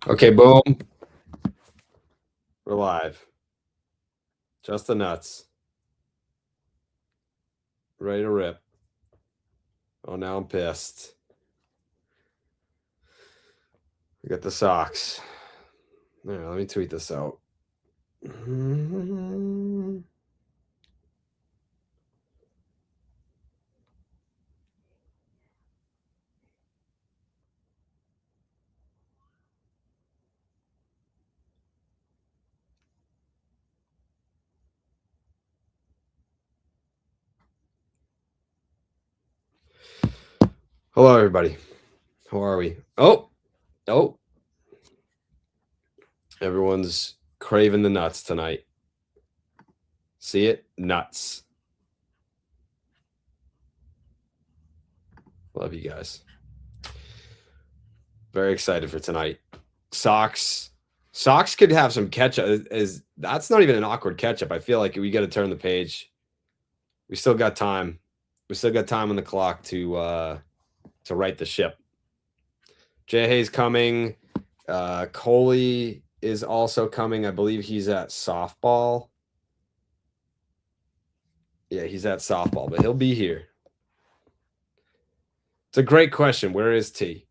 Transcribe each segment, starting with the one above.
Okay, boom. We're live. Just the nuts. Ready to rip. Oh, now I'm pissed. I got the socks. All right, let me tweet this out. Hello, everybody. How are we? Oh. Everyone's craving the nuts tonight. See it? Nuts. Love you guys. Very excited for tonight. Socks could have some catch-up. That's not even an awkward catch-up. I feel like we got to turn the page. We still got time. We still got time on the clock to right the ship. Jay Hay's coming. Coley is also coming. I believe he's at softball. Yeah, he's at softball, but he'll be here. It's a great question. Where is T?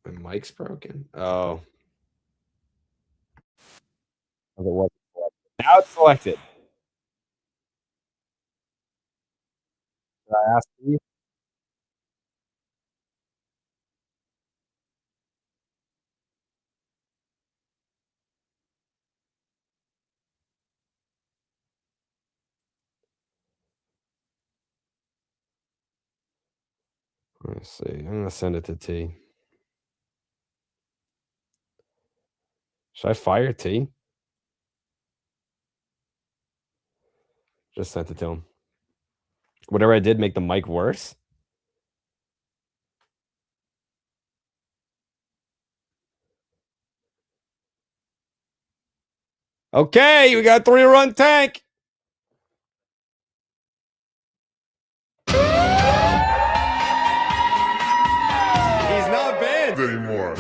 My mic's broken. Oh. Now it's selected. Did I ask you? Let's see. I'm gonna send it to T. Should I fire T? Just sent it to him. Whatever I did make the mic worse. Okay, we got a 3-run tank. He's not banned anymore.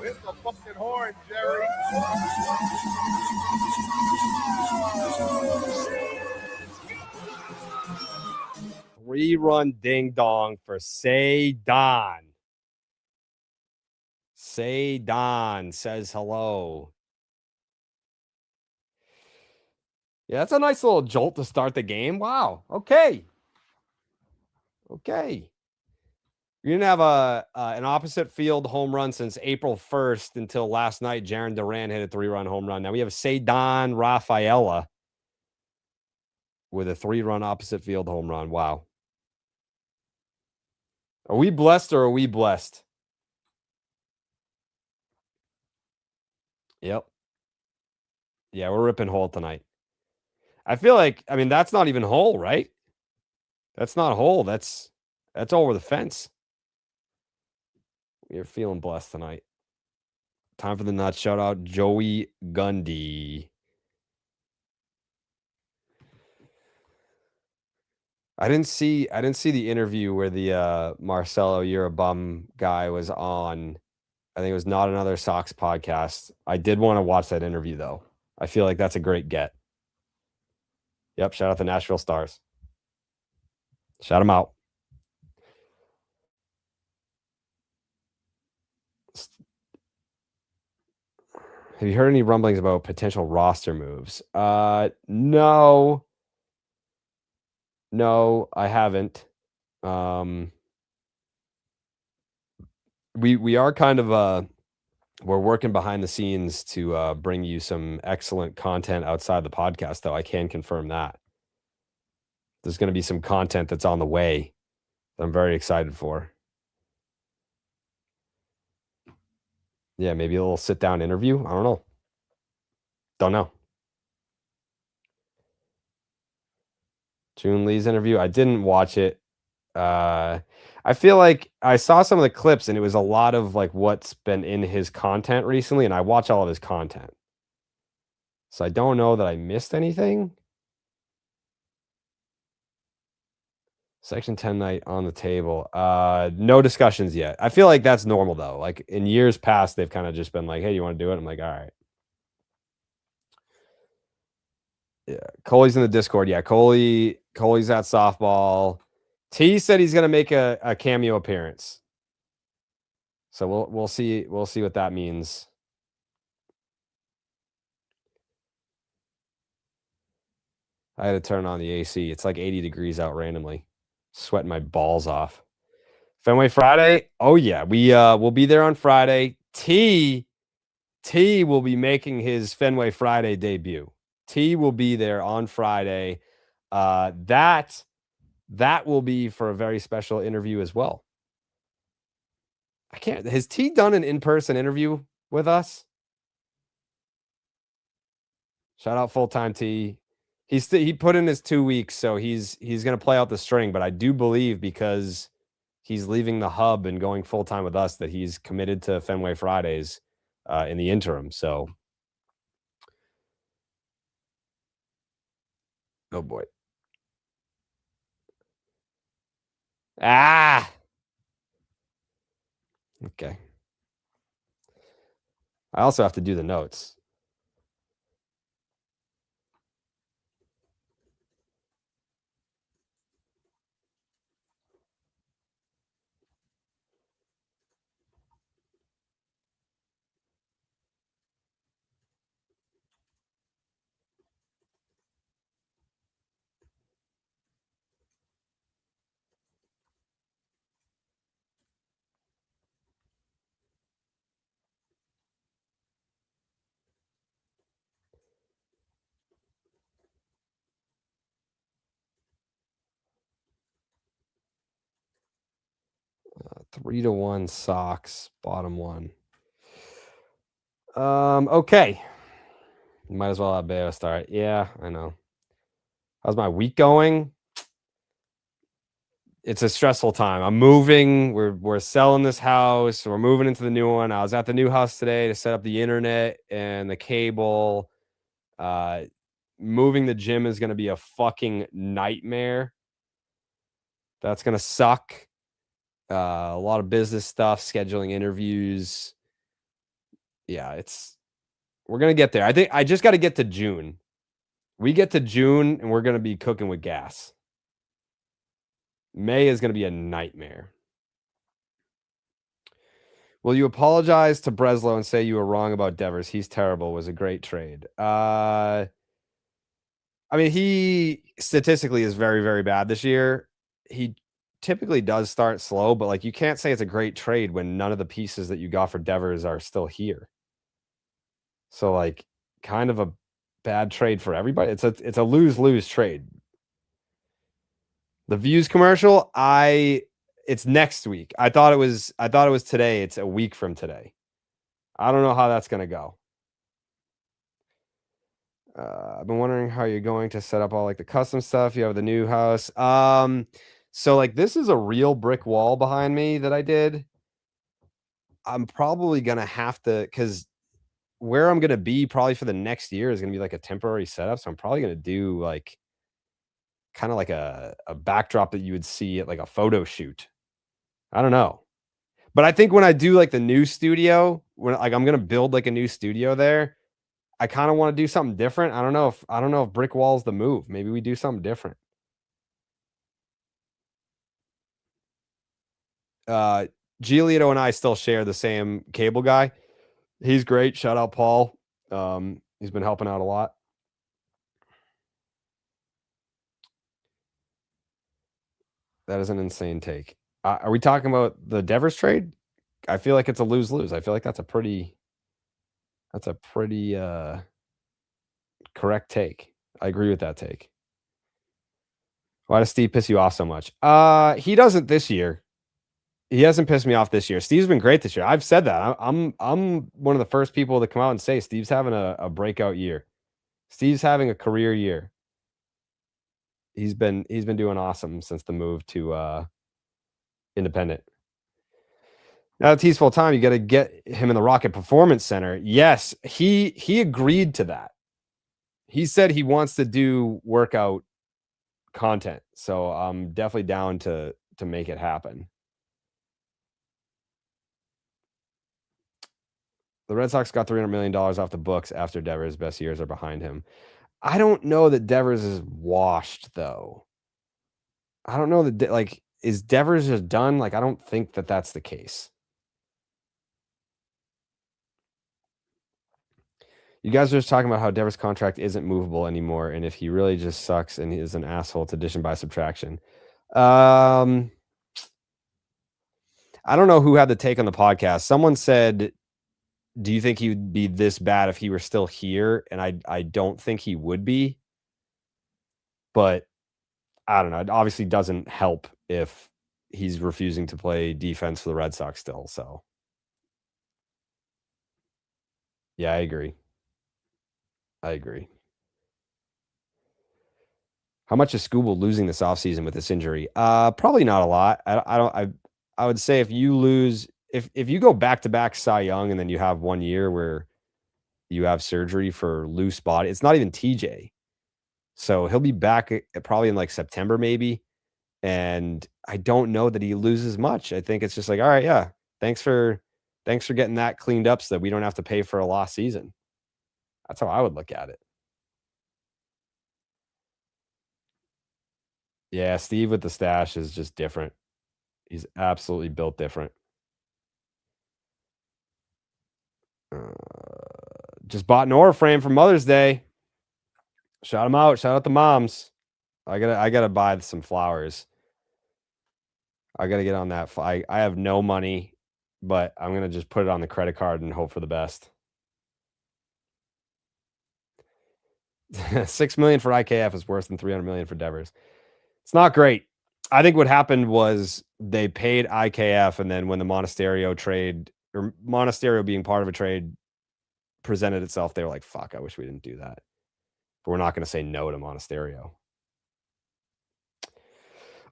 Hit the fucking horn, Jerry. 3-run ding dong for Don. Don says hello. Yeah, that's a nice little jolt to start the game. Wow. Okay. We didn't have an opposite field home run since April 1st until last night. Jaron Duran hit a 3-run home run. Now we have Don Rafaela with a 3-run opposite field home run. Wow. Are we blessed or are we blessed? Yep. Yeah, we're ripping whole tonight. I feel like, I mean, that's not even whole, right? That's not whole. That's over the fence. We're feeling blessed tonight. Time for the nuts. Shout out Joey Gundy. I didn't see the interview where the Marcelo You're a Bum guy was on. I think it was Not Another Sox podcast. I did want to watch that interview though. I feel like that's a great get. Yep, shout out the Nashville Stars. Shout them out. Have you heard any rumblings about potential roster moves? No. No, I haven't. We are kind of we're working behind the scenes to bring you some excellent content outside the podcast, though. I can confirm that. There's going to be some content that's on the way that I'm very excited for. Yeah, maybe a little sit-down interview. I don't know. Don't know. June Lee's interview. I didn't watch it. I feel like I saw some of the clips and it was a lot of like what's been in his content recently, and I watch all of his content. So I don't know that I missed anything. Section 10 night on the table. No discussions yet. I feel like that's normal though. Like in years past, they've kind of just been like, hey, you want to do it? I'm like, all right. Yeah. Coley's in the Discord. Yeah, Coley's at softball. T said he's gonna make a cameo appearance. So we'll see what that means. I had to turn on the AC. It's like 80 degrees out randomly. Sweating my balls off. Fenway Friday. Oh yeah, we'll be there on Friday. T will be making his Fenway Friday debut. T will be there on Friday. That will be for a very special interview as well. Has T done an in-person interview with us? Shout out full-time T. He put in his 2 weeks, so he's gonna play out the string. But I do believe because he's leaving the hub and going full-time with us that he's committed to Fenway Fridays in the interim. So, oh boy. Ah. Okay. I also have to do the notes. Uh, 3-1 Sox, bottom one. Okay. Might as well have Bayo start. Yeah, I know. How's my week going? It's a stressful time. I'm moving. We're selling this house. We're moving into the new one. I was at the new house today to set up the internet and the cable. Moving the gym is going to be a fucking nightmare. That's going to suck. A lot of business stuff, scheduling interviews. Yeah, we're going to get there. I think I just got to get to June. We get to June and we're going to be cooking with gas. May is going to be a nightmare. Will you apologize to Breslow and say you were wrong about Devers? He's terrible. It was a great trade. I mean, he statistically is very, very bad this year. He typically does start slow, but like you can't say it's a great trade when none of the pieces that you got for Devers are still here. So like kind of a bad trade for everybody. It's a lose-lose trade. The Views commercial, it's next week. I thought it was today. It's a week from today. I don't know how that's gonna go. I've been wondering how you're going to set up all like the custom stuff. You have the new house. So like this is a real brick wall behind me that I did. I'm probably gonna have to, because where I'm gonna be probably for the next year is gonna be like a temporary setup. So I'm probably gonna do like kind of like a backdrop that you would see at like a photo shoot. I don't know. But I think when I do like the new studio, when like I'm gonna build like a new studio there, I kind of want to do something different. I don't know if brick wall's the move. Maybe we do something different. Giolito and I still share the same cable guy. He's great. Shout out Paul. He's been helping out a lot. That is an insane take. Are we talking about the Devers trade? I feel like it's a lose-lose. I feel like that's a pretty correct take. I agree with that take. Why does Steve piss you off so much? He doesn't this year. He hasn't pissed me off this year. Steve's been great this year. I've said that. I'm one of the first people to come out and say Steve's having a breakout year. Steve's having a career year. He's been doing awesome since the move to independent. Now that he's full time, you got to get him in the Rocket Performance Center. Yes, he agreed to that. He said he wants to do workout content, so I'm definitely down to make it happen. The Red Sox got $300 million off the books after Devers' best years are behind him. I don't know that Devers is washed, though. I don't know that, like, is Devers just done? Like, I don't think that that's the case. You guys are just talking about how Devers' contract isn't movable anymore, and if he really just sucks and he is an asshole, it's addition by subtraction. I don't know who had the take on the podcast. Someone said, do you think he would be this bad if he were still here? And I don't think he would be. But I don't know. It obviously doesn't help if he's refusing to play defense for the Red Sox still. So, yeah, I agree. How much is Scooble losing this offseason with this injury? Probably not a lot. I would say if you lose, if you go back to back Cy Young and then you have 1 year where you have surgery for loose body, it's not even TJ. So he'll be back probably in like September, maybe. And I don't know that he loses much. I think it's just like, all right, yeah, thanks for getting that cleaned up so that we don't have to pay for a lost season. That's how I would look at it. Yeah, Steve with the stash is just different. He's absolutely built different. Just bought an Aura frame for Mother's Day. Shout them out. Shout out the moms. I gotta buy some flowers. I gotta get on that. I have no money, but I'm gonna just put it on the credit card and hope for the best. 6 million for IKF is worse than 300 million for Devers. It's not great. I think what happened was they paid IKF, and then when the Monasterio trade, or Monasterio being part of a trade, presented itself, they were like, fuck, I wish we didn't do that. But we're not going to say no to Monasterio.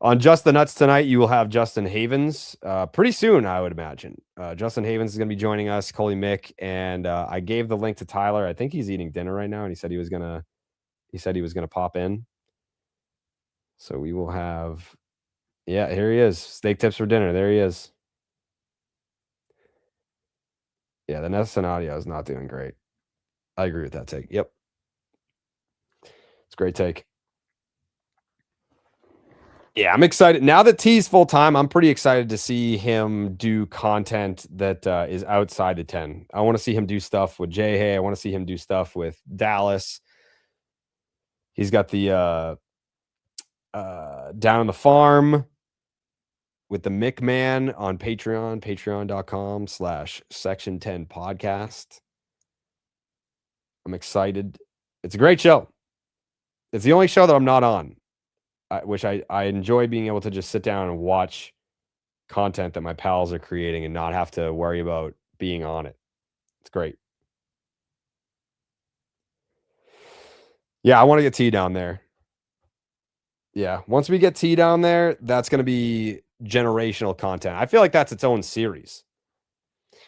On Just the Nuts tonight, you will have Justin Havens pretty soon, I would imagine. Justin Havens is going to be joining us, Coley Mick, and I gave the link to Tyler. I think he's eating dinner right now, and he said he was gonna pop in. So we will have, yeah, here he is. Steak tips for dinner. There he is. Yeah, the Nessun audio is not doing great. I agree with that take. Yep. It's a great take. Yeah, I'm excited. Now that T's full time, I'm pretty excited to see him do content that is outside of 10. I want to see him do stuff with Jay Hay. I want to see him do stuff with Dallas. He's got the Down on the Farm with the Mick Man on Patreon, patreon.com/section 10 podcast. I'm excited. It's a great show. It's the only show that I'm not on, which I enjoy being able to just sit down and watch content that my pals are creating and not have to worry about being on it. It's great. Yeah, I want to get T down there. Yeah, once we get T down there, that's going to be generational content. I feel like that's its own series.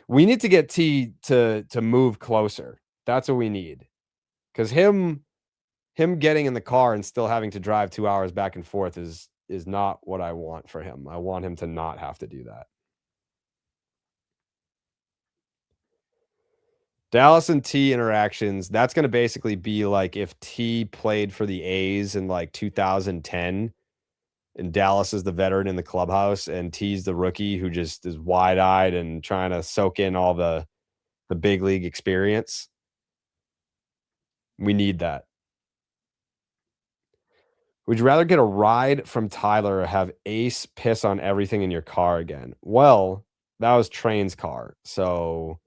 We need to get T to move closer. That's what we need. Because him getting in the car and still having to drive 2 hours back and forth is not what I want for him. I want him to not have to do that. Dallas and T interactions, that's going to basically be like if T played for the A's in like 2010 and Dallas is the veteran in the clubhouse and T's the rookie who just is wide-eyed and trying to soak in all the big league experience. We need that. Would you rather get a ride from Tyler or have Ace piss on everything in your car again? Well, that was Train's car. So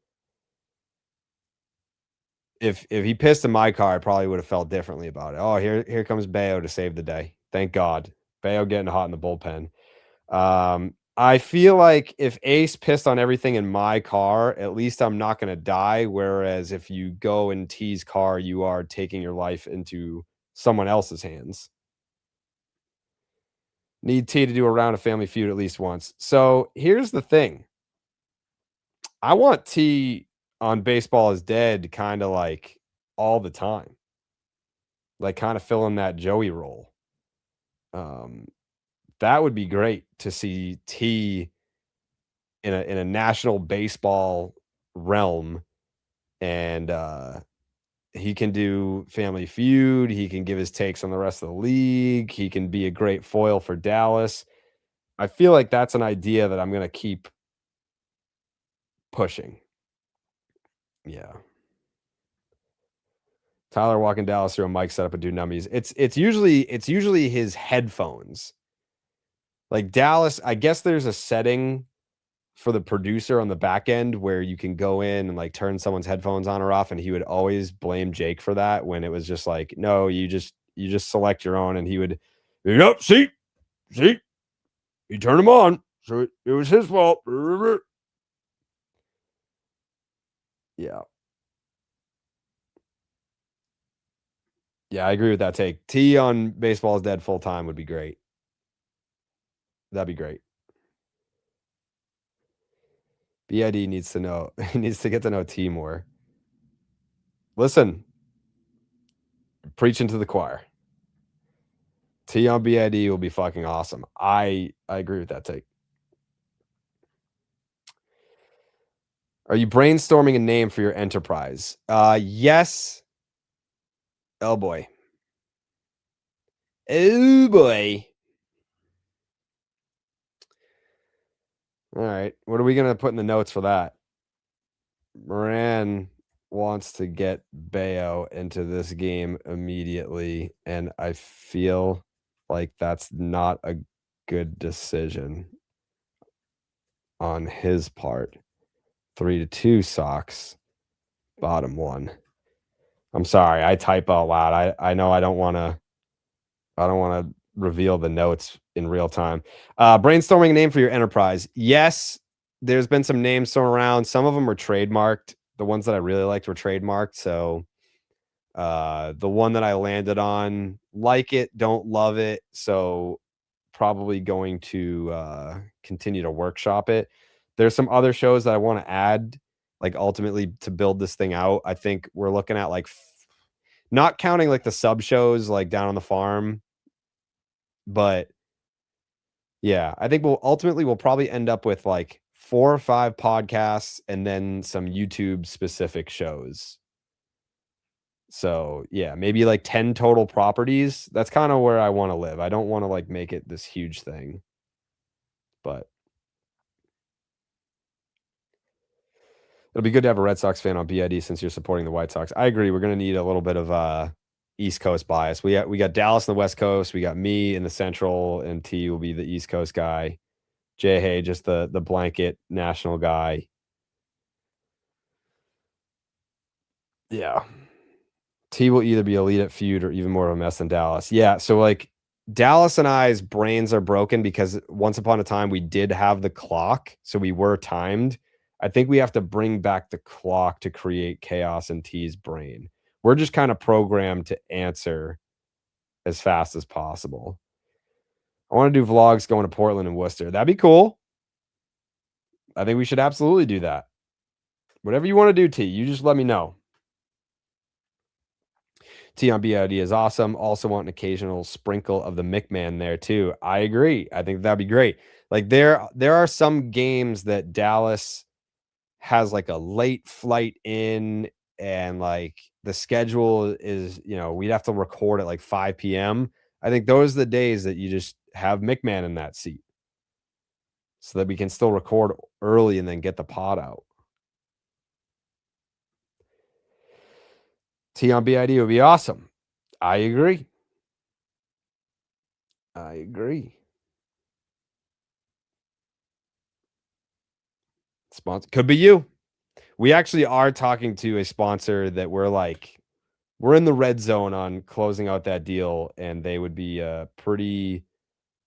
if he pissed in my car, I probably would have felt differently about it. Oh, here comes Bayo to save the day. Thank God. Bayo getting hot in the bullpen. I feel like if Ace pissed on everything in my car, at least I'm not going to die. Whereas if you go in T's car, you are taking your life into someone else's hands. Need T to do a round of Family Feud at least once. So here's the thing. I want T on Baseball is Dead kind of like all the time. Like kind of filling that Joey role. That would be great to see T in a national baseball realm, and he can do Family Feud. He can give his takes on the rest of the league. He can be a great foil for Dallas. I feel like that's an idea that I'm going to keep pushing. Yeah. Tyler walking Dallas through a mic setup and do nummies. It's usually his headphones. Like Dallas, I guess there's a setting for the producer on the back end where you can go in and like turn someone's headphones on or off, and he would always blame Jake for that when it was just like, no, you just select your own, and he would, yep, see, he turned them on, so it was his fault. Yeah. Yeah, I agree with that take. T on Baseball is Dead full time would be great. That'd be great. BID needs to know. He needs to get to know T more. Listen, preaching to the choir. T on BID will be fucking awesome. I agree with that take. Are you brainstorming a name for your enterprise? Yes. Oh boy. Oh boy. All right. What are we going to put in the notes for that? Moran wants to get Bayo into this game immediately, and I feel like that's not a good decision on his part. 3-2 Sox. Bottom one. I'm sorry, I type out loud. I know I don't want to reveal the notes in real time. Brainstorming a name for your enterprise. Yes, there's been some names thrown around. Some of them are trademarked. The ones that I really liked were trademarked. So the one that I landed on, like it, don't love it. So probably going to continue to workshop it. There's some other shows that I want to add, like ultimately to build this thing out. I think we're looking at like not counting like the sub shows like Down on the Farm, but yeah, I think we'll probably end up with like 4 or 5 podcasts and then some YouTube specific shows. So yeah, maybe like 10 total properties. That's kind of where I want to live. I don't want to like make it this huge thing, but it'll be good to have a Red Sox fan on BID since you're supporting the White Sox. I agree. We're going to need a little bit of East Coast bias. We got Dallas on the West Coast. We got me in the Central, and T will be the East Coast guy. Jay Hay, just the blanket national guy. Yeah. T will either be elite at feud or even more of a mess than Dallas. Yeah. So like Dallas and I's brains are broken because once upon a time we did have the clock. So we were timed. I think we have to bring back the clock to create chaos in T's brain. We're just kind of programmed to answer as fast as possible. I want to do vlogs going to Portland and Worcester. That'd be cool. I think we should absolutely do that. Whatever you want to do, T, you just let me know. T on BID is awesome. Also want an occasional sprinkle of the McMahon there too. I agree. I think that'd be great. Like there are some games that Dallas has like a late flight in, and like the schedule is, we'd have to record at like 5 p.m. I think those are the days that you just have McMahon in that seat so that we can still record early and then get the pod out. T on BID would be awesome. I agree. Sponsor could be you. We actually are talking to a sponsor that we're in the red zone on closing out that deal, and they would be a pretty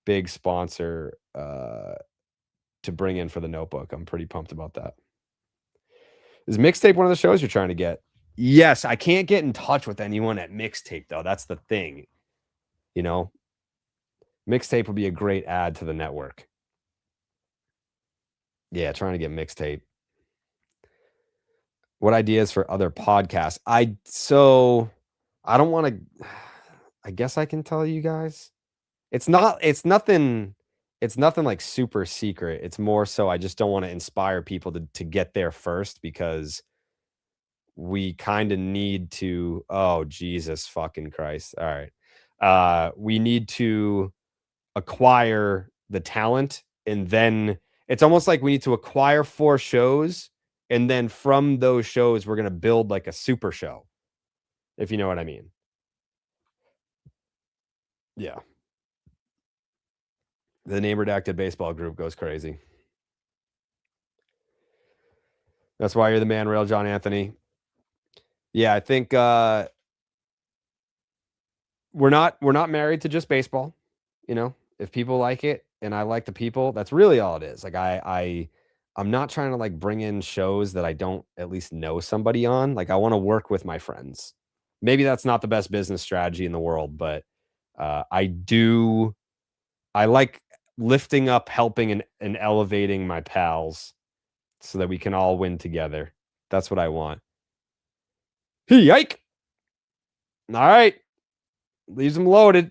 big sponsor to bring in for the Notebook. I'm pretty pumped about that. Is Mixtape one of the shows you're trying to get? Yes, I can't get in touch with anyone at Mixtape though. That's the thing. Mixtape would be a great add to the network. Yeah, trying to get mixtape. What ideas for other podcasts? I don't want to. I guess I can tell you guys. It's nothing like super secret. It's more so I just don't want to inspire people to get there first because we kind of need to. Oh, Jesus fucking Christ. All right. We need to acquire the talent, and then it's almost like we need to acquire 4 shows, and then from those shows we're going to build like a super show, if you know what I mean. Yeah. The name redacted baseball group goes crazy. That's why you're the man, Rail John Anthony. Yeah, I think we're not married to just baseball. You know, if people like it and I like the people, that's really all it is. Like I'm not trying to like bring in shows that I don't at least know somebody on. Like I want to work with my friends. Maybe that's not the best business strategy in the world, but I like lifting up, helping and elevating my pals so that we can all win together. That's what I want. Yike. All right. Leaves them loaded.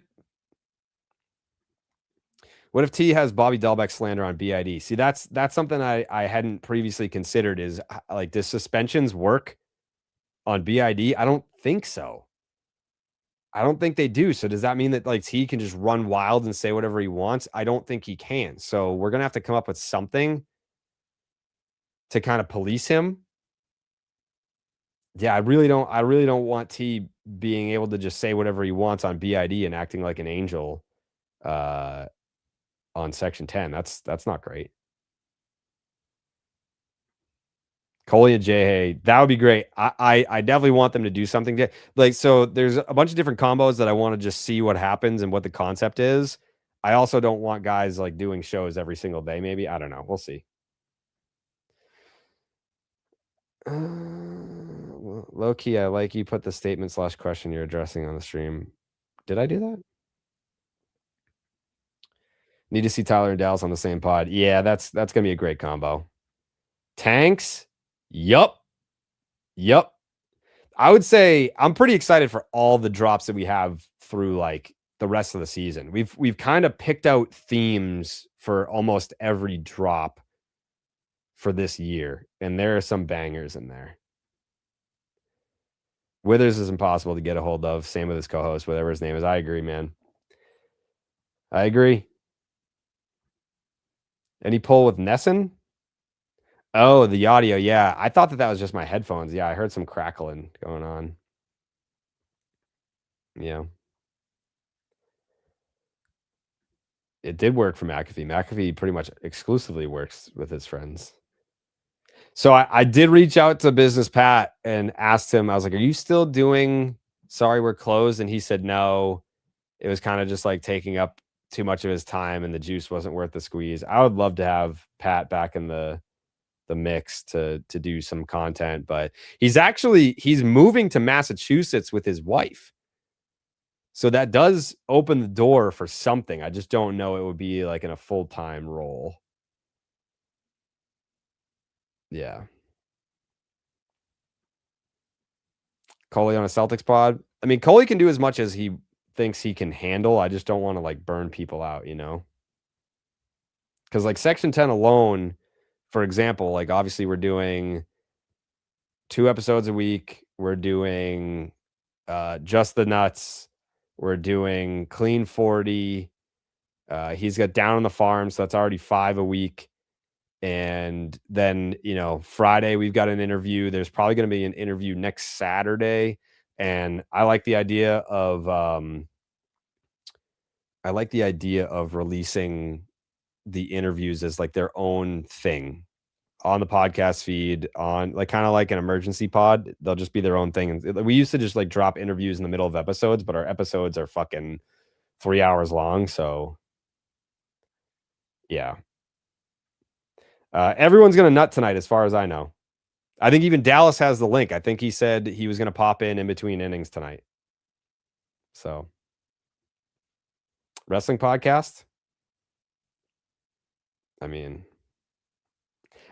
What if T has Bobby Dahlbeck slander on BID? See, that's something I hadn't previously considered is like, does suspensions work on BID? I don't think so. I don't think they do. So does that mean that like T can just run wild and say whatever he wants? I don't think he can. So we're going to have to come up with something to kind of police him. Yeah, I really don't want T being able to just say whatever he wants on BID and acting like an angel on Section 10. That's not great. Coley and Jay, that would be great. I definitely want them to do something like, so there's a bunch of different combos that I want to just see what happens and what the concept is. I also don't want guys like doing shows every single day. Maybe, I don't know. We'll see. Low key, I like you put the statement / question you're addressing on the stream. Did I do that? Need to see Tyler and Dallas on the same pod. Yeah, that's gonna be a great combo. Tanks. Yup. I would say I'm pretty excited for all the drops that we have through like the rest of the season. We've kind of picked out themes for almost every drop for this year, and there are some bangers in there. Withers is impossible to get a hold of. Same with his co-host, whatever his name is. I agree, man. I agree. Any pull with Nesson? Oh, the audio. Yeah, I thought that was just my headphones. Yeah, I heard some crackling going on. Yeah. It did work for McAfee. McAfee pretty much exclusively works with his friends. So I did reach out to Business Pat and asked him, I was like, are you still doing Sorry We're Closed? And he said no. It was kind of just like taking up too much of his time and the juice wasn't worth the squeeze. I would love to have Pat back in the mix to do some content, but he's moving to Massachusetts with his wife. So that does open the door for something. I just don't know it would be like in a full-time role. Yeah. Coley on a Celtics pod. I mean, Coley can do as much as he thinks he can handle. I just don't want to like burn people out, you know? Because like Section 10 alone, for example, like obviously we're doing 2 episodes a week. We're doing Just the Nuts. We're doing Clean 40. He's got Down on the Farm, so that's already 5 a week. And then, you know, Friday we've got an interview. There's probably going to be an interview next Saturday. And I like the idea of releasing the interviews as like their own thing on the podcast feed, on like kind of like an emergency pod. They'll just be their own thing. And we used to just like drop interviews in the middle of episodes, but our episodes are fucking 3 hours long. So yeah. Everyone's going to nut tonight, as far as I know. I think even Dallas has the link. I think he said he was going to pop in between innings tonight. So Wrestling podcast? I mean,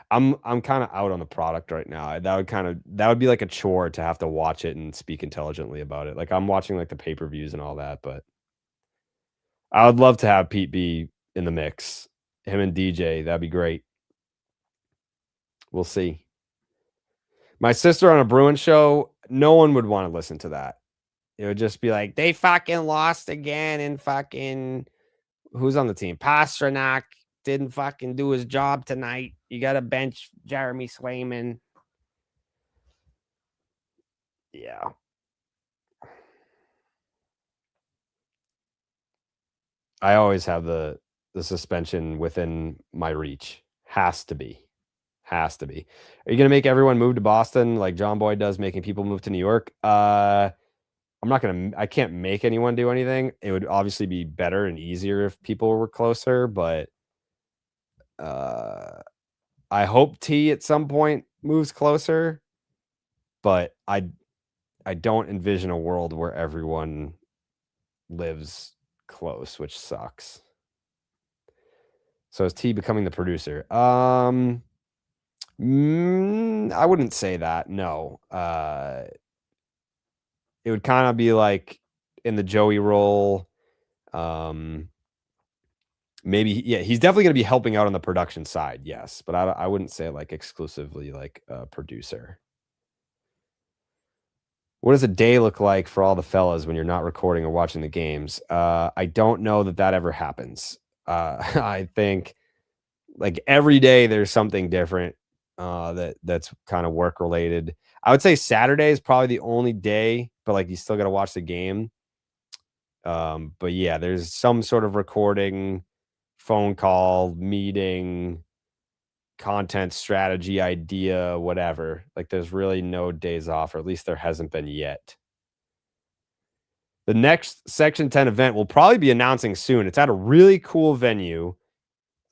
I'm kind of out on the product right now. That would be like a chore to have to watch it and speak intelligently about it. Like I'm watching like the pay-per-views and all that, but I would love to have Pete be in the mix. Him and DJ, that'd be great. We'll see. My sister on a Bruins show, no one would want to listen to that. It would just be like, they fucking lost again and fucking who's on the team? Pasternak didn't fucking do his job tonight. You got to bench Jeremy Swayman. Yeah. I always have the suspension within my reach. Has to be. Are you gonna make everyone move to Boston like John Boy does, making people move to New York? I can't make anyone do anything. It would obviously be better and easier if people were closer, but I hope T at some point moves closer, but I don't envision a world where everyone lives close, which sucks. So is T becoming the producer? I wouldn't say that. No. It would kind of be like in the Joey role. Maybe, yeah, he's definitely going to be helping out on the production side, yes, but I wouldn't say like exclusively like a producer. What does a day look like for all the fellas when you're not recording or watching the games? I don't know that ever happens. I think like every day there's something different that's kind of work related. I would say Saturday is probably the only day, but like you still got to watch the game. But yeah, there's some sort of recording, phone call, meeting, content strategy idea, whatever. Like there's really no days off, or at least there hasn't been yet. The next Section 10 event will probably be announcing soon. It's at a really cool venue.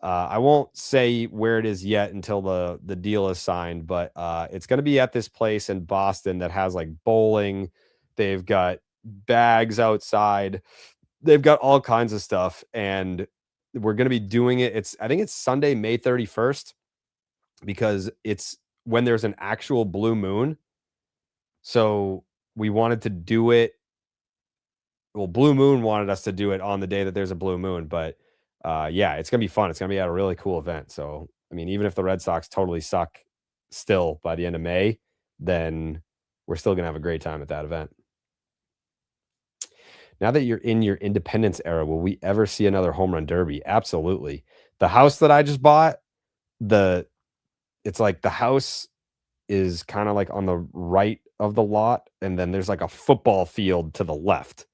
I won't say where it is yet until the deal is signed, but it's going to be at this place in Boston that has like bowling. They've got bags outside. They've got all kinds of stuff, and we're going to be doing it. I think it's Sunday, May 31st, because it's when there's an actual blue moon. So we wanted to do it. Well, Blue Moon wanted us to do it on the day that there's a blue moon, but yeah, it's going to be fun. It's going to be at a really cool event. So, I mean, even if the Red Sox totally suck still by the end of May, then we're still going to have a great time at that event. Now that you're in your independence era, will we ever see another home run derby? Absolutely. The house that I just bought, it's like the house is kind of like on the right of the lot, and then there's like a football field to the left.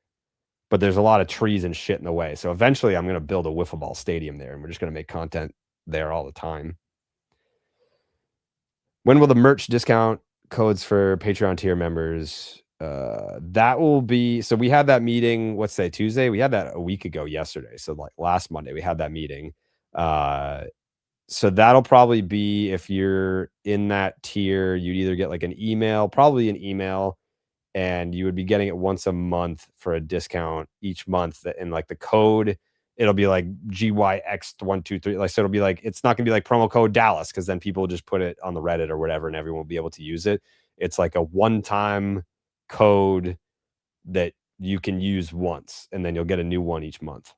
But there's a lot of trees and shit in the way. So eventually I'm going to build a wiffle ball stadium there, and we're just going to make content there all the time. When will the merch discount codes for Patreon tier members? That will be, so we had that meeting, what's today, Tuesday? We had that a week ago yesterday. So like last Monday, we had that meeting. So that'll probably be, if you're in that tier, you'd either get like probably an email, and you would be getting it once a month for a discount each month. And like the code, it'll be like GYX123. Like, so it'll be like, it's not gonna be like promo code Dallas, because then people will just put it on the Reddit or whatever and everyone will be able to use it. It's like a one-time code that you can use once, and then you'll get a new one each month.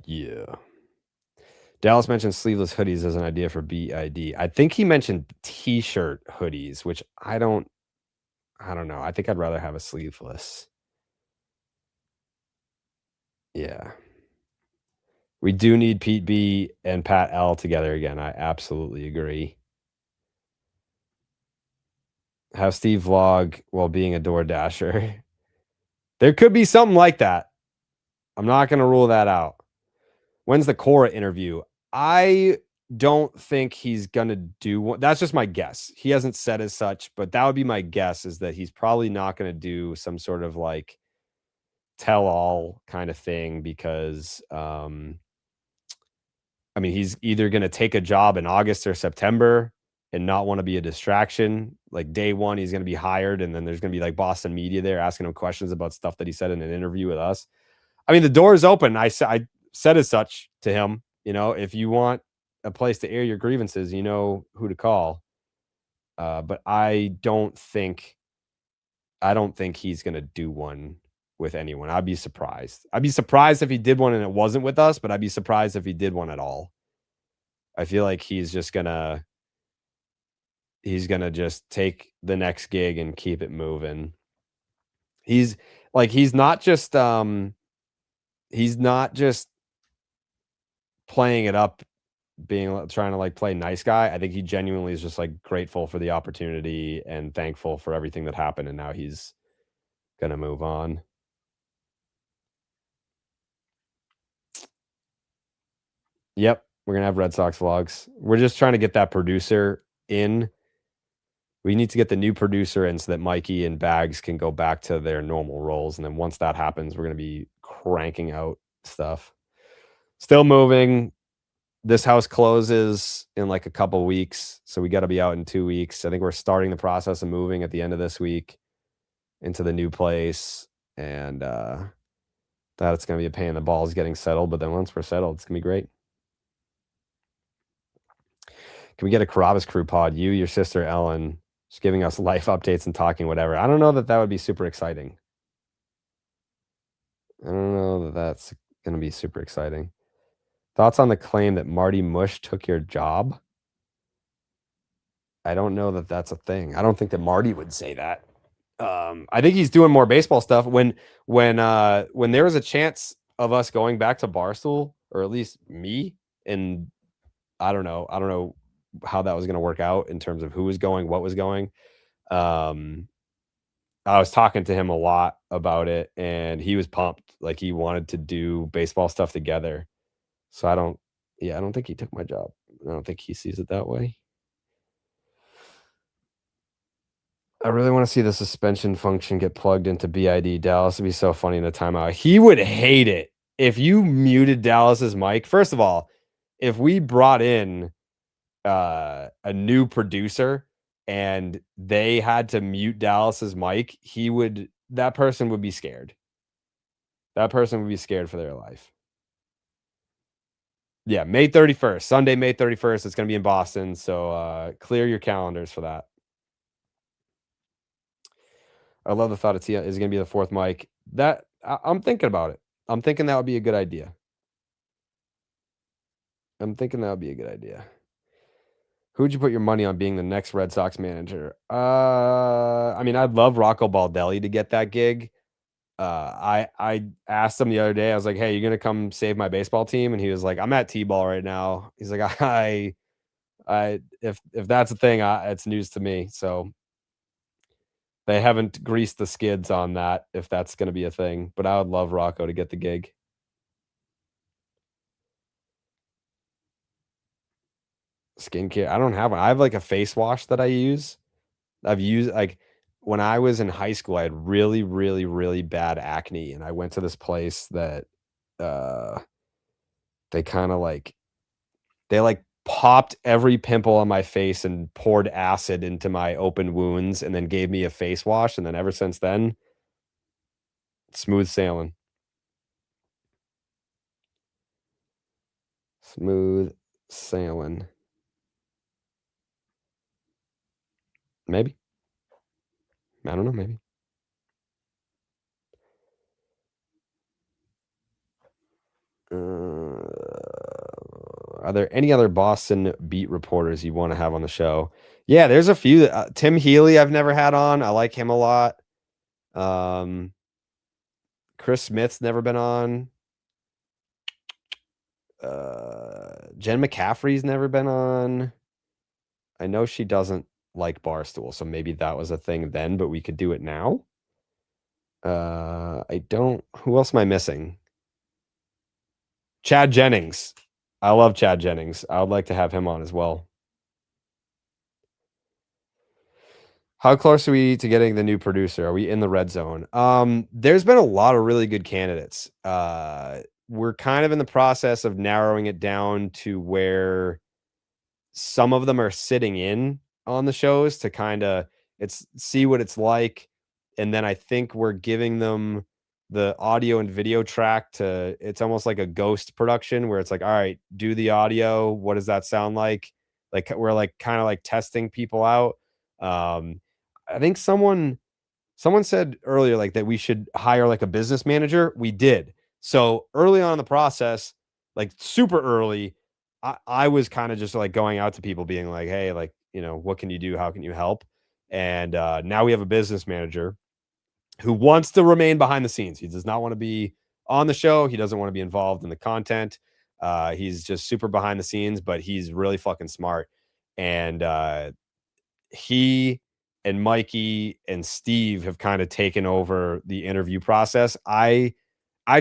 Yeah. Dallas mentioned sleeveless hoodies as an idea for BID. I think he mentioned t-shirt hoodies, which I don't know. I think I'd rather have a sleeveless. Yeah. We do need Pete B and Pat L together again. I absolutely agree. Have Steve vlog while being a door dasher. There could be something like that. I'm not going to rule that out. When's the Cora interview? I don't think he's going to do one. That's just my guess. He hasn't said as such, but that would be my guess, is that he's probably not going to do some sort of like tell all kind of thing, because I mean, he's either going to take a job in August or September, and not want to be a distraction. Like day one, he's going to be hired, and then there's going to be like Boston media there asking him questions about stuff that he said in an interview with us. I mean, the door is open. I said as such to him, if you want a place to air your grievances, you know who to call. But I don't think he's going to do one with anyone. I'd be surprised. I'd be surprised if he did one and it wasn't with us, but I'd be surprised if he did one at all. I feel like he's gonna just take the next gig and keep it moving. He's not just playing it up, trying to like play nice guy. I think he genuinely is just like grateful for the opportunity and thankful for everything that happened, and now he's gonna move on. Yep, we're gonna have Red Sox vlogs. We're just trying to get that producer in. We need to get the new producer in so that Mikey and Bags can go back to their normal roles. And then once that happens, we're going to be cranking out stuff. Still moving. This house closes in like a couple weeks, so we got to be out in 2 weeks. I think we're starting the process of moving at the end of this week into the new place. And that's going to be a pain in the balls getting settled. But then once we're settled, it's going to be great. Can we get a Carabas Crew pod? You, your sister, Ellen, just giving us life updates and talking whatever. I don't know that would be super exciting. I don't know that that's going to be super exciting. Thoughts on the claim that Marty Mush took your job? I don't know that that's a thing. I don't think that Marty would say that. I think he's doing more baseball stuff. When there was a chance of us going back to Barstool, or at least me, and I don't know how that was going to work out in terms of who was going, what was going. I was talking to him a lot about it, and he was pumped. Like he wanted to do baseball stuff together. So I don't think he took my job. I don't think he sees it that way. I really want to see the suspension function get plugged into BID. Dallas would be so funny in a timeout. He would hate it if you muted Dallas's mic. First of all, if we brought in a new producer and they had to mute Dallas's mic, that person would be scared. That person would be scared for their life. Yeah, May 31st, Sunday, May 31st. It's going to be in Boston, so clear your calendars for that. I love the thought of Tia is going to be the fourth mic. I'm thinking about it. I'm thinking that would be a good idea. Who'd you put your money on being the next Red Sox manager? I mean, I'd love Rocco Baldelli to get that gig. I asked him the other day, I was like, hey, you going to come save my baseball team? And he was like, I'm at T-ball right now. He's like, if that's a thing, it's news to me. So they haven't greased the skids on that, if that's going to be a thing. But I would love Rocco to get the gig. Skincare. I don't have one. I have like a face wash that I use. I've used like when I was in high school, I had really, really, really bad acne. And I went to this place that they kind of like popped every pimple on my face and poured acid into my open wounds and then gave me a face wash. And then ever since then, smooth sailing. Smooth sailing. Maybe. I don't know, maybe. Are there any other Boston beat reporters you want to have on the show? Yeah, there's a few. Tim Healy I've never had on. I like him a lot. Chris Smith's never been on. Jen McCaffrey's never been on. I know she doesn't like Barstool, so maybe that was a thing then, but we could do it now. Who else am I missing? Chad Jennings. I love Chad Jennings. I would like to have him on as well. How close are we to getting the new producer? Are we in the red zone? There's been a lot of really good candidates. We're kind of in the process of narrowing it down to where some of them are sitting in on the shows to kinda it's see what it's like, and then I think we're giving them the audio and video track to it's almost like a ghost production where it's like, "All right, do the audio. What does that sound like?" Like, we're, like, kinda, like, testing people out. Um, I think someone said earlier, like, that we should hire, like, a business manager. We did. So, early on in the process, like, super early, I was kinda just, like, going out to people being like, "Hey, like, what can you do? How can you help?" And, now we have a business manager who wants to remain behind the scenes. He does not wanna be on the show. He doesn't wanna be involved in the content. He's just super behind the scenes, but he's really fucking smart. And, he and Mikey and Steve have kind of taken over the interview process. I've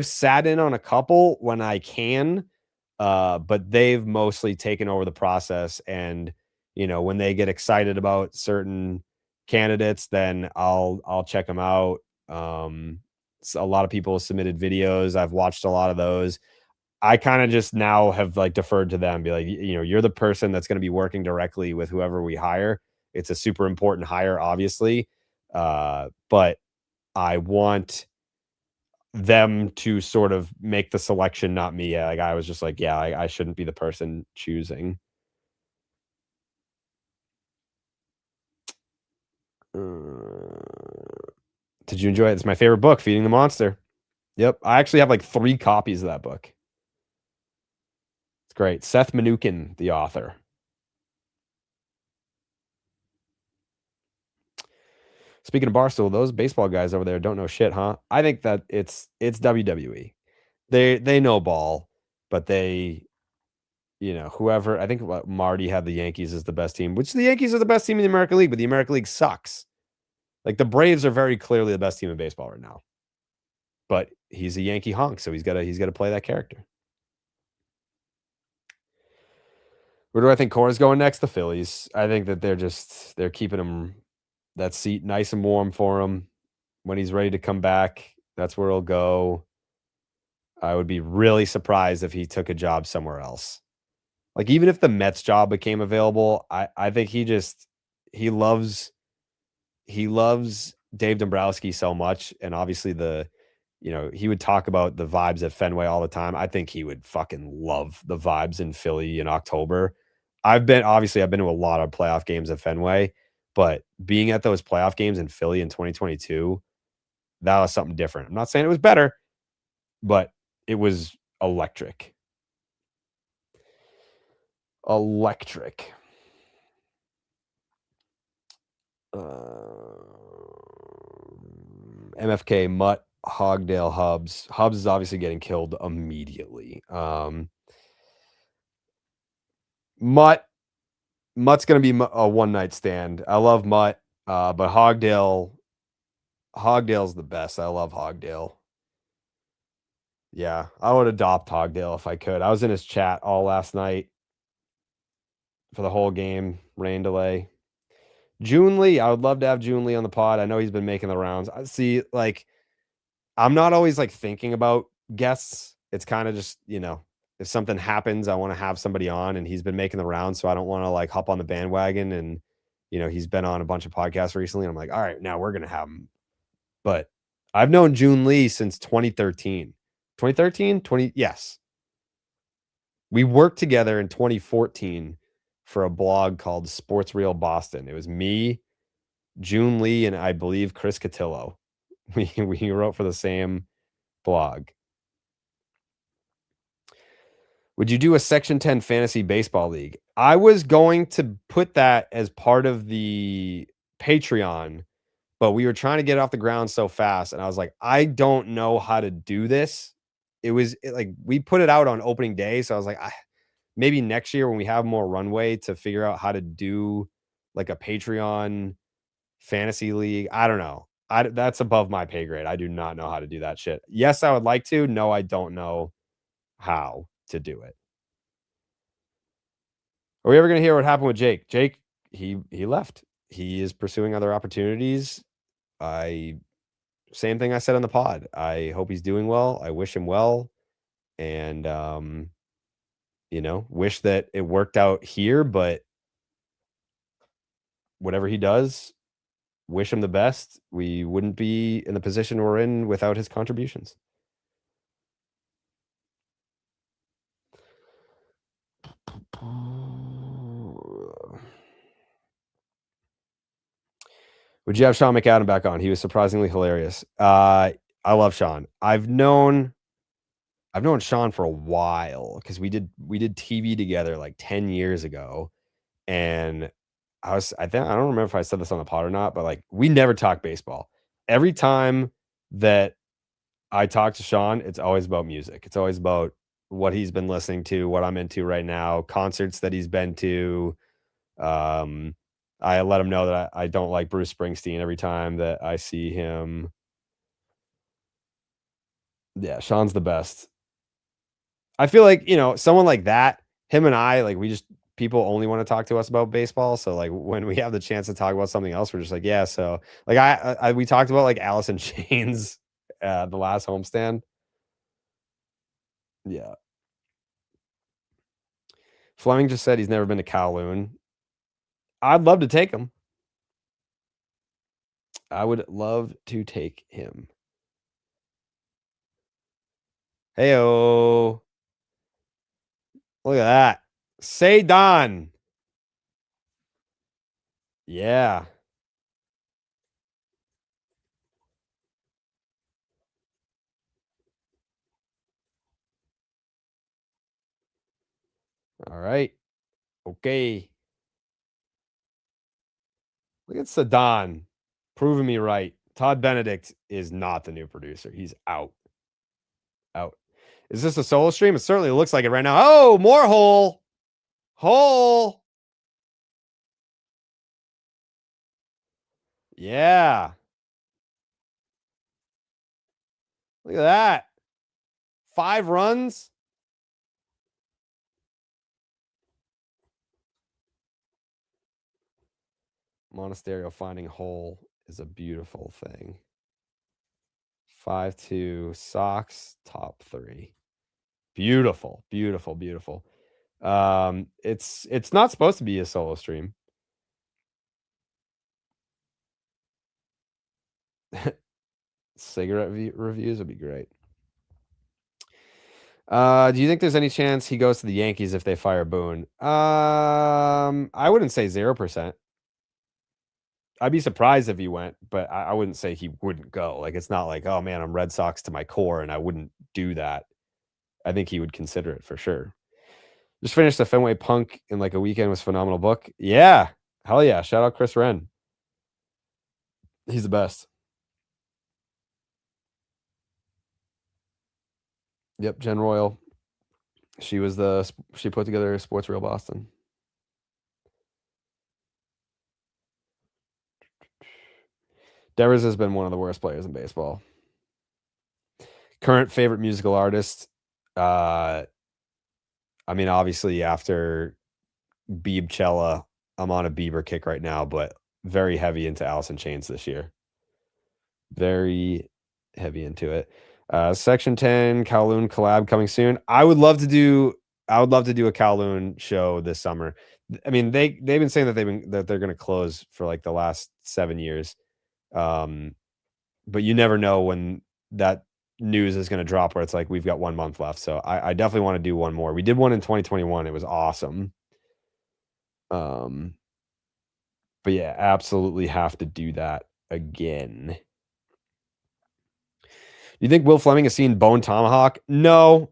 sat in on a couple when I can, but they've mostly taken over the process. And when they get excited about certain candidates, then I'll check them out. A lot of people submitted videos. I've watched a lot of those. I kind of just now have like deferred to them, be like, you're the person that's going to be working directly with whoever we hire. It's a super important hire, obviously. But I want them to sort of make the selection, not me. Like I was just like, yeah, I shouldn't be the person choosing. Uh, did you enjoy it? It's my favorite book, Feeding the Monster. Yep. I actually have like 3 copies of that book. It's great. Seth Manukin, the author. Speaking of Barstool, those baseball guys over there don't know shit, huh? I think that it's WWE. They know ball, but whoever I think what Marty had the Yankees as the best team, which the Yankees are the best team in the American League, but the American League sucks. Like the Braves are very clearly the best team in baseball right now. But he's a Yankee honk, so he's gotta play that character. Where do I think Cora's going next? The Phillies. I think that they're keeping him that seat nice and warm for him. When he's ready to come back, that's where he'll go. I would be really surprised if he took a job somewhere else. Like, even if the Mets job became available, I think he loves he loves Dave Dombrowski so much, and obviously he would talk about the vibes at Fenway all the time. I think he would fucking love the vibes in Philly in October. I've been to a lot of playoff games at Fenway, but being at those playoff games in Philly in 2022, that was something different. I'm not saying it was better, but it was electric. Electric. MFK, Mutt, Hogdale, Hubs. Hubs is obviously getting killed immediately. Mutt's gonna be a one night stand. I love Mutt, but Hogdale's the best. I love Hogdale. Yeah, I would adopt Hogdale if I could. I was in his chat all last night for the whole game. Rain delay. June Lee, I would love to have June Lee on the pod. I know he's been making the rounds. I see, like, I'm not always like thinking about guests. It's kind of just, if something happens, I want to have somebody on, and he's been making the rounds. So I don't want to like hop on the bandwagon. And, he's been on a bunch of podcasts recently. And I'm like, all right, now we're going to have him. But I've known June Lee since 2013. 2013? Yes. We worked together in 2014 for a blog called Sports Real Boston. It was me, June Lee, and I believe Chris Cotillo. We wrote for the same blog. Would you do a Section 10 fantasy baseball league? I was going to put that as part of the Patreon, but we were trying to get it off the ground so fast. And I was like, I don't know how to do this. Like we put it out on opening day. So I was like, maybe next year when we have more runway to figure out how to do like a Patreon fantasy league. I don't know. That's above my pay grade. I do not know how to do that shit. Yes, I would like to. No, I don't know how to do it. Are we ever going to hear what happened with Jake? Jake, he left. He is pursuing other opportunities. Same thing I said on the pod. I hope he's doing well. I wish him well. And You know, wish that it worked out here, but whatever he does, wish him the best. We wouldn't be in the position we're in without his contributions. Would you have Sean McAdam back on? He was surprisingly hilarious. I love Sean. I've known Sean for a while because we did TV together like 10 years ago. And I don't remember if I said this on the pod or not, but like we never talk baseball. Every time that I talk to Sean, it's always about music. It's always about what he's been listening to, what I'm into right now, concerts that he's been to. Um, I let him know that I don't like Bruce Springsteen every time that I see him. Yeah, Sean's the best. I feel like, someone like that, him and I, like people only want to talk to us about baseball. So like when we have the chance to talk about something else, we're just like, yeah. So like we talked about like Allison Chains, the last homestand. Yeah. Fleming just said he's never been to Kowloon. I'd love to take him. I would love to take him. Heyo. Look at that. Say Don. Yeah. All right. Okay. Look at Sadan proving me right. Todd Benedict is not the new producer. He's out. Out. Is this a solo stream? It certainly looks like it right now. Oh, more hole. Hole. Yeah. Look at that. 5 runs. Monasterio finding hole is a beautiful thing. 5-2 Sox top 3. Beautiful, beautiful, beautiful. It's not supposed to be a solo stream. Cigarette reviews would be great. Do you think there's any chance he goes to the Yankees if they fire Boone? I wouldn't say 0%. I'd be surprised if he went, but I wouldn't say he wouldn't go. Like it's not like, oh man, I'm Red Sox to my core, and I wouldn't do that. I think he would consider it for sure. Just finished the Fenway Punk in like a weekend was phenomenal book. Yeah, hell yeah! Shout out Chris Wren. He's the best. Yep, Jen Royal. She put together Sports Real Boston. Devers has been one of the worst players in baseball. Current favorite musical artist. I mean, obviously after Biebchella, I'm on a Bieber kick right now, but very heavy into Alice in Chains this year. Very heavy into it. Section 10 Kowloon collab coming soon. I would love to do a Kowloon show this summer. I mean, they've been saying that they're going to close for like the last 7 years. But you never know when that news is going to drop where it's like we've got 1 month left. So I definitely want to do one more. We did one in 2021. It was awesome. But yeah, absolutely have to do that again. You think Will Fleming has seen Bone Tomahawk? No,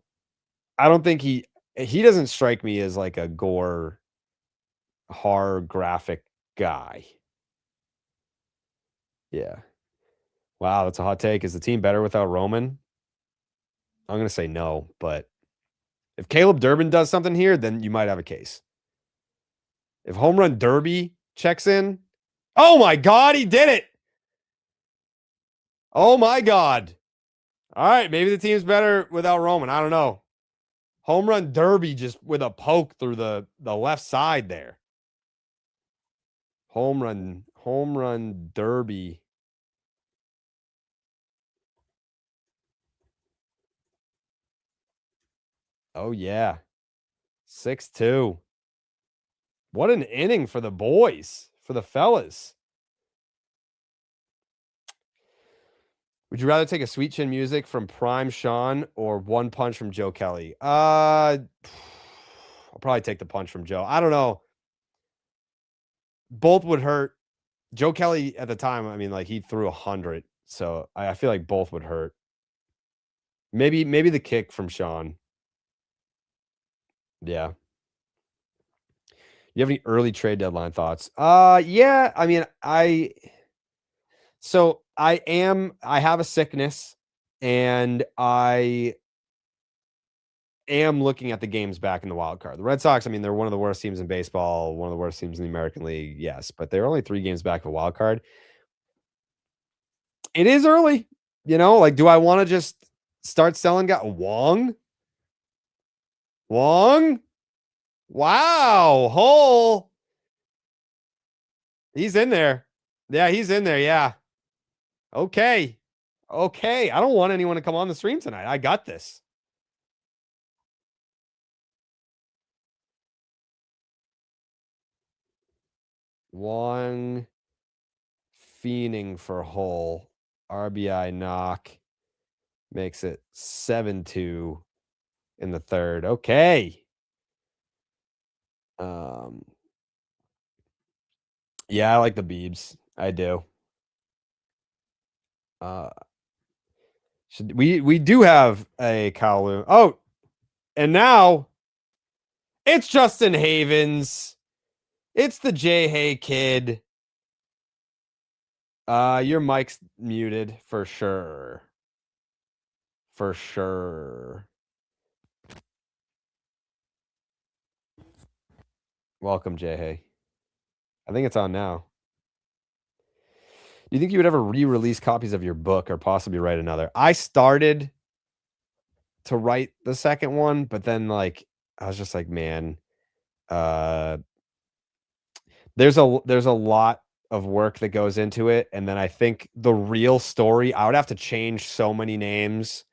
I don't think he doesn't strike me as like a gore horror graphic guy. Yeah. Wow, that's a hot take. Is the team better without Roman? I'm going to say no, but if Caleb Durbin does something here, then you might have a case. If Home Run Derby checks in, oh my God, he did it. Oh my God. All right, maybe the team's better without Roman. I don't know. Home Run Derby just with a poke through the left side there. Home Run Derby. Oh yeah. 6-2. What an inning for the boys, for the fellas. Would you rather take a Sweet Chin Music from Prime Sean or One Punch from Joe Kelly? I'll probably take the punch from Joe. I don't know. Both would hurt. Joe Kelly at the time, I mean, like he threw 100, so I feel like both would hurt. Maybe the kick from Sean. Yeah. You have any early trade deadline thoughts? Yeah. I mean, I have a sickness and I am looking at the games back in the wild card. The Red Sox, I mean, they're one of the worst teams in baseball, one of the worst teams in the American League, yes, but they're only 3 games back of a wild card. It is early, like, do I want to just start selling guys? Wong? Wow, Hole. He's in there. Yeah, he's in there. Yeah. Okay. I don't want anyone to come on the stream tonight. I got this. Wong fiending for Hole. RBI knock. Makes it 7-2 in the third. Okay. Yeah, I like the Beebs. I do. We do have a Kowloon. Oh, and now it's Justin Havens. It's the J. Hay kid. Your mic's muted for sure. For sure. Welcome, J. Hay. I think it's on now. Do you think you would ever re-release copies of your book or possibly write another? I started to write the second one, but then I was just like, man, there's a lot of work that goes into it, and then I think the real story, I would have to change so many names.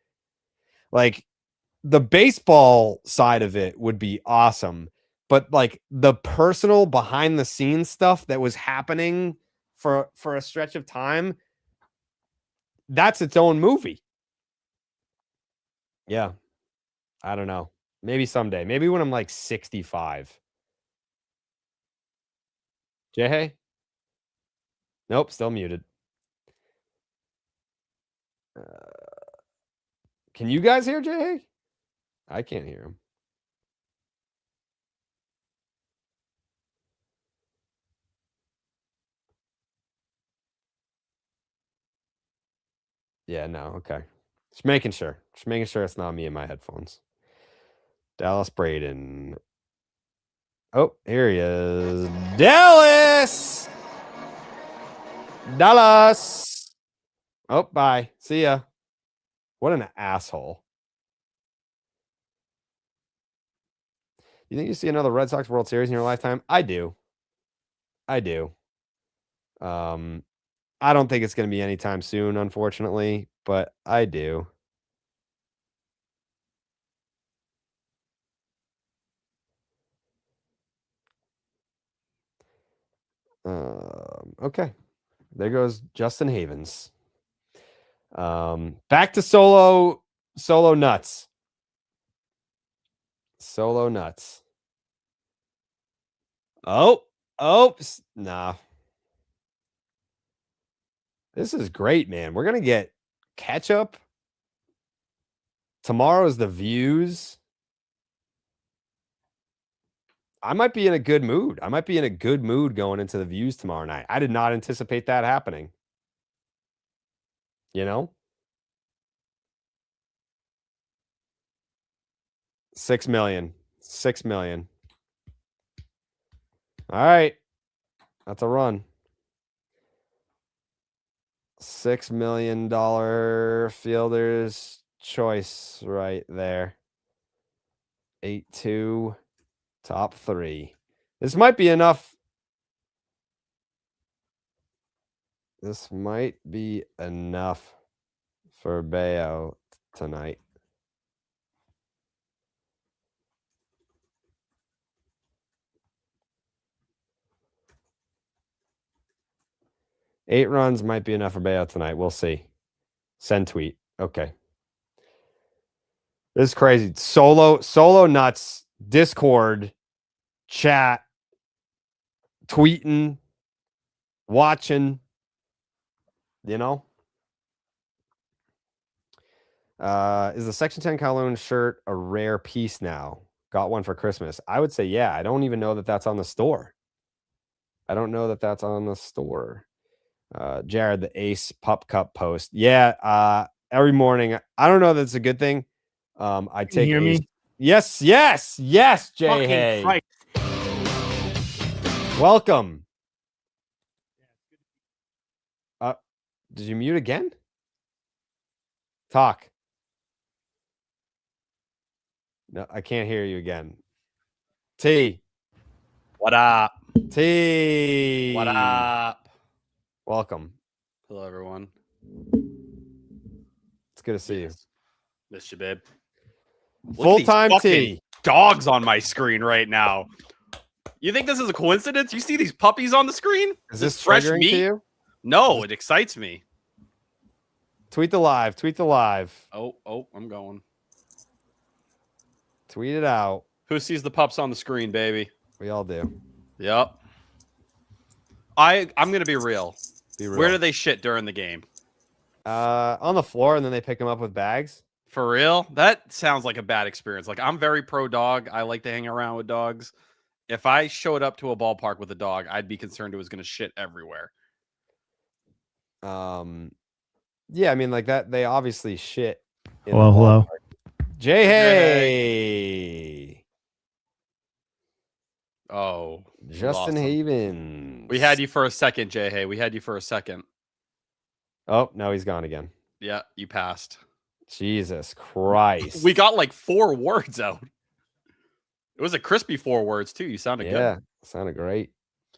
Like the baseball side of it would be awesome, but like the personal behind the scenes stuff that was happening for a stretch of time, that's its own movie. Yeah. I don't know. Maybe someday. Maybe when I'm like 65. Jay? Nope, still muted. Can you guys hear Jay? I can't hear him. Yeah, no, okay. Just making sure. Just making sure it's not me and my headphones. Dallas Braden. Oh, here he is. Dallas! Dallas! Oh, bye. See ya. What an asshole. You think you see another Red Sox World Series in your lifetime? I do. I don't think it's going to be anytime soon, unfortunately, but I do. Okay. There goes Justin Havens. Back to solo nuts. Solo nuts. Oh, nah. This is great, man. We're going to get ketchup. Tomorrow's the views. I might be in a good mood. I might be in a good mood going into the views tomorrow night. I did not anticipate that happening. 6 million. 6 million. All right. That's a run. $6 million fielder's choice right there. 8-2, top 3. This might be enough. This might be enough for Bayo tonight. 8 runs might be enough for Bayo tonight. We'll see. Send tweet. Okay. This is crazy. Solo nuts, Discord, chat, tweeting, watching, you know? Is the Section 10 Kowloon shirt a rare piece now? Got one for Christmas. I would say, yeah. I don't even know that that's on the store. I don't know that that's on the store. Jared, the Ace Pup Cup post. Yeah, every morning. I don't know that it's a good thing. I take hear Ace. me? Yes, Jay Fucking Hay. Christ. Welcome. Did you mute again? Talk. No, I can't hear you again. T. What up? T. What up? Welcome. Hello, everyone. It's good to see you. Missed you, babe. Full-time Look at these T. fucking dogs on my screen right now. You think this is a coincidence? You see these puppies on the screen? Is this fresh triggering meat? to you? No, it excites me. Tweet the live. Tweet the live. Oh, I'm going. Tweet it out. Who sees the pups on the screen, baby? We all do. Yep. I'm gonna be real. Be real. Where do they shit during the game? On the floor, and then they pick them up with bags. For real? That sounds like a bad experience. Like, I'm very pro dog. I like to hang around with dogs. If I showed up to a ballpark with a dog, I'd be concerned it was going to shit everywhere. Yeah, I mean, like that. They obviously shit. Hello. Jay Hay. Oh, Justin Havens. We had you for a second, Jay Hay. We had you for a second. Oh, no, he's gone again. Yeah, you passed. Jesus Christ. We got like 4 words out. It was a crispy 4 words, too. You sounded good. Yeah, sounded great.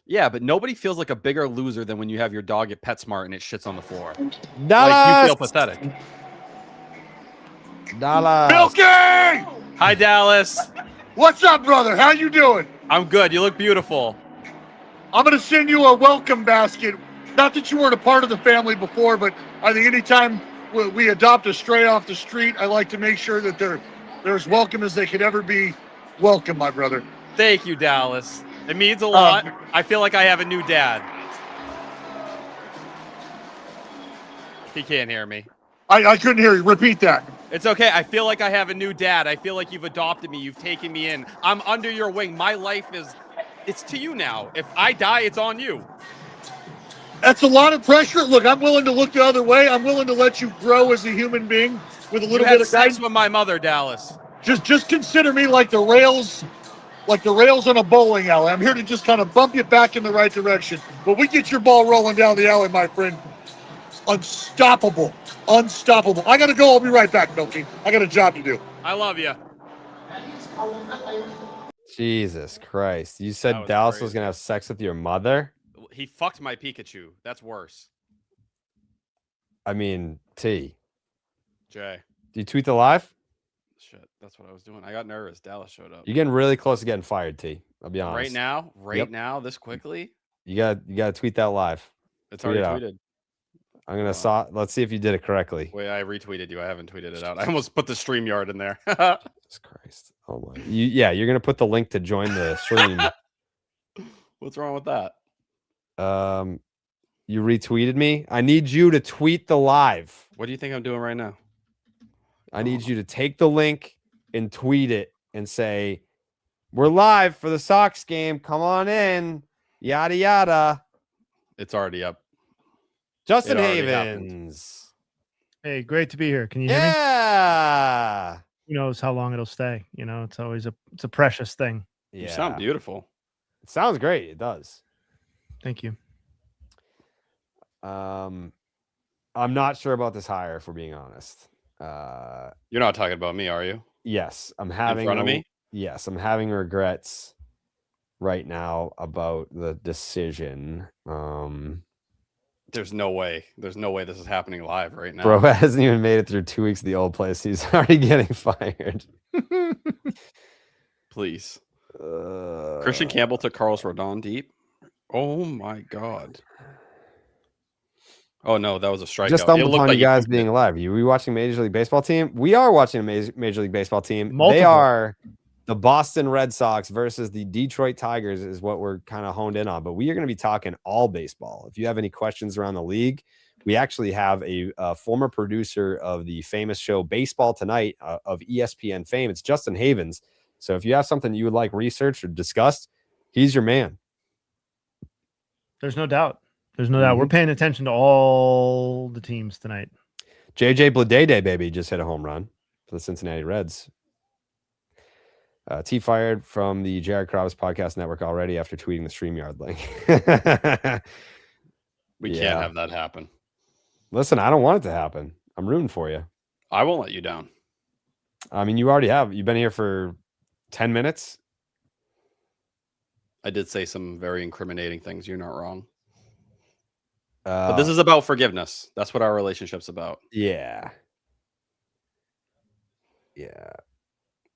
Yeah, but nobody feels like a bigger loser than when you have your dog at PetSmart and it shits on the floor. Dallas! Like, you feel pathetic. Dallas. Milky! Hi, Dallas. What's up, brother? How you doing? I'm good. You look beautiful. I'm going to send you a welcome basket. Not that you weren't a part of the family before, but I think anytime we adopt a stray off the street, I like to make sure that they're as welcome as they could ever be welcome, my brother. Thank you, Dallas. It means a lot. I feel like I have a new dad. He can't hear me. I couldn't hear you. Repeat that. It's okay. I feel like I have a new dad. I feel like you've adopted me. You've taken me in. I'm under your wing. My life it's to you now. If I die, it's on you. That's a lot of pressure. Look, I'm willing to look the other way. I'm willing to let you grow as a human being with a little bit of sex guidance. with my mother, Dallas. Just consider me like the rails on a bowling alley. I'm here to just kind of bump you back in the right direction. But we get your ball rolling down the alley, my friend. Unstoppable. Unstoppable. I got to go. I'll be right back, Milky. I got a job to do. I love you. Jesus Christ. You said was Dallas crazy. was going to have sex with your mother? He fucked my Pikachu. That's worse. I mean, T. Jay. Do you tweet the live? Shit. That's what I was doing. I got nervous. Dallas showed up. You're getting really close to getting fired, T. I'll be honest. Right now, this quickly? You got to tweet that live. It's Tweet already it out. tweeted. I'm going to let's see if you did it correctly. Wait, I retweeted you. I haven't tweeted it out. I almost put the StreamYard in there. Jesus Christ. Oh my. Yeah, you're going to put the link to join the stream. What's wrong with that? You retweeted me. I need you to tweet the live. What do you think I'm doing right now? I need you to take the link and tweet it and say, "We're live for the Sox game. Come on in." Yada yada. It's already up. Justin It already Havens. Hey, great to be here. Can you hear me? Yeah. Who knows how long it'll stay? You know, it's always it's a precious thing. Yeah. You sound beautiful. It sounds great. It does. Thank you. I'm not sure about this hire, if we're being honest. You're not talking about me, are you? Yes, I'm having In front of me? Yes, I'm having regrets right now about the decision. There's no way. There's no way this is happening live right now. Bro hasn't even made it through 2 weeks of the old place. He's already getting fired. Please. Christian Campbell took Carlos Rodon deep. Oh my God. Oh no, that was a strikeout. Just It stumbled looked upon like you you guys pooped being it. live. Are we watching Major League Baseball team? We are watching a Major League Baseball team. They Multiple. are the Boston Red Sox versus the Detroit Tigers is what we're kind of honed in on. But we are going to be talking all baseball. If you have any questions around the league, we actually have a former producer of the famous show Baseball Tonight of ESPN fame. It's Justin Havens. So if you have something you would like researched or discussed, he's your man. There's no doubt. There's no doubt. We're paying attention to all the teams tonight. JJ Bleday, baby, just hit a home run for the Cincinnati Reds. T fired from the Jared Krause podcast network already after tweeting the StreamYard link. We can't have that happen. Listen, I don't want it to happen. I'm rooting for you. I won't let you down. I mean, you already have. You've been here for 10 minutes. I did say some very incriminating things. You're not wrong. But this is about forgiveness. That's what our relationship's about. Yeah. Yeah.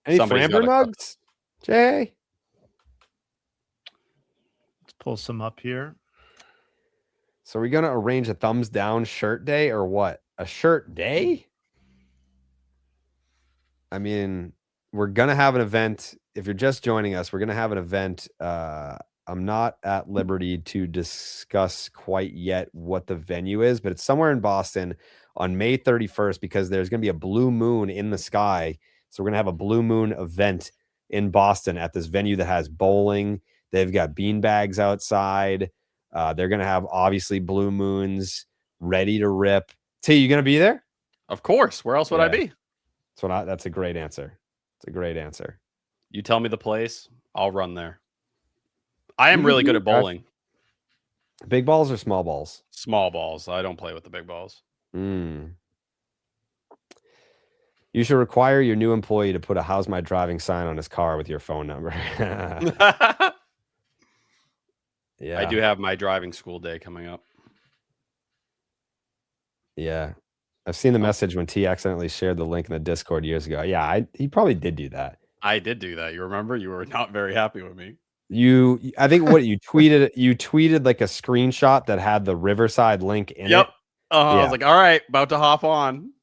Any Somebody's Framber gotta nugs, Jay? Let's pull some up here. So are we going to arrange a thumbs down shirt day or what? A shirt day? I mean, we're going to have an event. If you're just joining us, we're going to have an event. I'm not at liberty to discuss quite yet what the venue is, but it's somewhere in Boston on May 31st because there's going to be a blue moon in the sky. So we're going to have a blue moon event in Boston at this venue that has bowling. They've got beanbags outside. They're going to have obviously blue moons ready to rip. T, you going to be there? Of course. Where else would I be? That's a great answer. It's a great answer. You tell me the place, I'll run there. I am really good at bowling. Big balls or small balls? Small balls. I don't play with the big balls. You should require your new employee to put a "How's my driving" sign on his car with your phone number. Yeah. I do have my driving school day coming up. Yeah. I've seen the message when T accidentally shared the link in the Discord years ago. Yeah, he probably did do that. I did do that. You remember? You were not very happy with me. I think what you tweeted like a screenshot that had the Riverside link in it. Yeah. I was like, all right, about to hop on.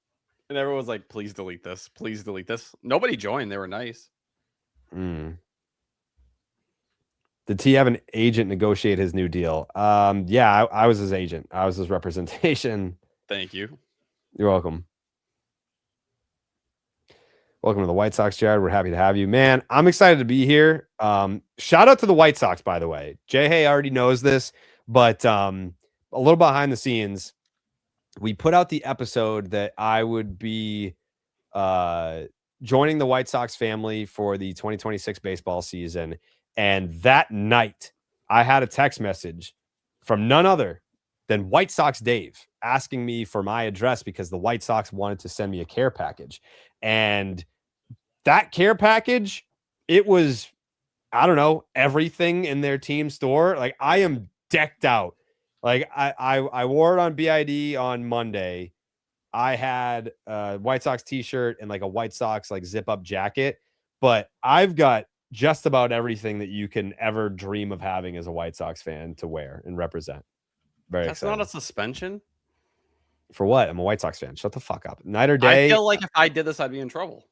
And everyone was like, please delete this. Please delete this. Nobody joined. They were nice. Did T have an agent negotiate his new deal? Yeah, I was his agent. I was his representation. Thank you. You're welcome. Welcome to the White Sox, Jared. We're happy to have you. Man, I'm excited to be here. Shout out to the White Sox, by the way. Jay Hay already knows this, but a little behind the scenes, we put out the episode that I would be joining the White Sox family for the 2026 baseball season. And that night, I had a text message from none other than White Sox Dave asking me for my address because the White Sox wanted to send me a care package. And that care package, it was, I don't know, everything in their team store. Like, I am decked out. Like, I wore it on BID on Monday. I had a White Sox t-shirt and like a White Sox like zip up jacket, but I've got just about everything that you can ever dream of having as a White Sox fan to wear and represent. Very That's excited. not a suspension. For what? I'm a White Sox fan. Shut the fuck up. Night or day. I feel like if I did this, I'd be in trouble.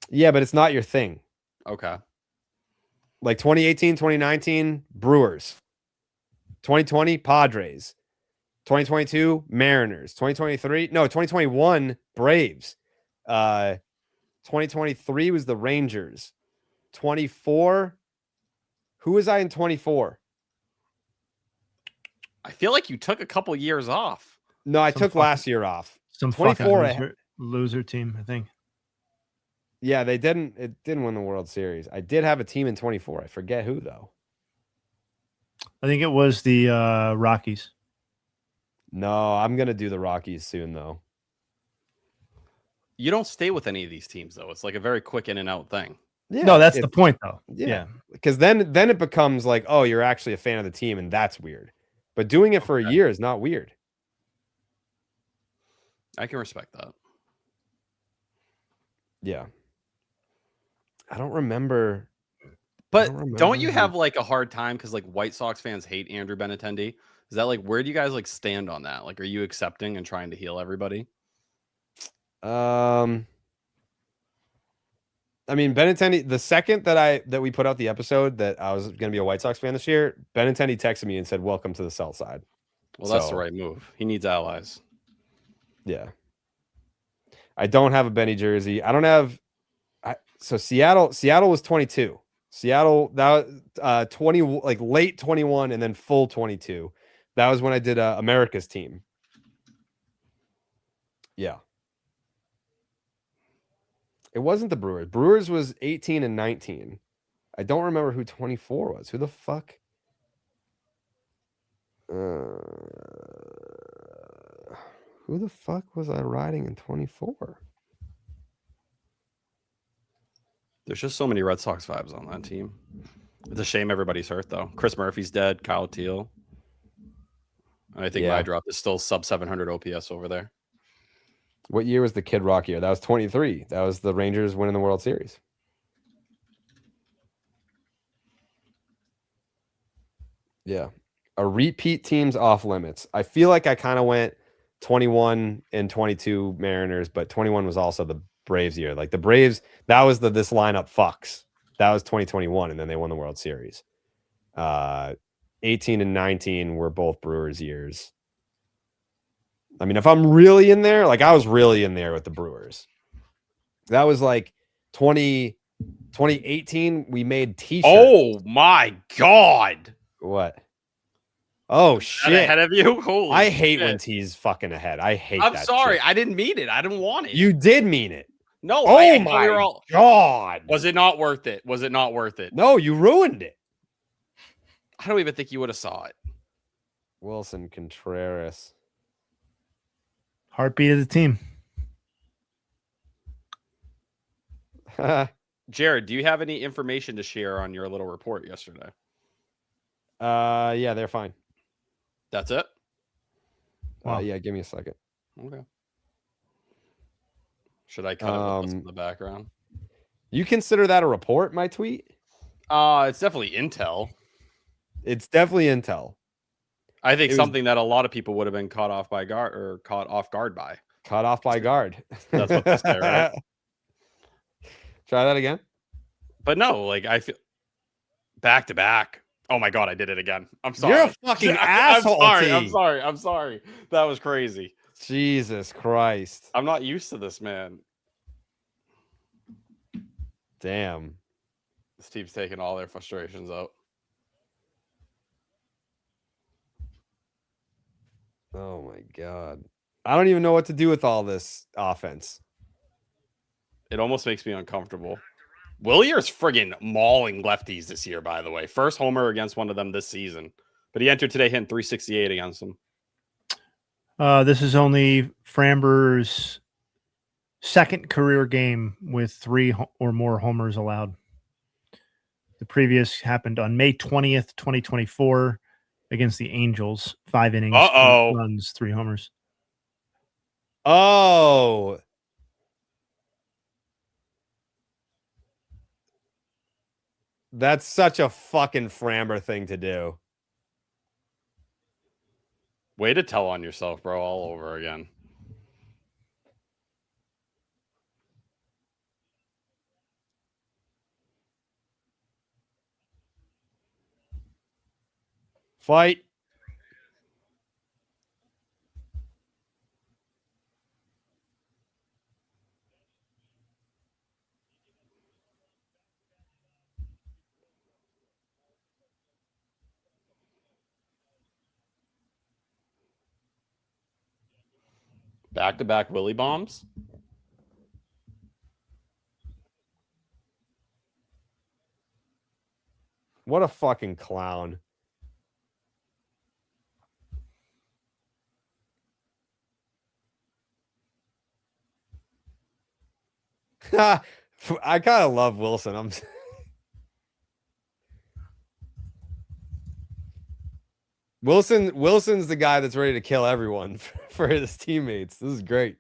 Yeah, but it's not your thing. Okay. Like 2018, 2019, Brewers. 2020, Padres. 2022, Mariners. 2021, Braves. 2023 was the Rangers. 24. Who was I in 24? I feel like you took a couple years off. No, I took last year off. Some 24 loser team, I think. Yeah, it didn't win the World Series. I did have a team in 24. I forget who though. I think it was the Rockies. No, I'm gonna do the Rockies soon though. You don't stay with any of these teams though. It's like a very quick in and out thing. Yeah, no, that's the point though. Yeah. Because then it becomes like, oh, you're actually a fan of the team, and that's weird. But doing it for a year is not weird. I can respect that. Yeah. I don't remember. But don't you have like a hard time because like White Sox fans hate Andrew Benintendi? Is that like where do you guys like stand on that? Like, are you accepting and trying to heal everybody? I mean, Benintendi, the second that we put out the episode that I was going to be a White Sox fan this year, Benintendi texted me and said, "Welcome to the sell side." Well, that's the So, right move. He needs allies. Yeah. I don't have a Benny jersey. I don't have. So Seattle was 22. Seattle that 20 like late 21 and then full 22. That was when I did America's team. Yeah. It wasn't the Brewers. Brewers was 18 and 19. I don't remember who 24 was. Who the fuck? Who the fuck was I riding in 24? There's just so many Red Sox vibes on that team. It's a shame everybody's hurt though. Chris Murphy's dead. Kyle Teal. I think my drop is still sub 700 OPS over there. What year was the Kid Rock year? That was 23. That was the Rangers winning the World Series. Yeah. A repeat team's off limits. I feel like I kind of went 21 and 22 Mariners, but 21 was also the Braves year. Like the Braves, that was this lineup fucks. That was 2021, and then they won the World Series. 18 and 19 were both Brewers years. I mean, if I'm really in there, like I was really in there with the Brewers. That was like 2018. We made t-shirts. Oh my God. What? Oh shit! Ahead of you. Holy I hate shit. when T's fucking ahead. I hate. I'm that sorry. shit. I didn't mean it. I didn't want it. You did mean it. No. Oh my God! Was it not worth it? Was it not worth it? No, you ruined it. I don't even think you would have saw it. Wilson Contreras. Heartbeat of the team. Jared, do you have any information to share on your little report yesterday? Yeah, they're fine. That's it? Wow. Yeah, give me a second. Okay. Should I cut it with this in the background? You consider that a report, my tweet? It's definitely intel. It's definitely intel. I think something that a lot of people would have been caught off guard by. Caught off by guard. That's what they say, right? Try that again. But no, like I feel back to back. Oh my God, I did it again. I'm sorry. You're a fucking asshole. I'm sorry. That was crazy. Jesus Christ. I'm not used to this, man. Damn. This team's taking all their frustrations out. Oh my God. I don't even know what to do with all this offense. It almost makes me uncomfortable. Willier's friggin' mauling lefties this year, by the way. First homer against one of them this season. But he entered today hitting 368 against them. This is only Framber's second career game with 3 or more homers allowed. The previous happened on May 20th, 2024 against the Angels. 5 innings, 2 runs, 3 homers. Oh. That's such a fucking Framber thing to do. Way to tell on yourself, bro, all over again. Fight. Back-to-back Willie bombs. What a fucking clown. I kind of love Wilson. Wilson's the guy that's ready to kill everyone for his teammates. This is great.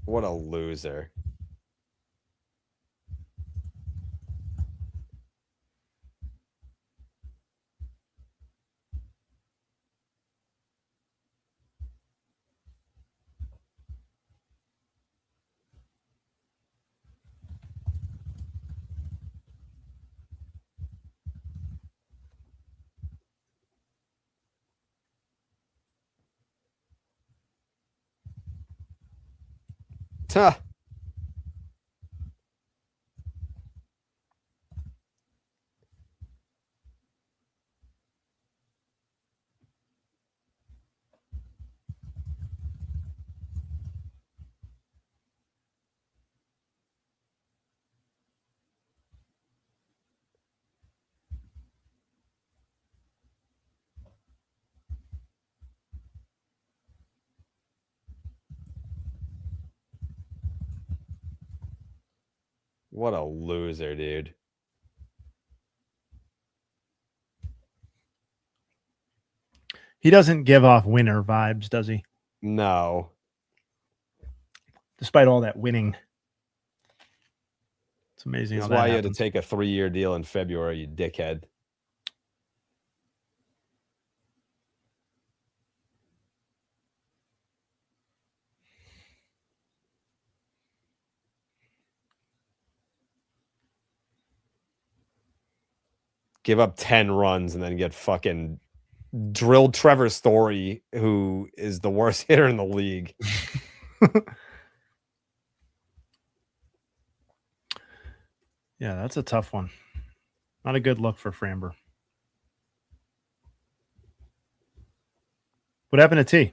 What a loser. Tuh. What a loser, dude. He doesn't give off winner vibes, does he? No. Despite all that winning. It's amazing. That's how why that you had to happens. take a 3-year deal in February, you dickhead. Give up 10 runs and then get fucking drilled Trevor Story, who is the worst hitter in the league. Yeah, that's a tough one. Not a good look for Framber. What happened to T?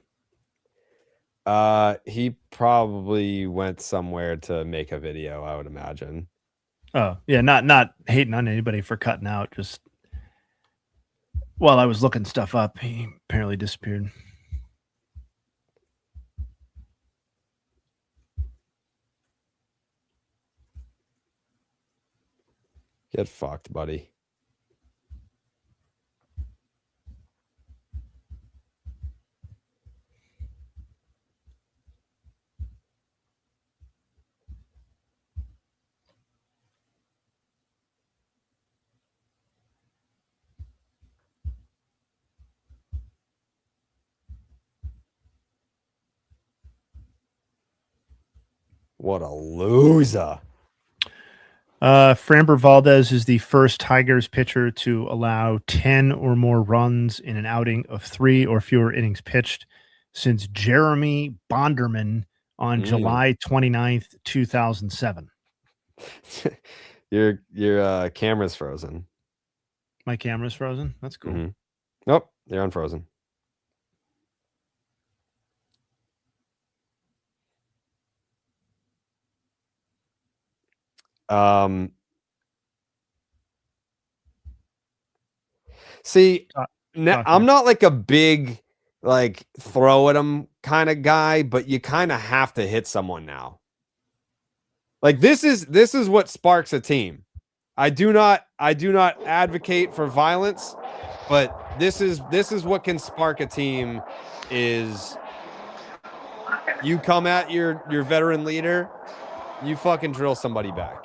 He probably went somewhere to make a video, I would imagine. Oh, yeah, not hating on anybody for cutting out. Just while I was looking stuff up, he apparently disappeared. Get fucked, buddy. What a loser. Framber Valdez is the first Tigers pitcher to allow 10 or more runs in an outing of 3 or fewer innings pitched since Jeremy Bonderman on July 29th, 2007. Your camera's frozen. My camera's frozen. That's cool. Nope, they're unfrozen. See, I'm not like a big like throw at him kind of guy, but you kind of have to hit someone now. Like this is what sparks a team. I do not advocate for violence, but this is what can spark a team is you come at your veteran leader, you fucking drill somebody back.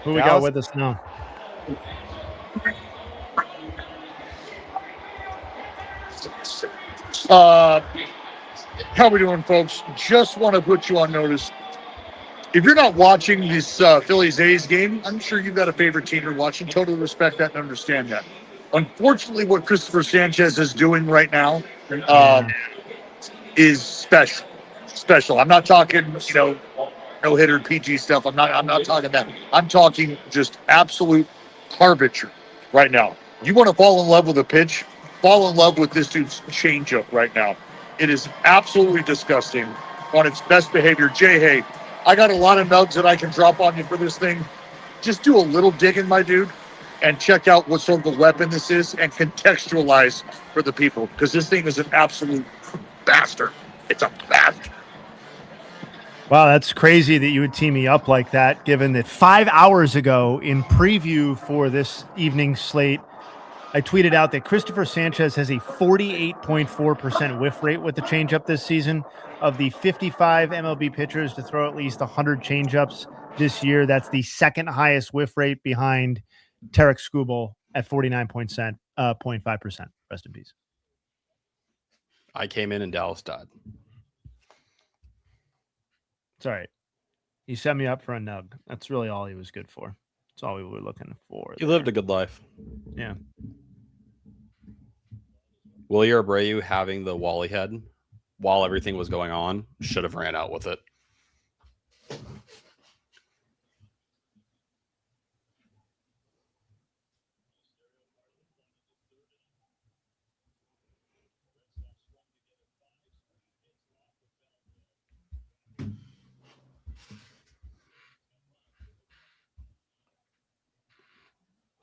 Who we got with us now? How we doing, folks? Just want to put you on notice. If you're not watching this Phillies A's game, I'm sure you've got a favorite team you're watching. Totally respect that and understand that. Unfortunately, what Christopher Sanchez is doing right now is special. Special. I'm not talking, no hitter PG stuff. I'm not talking that. I'm talking just absolute harbinger right now. You want to fall in love with a pitch? Fall in love with this dude's changeup right now. It is absolutely disgusting on its best behavior. Jay, hey, I got a lot of nugs that I can drop on you for this thing. Just do a little digging, my dude, and check out what sort of a weapon this is and contextualize for the people, because this thing is an absolute bastard. It's a bastard. Wow, that's crazy that you would tee me up like that, given that 5 hours ago in preview for this evening's slate, I tweeted out that Christopher Sanchez has a 48.4% whiff rate with the changeup this season. Of the 55 MLB pitchers to throw at least 100 changeups this year, that's the second highest whiff rate behind Tarek Skubal at 49.5%. Rest in peace. I came in and Dallas died. It's all right. He set me up for a nug. That's really all he was good for. That's all we were looking for. He lived a good life. Yeah. Willie Abreu having the Wally head while everything was going on should have ran out with it.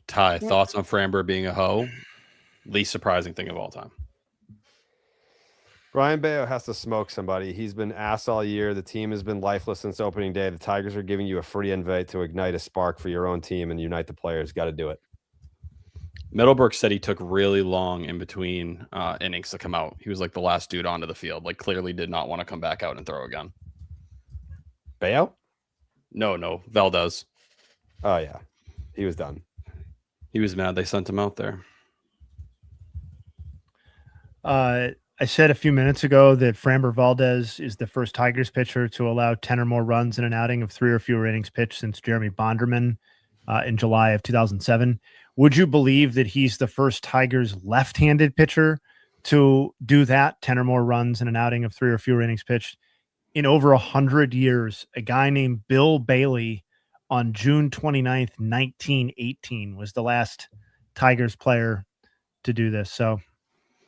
Ty, thoughts on Framber being a hoe? Least surprising thing of all time. Brian Bayo has to smoke somebody. He's been asked all year. The team has been lifeless since opening day. The Tigers are giving you a free invite to ignite a spark for your own team and unite the players. Got to do it. Middlebrook said he took really long in between innings to come out. He was like the last dude onto the field. Like clearly did not want to come back out and throw again. Bayo? No, Valdez. Oh yeah, he was done. He was mad they sent him out there. I said a few minutes ago that Framber Valdez is the first Tigers pitcher to allow 10 or more runs in an outing of 3 or fewer innings pitched since Jeremy Bonderman in July of 2007. Would you believe that he's the first Tigers left-handed pitcher to do that, 10 or more runs in an outing of 3 or fewer innings pitched in over 100 years? A guy named Bill Bailey on June 29th, 1918 was the last Tigers player to do this. So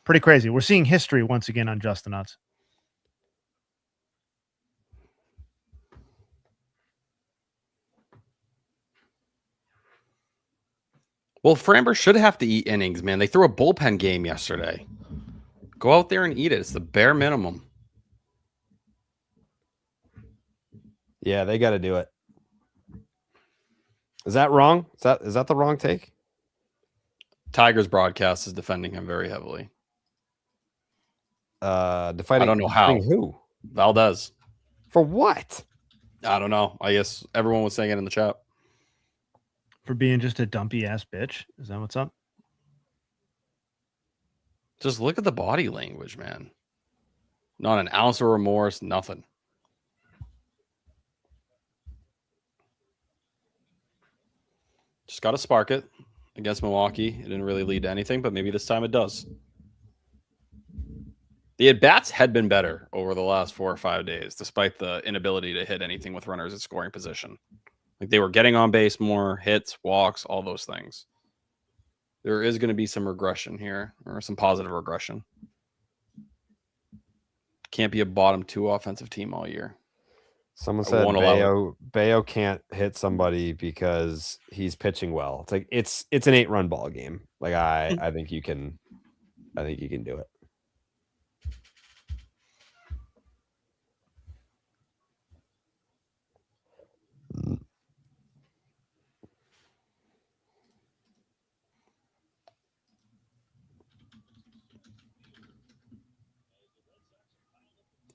pretty crazy. We're seeing history once again on Just the Nuts. Well, Framber should have to eat innings, man. They threw a bullpen game yesterday. Go out there and eat it. It's the bare minimum. Yeah, they got to do it. Is that wrong? Is that the wrong take? Tigers broadcast is defending him very heavily. Defending, I don't know how. Who? Valdez. For what? I don't know. I guess everyone was saying it in the chat. For being just a dumpy ass bitch. Is that what's up? Just look at the body language, man. Not an ounce of remorse, nothing. Just got to spark it against Milwaukee. It didn't really lead to anything, but maybe this time it does. The at-bats had been better over the last 4 or 5 days, despite the inability to hit anything with runners at scoring position. Like they were getting on base more, hits, walks, all those things. There is going to be some regression here, or some positive regression. Can't be a bottom 2 offensive team all year. Someone said Bayo can't hit somebody because he's pitching well. It's like it's an 8-run ball game. Like I think you can do it.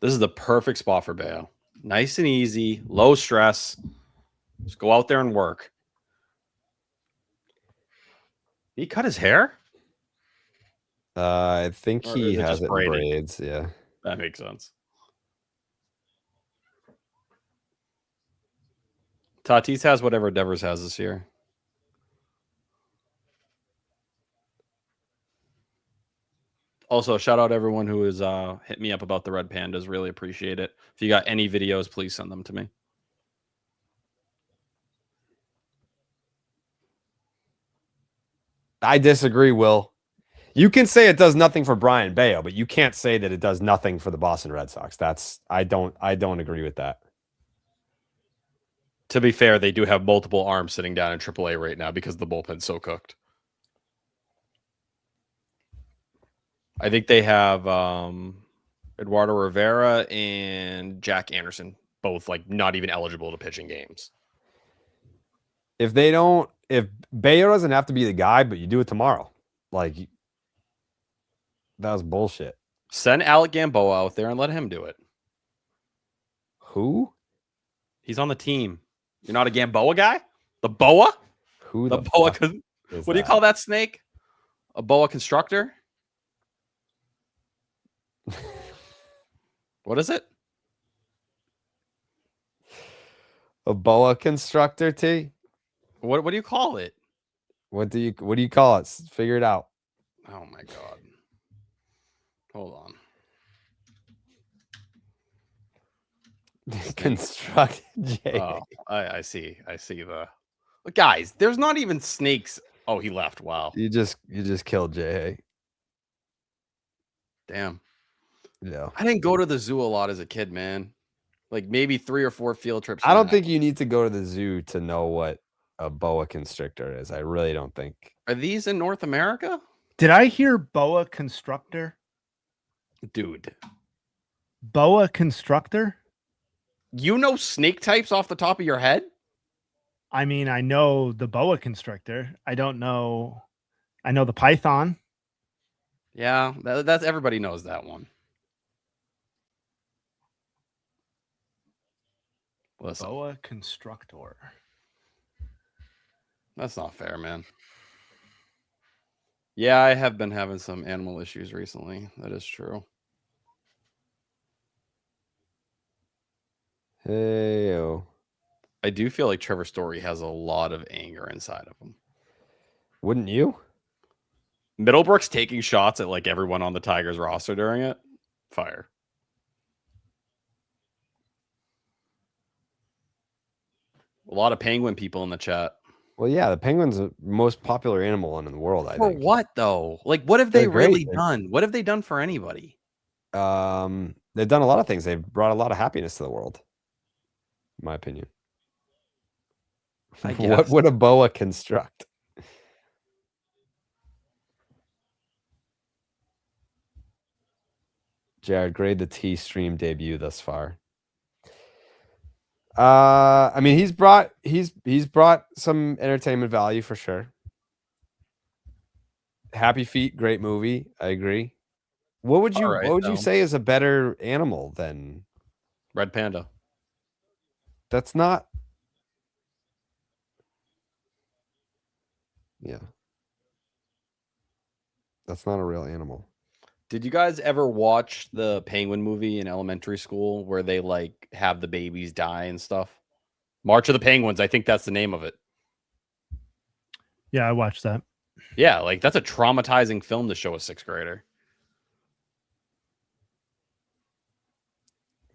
This is the perfect spot for Bayo. Nice and easy, low stress. Just go out there and work. He cut his hair? I think Or he is it has just it in braided? braids. Yeah. That makes sense. Tatis has whatever Devers has this year. Also, shout out everyone who has hit me up about the Red Pandas. Really appreciate it. If you got any videos, please send them to me. I disagree, Will. You can say it does nothing for Brian Bayo, but you can't say that it does nothing for the Boston Red Sox. I don't agree with that. To be fair, they do have multiple arms sitting down in AAA right now because the bullpen's so cooked. I think they have Eduardo Rivera and Jack Anderson both like not even eligible to pitch in games. If Bayo doesn't have to be the guy, but you do it tomorrow, like that was bullshit. Send Alec Gamboa out there and let him do it. Who? He's on the team. You're not a Gamboa guy? The boa? Who The the boa? fuck is What do you that? call that snake? A boa constructor? What is it? A boa constructor, T? What do you call it? What do you call it? Figure it out. Oh my god. Hold on. Construct J. Oh, I see. I see the guys. There's not even snakes. Oh, he left. Wow. You just killed J. Damn. Yeah. I didn't go to the zoo a lot as a kid, man. Like maybe 3 or 4 field trips. I don't think you need to go to the zoo to know what a boa constrictor is. I really don't think. Are these in North America? Did I hear boa constructor? Dude. Boa constructor? You know snake types off the top of your head? I mean, I know the boa constrictor. I don't know. I know the python. Yeah, that's everybody knows that one. Listen, Boa constructor. that's not fair, man. Yeah, I have been having some animal issues recently. That is true. Hey, I do feel like Trevor Story has a lot of anger inside of him. wouldn't you? Middlebrook's taking shots at like everyone on the Tigers roster during it. Fire. A lot of penguin people in the chat. Well, yeah, the penguin's the most popular animal in the world, I For think. what though? Like, what have they They're great. really done? What have they done for anybody? They've done a lot of things. They've brought a lot of happiness to the world, in my opinion. I What guess. would a boa construct? Jared, grade the T stream debut thus far. I mean, he's brought some entertainment value for sure. Happy Feet, great movie. I agree. What would you All right, what would you though. say is a better animal than Red Panda. that's not? Yeah. That's not a real animal. Did you guys ever watch the Penguin movie in elementary school where they like have the babies die and stuff? March of the Penguins, I think that's the name of it. Yeah, I watched that. Yeah, like that's a traumatizing film to show a 6th grader.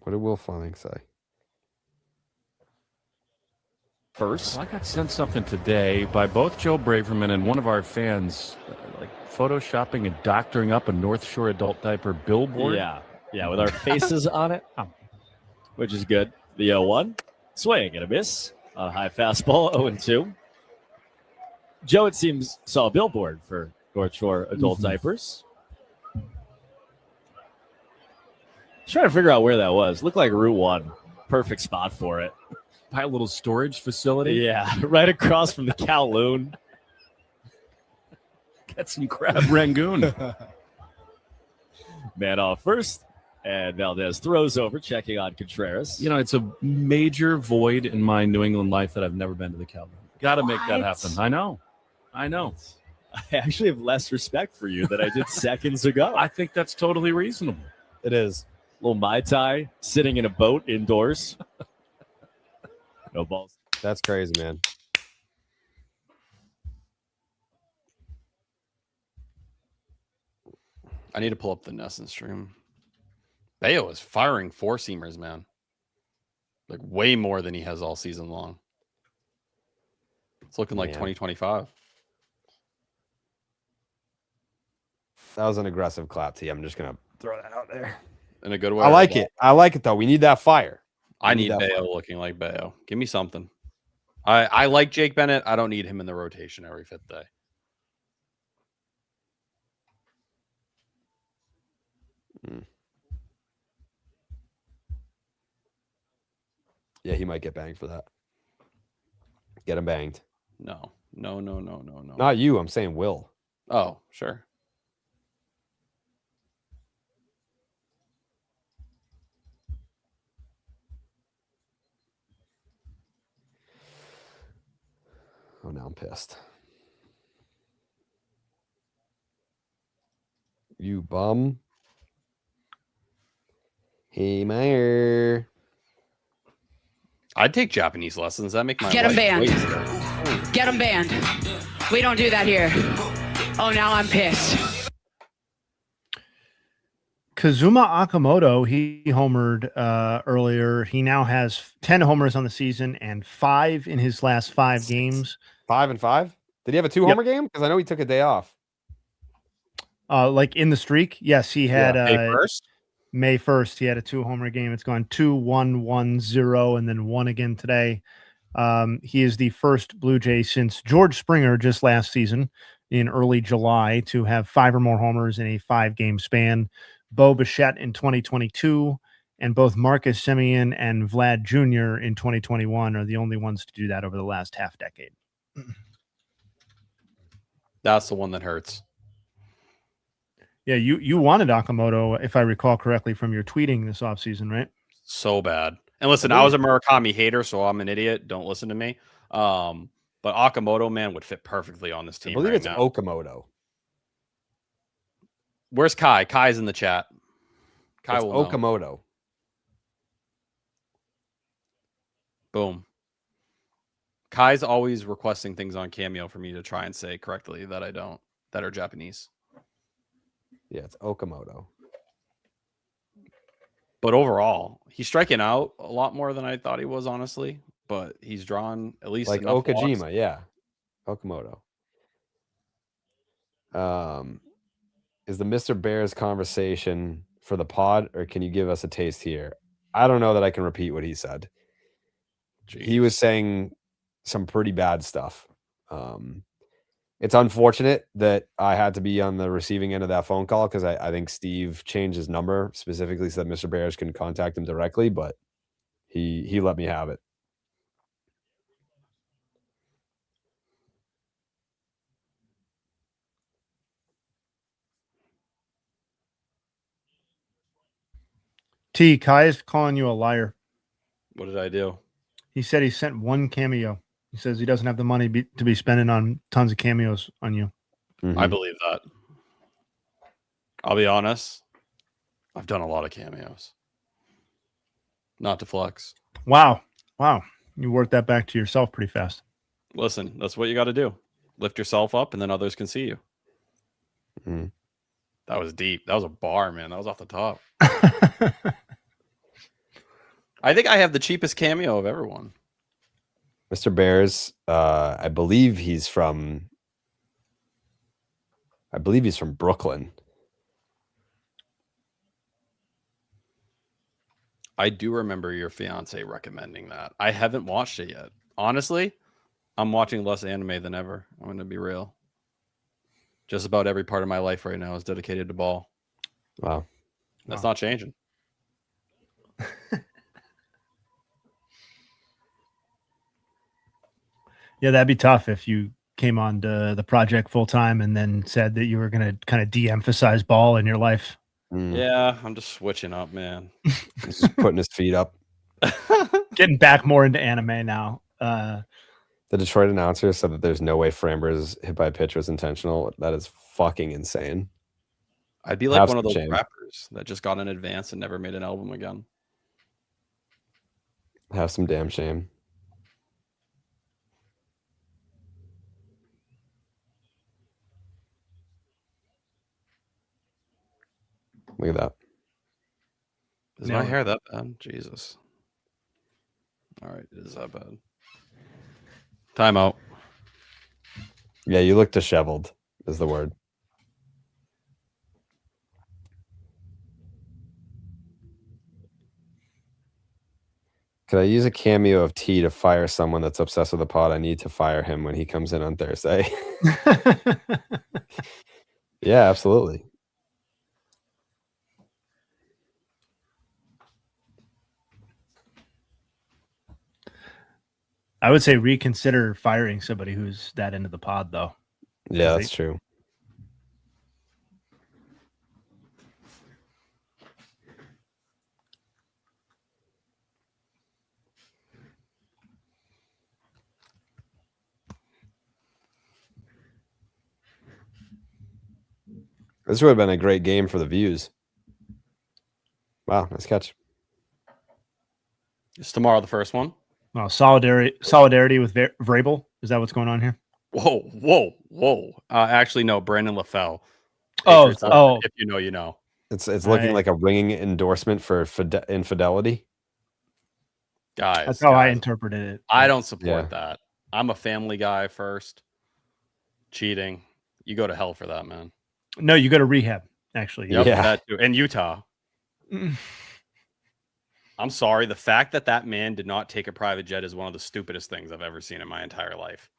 What did Will Fleming say? First, I got sent something today by both Joe Braverman and one of our fans, like photoshopping and doctoring up a North Shore adult diaper billboard. Yeah, with our faces on it, which is good. The 0-1, swing and a miss on a high fastball, 0-2. Joe, it seems, saw a billboard for North Shore adult diapers. Trying to figure out where that was. Looked like Route 1. Perfect spot for it. By a little storage facility. Yeah, right across from the Kowloon. Get some crab rangoon. Man off first, and Valdez throws over, checking on Contreras. You know, it's a major void in my New England life that I've never been to the Cowboys. Got to make that happen. I know. I actually have less respect for you than I did seconds ago. I think that's totally reasonable. It is. Little Mai Tai sitting in a boat indoors. No balls. That's crazy, man. I need to pull up the Nesson stream. Bayo is firing 4-seamers, man. Like way more than he has all season long. It's looking like Man. 2025. That was an aggressive clap, T. I'm just gonna throw that out there. In a good way. I like it. I like it though. We need that fire. I We need that Bayo fire. looking like Bayo. Give me something. I like Jake Bennett. I don't need him in the rotation every 5th day. Yeah, he might get banged for that. Get him banged. No. Not you. I'm saying Will. Oh, sure. Oh, now I'm pissed. You bum. Hey, Meyer. I'd take Japanese lessons. That make my Get 'em life banned. way easier. Get them banned. We don't do that here. Oh, now I'm pissed. Kazuma Akamoto, he homered earlier. He now has 10 homers on the season and 5 in his last 5 games. 5 and 5. Did he have a 2-homer game? Because I know he took a day off. Like in the streak, yes, he had May 1st? May 1st. He had a 2-homer game. It's gone 2-1-1-0, and then 1 again today. He is the first Blue Jay since George Springer just last season in early July to have 5 or more homers in a 5-game span. Bo Bichette in 2022, and both Marcus Semien and Vlad Jr. in 2021 are the only ones to do that over the last half decade. That's the one that hurts. Yeah, you wanted Akamoto, if I recall correctly, from your tweeting this offseason, right? So bad. And listen, I was a Murakami hater, so I'm an idiot. Don't listen to me. But Akamoto, man, would fit perfectly on this team. I believe right it's now. Okamoto. Where's Kai? Kai's in the chat. Kai It's will know. Okamoto. Boom. Kai's always requesting things on Cameo for me to try and say correctly that I don't, that are Japanese. Yeah, it's Okamoto. But overall, he's striking out a lot more than I thought he was, honestly. But he's drawn at least Like enough Okajima, walks. yeah. Okamoto. Is the Mr. Bears conversation for the pod, or can you give us a taste here? I don't know that I can repeat what he said. He was saying some pretty bad stuff. It's unfortunate that I had to be on the receiving end of that phone call because I think Steve changed his number specifically so that Mr. Bears can contact him directly, but he let me have it. T, Kai is calling you a liar. What did I do? He said he sent 1 cameo. He says he doesn't have the money to be spending on tons of cameos on you. Mm-hmm. I believe that. I'll be honest. I've done a lot of cameos. Not to flex. Wow. You worked that back to yourself pretty fast. Listen, that's what you got to do. Lift yourself up, and then others can see you. Mm-hmm. That was deep. That was a bar, man. That was off the top. I think I have the cheapest cameo of everyone. Mr. Bears, I believe he's from Brooklyn. I do remember your fiance recommending that. I haven't watched it yet. Honestly, I'm watching less anime than ever. I'm going to be real. Just about every part of my life right now is dedicated to ball. Wow. That's not changing. Yeah, that'd be tough if you came on to the project full time and then said that you were going to kind of de-emphasize ball in your life. Yeah, I'm just switching up, man. He's just putting his feet up. Getting back more into anime now. The Detroit announcer said that there's no way Framber's hit by pitch was intentional. That is fucking insane. I'd be like Have one of some those shame. rappers that just got an advance and never made an album again. Have some damn shame. Look at that. Is my hair that bad? Jesus. All right, it is that bad. Timeout. Yeah, you look disheveled is the word. Could I use a cameo of T to fire someone that's obsessed with the pod? I need to fire him when he comes in on Thursday. Yeah, absolutely. I would say reconsider firing somebody who's that into the pod, though. Yeah, that's true. This would have been a great game for the views. Wow, nice catch. Is tomorrow the first one? Well, solidarity with Vrabel. Is that what's going on here? Whoa. Actually, no, Brandon LaFell. Oh, Patriots Live. If you know, you know. It's looking like a ringing endorsement for infidelity. Guys. That's how I interpreted it. I don't support that. I'm a family guy first. Cheating. You go to hell for that, man. No, you go to rehab, actually. Yep, that too. In Utah. I'm sorry. The fact that man did not take a private jet is one of the stupidest things I've ever seen in my entire life.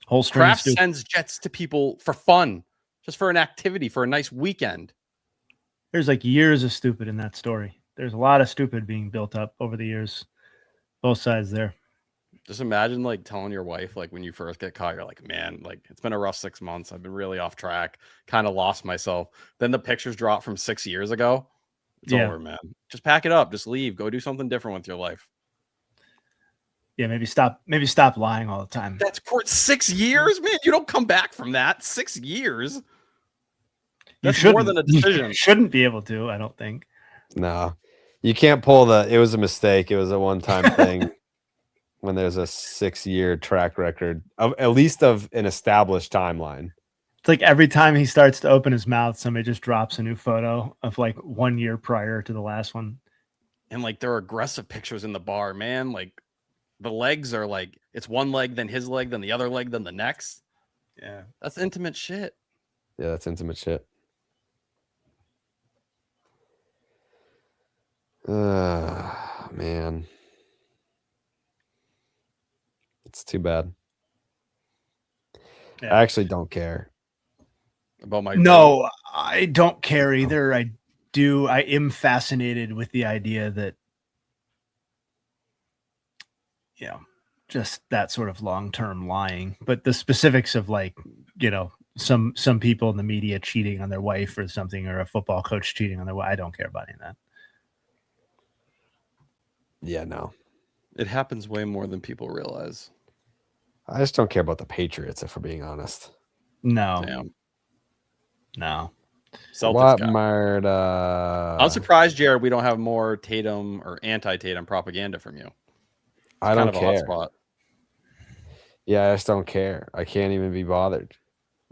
Whole Kraft sends jets to people for fun, just for an activity, for a nice weekend. There's like years of stupid in that story. There's a lot of stupid being built up over the years. Both sides there. Just imagine like telling your wife, like when you first get caught, you're like, man, like it's been a rough 6 months. I've been really off track, kind of lost myself. Then the pictures drop from 6 years ago. It's over, man. Just pack it up. Just leave. Go do something different with your life. Yeah, maybe stop lying all the time. That's court 6 years, man. You don't come back from that. 6 years. That's more than a decision. You shouldn't be able to, I don't think. No. You can't pull it was a mistake. It was a one-time thing when there's a 6-year track record of at least of an established timeline. It's like every time he starts to open his mouth, somebody just drops a new photo of like 1 year prior to the last one. And like there are aggressive pictures in the bar, man. Like the legs are like it's one leg, then his leg, then the other leg, then the next. Yeah. That's intimate shit. Yeah, that's intimate shit. Man. It's too bad. Yeah. I actually don't care. About my No, I don't care either. I am fascinated with the idea that just that sort of long-term lying, but the specifics of like, some people in the media cheating on their wife or something, or a football coach cheating on their wife, I don't care about any of that. Yeah, no. It happens way more than people realize. I just don't care about the Patriots, if we're being honest. No. Damn. No. What murder? I'm surprised, Jared, we don't have more Tatum or anti-Tatum propaganda from you. I don't care. Yeah, I just don't care. I can't even be bothered.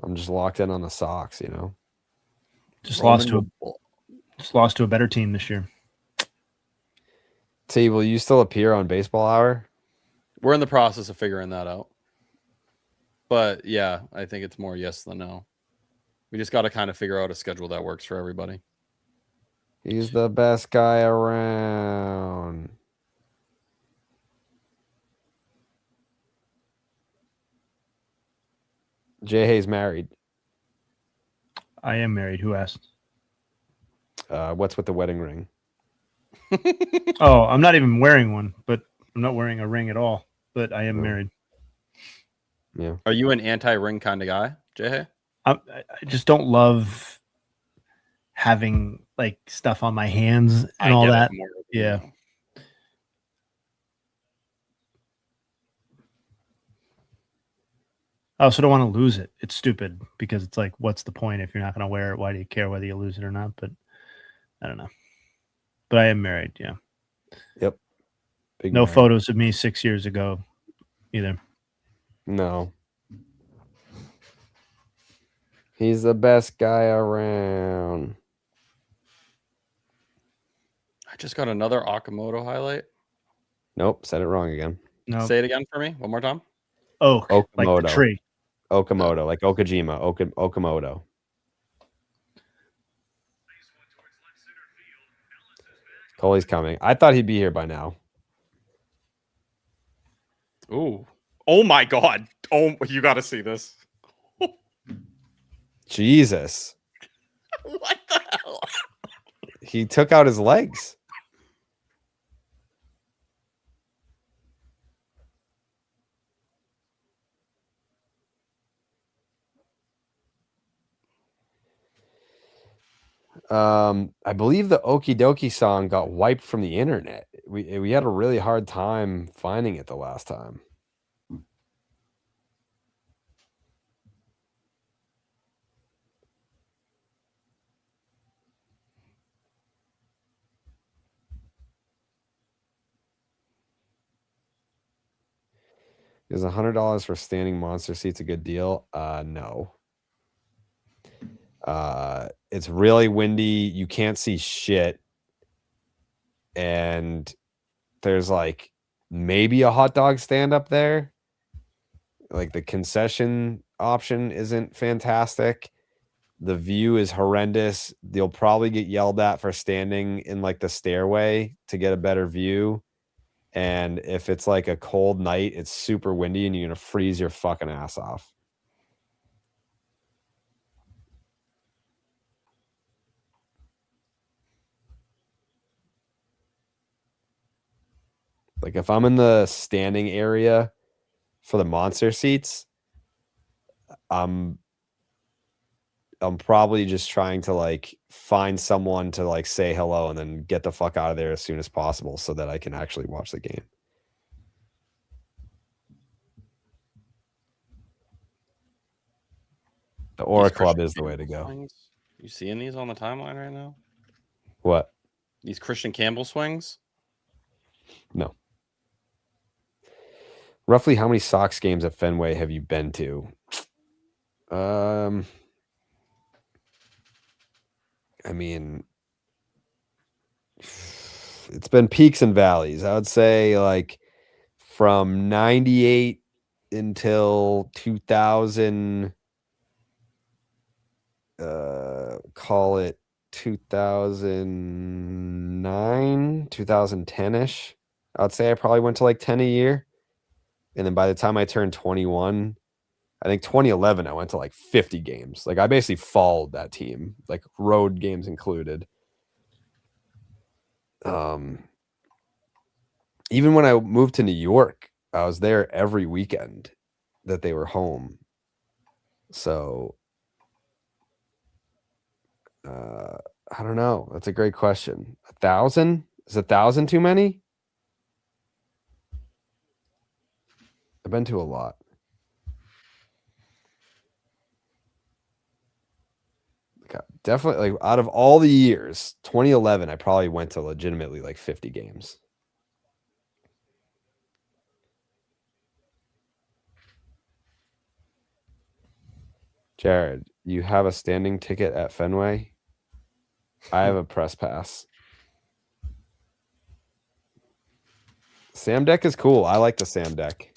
I'm just locked in on the Sox, Just lost to a better team this year. T, will you still appear on Baseball Hour? We're in the process of figuring that out. But yeah, I think it's more yes than no. We just got to kind of figure out a schedule that works for everybody. He's the best guy around. Jay Hay's married. I am married. Who asked? What's with the wedding ring? Oh, I'm not even wearing one, but I'm not wearing a ring at all. But I am married. Yeah. Are you an anti-ring kind of guy, Jay Hay? I just don't love having like stuff on my hands and all that. Yeah. I also don't want to lose it. It's stupid because it's like, what's the point if you're not going to wear it? Why do you care whether you lose it or not? But I don't know. But I am married. Yeah. Yep. No photos of me 6 years ago either. No. He's the best guy around. I just got another Okamoto highlight. Nope, said it wrong again. No. Say it again for me one more time. Oak, Okamoto. like the tree. Okamoto, like Okajima. Okamoto. Coley's coming. I thought he'd be here by now. Ooh. Oh my God. Oh, you got to see this. Jesus. What the hell? He took out his legs. I believe the Okie Dokie song got wiped from the internet. We had a really hard time finding it the last time. Is $100 for standing monster seats a good deal? No. It's really windy. You can't see shit. And there's like maybe a hot dog stand up there. Like the concession option isn't fantastic. The view is horrendous. You'll probably get yelled at for standing in like the stairway to get a better view. And if it's like a cold night, it's super windy and you're going to freeze your fucking ass off. Like if I'm in the standing area for the monster seats, I'm probably just trying to like find someone to like say hello and then get the fuck out of there as soon as possible so that I can actually watch the game. The Aura Club is the way to go. Swings? You seeing these on the timeline right now? What? These Christian Campbell swings? No. Roughly how many Sox games at Fenway have you been to? I mean, it's been peaks and valleys. I would say like from 98 until 2000, call it 2009, 2010-ish. I'd say I probably went to like 10 a year. And then by the time I turned 21, I think 2011, I went to like 50 games. Like I basically followed that team, like road games included. Even when I moved to New York, I was there every weekend that they were home. So, I don't know. That's a great question. 1,000? Is 1,000 too many? I've been to a lot. Definitely, like out of all the years, 2011, I probably went to legitimately like 50 games. Jared, you have a standing ticket at Fenway? I have a press pass. Sam deck is cool. I like the Sam deck.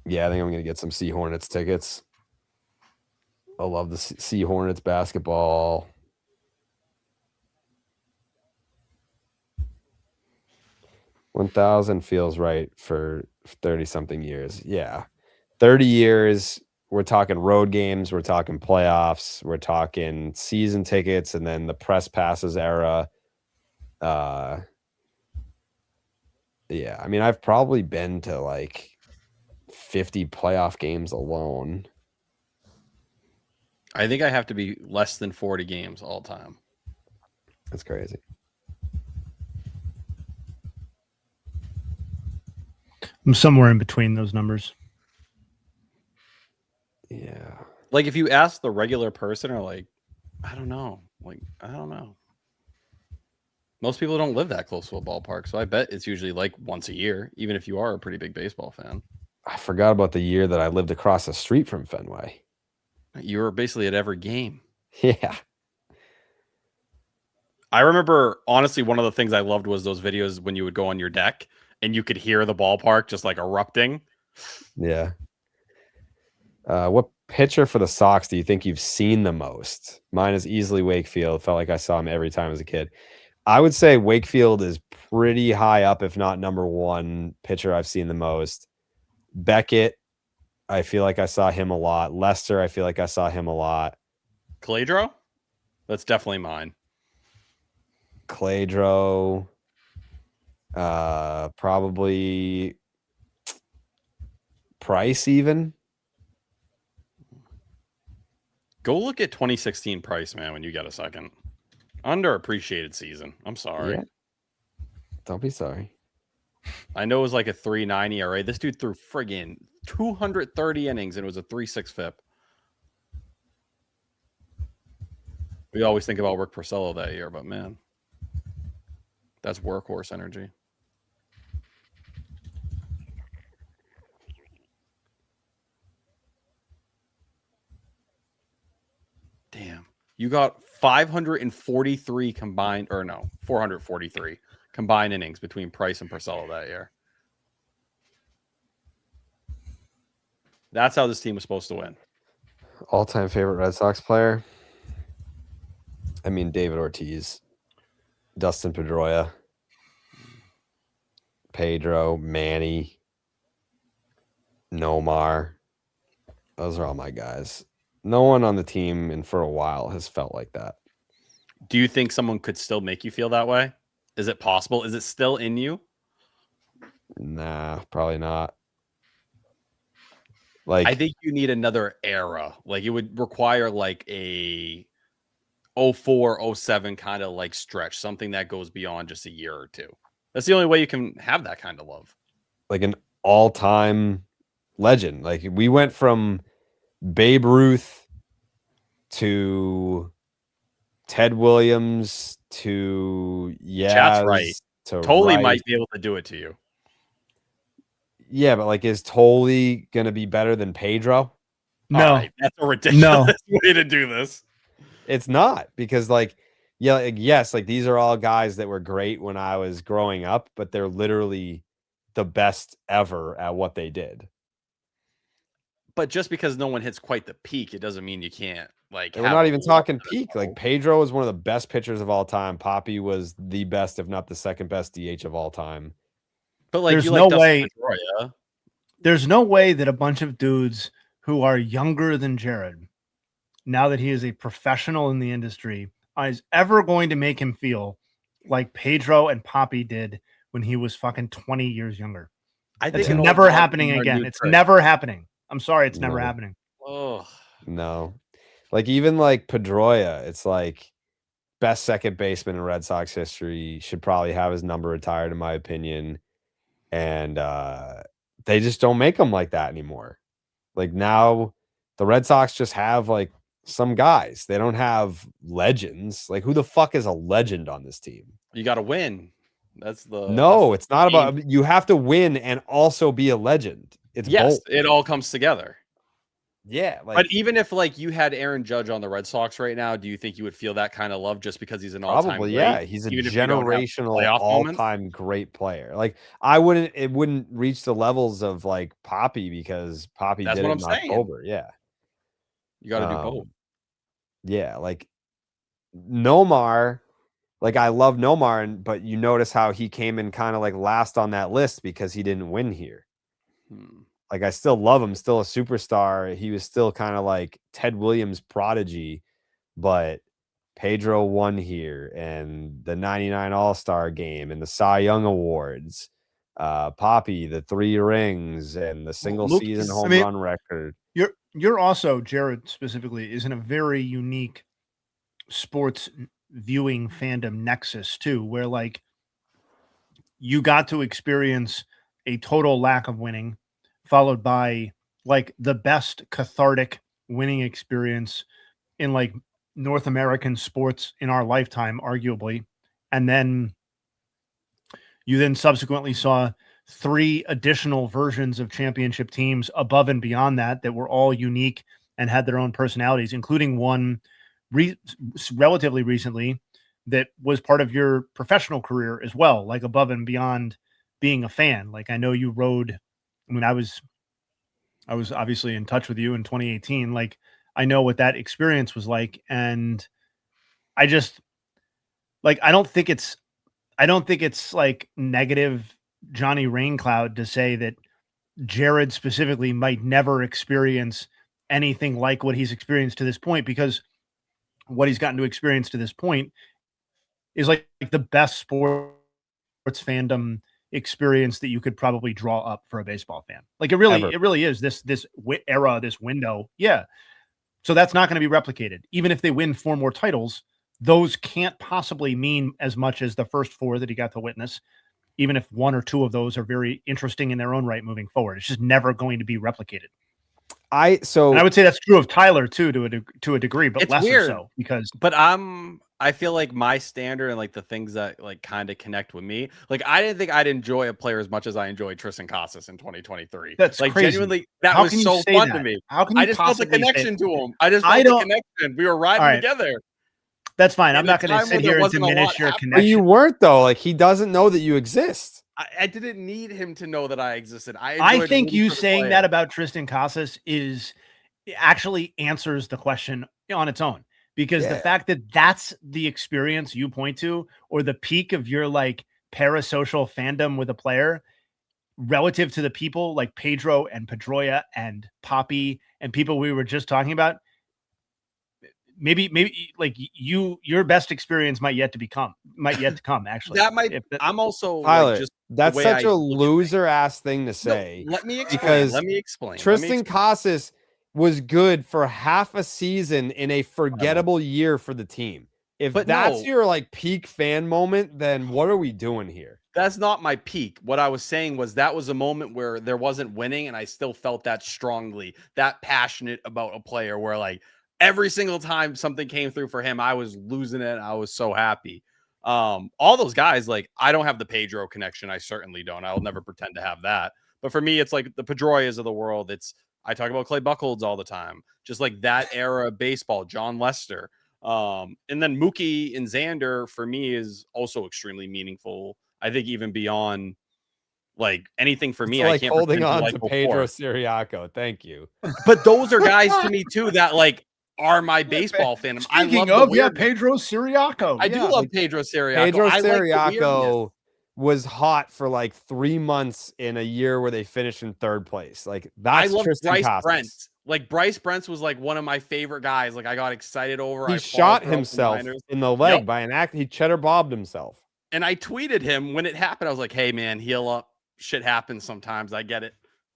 Yeah, I think I'm going to get some Sea Hornets tickets. I love the Sea Hornets basketball. $1,000 feels right for 30-something years. Yeah. 30 years, we're talking road games, we're talking playoffs, we're talking season tickets, and then the press passes era. Yeah, I mean, I've probably been to like 50 playoff games alone. I think I have to be less than 40 games all time. That's crazy. I'm somewhere in between those numbers. Yeah. Like if you ask the regular person, or like, I don't know. Like, I don't know. Most people don't live that close to a ballpark, so I bet it's usually like once a year, even if you are a pretty big baseball fan. I forgot about the year that I lived across the street from Fenway. You were basically at every game. Yeah. I remember, honestly, one of the things I loved was those videos when you would go on your deck and you could hear the ballpark just like erupting. Yeah. What pitcher for the Sox do you think you've seen the most? Mine is easily Wakefield. Felt like I saw him every time as a kid. I would say Wakefield is pretty high up, if not number one pitcher I've seen the most. Beckett, I feel like I saw him a lot. Lester, I feel like I saw him a lot. Cladro? That's definitely mine. Cladro, probably Price even. Go look at 2016 Price, man, when you get a second. Underappreciated season. I'm sorry. Yeah. Don't be sorry. I know it was like a 3.90 ERA. This dude threw friggin' 230 innings and it was a 3.6 FIP. We always think about Rick Porcello that year, but man, that's workhorse energy. Damn. You got 543 combined, or no, 443 combined innings between Price and Porcello that year. That's how this team was supposed to win. All-time favorite Red Sox player? I mean, David Ortiz, Dustin Pedroia, Pedro, Manny, Nomar. Those are all my guys. No one on the team and for a while has felt like that. Do you think someone could still make you feel that way? Is it possible? Is it still in you? Nah, probably not. Like, I think you need another era. Like it would require like a 04, 07 kind of like stretch, something that goes beyond just a year or two. That's the only way you can have that kind of love. like an all-time legend. Like we went from Babe Ruth to Ted Williams to Chat's right. to Tolle Rice. might be able to do it to you. Yeah, but like, is Tolle gonna be better than Pedro? No, All right, that's a ridiculous way to do this. It's not, because like, yeah, like, yes, like these are all guys that were great when I was growing up, but they're literally the best ever at what they did. But just because no one hits quite the peak, it doesn't mean you can't like. And we're not even talking peak. Like Pedro was one of the best pitchers of all time. Papi was the best, if not the second best DH of all time. But like, there's you no like way. Pedroia. There's no way that a bunch of dudes who are younger than Jared, now that he is a professional in the industry, is ever going to make him feel like Pedro and Papi did when he was fucking 20 years younger. I think It's it all never depends happening on again. you, It's Chris. never happening. I'm sorry, it's never No. happening. Oh, No. Like even like Pedroia, it's like best second baseman in Red Sox history, should probably have his number retired, in my opinion. And they just don't make them like that anymore. Like now the Red Sox just have like some guys. They don't have legends. Like who the fuck is a legend on this team? you got to win. That's the No, that's it's not game. about, you have to win and also be a legend. It's Yes, both. it all comes together. Yeah, like But even if like you had Aaron Judge on the Red Sox right now, do you think you would feel that kind of love just because he's an all-time probably, great? yeah. He's a even if you don't have generational playoff moments? all-time great player. Like it wouldn't reach the levels of like Papi, because Papi That's did what it I'm in saying. October. Yeah. You got to do both. Yeah, like Nomar, like I love Nomar, but you notice how he came in kind of like last on that list because he didn't win here. Like I still love him, still a superstar. He was still kind of like Ted Williams prodigy, but Pedro won here, and the 99 All-Star game and the Cy Young Awards. Papi, the 3 rings and the single Luke, season I home mean, run record. You're also, Jared specifically, is in a very unique sports viewing fandom nexus too, where like you got to experience a total lack of winning, followed by like the best cathartic winning experience in like North American sports in our lifetime, arguably. And then you then subsequently saw 3 additional versions of championship teams above and beyond that were all unique and had their own personalities, including one relatively recently that was part of your professional career as well, like above and beyond being a fan. Like I know you rode, I mean, I was obviously in touch with you in 2018. Like I know what that experience was like. And I just like, I don't think it's like negative Johnny Raincloud to say that Jared specifically might never experience anything like what he's experienced to this point, because what he's gotten to experience to this point is like the best sports fandom experience that you could probably draw up for a baseball fan. Like it really is this era, this window. Yeah. So that's not going to be replicated. Even if they win 4 more titles, those can't possibly mean as much as the first 4 that he got to witness, even if 1 or 2 of those are very interesting in their own right moving forward. It's just never going to be replicated. And I would say that's true of Tyler too, to a degree, but It's lesser weird. so because But I feel like my standard and like the things that like kind of connect with me, like I didn't think I'd enjoy a player as much as I enjoyed Tristan Casas in 2023. That's like crazy. genuinely that How was can you so say fun that? to me. How can you I just felt the possibly say connection that? to him. I just I felt the don't- connection. We were riding All right. together. that's fine. I'm In not a going to time sit where there here and wasn't a lot diminish your happening. But you connection. weren't though. Like he doesn't know that you exist. I didn't need him to know that I existed. I I enjoyed think rooting you for the saying player. that about Tristan Casas actually answers the question on its own, because the Yeah. fact that that's the experience you point to, or the peak of your like parasocial fandom with a player relative to the people like Pedro and Pedroia and Poppy and people we were just talking about, maybe like your best experience might yet to come actually. that might. If that- I'm also Tyler, like just the that's way such I a look at loser ass thing to things. say. No, let me explain. because Let me explain. Tristan Casas was good for half a season in a forgettable year for the team. If But that's no. your like peak fan moment, then what are we doing here? That's not my peak. What I was saying was that was a moment where there wasn't winning, and I still felt that strongly, that passionate about a player where like every single time something came through for him, I was losing it. I was so happy. All those guys, like I don't have the Pedro connection. I certainly don't. I'll never pretend to have that. But for me, it's like the Pedroias of the world. I talk about Clay Buchholz all the time. Just like that era of baseball, John Lester. And then Mookie and Xander for me is also extremely meaningful. I think even beyond like anything for me, It's I like can't holding pretend on like to before. Pedro Siriaco. Thank you. But those are guys to me too that like are my baseball fandom. I love Speaking the of, weirdness. Pedro Siriaco. I do yeah. love Pedro Siriaco. Pedro I like the weirdness. Siriaco was hot for like 3 months in a year where they finished in 3rd place. Like I that's love Tristan Bryce Casas. Brent. Like Bryce Brent was like one of my favorite guys. Like I got excited over. He I shot followed for himself Miners. in the leg Yep. by an act. He cheddar bobbed himself. And I tweeted him when it happened. I was like, hey, man, heal up. Shit happens sometimes. I get it.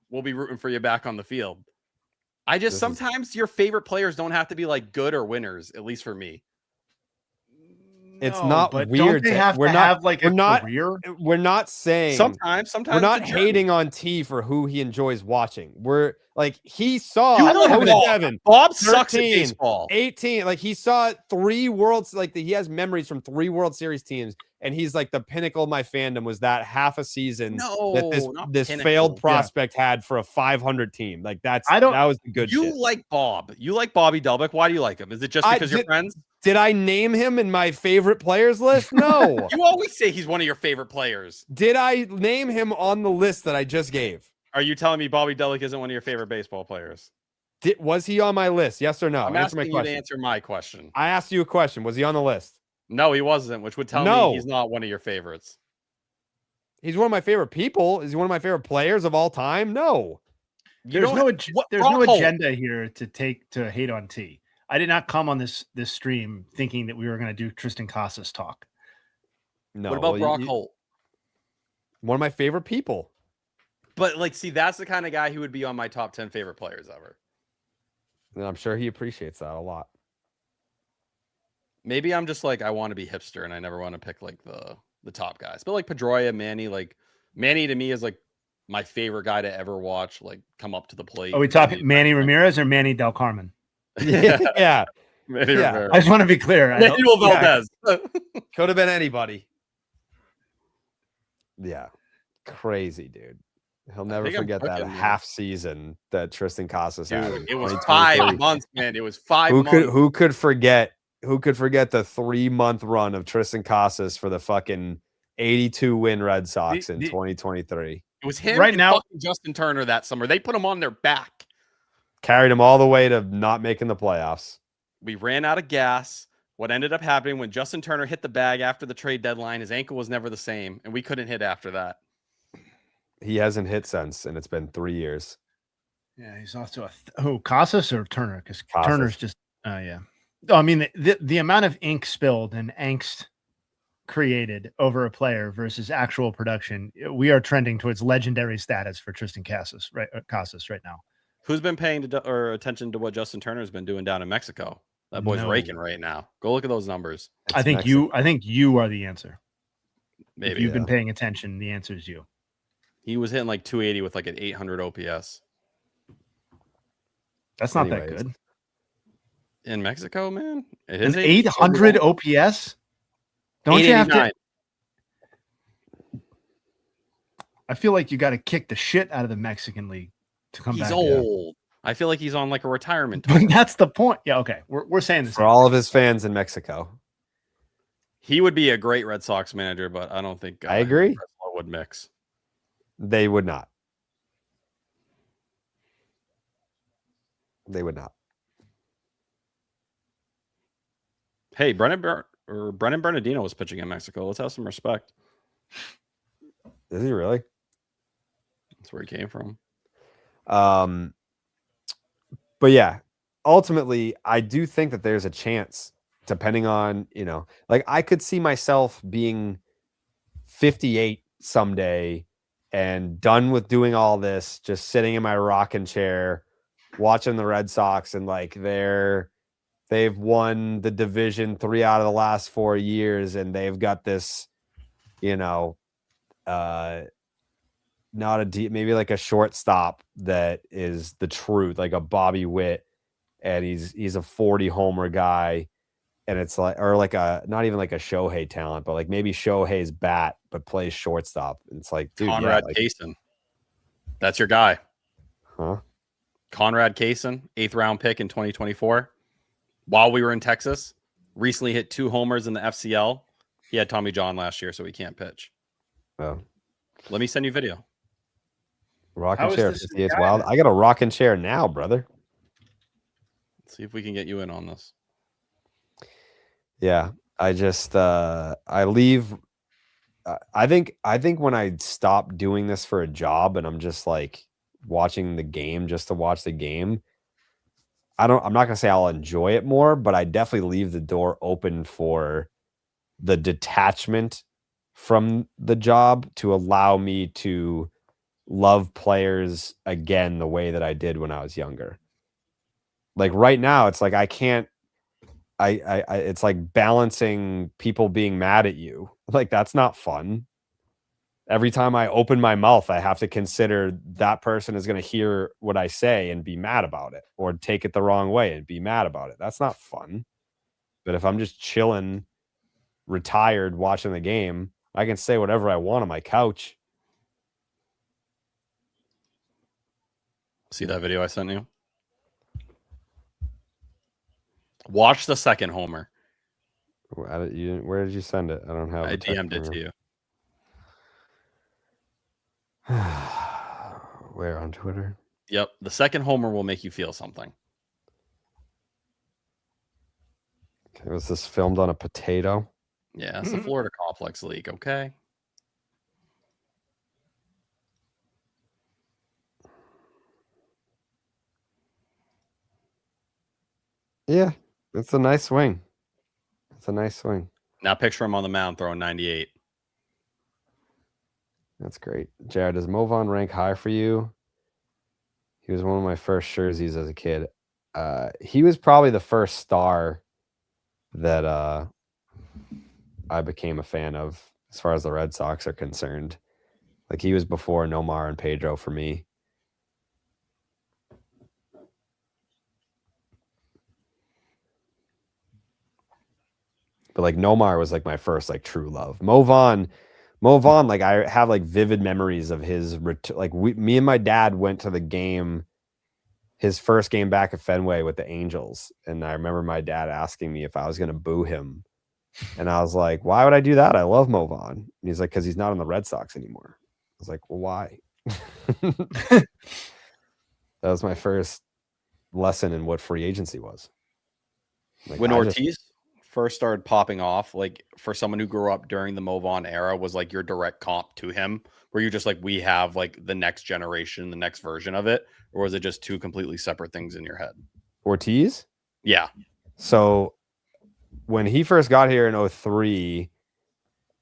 We'll be rooting for you back on the field. I just sometimes your favorite players don't have to be like good or winners, at least for me. It's No, not but weird. Don't they have to have like we're a not, career? We're not saying Sometimes we're not it's a journey. hating on T for who he enjoys watching. We're like he saw You love Bob. 07, Bob sucks at 13, baseball. 18. Like he saw 3 worlds. Like he has memories from 3 World Series teams, and he's like the pinnacle of my fandom was that half a season that not this pinnacle. failed prospect had for a 500 team. Like that was the good You shit. like Bob. You like Bobby Delbeck. Why do you like him? Is it just because you're friends? Did I name him in my favorite players list? No. You always say he's one of your favorite players. Did I name him on the list that I just gave? Are you telling me Bobby Delbeck isn't one of your favorite baseball players? Was he on my list? Yes or no? I'm Answer my asking you to question. answer my question. I asked you a question. Was he on the list? No, he wasn't, which would tell No. me he's not one of your favorites. He's one of my favorite people. Is he one of my favorite players of all time? No. There's no Rockhold. agenda here to hate on T. I did not come on this stream thinking that we were going to do Tristan Casas talk. No. What about Brock Holt? One of my favorite people. But like, see, that's the kind of guy who would be on my top 10 favorite players ever. And I'm sure he appreciates that a lot. Maybe I'm just like, I want to be hipster and I never want to pick like the top guys. But like Pedroia, Manny to me is like my favorite guy to ever watch, like come up to the plate. Are we talking Manny Ramirez or Manny Del Carmen? Yeah. Manny Ramirez. I just want to be clear. Manuel Valdez. Could have been anybody. Yeah. Crazy, dude. He'll never forget that half season that Tristan Casas had. Dude, it was 5 months, man. It was 5 months. Who could forget the 3-month run of Tristan Casas for the fucking 82 win Red Sox in 2023? It was him right and now. Fucking Justin Turner that summer. They put him on their back. Carried him all the way to not making the playoffs. We ran out of gas. What ended up happening when Justin Turner hit the bag after the trade deadline, his ankle was never the same, and we couldn't hit after that. He hasn't hit since, and it's been 3 years. Yeah, he's also Casas or Turner? Because Turner's just yeah. I mean, the amount of ink spilled and angst created over a player versus actual production, we are trending towards legendary status for Tristan Casas right now. Who's been paying attention to what Justin Turner's been doing down in Mexico? That boy's No. raking right now. Go look at those numbers. I think you are the answer. Maybe If you've been paying attention, the answer is you. he was hitting like 280 with like an 800 OPS. That's not that good. In Mexico, man. An 800 OPS? Don't you have to? I feel like you got to kick the shit out of the Mexican league to come back. He's old. I feel like he's on like a retirement tour. tour. That's the point. Yeah, okay. We're saying this for all of his fans in Mexico. He would be a great Red Sox manager, but I don't think I agree. Would mix. They would not. They would not. Hey, Brennan Bernardino was pitching in Mexico. Let's have some respect. Is he really? That's where he came from. But yeah, ultimately, I do think that there's a chance, depending on, like I could see myself being 58 someday and done with doing all this, just sitting in my rocking chair, watching the Red Sox, and like they've won the division 3 out of the last 4 years, and they've got this, not a deep, maybe like a shortstop that is the truth, like a Bobby Witt, and he's a 40 homer guy, and it's like, or like a, not even like a Shohei talent, but like maybe Shohei's bat but plays shortstop. And it's like, dude, Conrad Kaysen, that's your guy, huh? Conrad Kaysen, 8th round pick in 2024. While we were in Texas, recently hit 2 homers in the FCL. He had Tommy John last year, so he can't pitch. Oh, let me send you video. Rocking chair, it's wild. I got a rocking chair now, brother. Let's see if we can get you in on this. Yeah, I just I leave. I think when I stop doing this for a job and I'm just like watching the game just to watch the game, I'm not gonna say I'll enjoy it more, but I definitely leave the door open for the detachment from the job to allow me to love players again the way that I did when I was younger. Like right now, it's like I can't. It's like balancing people being mad at you. Like that's not fun. Every time I open my mouth, I have to consider that person is going to hear what I say and be mad about it, or take it the wrong way and be mad about it. That's not fun. But if I'm just chilling, retired, watching the game, I can say whatever I want on my couch. See that video I sent you? Watch the second homer. Where did you send it? I don't have. I DM'd it to you. Where, on Twitter? Yep. The second homer will make you feel something. Okay, was this filmed on a potato? Yeah, it's the Florida Complex League, okay? Yeah, it's a nice swing. It's a nice swing. Now picture him on the mound throwing 98. That's great. Jared, does Movan rank high for you? He was one of my first jerseys as a kid. He was probably the first star that I became a fan of as far as the Red Sox are concerned. Like he was before Nomar and Pedro for me. But like Nomar was like my first like true love. Movan, like I have like vivid memories of his me and my dad went to the game, his first game back at Fenway with the Angels, and I remember my dad asking me if I was going to boo him, and I was like, "Why would I do that? I love Movan." And he's like, "Because he's not on the Red Sox anymore." I was like, "Well, why?" That was my first lesson in what free agency was. Like, when Ortiz first started popping off, like for someone who grew up during the Movan era, was like your direct comp to him, where you're just like, we have like the next generation, the next version of it, or was it just two completely separate things in your head? Ortiz? Yeah. So when he first got here in 2003,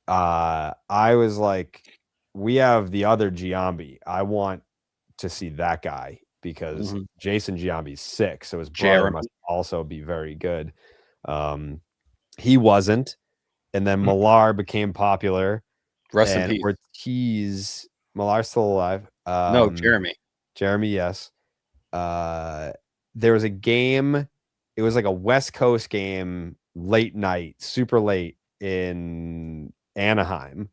I was like, we have the other Giambi. I want to see that guy because Mhm. Jason Giambi's sick, so his brother Jeremy. must also be very good. He wasn't, and then Mm. Millar became popular. Rest in And peace. Millar's still alive. No, Jeremy. Jeremy, yes. There was a game. It was like a West Coast game, late night, super late in Anaheim.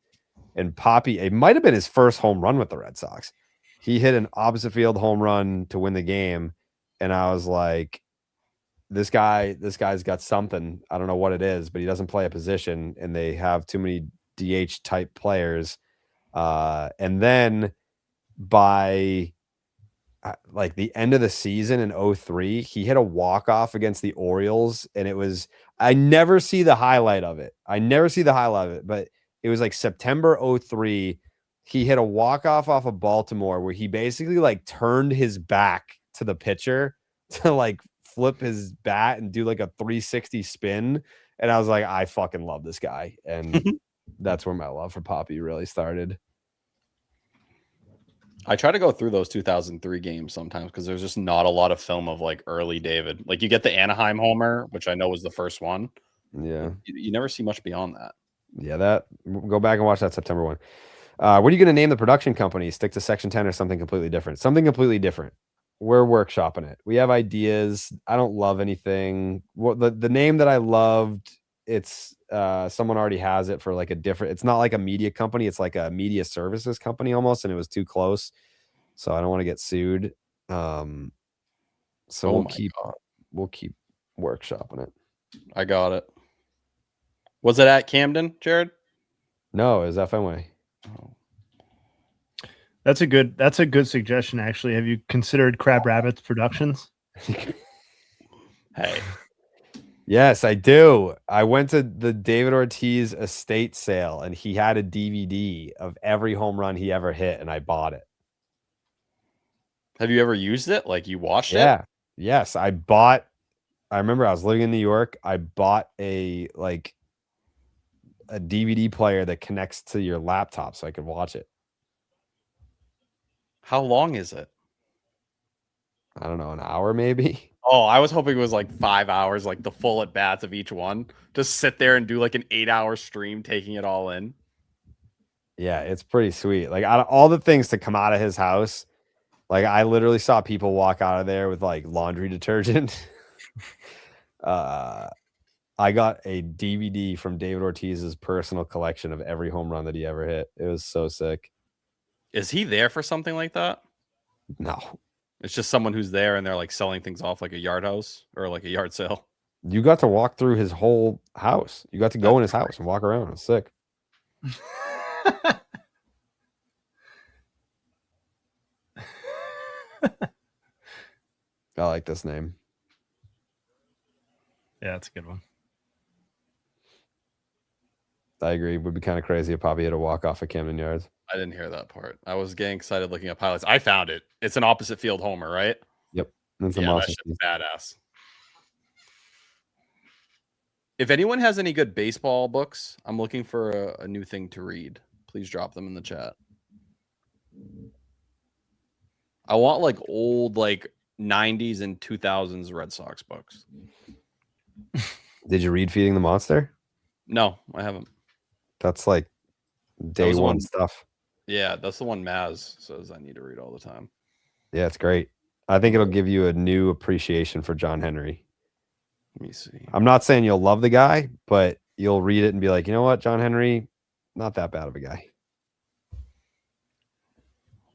And Poppy, it might have been his first home run with the Red Sox. He hit an opposite field home run to win the game. And I was like, this guy's got something. I don't know what it is, but he doesn't play a position, and they have too many DH type players. And then by like the end of the season in 03, he hit a walk-off against the Orioles, and it was, I never see the highlight of it. But it was like September 03. He hit a walk-off off of Baltimore where he basically like turned his back to the pitcher to like flip his bat and do like a 360 spin. And I was like, I fucking love this guy. And that's where my love for Poppy really started. I try to go through those 2003 games sometimes because there's just not a lot of film of like early David. Like you get the Anaheim homer, which I know was the first one. Yeah. You never see much beyond that. Yeah, that go back and watch that September one. What are you going to name the production company? Stick to Section 10 or something completely different? Something completely different. We're workshopping it. We have ideas. I don't love anything. Well, the name that I loved, it's someone already has it for like a different, it's not like a media company, it's like a media services company almost, and it was too close. So I don't want to get sued. So we'll keep workshopping it. I got it. Was it at Camden, Jared? No, it was FMA. Oh. That's a good suggestion, actually. Have you considered Crab Rabbits Productions? Hey. Yes, I do. I went to the David Ortiz estate sale, and he had a DVD of every home run he ever hit, and I bought it. Have you ever used it? Like you watched it? Yeah. Yes, I remember I was living in New York. I bought a DVD player that connects to your laptop so I could watch it. How long is it? I don't know, an hour maybe. Oh, I was hoping it was like 5 hours, like the full at bats of each one. Just sit there and do like an 8-hour stream, taking it all in. Yeah, it's pretty sweet. Like out of all the things to come out of his house, like I literally saw people walk out of there with like laundry detergent. I got a DVD from David Ortiz's personal collection of every home run that he ever hit. It was so sick. Is he there for something like that? No. It's just someone who's there and they're like selling things off like a yard house or like a yard sale. You got to walk through his whole house. You got to go in his house and walk around. It was sick. I like this name. Yeah, that's a good one. I agree. It would be kind of crazy if Poppy had to walk off of Camden Yards. I didn't hear that part. I was getting excited looking up highlights. I found it. It's an opposite field homer, right? Yep. That's Yeah, that shit's badass. If anyone has any good baseball books, I'm looking for a new thing to read. Please drop them in the chat. I want like old like 90s and 2000s Red Sox books. Did you read Feeding the Monster? No, I haven't. That's like day was the one one- stuff. Yeah, that's the one Maz says I need to read all the time. Yeah, it's great. I think it'll give you a new appreciation for John Henry. Let me see. I'm not saying you'll love the guy, but you'll read it and be like, you know what, John Henry, not that bad of a guy.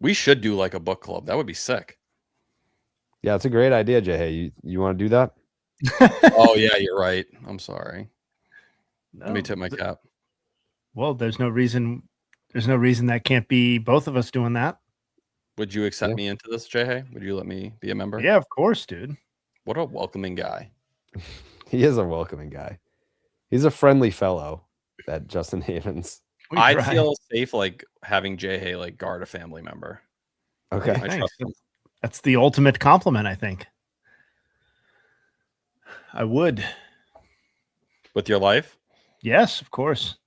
We should do like a book club. That would be sick. Yeah, it's a great idea, Jay. Hey, you want to do that? Oh yeah, you're right. I'm sorry. Let me No, tip my cap. Well, there's no reason that can't be both of us doing that. Would you accept Yeah. me into this, Jay? Would you let me be a member? Yeah, of course, dude. What a welcoming guy. He is a welcoming guy. He's a friendly fellow, that Justin Havens. We I'd tried. feel safe like having Jay Hay like guard a family member. Okay. I Thanks. trust him. That's the ultimate compliment, I think. I would. With your life? Yes, of course.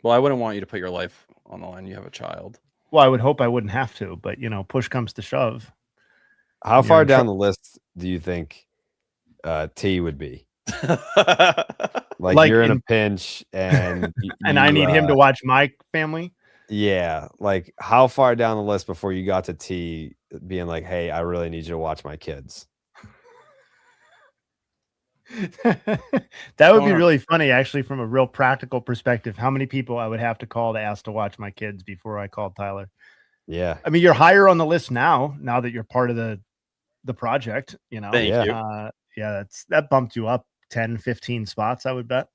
Well, I wouldn't want you to put your life on the line. You have a child. Well, I would hope I wouldn't have to, but push comes to shove. How You're far in down the list do you think T would be? Like you're in a pinch and and I need him to watch my family. Yeah, like how far down the list before you got to T being like, "Hey, I really need you to watch my kids." That would be really funny, actually, from a real practical perspective. How many people I would have to call to ask to watch my kids before I called Tyler? Yeah. I mean, you're higher on the list now that you're part of the project, you know. Thank you. Yeah, that bumped you up 10, 15 spots, I would bet.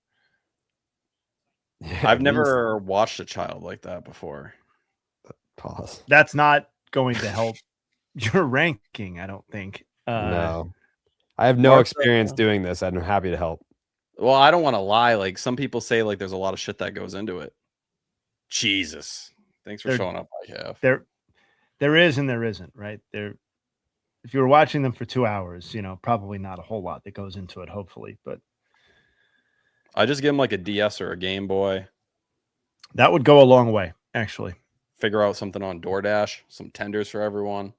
Yeah, I've never watched a child like that before. Pause. That's not going to help your ranking, I don't think. No. I have no Martha- experience doing this. I'm happy to help. Well, I don't want to lie. Like some people say, like there's a lot of shit that goes into it. Jesus, thanks for showing up. I have. There is and there isn't, right? If you were watching them for 2 hours, you know, probably not a whole lot that goes into it, hopefully, but I just give them like a DS or a Game Boy. that would go a long way, actually. Figure out something on DoorDash, some tenders for everyone.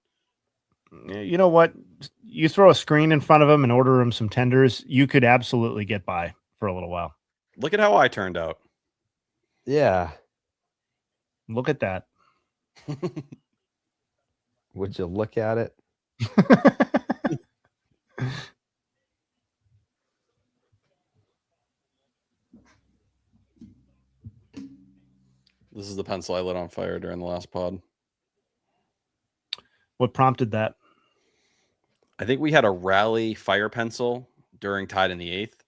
You know what? You throw a screen in front of them and order them some tenders, you could absolutely get by for a little while. Look at how I turned out. Yeah. Look at that. Would you look at it? This is the pencil I lit on fire during the last pod. What prompted that? I think we had a rally fire pencil during Tied in the Eighth.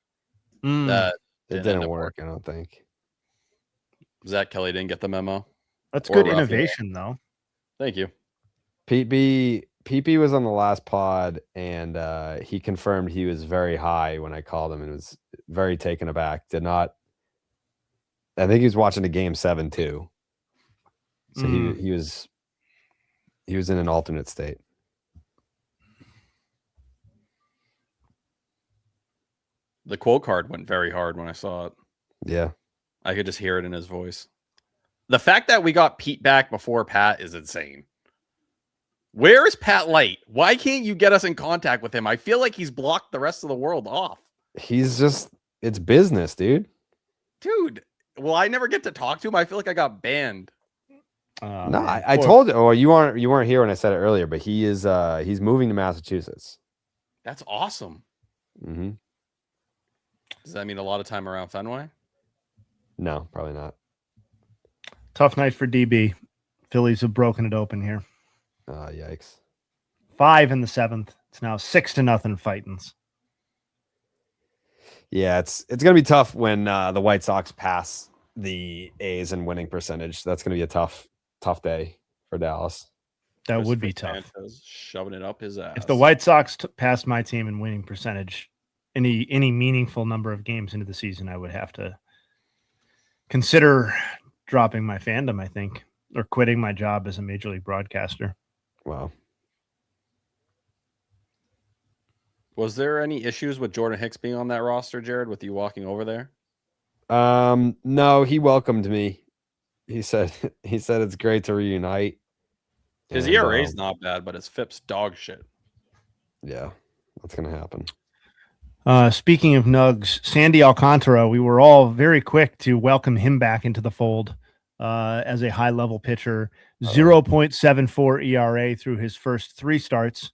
That It didn't work, I don't think. Zach Kelly didn't get the memo. That's Or good Raphael. innovation, though. Thank you. Pete B was on the last pod and he confirmed he was very high when I called him and was very taken aback. I think he was watching a game 7 too. So he was in an alternate state. The quote card went very hard when I saw it. Yeah. I could just hear it in his voice. The fact that we got Pete back before Pat is insane. Where is Pat Light? Why can't you get us in contact with him? I feel like he's blocked the rest of the world off. It's business, dude. Dude, well, I never get to talk to him. I feel like I got banned. No, I told you. Oh, you weren't here when I said it earlier, but he's moving to Massachusetts. That's awesome. Mm-hmm. Does that mean a lot of time around Fenway? No, probably not. Tough night for DB. Phillies have broken it open here. Yikes. 5 in the 7th. It's now 6-0 Fightins. Yeah, it's gonna be tough when the White Sox pass the A's in winning percentage. That's gonna be a tough day for Dallas. That would be tough. Sanchez shoving it up his ass. If the White Sox passed my team in winning percentage, any meaningful number of games into the season, I would have to consider dropping my fandom, I think, or quitting my job as a major league broadcaster. Wow. Was there any issues with Jordan Hicks being on that roster, Jared, with you walking over there? No, he welcomed me. He said it's great to reunite. His ERA is not bad, but his FIP's dog shit. Yeah, that's gonna happen. Speaking of Nugs, Sandy Alcantara, we were all very quick to welcome him back into the fold as a high-level pitcher. 0.74 ERA through his first 3 starts.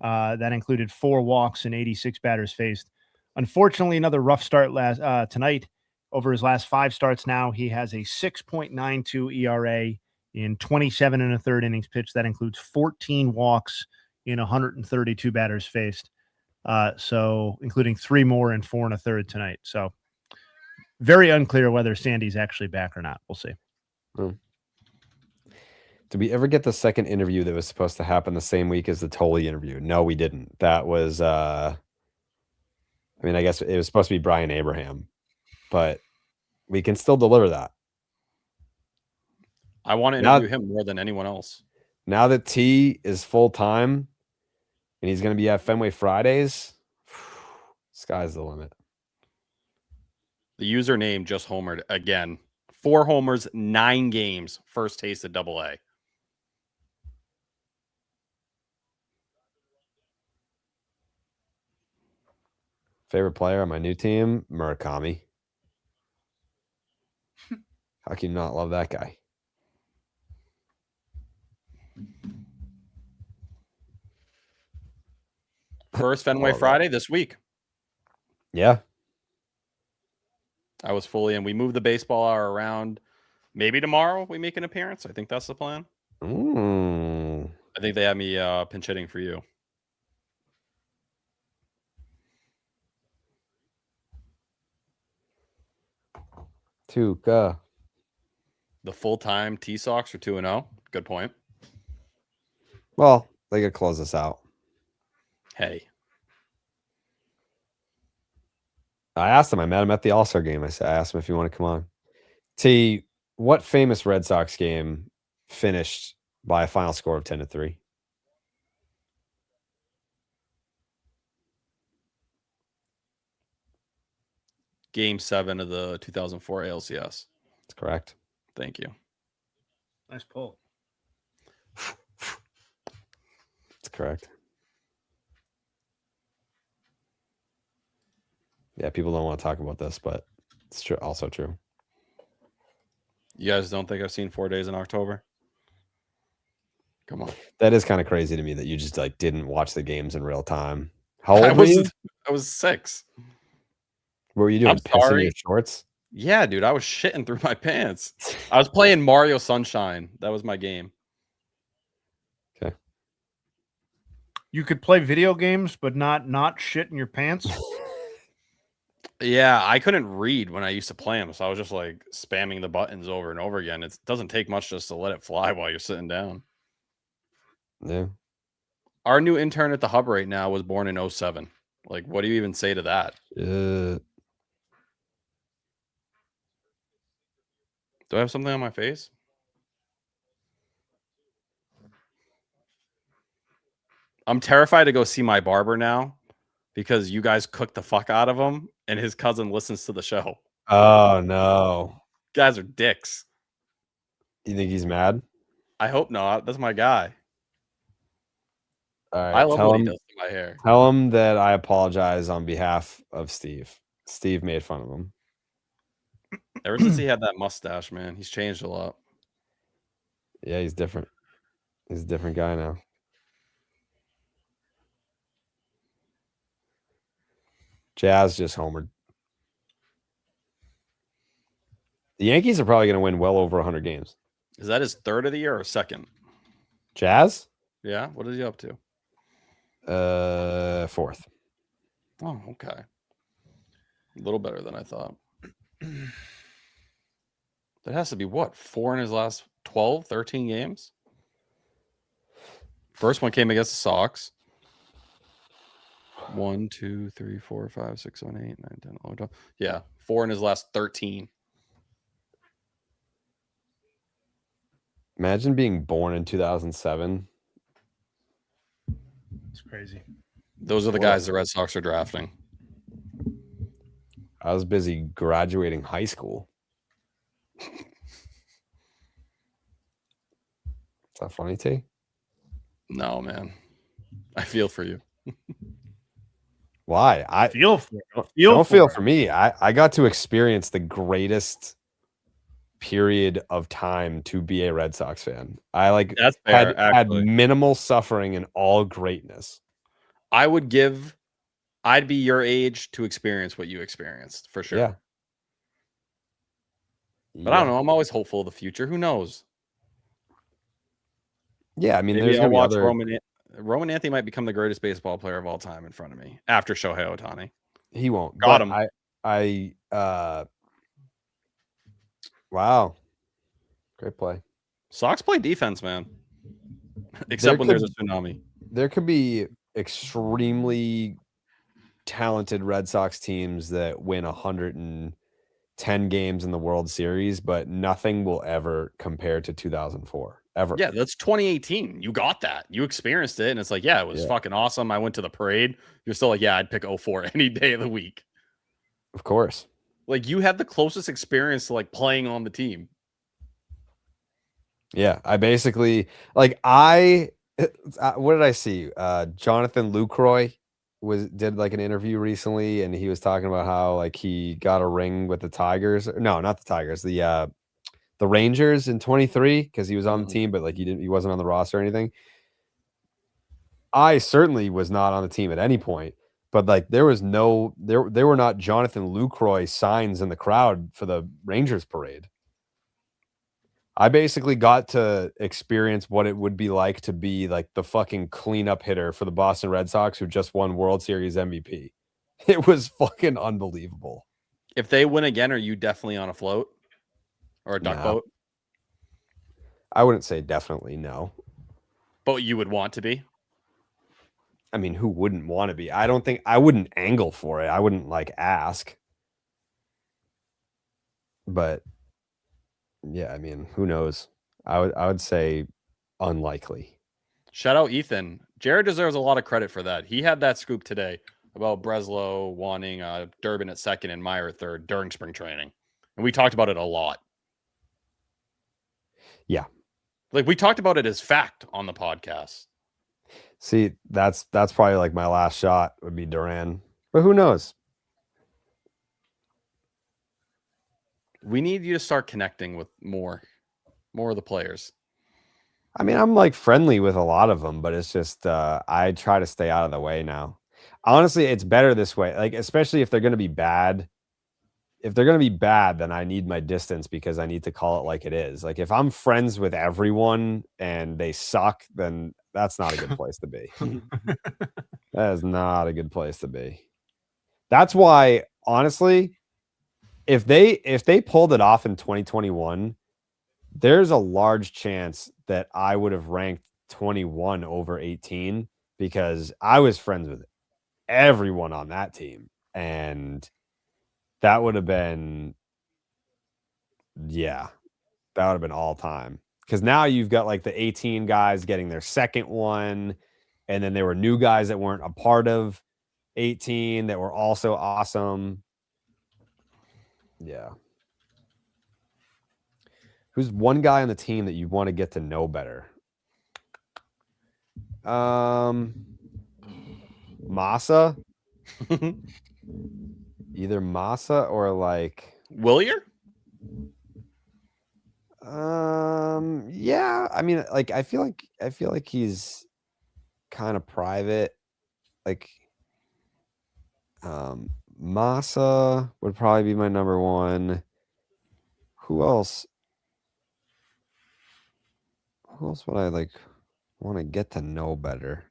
That included 4 walks and 86 batters faced. Unfortunately, another rough start tonight. Over his last 5 starts now, he has a 6.92 ERA in 27 1/3 innings pitched. That includes 14 walks in 132 batters faced. So including 3 more in 4 1/3 tonight. So very unclear whether Sandy's actually back or not. We'll see. Did we ever get the second interview that was supposed to happen the same week as the Tolley interview? No, we didn't. That was I guess it was supposed to be Brian Abraham, but we can still deliver that. I want to interview him more than anyone else. Now that T is full time and he's going to be at Fenway Fridays, sky's the limit. The username just homered again. 4 homers, 9 games. First taste of AA. Favorite player on my new team, Murakami. How can you not love that guy? First Fenway Love Friday this week. Yeah. I was fully in. We moved the baseball hour around. Maybe tomorrow we make an appearance. I think that's the plan. Mm. I think they have me pinch hitting for you. Tuca. The full-time T-Sox are 2-0. Good point. Well, they could close this out. Hey. I asked him. I met him at the All-Star game. I asked him if he wanted to come on. T, what famous Red Sox game finished by a final score of 10-3? Game 7 of the 2004 ALCS. That's correct. Thank you. Nice pull. That's correct. Yeah, people don't want to talk about this, but it's true. Also true. You guys don't think I've seen 4 Days in October? Come on. That is kind of crazy to me that you just like didn't watch the games in real time. How I old were you? was 6. What were you doing? I'm Pissing sorry. your shorts? Yeah, dude, I was shitting through my pants. I was playing Mario Sunshine. That was my game. Okay. You could play video games, but not shit in your pants. Yeah, I couldn't read when I used to play them, so I was just like spamming the buttons over and over again. It doesn't take much just to let it fly while you're sitting down. Yeah. Our new intern at the hub right now was born in 07. Like, what do you even say to that? Do I have something on my face? I'm terrified to go see my barber now because you guys cooked the fuck out of him and his cousin listens to the show. Oh no. You guys are dicks. You think he's mad? I hope not. That's my guy. All right. I love what he does to my hair. Tell him that I apologize on behalf of Steve. Steve made fun of him. Ever since he had that mustache, man, he's changed a lot. Yeah, he's different. He's a different guy now. Jazz just homered. The Yankees are probably going to win well over 100 games. Is that his third of the year or second? Jazz? Yeah. What is he up to? Fourth. Oh, okay. A little better than I thought. That has to be what? 4 in his last 12, 13 games? First one came against the Sox. 1, 2, 3, 4, 5, 6, 7, 8, 9, 10, 11, 12. Yeah, 4 in his last 13. Imagine being born in 2007. It's crazy. Those are the guys the Red Sox are drafting. I was busy graduating high school. Is that funny, T? No, man. I feel for you. Why? I Feel for it. don't feel for me. I got to experience the greatest period of time to be a Red Sox fan. I like That's fair, had minimal suffering and all greatness. I'd be your age to experience what you experienced for sure. Yeah. But I don't know. I'm always hopeful of the future. Who knows? Yeah, I mean, Maybe there's I'll gonna be watch other. Roman Anthony might become the greatest baseball player of all time in front of me after Shohei Ohtani. He won't. Got but him. Wow. Great play. Sox play defense, man. Except when there's a tsunami. There could be extremely talented Red Sox teams that win 110 games in the World Series, but nothing will ever compare to 2004. Ever. Yeah, that's 2018. You got that. You experienced it, and it's like, yeah, it was fucking awesome. I went to the parade. You're still like, yeah, I'd pick 04 any day of the week. Of course. Like, you had the closest experience to like playing on the team. Yeah, I basically what did I see? Jonathan Lucroy did like an interview recently, and he was talking about how like he got a ring with the Tigers. No, not the Tigers. The Rangers in 23 because he was on the team, but like he wasn't on the roster or anything. I certainly was not on the team at any point, but like there were not Jonathan Lucroy signs in the crowd for the Rangers parade. I basically got to experience what it would be like to be like the fucking cleanup hitter for the Boston Red Sox who just won World Series MVP. It was fucking unbelievable. If they win again, are you definitely on a float or a duck No. boat? I wouldn't say definitely no. But you would want to be? I mean, who wouldn't want to be? I don't think I wouldn't angle for it. I wouldn't like ask. But yeah, I mean, who knows? I would say unlikely. Shout out Ethan. Jared deserves a lot of credit for that. He had that scoop today about Breslow wanting Durbin at second and Meyer at third during spring training. And we talked about it a lot. Yeah. Like we talked about it as fact on the podcast. See, that's probably like my last shot would be Duran. But who knows? We need you to start connecting with more of the players. I mean, I'm like friendly with a lot of them, but it's just I try to stay out of the way now. Honestly, it's better this way. Like, especially if they're going to be bad. If they're going to be bad, then I need my distance because I need to call it like it is. Like, if I'm friends with everyone and they suck, then that's not a good place to be. That is not a good place to be. That's why, honestly, if they pulled it off in 2021, there's a large chance that I would have ranked 21 over 18 because I was friends with everyone on that team. And that would have been, that would have been all time. Because now you've got like the 18 guys getting their second one. And then there were new guys that weren't a part of 18 that were also awesome. Yeah. Who's one guy on the team that you want to get to know better? Massa? Either Massa or like Willier? Yeah. I mean, like I feel like he's kind of private. Like Massa would probably be my number one. Who else? Who else would I like want to get to know better?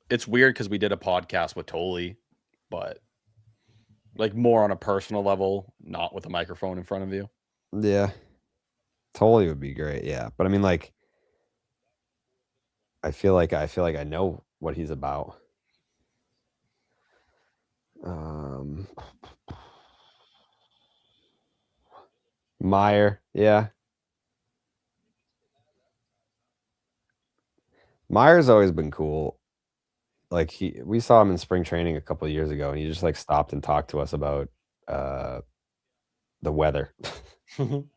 It's weird because we did a podcast with Tolley, but like more on a personal level, not with a microphone in front of you. Yeah. Totally would be great. Yeah. But I mean, like, I feel like I know what he's about. Meyer, yeah. Meyer's always been cool. Like we saw him in spring training a couple of years ago, and he just like stopped and talked to us about the weather. Man,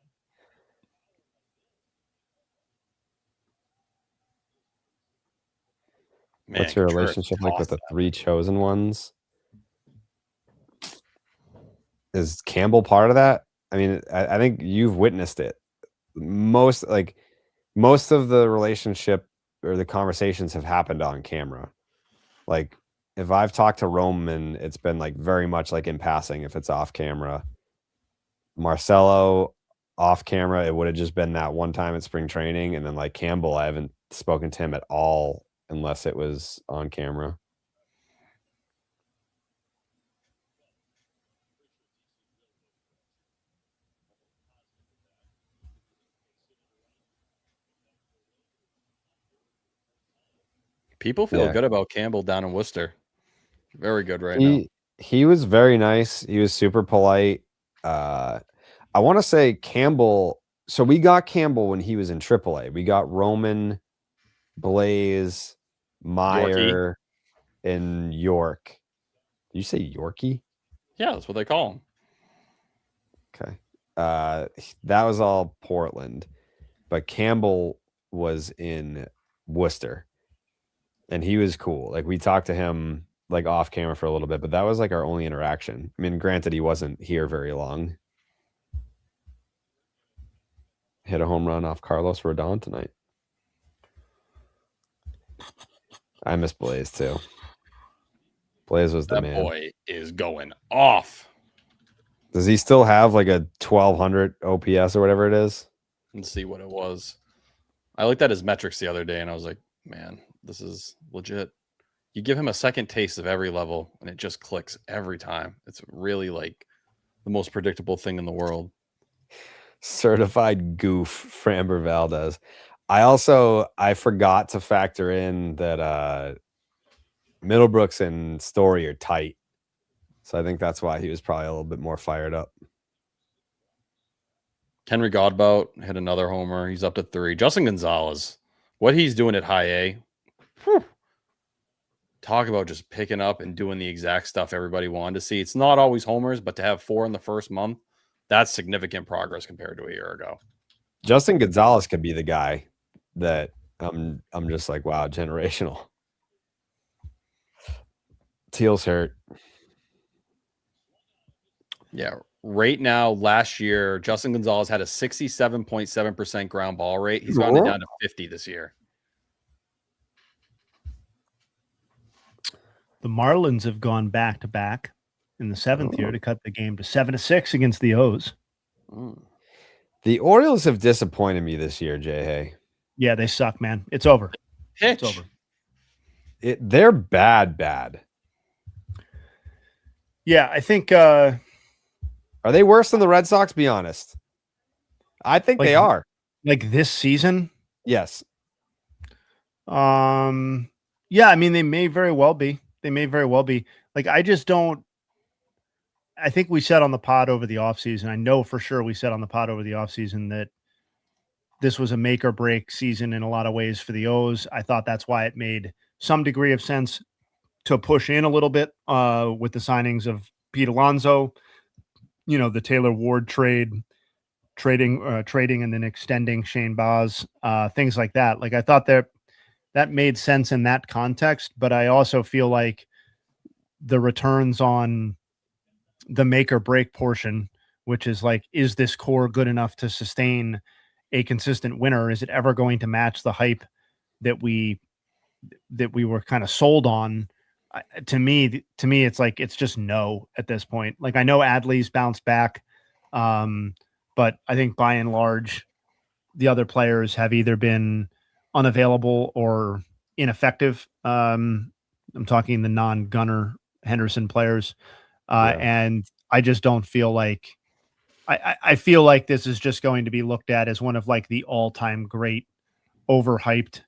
What's your Contreras relationship like with the tossed three chosen ones? Is Campbell part of that? I mean, I think you've witnessed it. Most of the relationship or the conversations have happened on camera. Like if I've talked to Roman, it's been like very much like in passing if it's off camera. Marcelo off camera, it would have just been that one time at spring training. And then like Campbell, I haven't spoken to him at all unless it was on camera. People feel Yeah. good about Campbell down in Worcester. Very good right now. He was very nice. He was super polite. I want to say Campbell. So we got Campbell when he was in AAA. We got Roman, Blaze, Meyer, and York. Did you say Yorkie? Yeah, that's what they call him. Okay. That was all Portland, but Campbell was in Worcester. and he was cool. Like, we talked to him like off camera for a little bit, but that was like our only interaction. I mean, granted, he wasn't here very long. Hit a home run off Carlos Rodon tonight. I miss Blaze too. Blaze was the That man. boy is going off. Does he still have like a 1200 OPS or whatever it is? Let's see what it was. I looked at his metrics the other day and I was like, man, this is legit. You give him a second taste of every level and it just clicks every time. It's really like the most predictable thing in the world. Certified goof, Framber Valdez. I forgot to factor in that Middlebrooks and Story are tight. So I think that's why he was probably a little bit more fired up. Henry Godbout hit another homer. He's up to 3. Justin Gonzalez, what he's doing at high A. Whew. Talk about just picking up and doing the exact stuff everybody wanted to see. It's not always homers, but to have 4 in the first month, that's significant progress compared to a year ago. Justin Gonzalez could be the guy that I'm just like, wow, generational. Teal's hurt. Yeah. Right now, last year, Justin Gonzalez had a 67.7% ground ball rate. He's gone down to 50 this year. The Marlins have gone back to back in the 7th year to cut the game to 7-6 against the O's. The Orioles have disappointed me this year, Jay Hay. Yeah, they suck, man. It's over. Pitch. It's over. They're bad. Yeah, I think are they worse than the Red Sox? Be honest. I think they are. Like this season? Yes. Yeah, I mean, they may very well be. Like, I just don't. I think we said on the pod over the offseason, I know for sure we said on the pod over the offseason that this was a make or break season in a lot of ways for the O's. I thought that's why it made some degree of sense to push in a little bit with the signings of Pete Alonso, the Taylor Ward trading and then extending Shane Baz, things like that. Like, I thought that made sense in that context, but I also feel like the returns on the make or break portion, which is like, is this core good enough to sustain a consistent winner? Is it ever going to match the hype that we were kind of sold on? To me, it's like, it's just no at this point. Like, I know Adley's bounced back, but I think by and large, the other players have either been unavailable or ineffective. I'm talking the non-Gunnar Henderson players. And I just don't feel like I feel like this is just going to be looked at as one of like the all-time great overhyped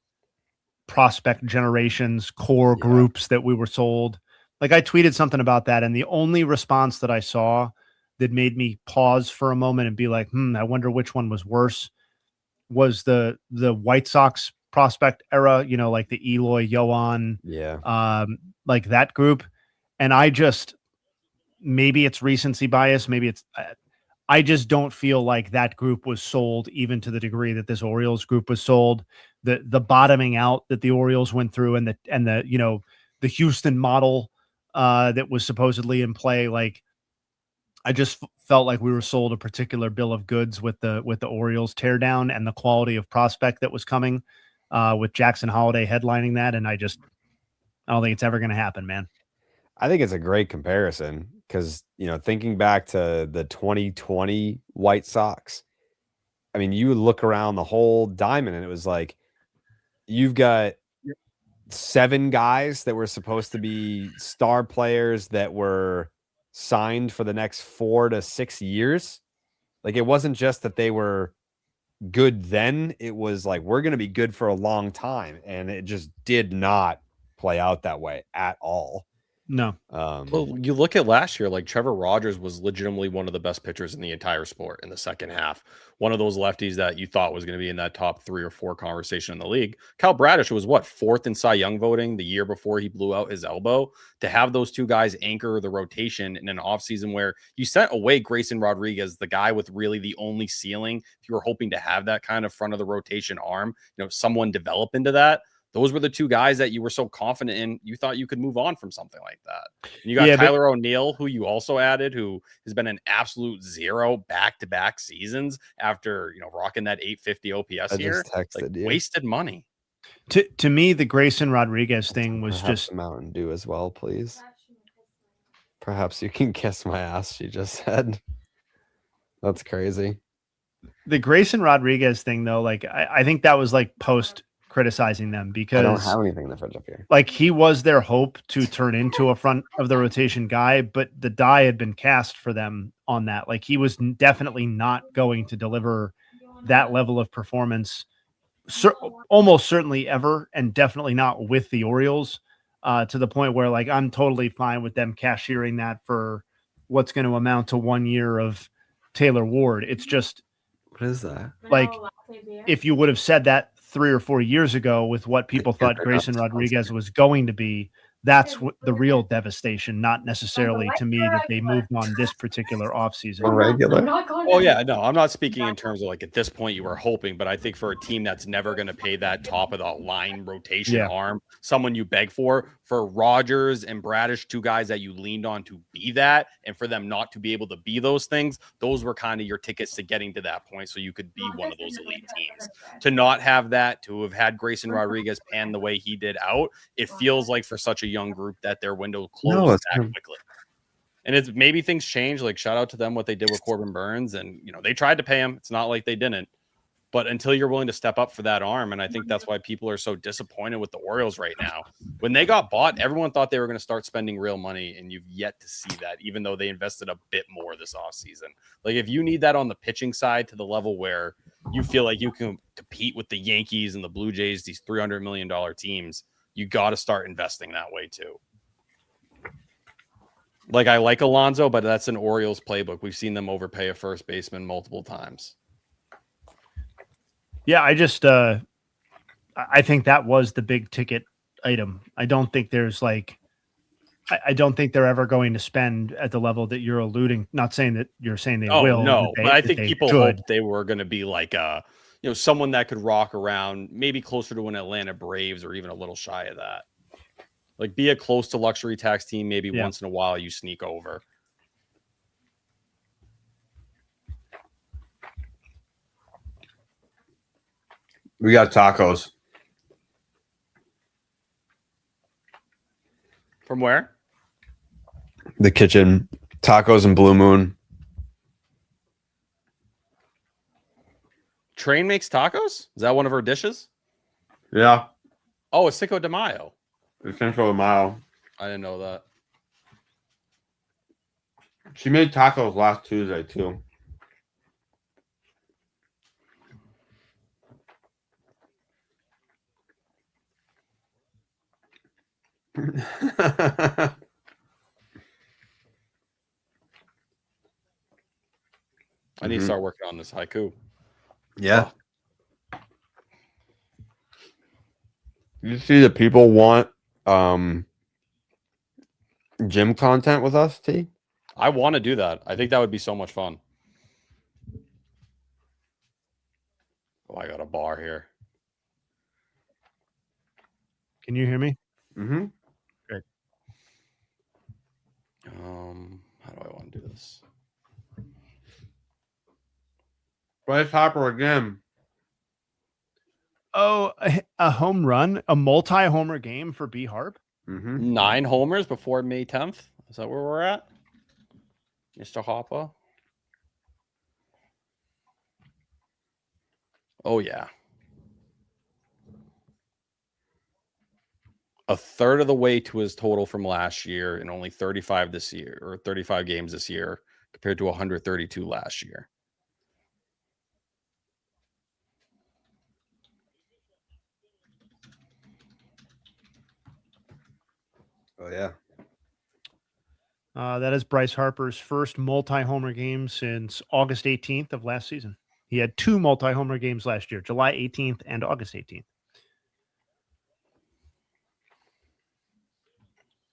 prospect generations, core groups that we were sold. Like, I tweeted something about that, and the only response that I saw that made me pause for a moment and be like, I wonder which one was worse, was the White Sox prospect era, like the Eloy, Yoan, like that group. And I just, maybe it's recency bias, maybe it's, I just don't feel like that group was sold even to the degree that this Orioles group was sold. The bottoming out that the Orioles went through and the the Houston model that was supposedly in play. Like, I just felt like we were sold a particular bill of goods with the Orioles teardown and the quality of prospect that was coming with Jackson Holiday headlining that. And I don't think it's ever going to happen, man. I think it's a great comparison because, thinking back to the 2020 White Sox, I mean, you look around the whole diamond and it was like, you've got 7 guys that were supposed to be star players that were signed for the next 4 to 6 years. Like, it wasn't just that they were good then. It was like, we're going to be good for a long time. And it just did not play out that way at all. No. Well, you look at last year, like Trevor Rogers was legitimately one of the best pitchers in the entire sport in the second half. One of those lefties that you thought was going to be in that top 3 or 4 conversation in the league. Kyle Bradish was 4th in Cy Young voting the year before he blew out his elbow. To have those 2 guys anchor the rotation in an offseason where you sent away Grayson Rodriguez, the guy with really the only ceiling, if you were hoping to have that kind of front of the rotation arm, someone develop into that. Those were the two guys that you were so confident in. You thought you could move on from something like that. And you got Yeah, but- Tyler O'Neill, who you also added, who has been an absolute zero back-to-back seasons after, rocking that 850 OPS I here. just texted you. Wasted money. To me, the Grayson Rodriguez thing was Perhaps just Mountain Dew as well, please. Perhaps you can kiss my ass, she just said. That's crazy. the Grayson Rodriguez thing, though. Like, I think that was like post criticizing them I don't because have anything in the fridge up here. like he was their hope to turn into a front of the rotation guy, but the die had been cast for them on that. Like he was definitely not going to deliver that level of performance, almost certainly ever, and definitely not with the Orioles. To the point where like I'm totally fine with them cashiering that for what's going to amount to 1 year of Taylor Ward. It's just What is that? like if you would have said that 3 or 4 years ago with what people thought Grayson Rodriguez was going to be, that's the real devastation, not necessarily to me that they moved on this particular offseason. A regular? Oh yeah, no, I'm not speaking in terms of like at this point you were hoping, but I think for a team that's never going to pay that top of the line rotation Yeah. arm, someone you beg for Rogers and Bradish, two guys that you leaned on to be that, and for them not to be able to be those things, those were kind of your tickets to getting to that point, so you could be one of those elite teams. To not have that, to have had Grayson Rodriguez pan the way he did out, it feels like for such a young group that their window closed that quickly. And it's maybe things change. Like shout out to them what they did with Corbin Burns, and they tried to pay him. It's not like they didn't. But until you're willing to step up for that arm, and I think that's why people are so disappointed with the Orioles right now. When they got bought, everyone thought they were going to start spending real money, and you've yet to see that, even though they invested a bit more this offseason. Like if you need that on the pitching side to the level where you feel like you can compete with the Yankees and the Blue Jays, these $300 million teams, you got to start investing that way too. Like I like Alonso, but that's an Orioles playbook. We've seen them overpay a first baseman multiple times. Yeah, I think that was the big ticket item. I don't think there's like, I don't think they're ever going to spend at the level that you're alluding. Not saying that you're saying they will. No, but I think people should. hoped they were going to be like someone that could rock around, maybe closer to an Atlanta Braves or even a little shy of that. Like be a close to luxury tax team. Maybe once in a while you sneak over. We got tacos. From where? The kitchen. Tacos and Blue Moon. Train makes tacos? Is that one of her dishes? Yeah. Oh, it's Cinco de Mayo. It's Cinco de Mayo. I didn't know that. She made tacos last Tuesday too. I need to start working on this haiku. Yeah. You see that people want gym content with us, T? I want to do that. I think that would be so much fun. Oh, I got a bar here. Can you hear me? Mm-hmm. Great. How do I want to do this? Bryce Harper again. Oh, a home run, a multi-homer game for B Harp. Mm-hmm. 9 homers before May 10th. Is that where we're at? Mr. Hopper? Oh, yeah. A third of the way to his total from last year and only 35 this year, or 35 games this year compared to 132 last year. Oh, yeah. That is Bryce Harper's first multi-homer game since August 18th of last season. He had 2 multi-homer games last year, July 18th and August 18th.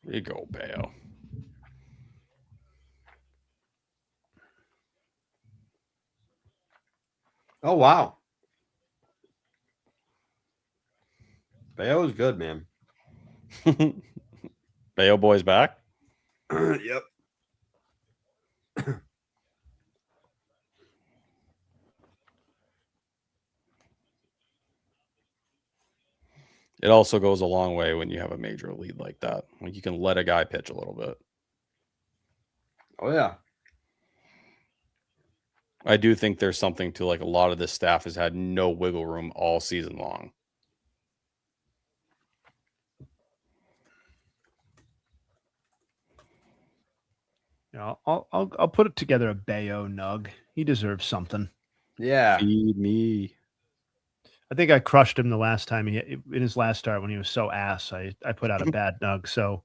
There you go, Bayo. Oh, wow. Bayo is good, man. Bayo boy's back. Yep. It also goes a long way when you have a major lead like that. Like you can let a guy pitch a little bit. Oh yeah. I do think there's something to like a lot of this staff has had no wiggle room all season long. Yeah, I'll put it together a Bayo nug. He deserves something. Yeah. Feed me. I think I crushed him the last time in his last start when he was so ass. I put out a bad nug. So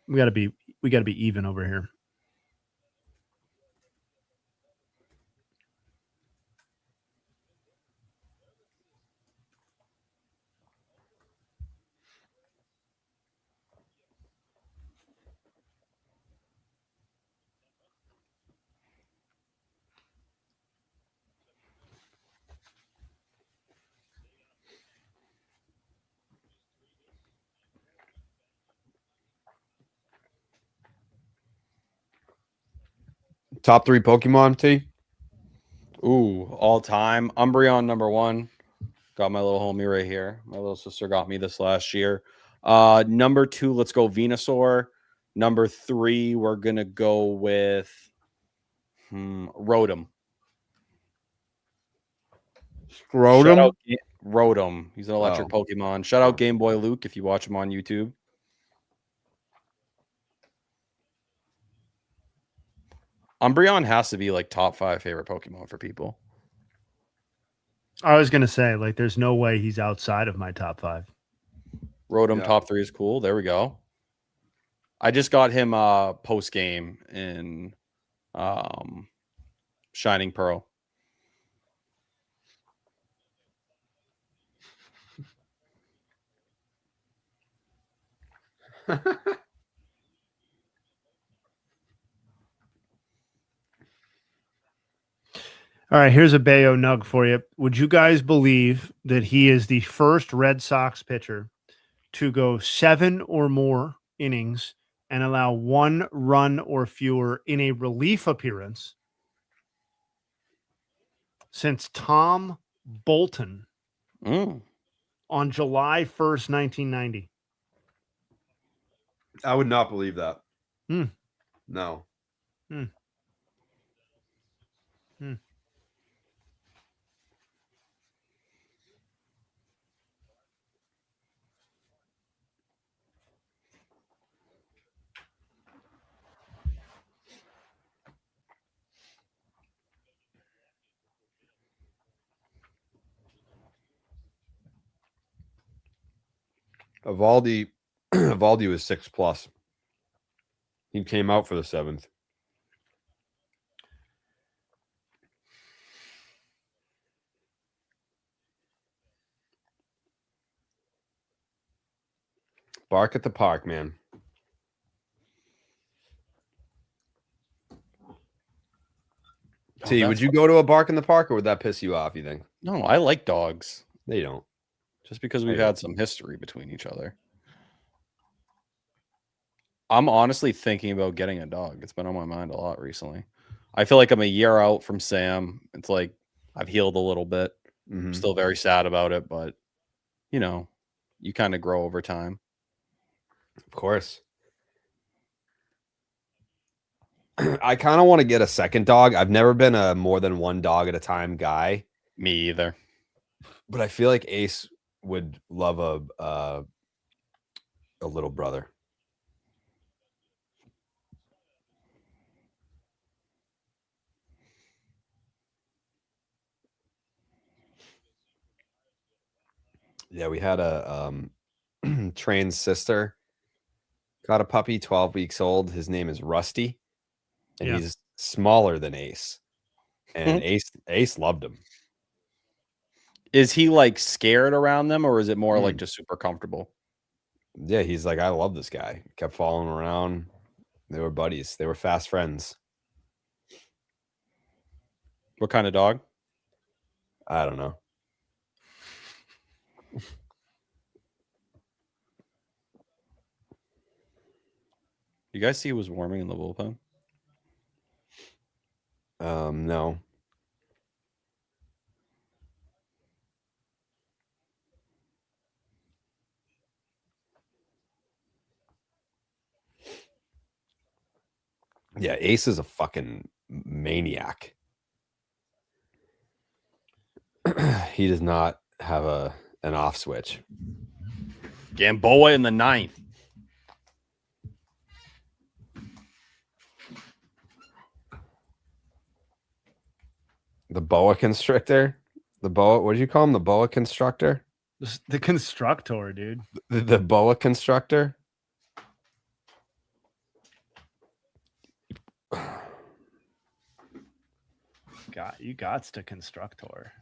we got to be even over here. Top 3 Pokemon, T? Ooh, all time. Umbreon #1. Got my little homie right here. My little sister got me this last year. Number 2, let's go Venusaur. Number 3, we're gonna go with Rotom. Shout Scrotum? out Rotom. He's an electric Pokemon. Shout out Game Boy Luke if you watch him on YouTube. Umbreon has to be like top 5 favorite Pokemon for people. I was gonna say, like, there's no way he's outside of my top 5. Rotom top 3 is cool. There we go. I just got him post game in Shining Pearl. All right, here's a Bayo nug for you. Would you guys believe that he is the first Red Sox pitcher to go 7 or more innings and allow 1 run or fewer in a relief appearance since Tom Bolton on July 1st, 1990? I would not believe that. No. Evaldi was 6+. He came out for the 7th. Bark at the park, man. T, would you go to a bark in the park, or would that piss you off, you think? No, I like dogs. They don't. Just because we've had some history between each other. I'm honestly thinking about getting a dog. It's been on my mind a lot recently. I feel like I'm a year out from Sam. It's like I've healed a little bit. I'm still very sad about it, but you know, you kind of grow over time. Of course. I kind of want to get a second dog. I've never been a more than 1 dog at a time guy. Me either. But I feel like Ace would love a little brother. Yeah, we had a trained sister. Got a puppy, 12 weeks old. His name is Rusty, and he's smaller than Ace. And Ace loved him. Is he like scared around them, or is it more like just super comfortable? Yeah, he's like, I love this guy. Kept following around. They were buddies. They were fast friends. What kind of dog? I don't know. You guys see who was warming in the bullpen? No. Yeah, Ace is a fucking maniac. He does not have an off switch. Gamboa in the 9th. The boa constrictor. The boa. What did you call him? The boa constructor. The constructor, dude. The boa constructor. You got to constructor.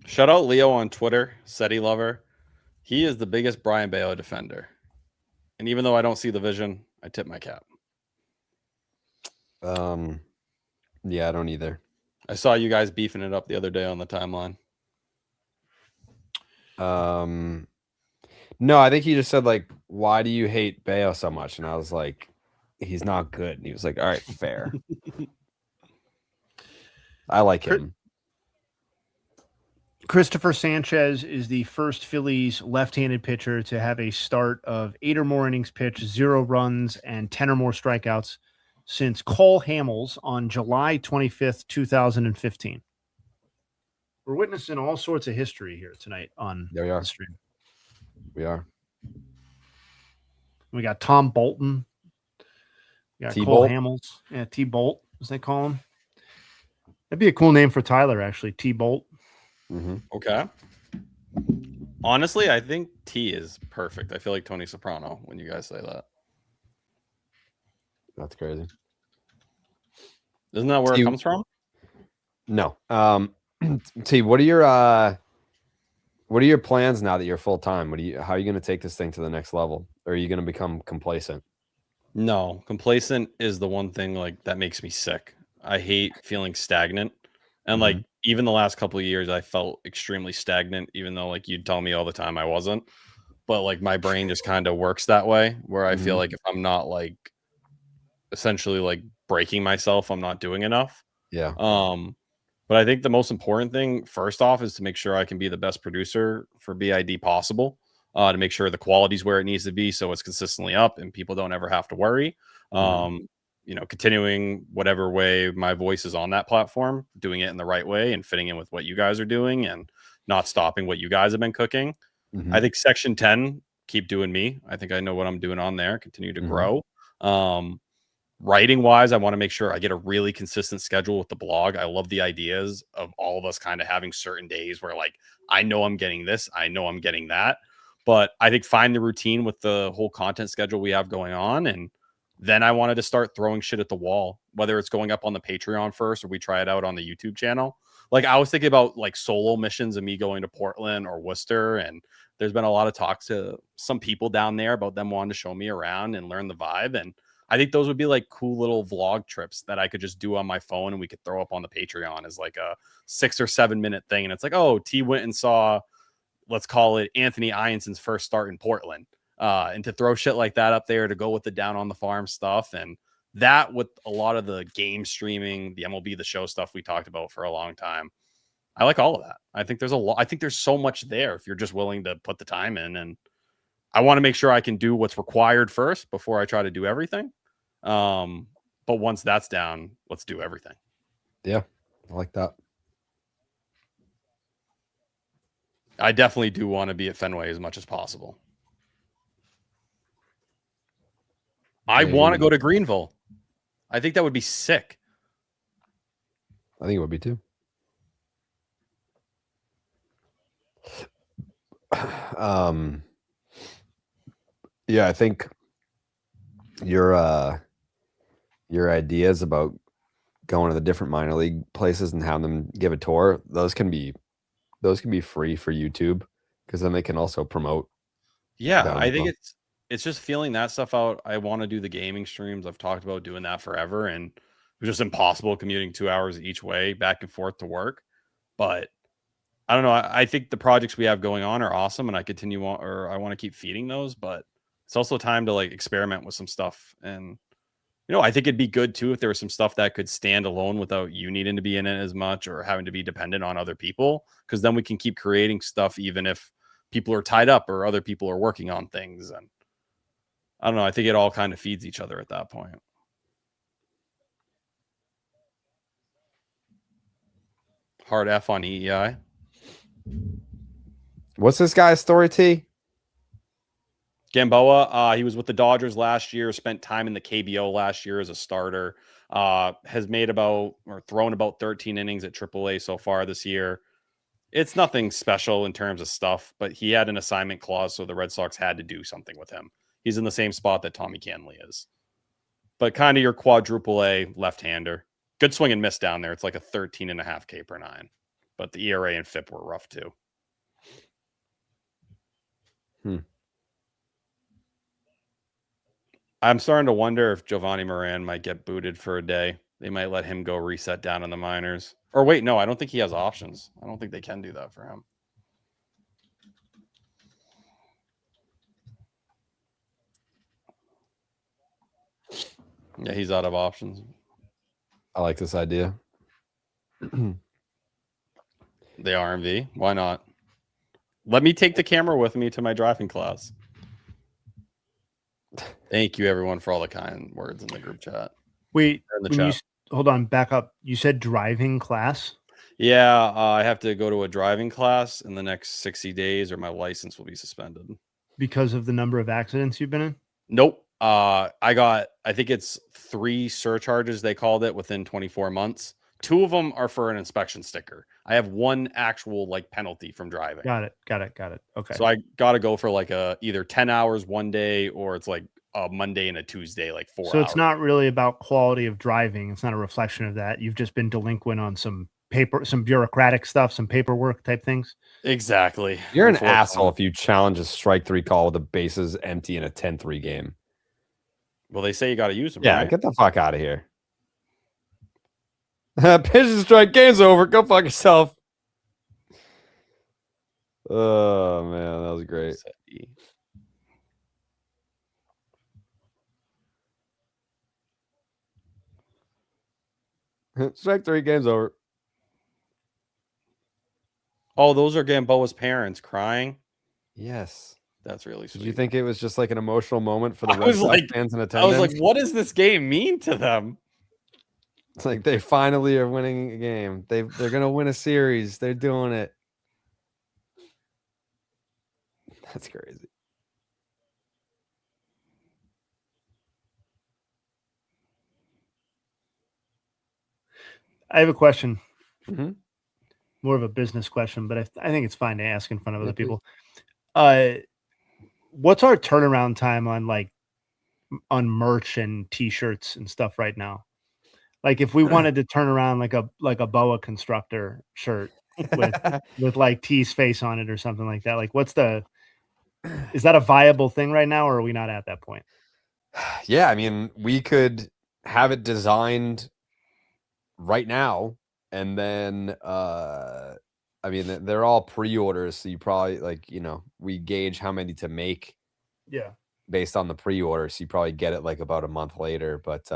Shout out Leo on Twitter, SETI lover. He is the biggest Brian Bayo defender. And even though I don't see the vision, I tip my cap. Yeah, I don't either. I saw you guys beefing it up the other day on the timeline. No, I think he just said, like, why do you hate Bayo so much? And I was like, he's not good. And he was like, all right, fair. I like him. Christopher Sanchez is the first Phillies left-handed pitcher to have a start of 8 or more innings pitched, 0 runs, and 10 or more strikeouts since Cole Hamels on July 25th, 2015. We're witnessing all sorts of history here tonight on There we are. the stream. We are. We got Tom Bolton. We got Cole T-Bolt? Hamels. Yeah, T-Bolt, as they call him. That'd be a cool name for Tyler, actually, T-Bolt. Mm-hmm. Okay. Honestly, I think T is perfect. I feel like Tony Soprano when you guys say that. That's crazy. Isn't that where it comes from? No. T, what are your plans now that you're full time? How are you going to take this thing to the next level? Or are you going to become complacent? No, complacent is the one thing like that makes me sick. I hate feeling stagnant. And like even the last couple of years I felt extremely stagnant, even though like you'd tell me all the time I wasn't. But like my brain just kind of works that way where I feel like if I'm not like essentially like breaking myself, I'm not doing enough. Yeah. But I think the most important thing first off is to make sure I can be the best producer for BID possible, to make sure the quality's where it needs to be so it's consistently up and people don't ever have to worry. You know, continuing whatever way my voice is on that platform, doing it in the right way and fitting in with what you guys are doing and not stopping what you guys have been cooking. I think section 10, keep doing me. I think I know what I'm doing on there, continue to grow. Writing wise, I want to make sure I get a really consistent schedule with the blog. I love the ideas of all of us kind of having certain days where like, I know I'm getting this, I know I'm getting that, but I think find the routine with the whole content schedule we have going on. And then I wanted to start throwing shit at the wall, whether it's going up on the Patreon first or we try it out on the YouTube channel. Like I was thinking about like solo missions and me going to Portland or Worcester. And there's been a lot of talk to some people down there about them wanting to show me around and learn the vibe. And I think those would be like cool little vlog trips that I could just do on my phone and we could throw up on the Patreon as like a 6 or 7 minute thing. And it's like, oh, T went and saw, let's call it Anthony Ionson's first start in Portland. And to throw shit like that up there to go with the down on the farm stuff. And that with a lot of the game streaming, the MLB, the show stuff we talked about for a long time. I like all of that. I think there's a lot. I think there's so much there if you're just willing to put the time in. And I want to make sure I can do what's required first before I try to do everything. But once that's down, let's do everything. Yeah, I like that. I definitely do want to be at Fenway as much as possible. I want to go to Greenville. I think that would be sick. I think it would be too. Yeah, I think your ideas about going to the different minor league places and having them give a tour, those can be free for YouTube because then they can also promote. Yeah, I think it's just feeling that stuff out. I want to do the gaming streams. I've talked about doing that forever, and it was just impossible commuting 2 hours each way back and forth to work. But I don't know. I think the projects we have going on are awesome, and I want to keep feeding those. But it's also time to like experiment with some stuff. And I think it'd be good too if there was some stuff that could stand alone without you needing to be in it as much or having to be dependent on other people. Because then we can keep creating stuff even if people are tied up or other people are working on things. And I don't know. I think it all kind of feeds each other at that point. Hard F on EEI. What's this guy's story, T? Gamboa, he was with the Dodgers last year, spent time in the KBO last year as a starter, has thrown about 13 innings at AAA so far this year. It's nothing special in terms of stuff, but he had an assignment clause, so the Red Sox had to do something with him. He's in the same spot that Tommy Canley is. But kind of your quadruple A left-hander. Good swing and miss down there. It's like a 13.5 K per 9. But the ERA and FIP were rough too. I'm starting to wonder if Giovanni Moran might get booted for a day. They might let him go reset down in the minors. Or wait, no, I don't think he has options. I don't think they can do that for him. Yeah, he's out of options. I like this idea. The RMV. Why not? Let me take the camera with me to my driving class. Thank you, everyone, for all the kind words in the group chat. Wait, hold on, back up. You said driving class? Yeah, I have to go to a driving class in the next 60 days or my license will be suspended. Because of the number of accidents you've been in? Nope. I think it's 3 surcharges, they called it, within 24 months. 2 of them are for an inspection sticker. I have 1 actual penalty from driving. Got it. Okay. So I got to go for either 10 hours one day or it's like a Monday and a Tuesday, 4 hours. So it's not really about quality of driving. It's not a reflection of that. You've just been delinquent on some bureaucratic stuff, some paperwork type things. Exactly. You're an asshole if you challenge a strike 3 call with the bases empty in a 10-3 game. Well, they say you got to use them. Yeah, right? get the fuck out of here. Pitch and strike, game's over. Go fuck yourself. Oh man, that was great. Strike 3, game's over. Oh, those are Gamboa's parents crying. Yes. That's really sweet. Did you think it was just an emotional moment for the Red was Sox fans in attendance? I was like, what does this game mean to them? It's like they finally are winning a game. They're gonna win a series. They're doing it. That's crazy. I have a question. Mm-hmm. More of a business question, but I think it's fine to ask in front of other people. What's our turnaround time on merch and t-shirts and stuff right now? If we wanted to turn around like a boa constructor shirt with T's face on it or something like that, is that a viable thing right now, or are we not at that point? Yeah, I mean, we could have it designed right now, and then I mean, they're all pre-orders, so you probably we gauge how many to make. Yeah. Based on the pre-order, so you probably get it about a month later, but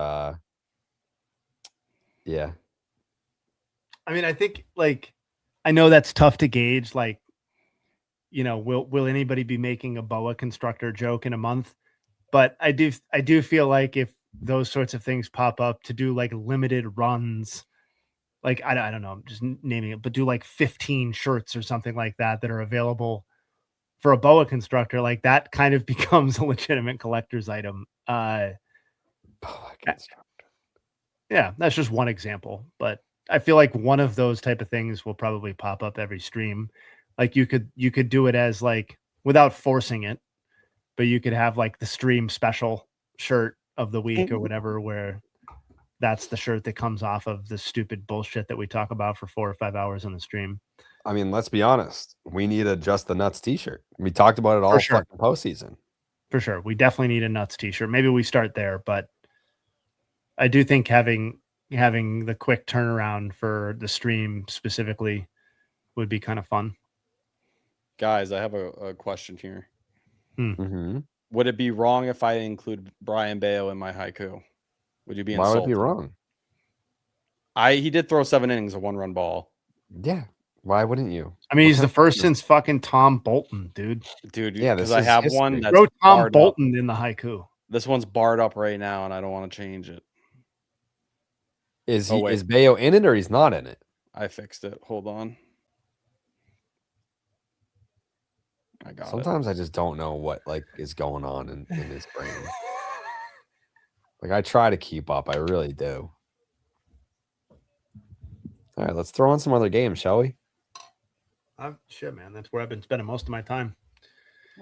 yeah. I mean, I think I know that's tough to gauge. Will anybody be making a boa constructor joke in a month? But I do feel like if those sorts of things pop up, to do limited runs, I don't know, I'm just naming it, but do 15 shirts or something like that are available for a boa constructor, that kind of becomes a legitimate collector's item. Boa constructor. Yeah, that's just one example, but I feel like one of those type of things will probably pop up every stream. You could do it as without forcing it, but you could have the stream special shirt of the week or whatever, where that's the shirt that comes off of the stupid bullshit that we talk about for 4 or 5 hours on the stream. I mean, let's be honest. We need a Just the Nuts t-shirt. We talked about it all fucking postseason. for sure. We definitely need a nuts t-shirt. Maybe we start there, but I do think having the quick turnaround for the stream specifically would be kind of fun. Guys, I have a question here. Mm-hmm. Would it be wrong if I include Brian Bayo in my haiku? Would you be Why would insulted? it be wrong? He did throw 7 innings, a 1-run ball. Yeah. Why wouldn't you? I mean, What he's the kind of first business- since fucking Tom Bolton, dude. Dude, Yeah, because this I is have history. one that's Wrote Tom barred up. Bolton in the haiku. This one's barred up right now, and I don't want to change it. Is Oh, he wait. is Bayo in it or he's not in it? I fixed it. Hold on. I got it. Sometimes I just don't know what like is going on in his brain. Like I try to keep up, I really do. All right, let's throw on some other games, shall we? Shit, man, that's where I've been spending most of my time.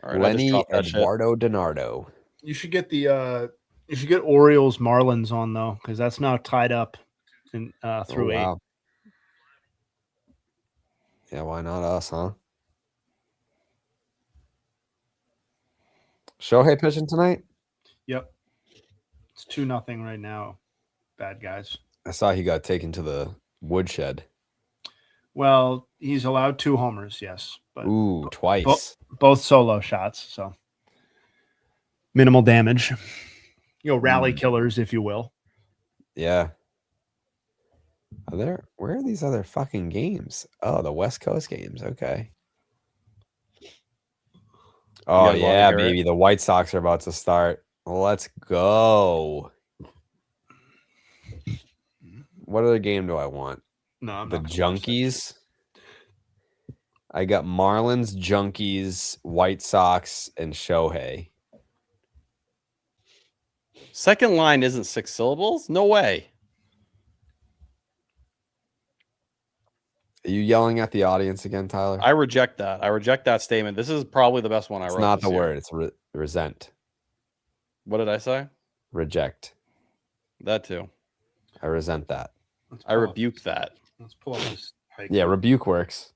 All right, I just Lenny dropped that shit. Eduardo Donardo. You should get Orioles Marlins on though, because that's now tied up in through 8. Yeah, why not us, huh? Shohei pitching tonight? Yep, it's 2-0 right now. Bad guys. I saw he got taken to the woodshed. Well, he's allowed 2 homers, yes, but Ooh, twice. both solo shots, so minimal damage. Rally killers, if you will. Yeah. Where are these other fucking games? Oh, the West Coast games. Okay. Oh, guys wanna yeah, hear it? baby. The White Sox are about to start. Let's go. What other game do I want? No, I'm The not gonna watch that shit. Junkies. I got Marlins, Junkies, White Sox, and Shohei. Second line isn't 6 syllables? No way. Are you yelling at the audience again, Tyler? I reject that. I reject that statement. This is probably the best one I wrote. It's not this the year. word. It's resent. What did I say? Reject. That too. I resent that. I rebuke that. Let's pull up this haiku. Yeah, rebuke works.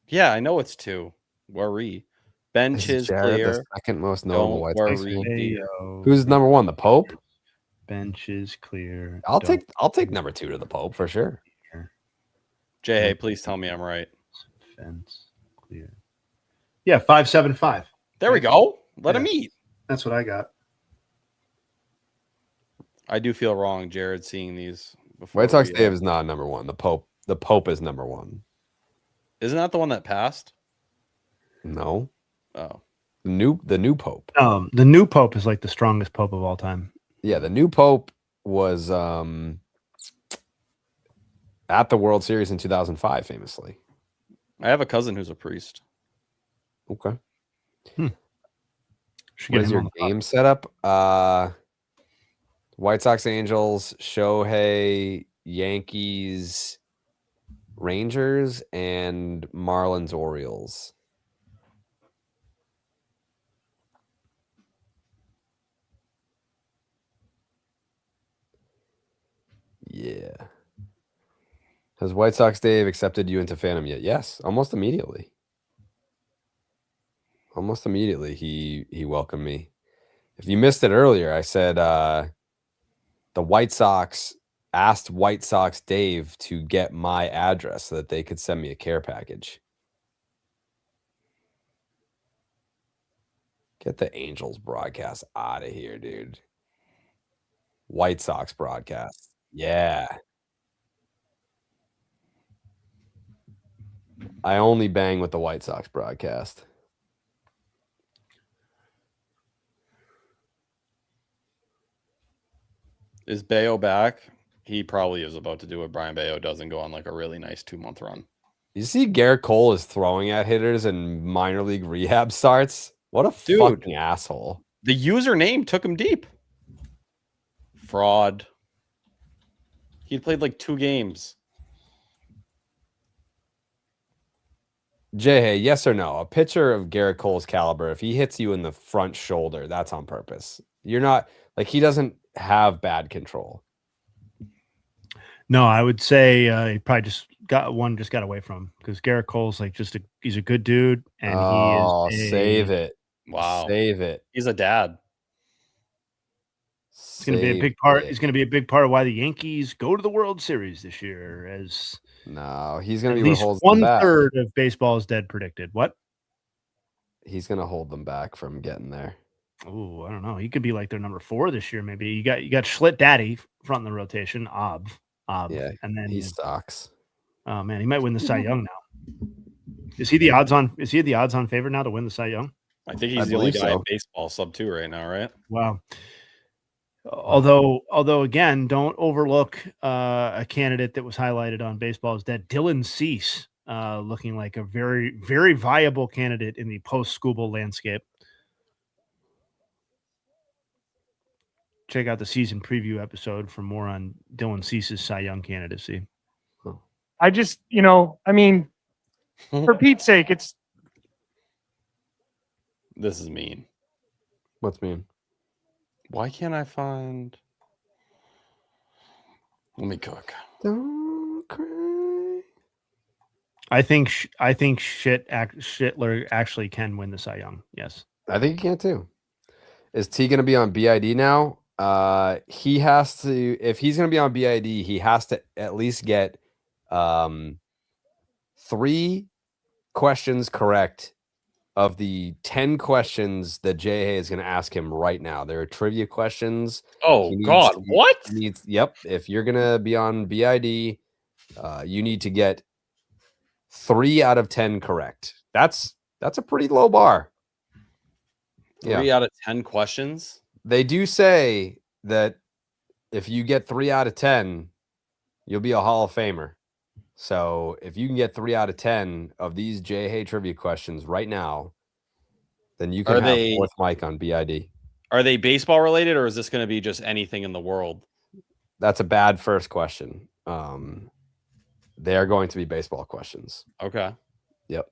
Yeah, I know it's 2. Worry. Bench is Jared clear. the second most notable Don't White Sox worry. fan? Bayo. Who's number 1? The Pope? Bench is clear. I'll take number 2 to the Pope for sure. Jay, please tell me I'm right. Fence clear. Yeah, 575. There we go. Let him eat. That's what I got. I do feel wrong, Jared, seeing these before. White Sox we, Dave is not number 1. The Pope is number 1. Isn't that the one that passed? No. Oh. The new Pope. The new Pope is like the strongest Pope of all time. Yeah, the new Pope was at the World Series in 2005, famously. I have a cousin who's a priest. Okay. Should What get is him your on the game setup? White Sox, Angels, Shohei, Yankees, Rangers, and Marlins, Orioles. Yeah. Has White Sox Dave accepted you into fandom yet? Yes, almost immediately. Almost immediately he welcomed me. If you missed it earlier, I said the White Sox asked White Sox Dave to get my address so that they could send me a care package. Get the Angels broadcast out of here, dude. White Sox broadcast. Yeah. I only bang with the White Sox broadcast. Is Bayo back? He probably is about to do what Brian Bayo does and go on like a really nice 2-month run. You see Garrett Cole is throwing at hitters in minor league rehab starts? What a Dude. fucking asshole. The username took him deep. Fraud. He played like 2 games. Jay, yes or no? A pitcher of Garrett Cole's caliber, if he hits you in the front shoulder, that's on purpose. You're not like he doesn't have bad control. No, I would say he probably just got away from him because Garrett Cole's like he's a good dude and Oh, he is save it. Wow. Save it. He's a dad. It's going to be a big part. It's going to be a big part of why the Yankees go to the World Series this year. As no, he's going at to be what least holds them back. 1/3 of baseball is dead predicted. What? He's going to hold them back from getting there. Oh, I don't know. He could be like their number 4 this year. Maybe you got Schlitt Daddy front in the rotation. Ob, Yeah, and then he sucks. Oh man, he might win the Cy Young now. Is he the odds on favorite now to win the Cy Young? I think he's I the only believe guy so. in baseball sub 2 right now, right? Wow. Although again, don't overlook a candidate that was highlighted on Baseball is Dead, Dylan Cease, looking like a very, very viable candidate in the post-Scooble landscape. Check out the season preview episode for more on Dylan Cease's Cy Young candidacy. I just, I mean, for Pete's sake, it's This is mean. What's mean? Why can't I find? Let me cook. Don't cry. I think Schittler actually can win the Cy Young. Yes. I think he can too. Is T going to be on BID now? He has to. If he's going to be on BID, he has to at least get 3 questions correct of the 10 questions that Jay is going to ask him right now. There are trivia questions. Oh God, what? Yep. If you're going to be on BID, you need to get 3 out of 10 correct. That's a pretty low bar. 3 out of 10 questions. They do say that if you get 3 out of 10, you'll be a Hall of Famer. So if you can get 3 out of 10 of these Jay Hay trivia questions right now, then you can have fourth mic on BID. Are they baseball related, or is this going to be just anything in the world? That's a bad first question. They are going to be baseball questions. Okay. Yep.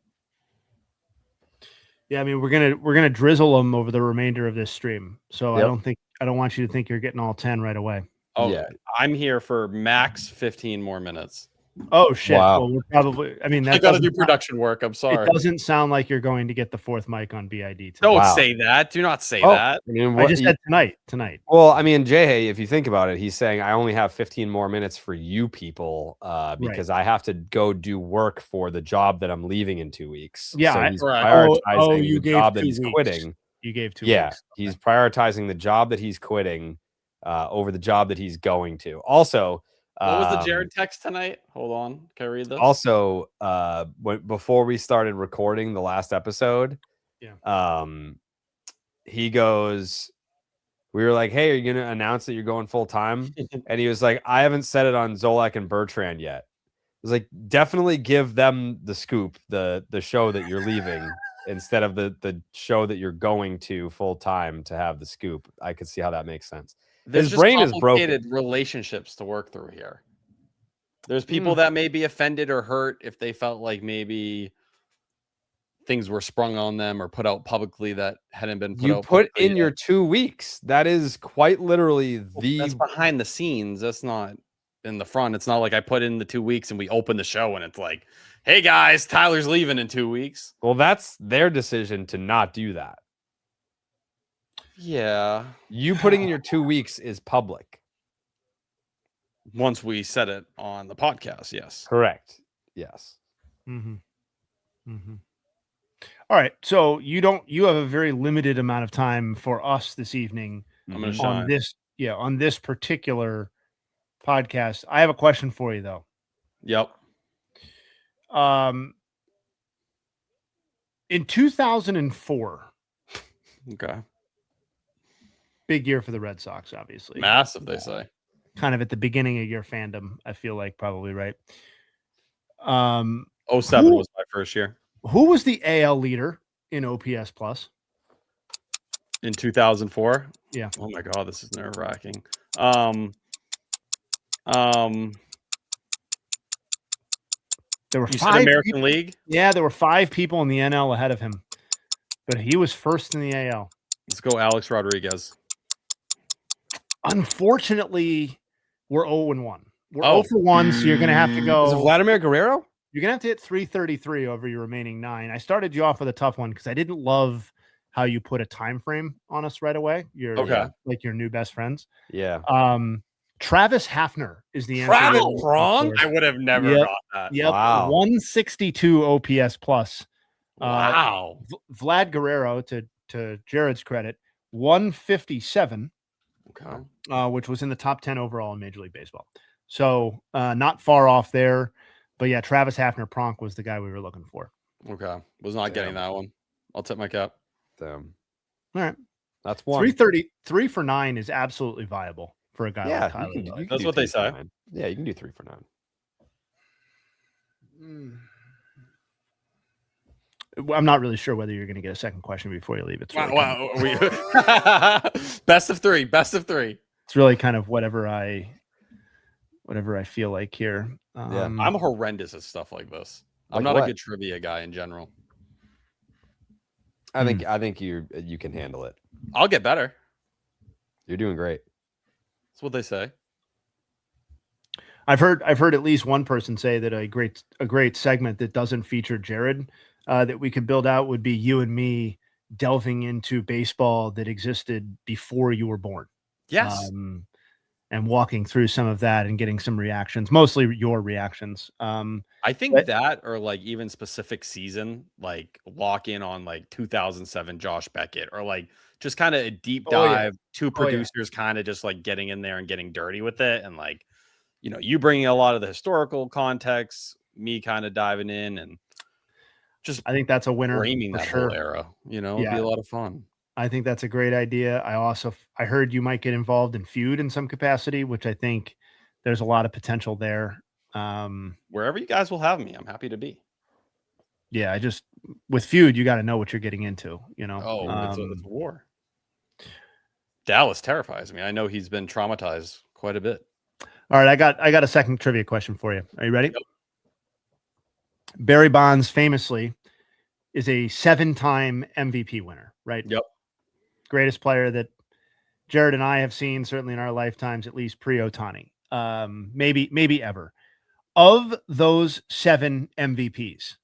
Yeah, I mean we're gonna drizzle them over the remainder of this stream. So Yep. I don't want you to think you're getting all 10 right away. Oh, Yeah. I'm here for max 15 more minutes. Oh shit! Wow. Well, we're probably. I mean, I that got to doesn't do production work. I'm sorry. It doesn't sound like you're going to get the fourth mic on BID tonight. Don't Wow. say that. Do not say Oh, that. I mean, I just said tonight. Well, I mean, Jay Hay, if you think about it, he's saying I only have 15 more minutes for you people because I have to go do work for the job that I'm leaving in 2 weeks. Yeah, so I- he's right. prioritizing you the gave job that 2 he's weeks. quitting. You gave 2 Yeah, weeks. he's prioritizing the job that he's quitting over the job that he's going to. Also, What was the Jared text tonight? Hold on. Can I read this? Also, before we started recording the last episode, he goes, we were like, "Hey, are you gonna announce that you're going full time?" And he was like, "I haven't said it on Zolak and Bertrand yet." I was like, "Definitely give them the scoop, the show that you're leaving." Instead of the show that you're going to full time to have the scoop. I could see how that makes sense. There's His just brain is broken. complicated relationships to work through here. There's people that may be offended or hurt if they felt like maybe things were sprung on them or put out publicly that hadn't been put You out. put publicly in yet. your 2 weeks. That is quite literally That's behind the scenes. That's not in the front. It's not like I put in the 2 weeks and we open the show and it's like, "Hey guys, Tyler's leaving in 2 weeks." Well, that's their decision to not do that. Yeah. You putting in your 2 weeks is public. Once we said it on the podcast, yes. Correct. Yes. Mm-hmm. Mm-hmm. All right. So you have a very limited amount of time for us this evening I'm gonna on shine. on this particular podcast. I have a question for you though. Yep. In 2004, Okay. big year for the Red Sox, obviously. Massive, they say. Kind of at the beginning of your fandom, I feel like probably right. 07 Who- was my first year. Who was the AL leader in OPS plus? In 2004? Yeah. Oh my god, this is nerve-wracking. There were You said 5 American people- League? Yeah, there were 5 people in the NL ahead of him, but he was first in the AL. Let's go Alex Rodriguez. Unfortunately, we're 0-1. We're Oh. 0 for 1, so you're going to have to Is it go. Vladimir Guerrero? You're going to have to hit 333 over your remaining 9. I started you off with a tough one because I didn't love how you put a time frame on us right away. You're Okay. like your new best friends. Yeah. Travis Hafner is the answer. Travis you're looking Prong? for. I would have never Yep. got that. Yep. Wow. 162 OPS plus. Wow. Vlad Guerrero, to Jared's credit, 157, Okay. which was in the top 10 overall in Major League Baseball. So not far off there. But yeah, Travis Hafner Pronk was the guy we were looking for. Okay. Was not getting that one. I'll tip my cap. Damn. All right. That's one. 330, 3 for 9 is absolutely viable for a guy like Tyler. you can That's do what they 3 for say. 9. Yeah, you can do 3 for 9. I'm not really sure whether you're going to get a second question before you leave. It's really Best of three. Best of three. It's really kind of whatever I feel like here. I'm horrendous at stuff like this. I'm Like not a what? good trivia guy in general. I think you can handle it. I'll get better. You're doing great. That's what they say. I've heard at least one person say that a great segment that doesn't feature Jared that we could build out would be you and me delving into baseball that existed before you were born. Yes. And walking through some of that and getting some reactions, mostly your reactions. I think that, or like even specific season, like lock in on like 2007 Josh Beckett, or like just kind of a deep dive, two producers kind of just like getting in there and getting dirty with it. And like, you bringing a lot of the historical context, me kind of diving in, and just I think that's a winner framing for that sure. whole era. It'd be a lot of fun. I think that's a great idea. I heard you might get involved in Feud in some capacity, which I think there's a lot of potential there. Wherever you guys will have me, I'm happy to be. Yeah, with Feud, you got to know what you're getting into, it's a war. Dallas terrifies me. I know he's been traumatized quite a bit. All right, I got a second trivia question for you. Are you ready? Yep. Barry Bonds famously is a 7-time MVP winner, right? Yep. Greatest player that Jared and I have seen, certainly in our lifetimes, at least pre-Ohtani, maybe ever. Of those 7 MVPs,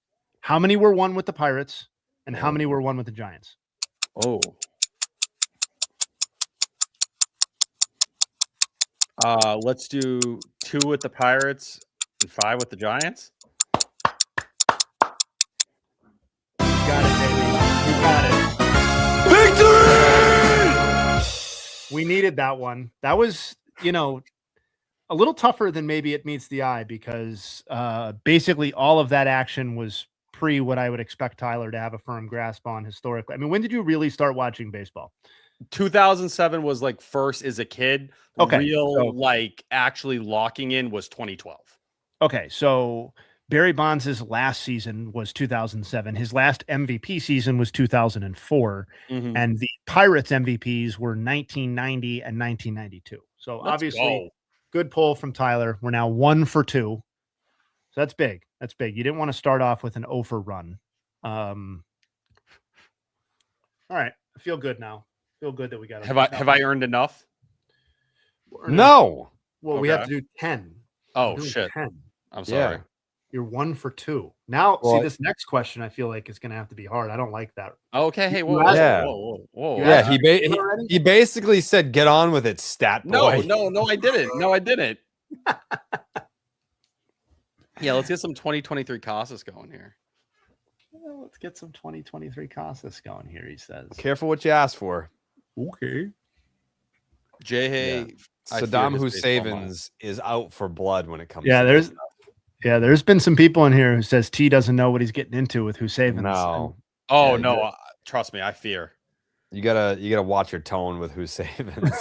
how many were won with the Pirates and how many were won with the Giants? Oh. Let's do 2 with the Pirates and 5 with the Giants. You got it, baby. You got it. Victory! We needed that one. That was, a little tougher than maybe it meets the eye because basically all of that action was pre what I would expect Tyler to have a firm grasp on historically. I mean, when did you really start watching baseball? 2007 was like first as a kid. Okay. Like actually locking in was 2012. Okay. So Barry Bonds' last season was 2007. His last MVP season was 2004. Mm-hmm. And the Pirates MVPs were 1990 and 1992. So obviously good pull from Tyler. We're now 1 for 2. So that's big. That's big. You didn't want to start off with an 0 for run. All right. I feel good now. Feel good that we got it. Have I earned enough? No. Well, we have to do 10. Oh shit. 10. I'm sorry. Yeah. You're 1 for 2. Now, Well, see, this next question I feel like is going to have to be hard. I don't like that. Okay. Hey, You whoa. asked- Whoa. Yeah, he basically said, "Get on with it, stat boy." No, I didn't. No, I didn't. Yeah, let's get some 2023 Casas going here. Well, let's get some 2023 Casas going here, he says. Careful what you ask for. Okay. Jay, Saddam Hussein's is out for blood when it comes. Yeah, to there's this. there's been some people in here who says T doesn't know what he's getting into with Hussein's. No. Oh Yeah, no, trust me, I fear. You gotta watch your tone with Hussein's.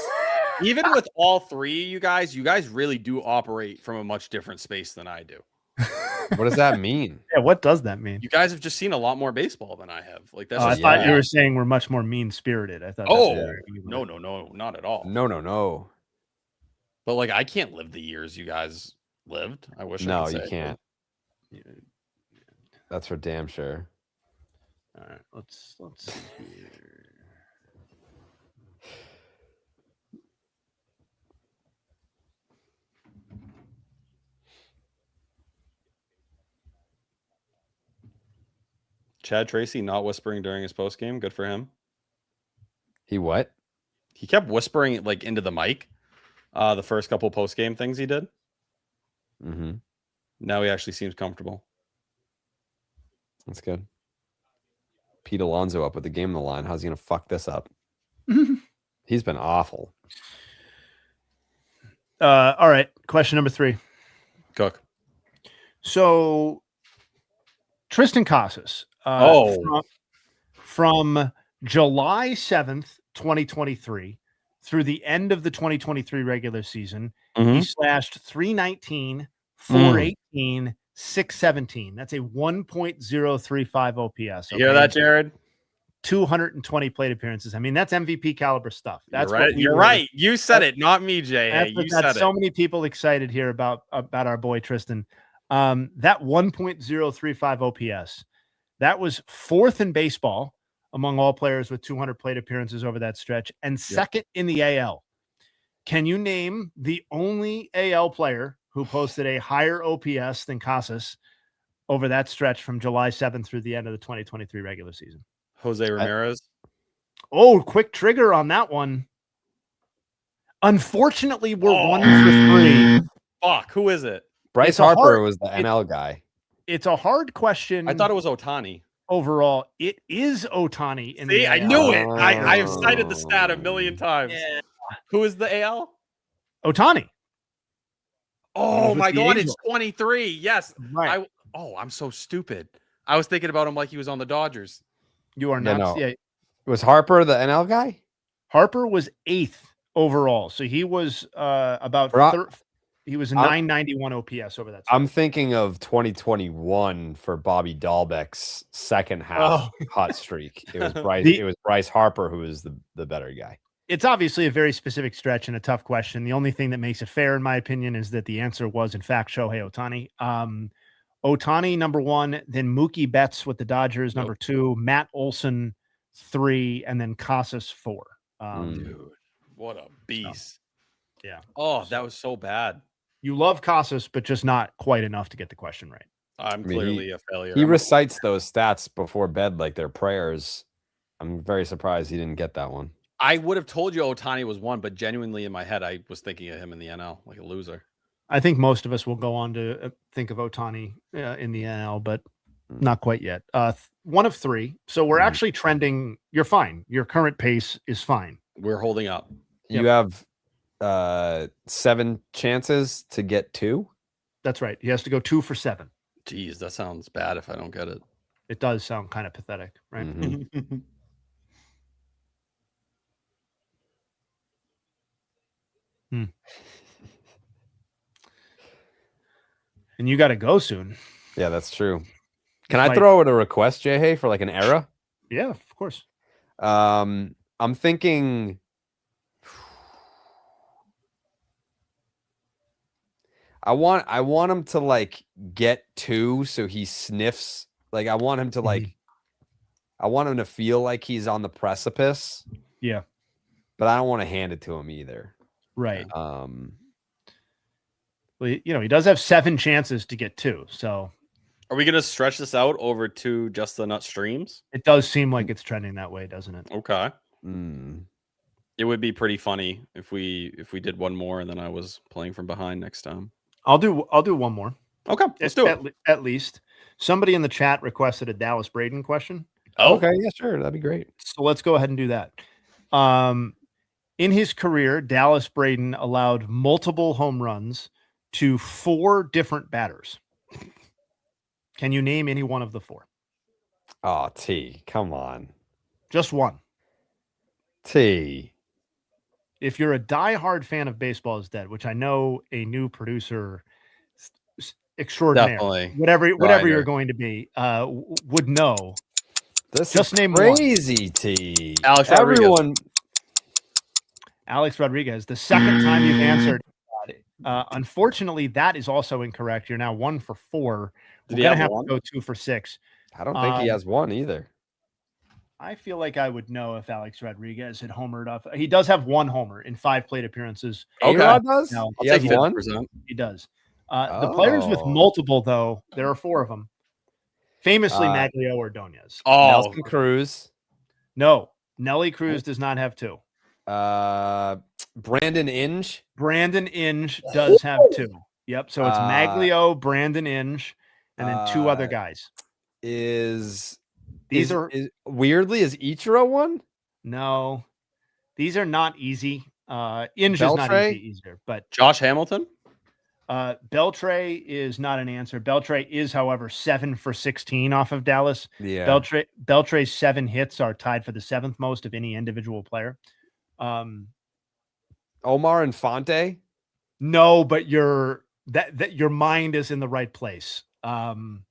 Even with all 3, you guys really do operate from a much different space than I do. What does that mean? Yeah, what does that mean? You guys have just seen a lot more baseball than I have. Like that's I just thought you were saying we're much more mean-spirited. I thought. no, not at all. No. But like, I can't live the years you guys lived. I wish. No, I could you say. can't. That's for damn sure. All right, let's see here. Chad Tracy not whispering during his post game. Good for him. He what? He kept whispering it like into the mic. The first couple post game things he did. Mm-hmm. Now he actually seems comfortable. That's good. Pete Alonso up with the game on the line. How's he gonna fuck this up? He's been awful. All right. Question number 3. Cook. So Tristan Casas. From July 7th, 2023 through the end of the 2023 regular season, he slashed 319, 418, 617. That's a 1.035 OPS. You hear that, Jared? 220 plate appearances. I mean, that's MVP caliber stuff. That's right. You're right. You said it, not me, Jay. Hey, you said it. So many people excited here about our boy Tristan. That 1.035 OPS, that was 4th in baseball among all players with 200 plate appearances over that stretch, and 2nd in the AL. Can you name the only AL player who posted a higher OPS than Casas over that stretch from July 7th through the end of the 2023 regular season? Jose Ramirez. Oh, quick trigger on that one. Unfortunately, we're 1 for 3. Fuck, who is it? Bryce Harper was the NL guy. It's a hard question. I thought it was Ohtani. Overall, it is Ohtani. See, I knew it. I have cited the stat a million times. Yeah. Who is the AL? Ohtani. Oh my God, it's 23. Yes. Right. I'm so stupid. I was thinking about him like he was on the Dodgers. You are not. No. Yeah. Was Harper the NL guy? Harper was 8th overall. So he was about he was a 991 OPS over that. I'm thinking of 2021 for Bobby Dahlbeck's second half hot streak. It was Bryce. It was Bryce Harper who was the better guy. It's obviously a very specific stretch and a tough question. The only thing that makes it fair, in my opinion, is that the answer was in fact Shohei Ohtani. Ohtani number 1, then Mookie Betts with the Dodgers number 2, Matt Olson 3, and then Casas 4. Dude, what a beast! So, yeah. Oh, that was so bad. You love Casas, but just not quite enough to get the question right. I'm clearly a failure. He recites those stats before bed like they're prayers. I'm very surprised he didn't get that one. I would have told you Ohtani was 1, but genuinely in my head, I was thinking of him in the NL like a loser. I think most of us will go on to think of Ohtani in the NL, but not quite yet. 1 of 3. So we're actually trending. You're fine. Your current pace is fine. We're holding up. You have 7 chances to get 2. That's right. He has to go 2 for 7. Jeez, that sounds bad if I don't get it. It does sound kind of pathetic, right? Mm-hmm. And you got to go soon. Yeah, that's true. Can I throw in a request, Jay, for like an era? Yeah, of course. I'm thinking. I want him to like get 2 so he sniffs. Like I want him to like I want him to feel like he's on the precipice. Yeah. But I don't want to hand it to him either. Right. Well, he does have 7 chances to get 2. So are we going to stretch this out over 2 Just the Nut streams? It does seem like it's trending that way, doesn't it? Okay. It would be pretty funny if we did one more and then I was playing from behind next time. I'll do one more. Okay, let's do it. At least somebody in the chat requested a Dallas Braden question. Oh, okay, yeah, sure, that'd be great. So let's go ahead and do that. In his career, Dallas Braden allowed multiple home runs to 4 different batters. Can you name any one of the 4? Oh, T, come on. Just one. T. If you're a diehard fan of Baseball is Dead, which I know a new producer extraordinaire, whatever you're going to be, would know. This just is name crazy, T. Alex Rodriguez. Everyone. Alex Rodriguez, the second time you've answered. Unfortunately, that is also incorrect. You're now 1 for 4. We're going to have to go 2 for 6. I don't think he has 1 either. I feel like I would know if Alex Rodriguez had homered off. He does have 1 homer in 5 plate appearances. Okay. A-Rod does? No, he has 1? He does. The players with multiple, though, there are 4 of them. Famously, Maglio Ordonez. Nelson Cruz. No. Nelly Cruz does not have 2. Brandon Inge. Brandon Inge does have 2. Yep. So it's Maglio, Brandon Inge, and then 2 other guys. Is Weirdly, is Ichiro one? No, these are not easy. Inge is not easier, but Josh Hamilton. Beltray is not an answer. Beltray is, however, 7 for 16 off of Dallas. Yeah. Beltray's 7 hits are tied for the 7th most of any individual player. Omar Infante. No, but your mind is in the right place. Dan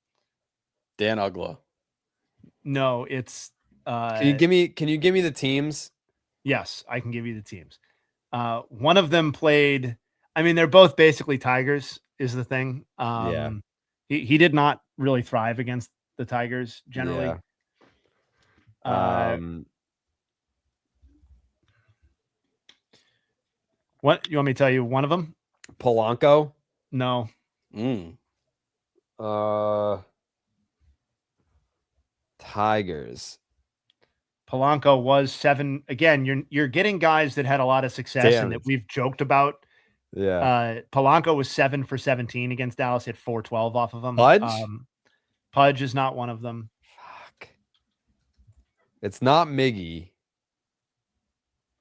Ugla. No, it's Can you give me the teams? Yes, I can give you the teams. One of them played, I mean, they're both basically Tigers is the thing. Yeah. He did not really thrive against the Tigers generally. Yeah. What you want me to tell you? One of them? Polanco. No. Tigers. Polanco was 7. Again, you're getting guys that had a lot of success and that we've joked about. Yeah. Polanco was 7 for 17 against Dallas, hit 412 off of them. Pudge is not one of them. Fuck. It's not Miggy.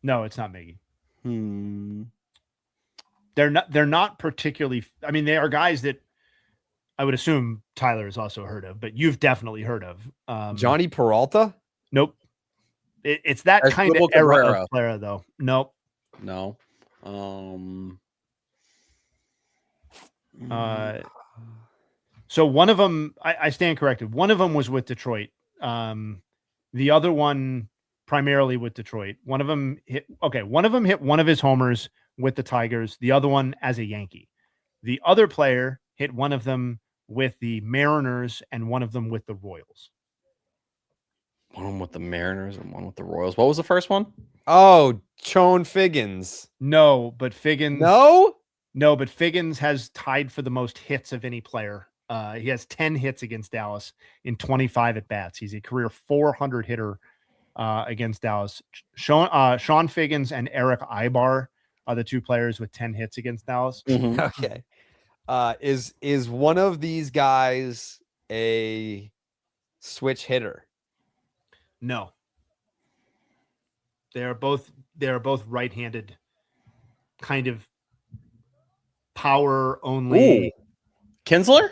No, it's not Miggy. They're not particularly. I mean, they are guys that I would assume Tyler has also heard of, but you've definitely heard of. Johnny Peralta? Nope. It's that kind of era of player, though. Nope. No. So one of them, I stand corrected. One of them was with Detroit. The other one primarily with Detroit. One of them hit one of his homers with the Tigers. The other one as a Yankee. The other player hit one of them with the Mariners and one of them with the Royals. One with the Mariners and one with the Royals. What was the first one? Oh, Chone Figgins. No, but Figgins. No, but Figgins has tied for the most hits of any player. He has 10 hits against Dallas in 25 at bats. He's a career 400 hitter against Dallas. Sean Figgins and Eric Ibar are the 2 players with 10 hits against Dallas. Okay. Is one of these guys a switch hitter? No. They are both right-handed, kind of power only. Ooh. Kinsler?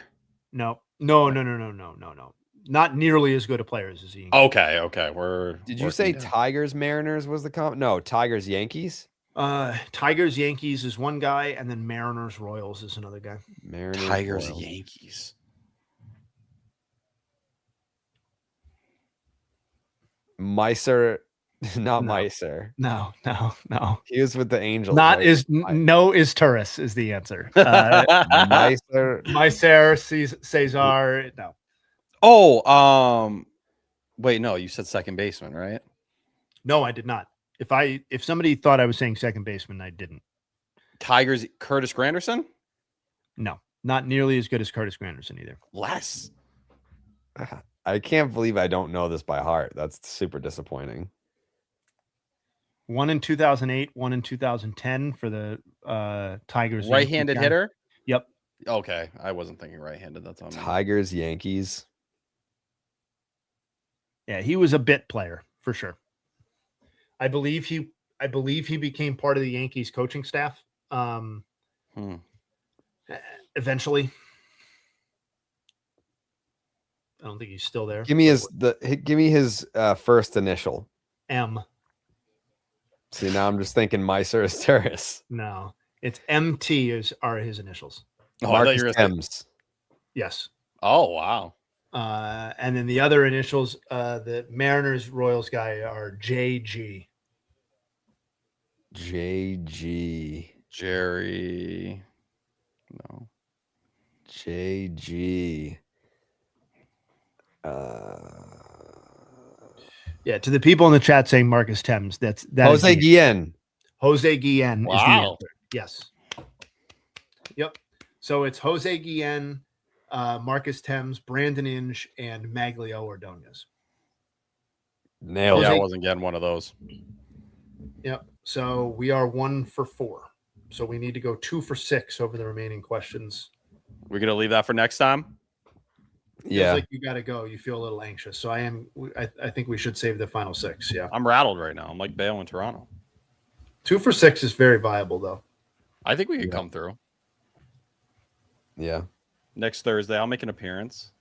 No. Not nearly as good a players as he. Okay. Did you say Tigers Mariners was the comp? No, Tigers Yankees. Tigers Yankees is one guy, and then Mariners Royals is another guy. Tigers Yankees. Meiser, not Meiser. No. He was with the Angels. Not right? is Turris is the answer. Meiser, Cesar. No. Oh, wait, no, you said second baseman, right? No, I did not. If somebody thought I was saying second baseman, I didn't. Tigers Curtis Granderson? No, not nearly as good as Curtis Granderson either. Less. I can't believe I don't know this by heart. That's super disappointing. One in 2008, one in 2010 for the Tigers. Right-handed hitter? Yep. Okay, I wasn't thinking right-handed. That's on Tigers, Yankees. Yeah, he was a bit player for sure. I believe he became part of the Yankees coaching staff. Eventually. I don't think he's still there. Give me his first initial. M. See, now I'm just thinking Meiser is Turris. No, it's MT are his initials. Oh, Marcus Thames. Yes. Oh, wow. And then the other initials, the Mariners Royals guy are JG. JG. Jerry. No. JG. Yeah, to the people in the chat saying Marcus Thames, that Jose Guillen. Jose Guillen is the Wow. answer. Yes. Yep. So it's Jose Guillen, Marcus Thames, Brandon Inge, and Maglio Ordonez. Nailed Yeah, I it. wasn't getting one of those. Yep. So we are 1 for 4. So we need to go 2 for 6 over the remaining questions. We're gonna leave that for next time. Feels Yeah. like you got to go. You feel a little anxious. So I think we should save the final 6. Yeah. I'm rattled right now. I'm like Bale in Toronto. 2 for 6 is very viable, though. I think we could Yeah. come through Yeah. next Thursday. I'll make an appearance.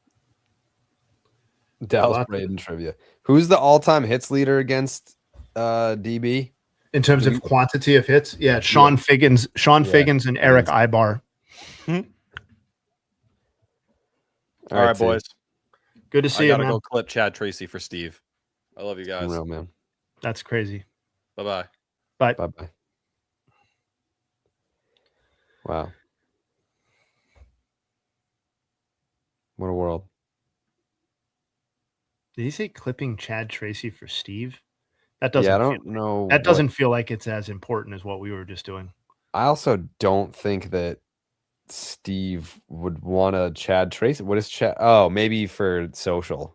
Dallas that's Braden trivia. Who's the all-time hits leader against DB? In terms of quantity of hits, yeah, Sean Figgins, Figgins, and Eric Ibar. All right, boys. Good to see I you, gotta man. go clip Chad Tracy for Steve. I love you guys. Real man. That's crazy. Bye-bye. Bye. Bye-bye. Wow. What a world. Did he say clipping Chad Tracy for Steve? That doesn't. Yeah, I don't know. That doesn't feel like it's as important as what we were just doing. I also don't think that Steve would want to Chad Tracy. What is Chad? Oh, maybe for social.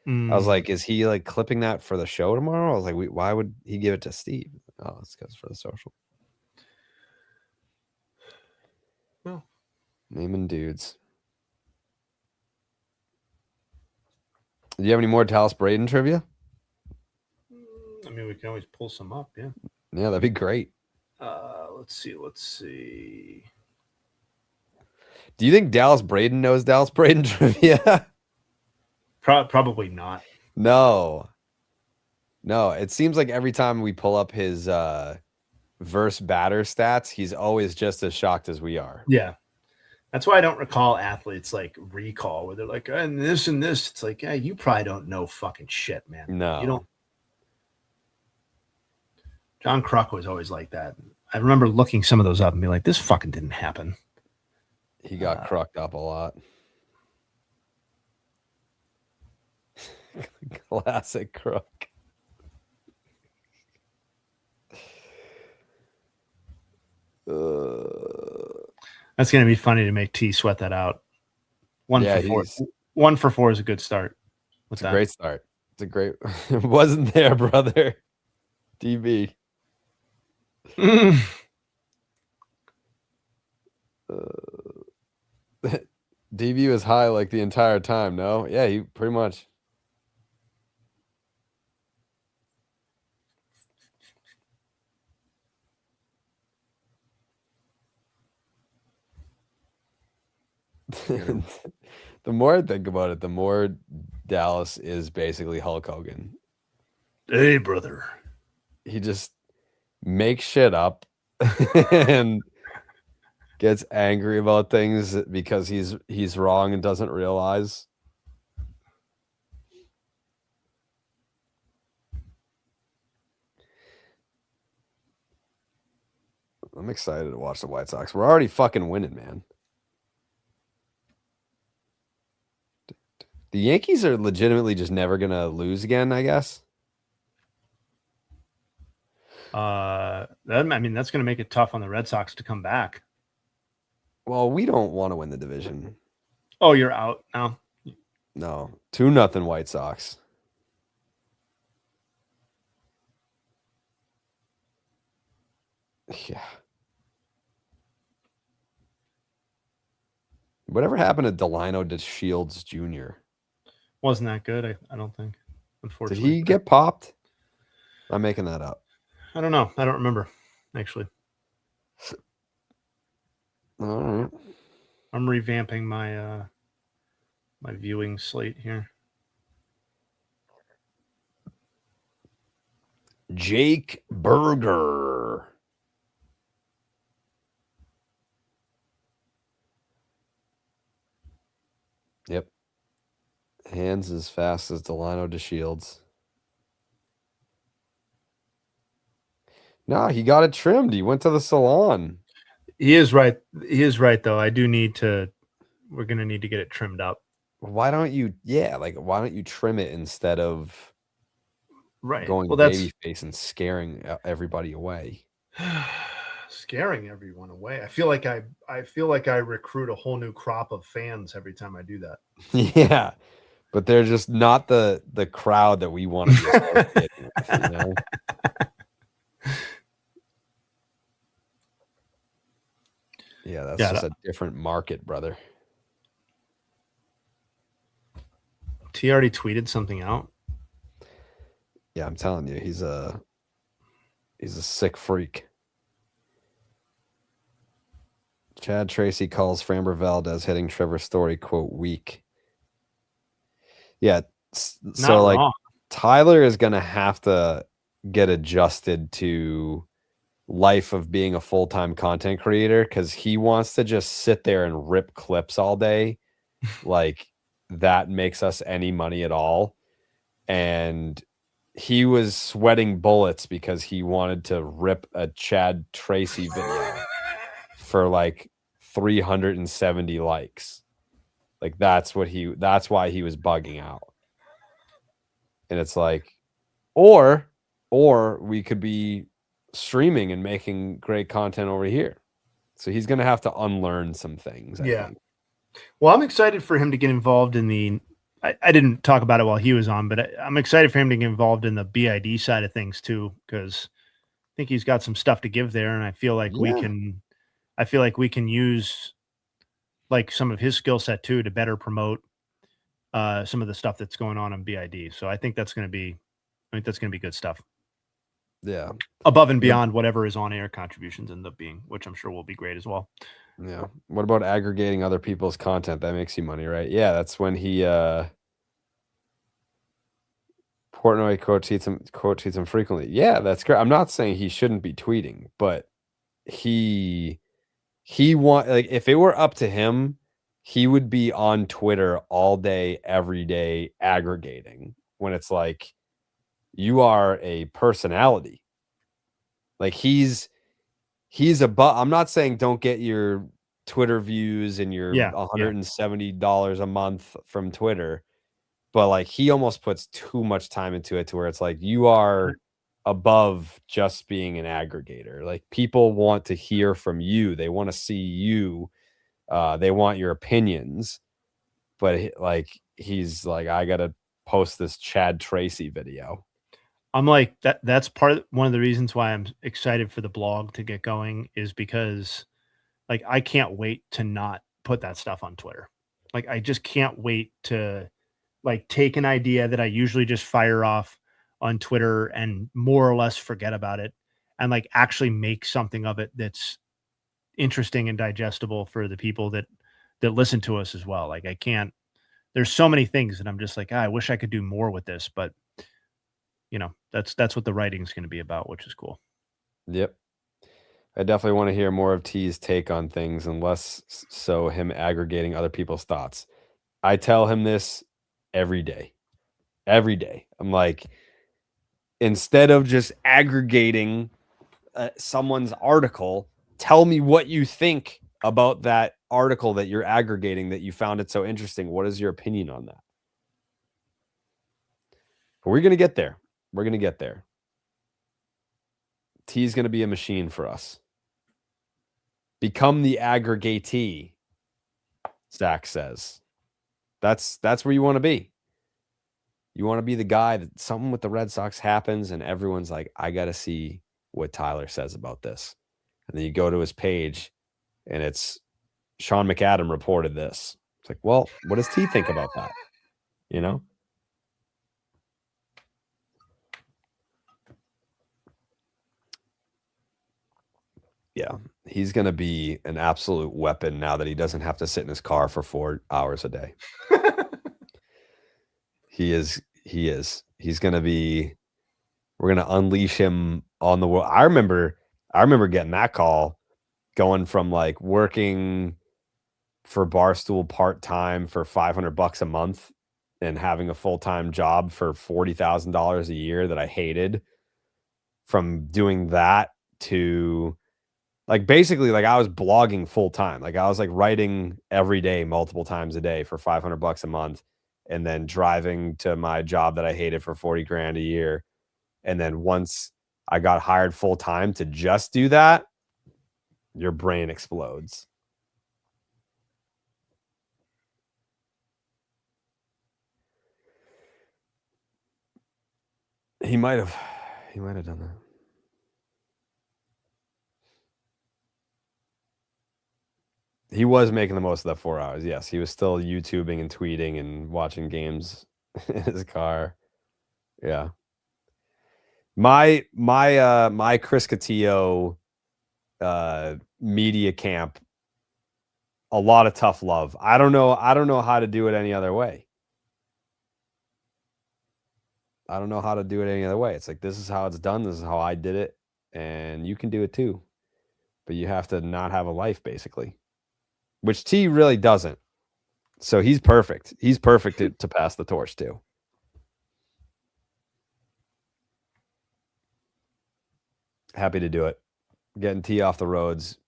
I was like, is he like clipping that for the show tomorrow? I was like, why would he give it to Steve? Oh, it's because for the social. Well, naming dudes. Do you have any more Dallas Braden trivia? I mean, we can always pull some up. Yeah. Yeah, that'd be great. Let's see. Do you think Dallas Braden knows Dallas Braden trivia? Probably not. No. It seems like every time we pull up his verse batter stats, he's always just as shocked as we are. Yeah. That's why I don't recall athletes like recall where they're like, and this. It's like, yeah, you probably don't know fucking shit, man. No. You don't. John Kruk was always like that. I remember looking some of those up and be like, this fucking didn't happen. He got crucked up a lot. Classic Crook. That's going to be funny to make T sweat that out. 1 for 4. 1 for 4 is a good start. It's a great start. It's a great. It wasn't there, brother. DB. DB was high like the entire time. No, yeah, he pretty much. The more I think about it, the more Dallas is basically Hulk Hogan. Hey, brother. He just makes shit up and gets angry about things because he's wrong and doesn't realize. I'm excited to watch the White Sox. We're already fucking winning, man. The Yankees are legitimately just never going to lose again, I guess. I mean, that's going to make it tough on the Red Sox to come back. Well, we don't want to win the division. Oh, you're out now? No. 2-0 White Sox. Yeah. Whatever happened to Delino de Shields Jr.? Wasn't that good? I don't think. Did Unfortunately. he get popped? I'm making that up. I don't know. I don't remember, actually. All right. I'm revamping my my viewing slate here. Jake Berger. Yep. Hands as fast as Delino de Shields. No, he got it trimmed. He went to the salon. He is right. He is right, though. I do need to. We're gonna need to get it trimmed up. Why don't you? Yeah, like why don't you trim it instead of going baby face and scaring everybody away? Scaring everyone away. I feel like I recruit a whole new crop of fans every time I do that. Yeah, but they're just not the crowd that we want to be associated with, you know? Yeah, that's just a different market, brother. T already tweeted something out. Yeah, I'm telling you, he's a sick freak. Chad Tracy calls Framber Valdez hitting Trevor Story, quote, weak. Yeah, so like wrong. Tyler is going to have to get adjusted to life of being a full-time content creator because he wants to just sit there and rip clips all day. Like that makes us any money at all. And he was sweating bullets because he wanted to rip a Chad Tracy video for like 370 likes. Like that's why he was bugging out. And it's like, or we could be streaming and making great content over here. So he's going to have to unlearn some things, I think. Well, I'm excited for him to get involved in the I didn't talk about it while he was on, but I'm excited for him to get involved in the BID side of things too, because I think he's got some stuff to give there, and I feel like we can use like some of his skill set too to better promote some of the stuff that's going on BID. So I think that's going to be good stuff. Yeah. Above and beyond whatever his on-air contributions end up being, which I'm sure will be great as well. Yeah. What about aggregating other people's content? That makes you money, right? Yeah, that's when he Portnoy quote tweets him frequently. Yeah, that's great. I'm not saying he shouldn't be tweeting, but he like if it were up to him, he would be on Twitter all day, every day, aggregating when it's like you are a personality. Like he's I'm not saying don't get your Twitter views and your $170 a month from Twitter, but like he almost puts too much time into it to where it's like you are above just being an aggregator. Like people want to hear from you. They want to see you. They want your opinions. But like he's like, I gotta post this Chad Tracy video. I'm like that's one of the reasons why I'm excited for the blog to get going is because like I can't wait to not put that stuff on Twitter. Like I just can't wait to like take an idea that I usually just fire off on Twitter and more or less forget about it and like actually make something of it that's interesting and digestible for the people that listen to us as well. Like there's so many things that I'm just like, I wish I could do more with this, but you know, that's what the writing's going to be about, which is cool. Yep. I definitely want to hear more of T's take on things and less so him aggregating other people's thoughts. I tell him this every day. Every day. I'm like, instead of just aggregating someone's article, tell me what you think about that article that you're aggregating that you found it so interesting. What is your opinion on that? But we're going to get there. We're going to get there. T's going to be a machine for us. Become the aggregatee, Zach says. That's where you want to be. You want to be the guy that something with the Red Sox happens and everyone's like, I got to see what Tyler says about this. And then you go to his page and it's Sean McAdam reported this. It's like, well, what does T think about that? You know? Yeah, he's going to be an absolute weapon now that he doesn't have to sit in his car for 4 hours a day. He is. He's going to be, we're going to unleash him on the world. I remember getting that call going from like working for Barstool part-time for $500 a month and having a full-time job for $40,000 a year that I hated, from doing that to like basically like I was blogging full-time. Like I was like writing every day, multiple times a day for $500 a month, and then driving to my job that I hated for 40 grand a year. And then once I got hired full-time to just do that, your brain explodes. He might have done that. He was making the most of that 4 hours. Yes, he was still YouTubing and tweeting and watching games in his car. Yeah. My Chris Cotillo media camp, a lot of tough love. I don't know how to do it any other way. It's like, this is how it's done. This is how I did it. And you can do it too. But you have to not have a life, basically. Which T really doesn't. So he's perfect. He's perfect to pass the torch to. Happy to do it. Getting T off the roads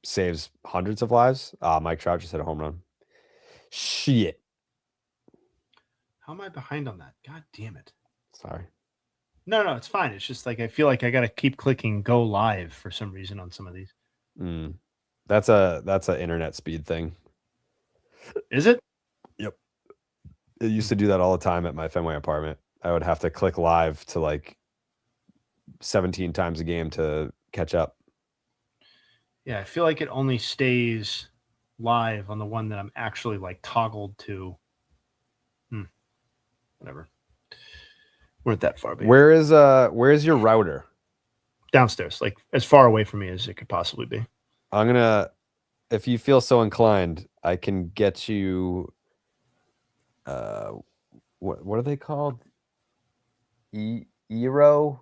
saves hundreds of lives. Mike Trout just hit a home run. Shit. How am I behind on that? God damn it. Sorry. No, it's fine. It's just like I feel like I got to keep clicking go live for some reason on some of these. That's a internet speed thing. Is it? Yep. It used to do that all the time at my Fenway apartment. I would have to click live to like 17 times a game to catch up. Yeah, I feel like it only stays live on the one that I'm actually like toggled to. Whatever. Weren't that far, baby. Where's your router? Downstairs, like as far away from me as it could possibly be. I'm gonna, if you feel so inclined, I can get you. What are they called? Eero?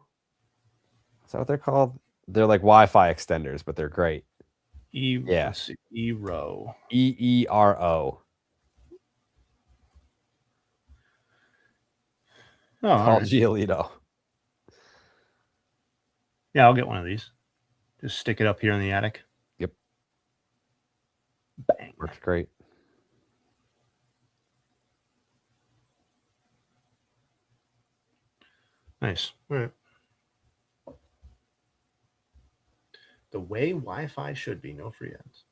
Is that what they're called? They're like Wi-Fi extenders, but they're great. Yeah. Eero. EERO. Oh, all Called right. Giolito. Yeah, I'll get one of these. Just stick it up here in the attic. Yep. Bang. Works great. Nice. All right. The way Wi-Fi should be, no free ads.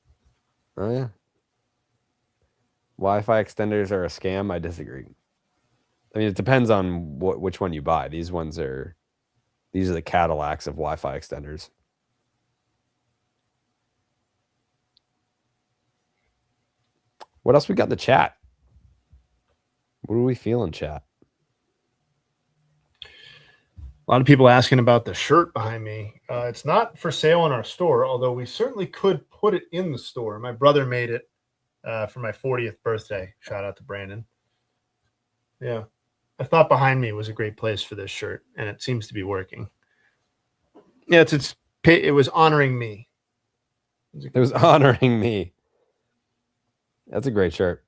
Oh yeah. Wi-Fi extenders are a scam. I disagree. I mean, it depends on which one you buy. These are the Cadillacs of Wi-Fi extenders. What else we got in the chat? What are we feeling, chat? A lot of people asking about the shirt behind me. It's not for sale in our store, although we certainly could put it in the store. My brother made it for my 40th birthday. Shout out to Brandon. Yeah. I thought behind me was a great place for this shirt, and it seems to be working. Yeah, it was honoring me. It was honoring me. That's a great shirt.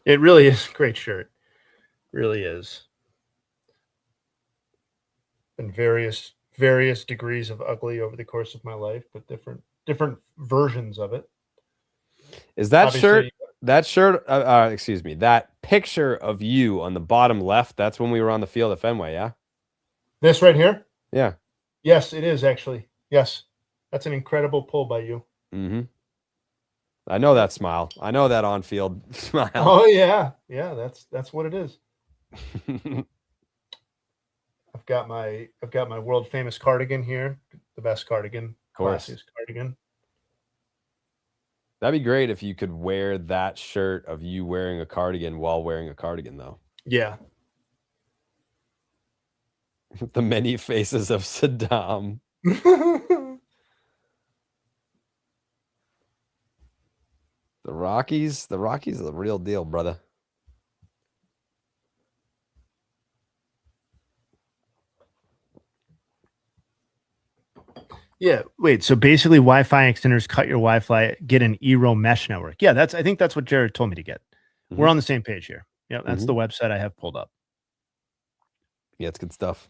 It really is a great shirt. Really is. And various degrees of ugly over the course of my life, but different versions of it. Is that Obviously, excuse me, that picture of you on the bottom left, that's when we were on the field at Fenway, yeah? this right here? Yeah. Yes, it is actually. Yes. That's an incredible pull by you. Mm-hmm. I know that smile. I know that on-field smile. Oh yeah. Yeah, that's what it is. I've got my world famous cardigan here, the best cardigan, Of course. classiest cardigan. That'd be great if you could wear that shirt of you wearing a cardigan while wearing a cardigan, though. Yeah. The many faces of Saddam. The Rockies are the real deal, brother. Yeah. Wait. So basically, Wi-Fi extenders cut your Wi-Fi, get an Eero mesh network. Yeah, I think that's what Jared told me to get. Mhm. We're on the same page here. Yeah, that's the website I have pulled up. Yeah, it's good stuff.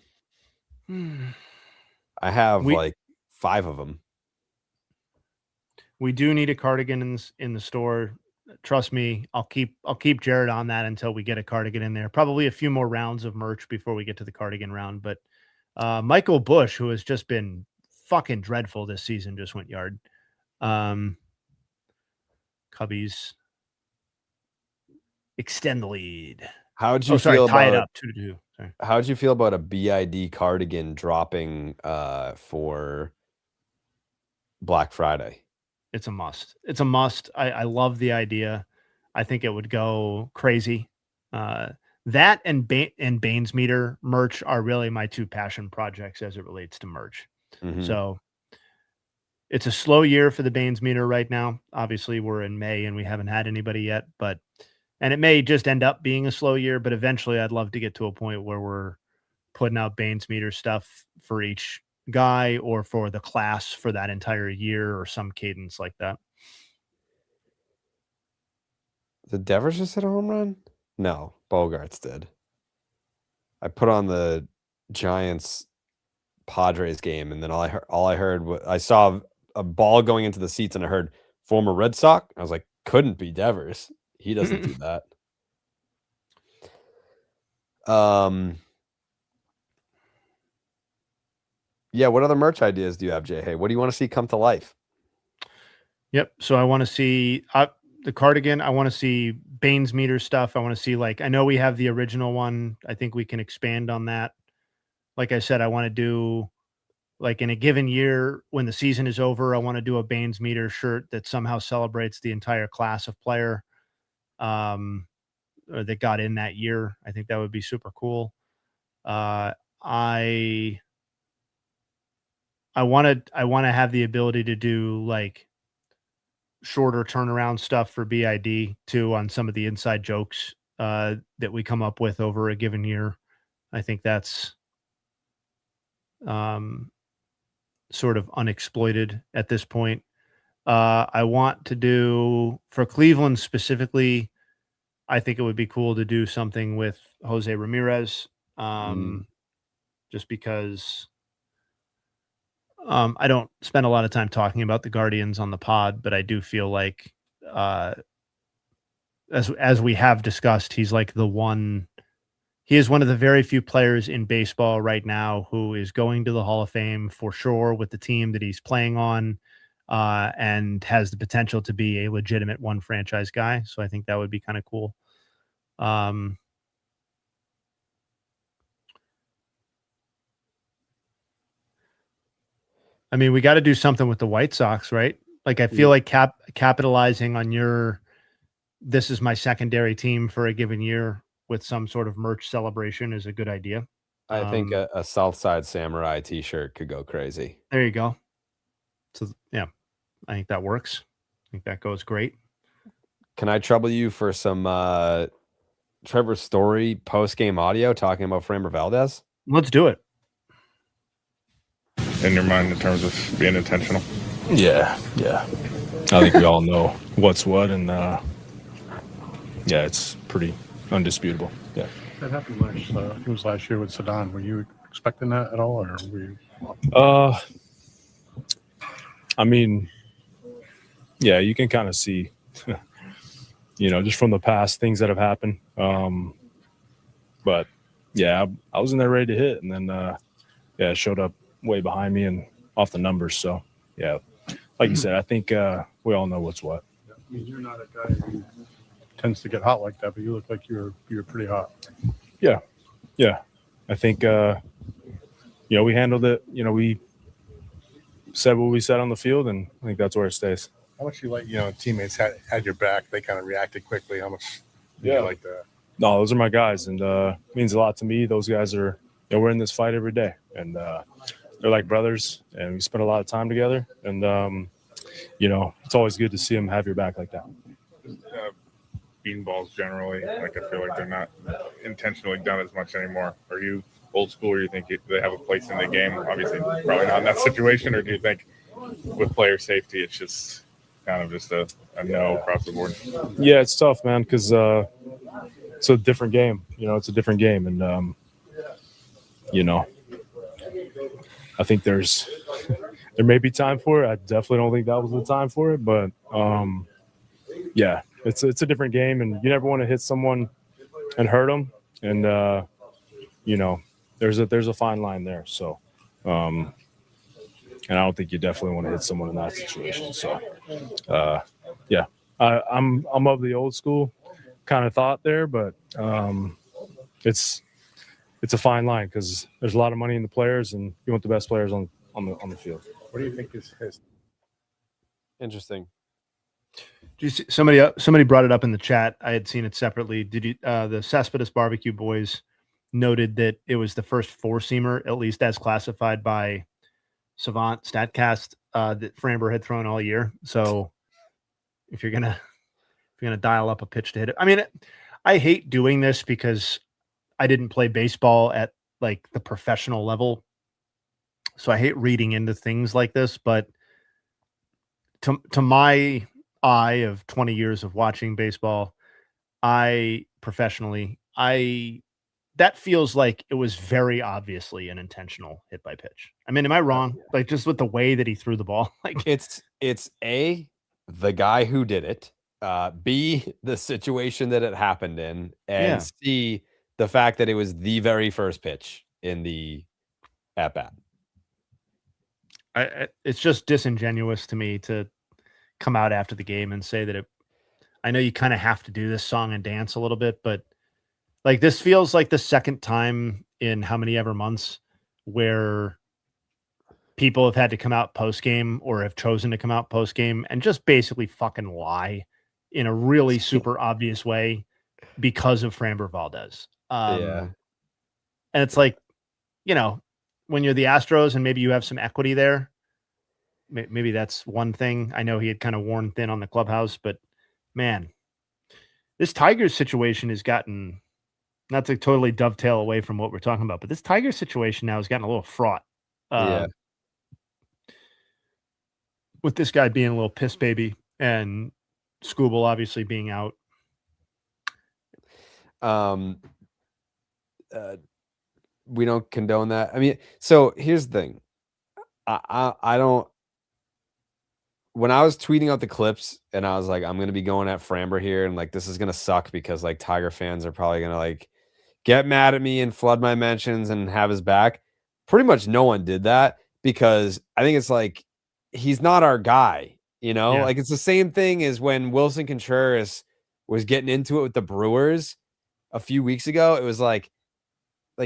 I have like 5 of them. We do need a cardigan in the store. Trust me, I'll keep Jared on that until we get a cardigan in there. Probably a few more rounds of merch before we get to the cardigan round. But Michael Bush, who has just been fucking dreadful this season, just went yard. Cubbies extend the lead. How'd you Sorry, feel tie it about up 2-2. How'd you feel about a BID cardigan dropping for Black Friday? It's a must. It's a must. I love the idea. I think it would go crazy. That and Baines meter merch are really my two passion projects as it relates to merch. Mhm. So it's a slow year for the Baines meter right now. Obviously, we're in May and we haven't had anybody yet, and it may just end up being a slow year, but eventually I'd love to get to a point where we're putting out Baines meter stuff for each guy or for the class for that entire year or some cadence like that. Did Devers just hit a home run? No, Bogarts did. I put on the Giants Padres game, and then all I heard was I saw a ball going into the seats, and I heard former Red Sox. I was like, couldn't be Devers. He doesn't do that. Yeah. What other merch ideas do you have, Jay? Hey, what do you want to see come to life? Yep. So I want to see the cardigan. I want to see Baines meter stuff. I want to see, like, I know we have the original one. I think we can expand on that. Like I said, I want to do, like, in a given year when the season is over, I want to do a Baines meter shirt that somehow celebrates the entire class of player or that got in that year. I think that would be super cool. I want to have the ability to do, like, shorter turnaround stuff for BID too on some of the inside jokes that we come up with over a given year. I think that's sort of unexploited at this point. I want to do for Cleveland specifically. I think it would be cool to do something with Jose Ramirez, just because I don't spend a lot of time talking about the Guardians on the pod, but I do feel like, as we have discussed, he's like he is one of the very few players in baseball right now who is going to the Hall of Fame for sure with the team that he's playing on, and has the potential to be a legitimate one franchise guy. So I think that would be kind of cool. I mean, we got to do something with the White Sox, right? Like, I feel like capitalizing on this is my secondary team for a given year with some sort of merch celebration is a good idea. I think a Southside Samurai t-shirt could go crazy. There you go. So yeah, I think that works. I think that goes great. Can I trouble you for some Trevor Story post-game audio talking about Framber Valdez? Let's do it. In your mind in terms of being intentional? Yeah. I think we all know what's what, and it's pretty undisputable. Yeah. That happened last year with Sadan. Were you expecting that at all, or were you? I mean, yeah, you can kind of see, just from the past things that have happened. But yeah, I was in there ready to hit, and then it showed up way behind me and off the numbers. So yeah, like you said, I think we all know what's what. I mean, you're not a guy who tends to get hot like that, but you look like you're pretty hot. Yeah. I think we handled it. We said what we said on the field, and I think that's where it stays. How much teammates had your back? They kind of reacted quickly. How much? You like that? No, those are my guys, and it means a lot to me. Those guys are, we're in this fight every day, and they're like brothers, and we spend a lot of time together. And it's always good to see them have your back like that. Beanballs generally, like, I feel like they're not intentionally done as much anymore. Are you old school, or you think they have a place in the game? Obviously, probably not in that situation. Or do you think with player safety, it's just kind of just a no across the board? Yeah, it's tough, man, because it's a different game. It's a different game, and I think there may be time for it. I definitely don't think that was the time for it, but yeah, it's a different game, and you never want to hit someone and hurt them, and there's a fine line there. So, and I don't think you definitely want to hit someone in that situation. So, yeah, I'm of the old school kind of thought there, but it's it's a fine line because there's a lot of money in the players, and you want the best players on the field. What do you think is his? Interesting. Did you see, somebody brought it up in the chat. I had seen it separately. Did you? The Cespedes Barbecue Boys noted that it was the first four-seamer, at least as classified by Savant Statcast, that Framber had thrown all year. So if you're gonna dial up a pitch to hit it, I mean, I hate doing this because I didn't play baseball at like the professional level, so I hate reading into things like this. But to my eye of 20 years of watching baseball, that feels like it was very obviously an intentional hit by pitch. I mean, am I wrong? Like just with the way that he threw the ball, like it's A, the guy who did it, B, the situation that it happened in, and C, the fact that it was the very first pitch in the at bat. It's just disingenuous to me to come out after the game and say that it. I know you kind of have to do this song and dance a little bit, but like this feels like the second time in how many ever months where people have had to come out post game or have chosen to come out post game and just basically fucking lie in a really super obvious way because of Framber Valdez. And it's like, you know, when you're the Astros and maybe you have some equity there, maybe that's one thing. I know he had kind of worn thin on the clubhouse, but man, this Tigers situation has gotten, not to totally dovetail away from what we're talking about, but this Tigers situation now has gotten a little fraught. With this guy being a little piss baby and Skubal obviously being out. We don't condone that. I mean, so here's the thing. I don't. When I was tweeting out the clips and I was like, I'm gonna be going at Framber here, and like this is gonna suck because like Tiger fans are probably gonna like get mad at me and flood my mentions and have his back. Pretty much no one did that because I think it's like he's not our guy, you know? Like it's the same thing as when Wilson Contreras was getting into it with the Brewers a few weeks ago. It was like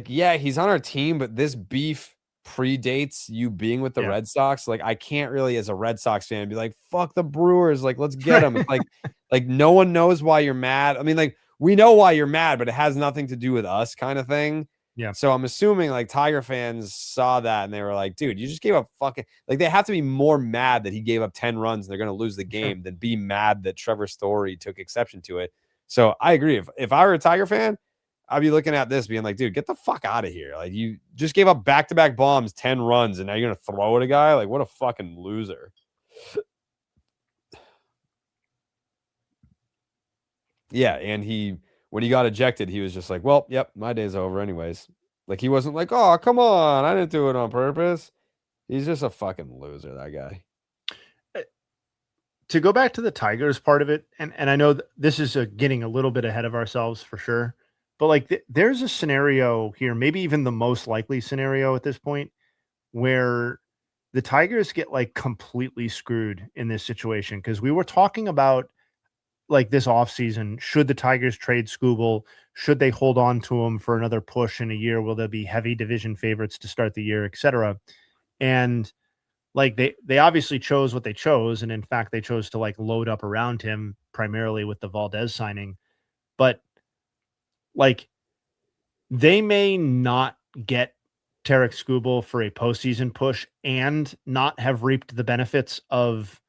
yeah, he's on our team, but this beef predates you being with the Red Sox. Like I can't really, as a Red Sox fan, be like, fuck the Brewers, like let's get them. It's like no one knows why you're mad. I mean, like we know why you're mad, but it has nothing to do with us, kind of thing. Yeah. So I'm assuming like Tiger fans saw that and they were like, dude, you just gave up fucking, like they have to be more mad that he gave up 10 runs and they're going to lose the game than be mad that Trevor Story took exception to it. So I agree. If I were a Tiger fan, I'd be looking at this being like, dude, get the fuck out of here. Like you just gave up back-to-back bombs, 10 runs, and now you're going to throw at a guy? Like what a fucking loser. Yeah, and when he got ejected, he was just like, well, yep, my day's over anyways. Like he wasn't like, oh, come on, I didn't do it on purpose. He's just a fucking loser, that guy. To go back to the Tigers part of it, and I know this is getting a little bit ahead of ourselves for sure, but like there's a scenario here, maybe even the most likely scenario at this point, where the Tigers get like completely screwed in this situation. Because we were talking about like this offseason, should the Tigers trade Skubal? Should they hold on to him for another push in a year? Will there be heavy division favorites to start the year, etc.? And like they obviously chose what they chose, and in fact they chose to like load up around him primarily with the Valdez signing. But like they may not get Tarek Skubal for a postseason push and not have reaped the benefits of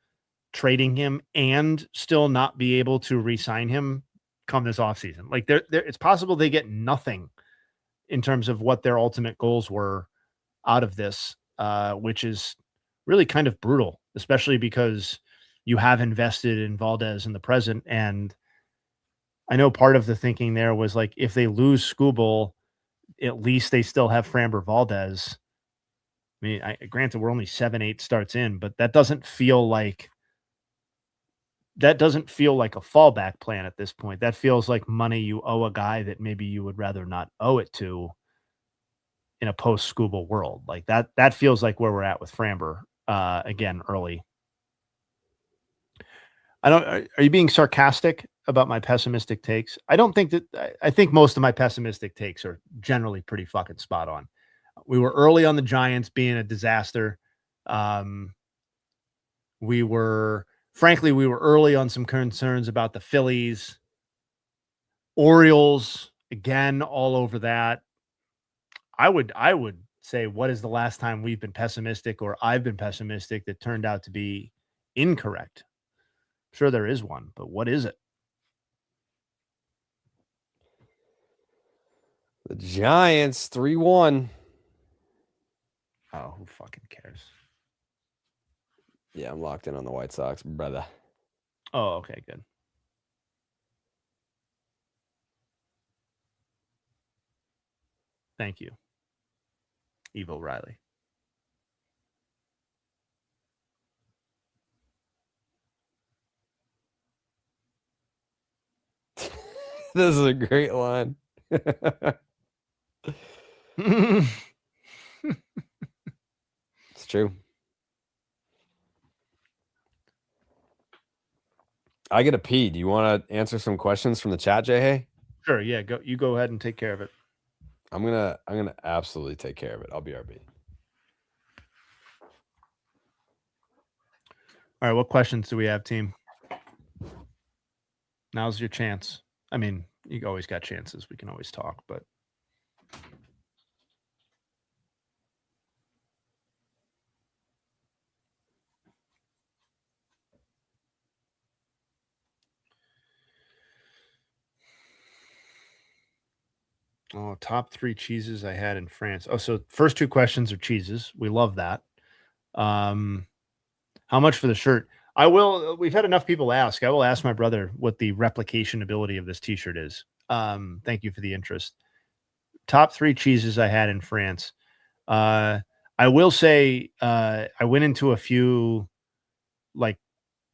trading him and still not be able to re-sign him come this offseason. Like it's possible they get nothing in terms of what their ultimate goals were out of this, which is really kind of brutal, especially because you have invested in Valdez in the present. And I know part of the thinking there was like, if they lose Skubal, at least they still have Framber Valdez. I mean, granted, we're only 7-8 starts in, but that doesn't feel like a fallback plan at this point. That feels like money you owe a guy that maybe you would rather not owe it to in a post Skubal world. Like that feels like where we're at with Framber again early. Are you being sarcastic about my pessimistic takes. I don't think that I think most of my pessimistic takes are generally pretty fucking spot on. We were early on the Giants being a disaster. We were early on some concerns about the Phillies. Orioles, again, all over that. I would say, what is the last time we've been pessimistic or I've been pessimistic that turned out to be incorrect? I'm sure there is one, but what is it? The Giants 3-1. Oh, who fucking cares? Yeah, I'm locked in on the White Sox, brother. Oh, okay, good. Thank you, Evo Riley. This is a great line. It's true. I get a pee. Do you want to answer some questions from the chat, Jay? Hey? Sure, yeah. You go ahead and take care of it. I'm gonna absolutely take care of it. I'll BRB. All right, what questions do we have, team? Now's your chance. I mean, you always got chances. We can always talk, but top 3 cheeses I had in France. Oh, so first 2 questions are cheeses. We love that. How much for the shirt? We've had enough people ask. I will ask my brother what the replication ability of this t-shirt is. Thank you for the interest. Top 3 cheeses I had in France. I will say I went into a few like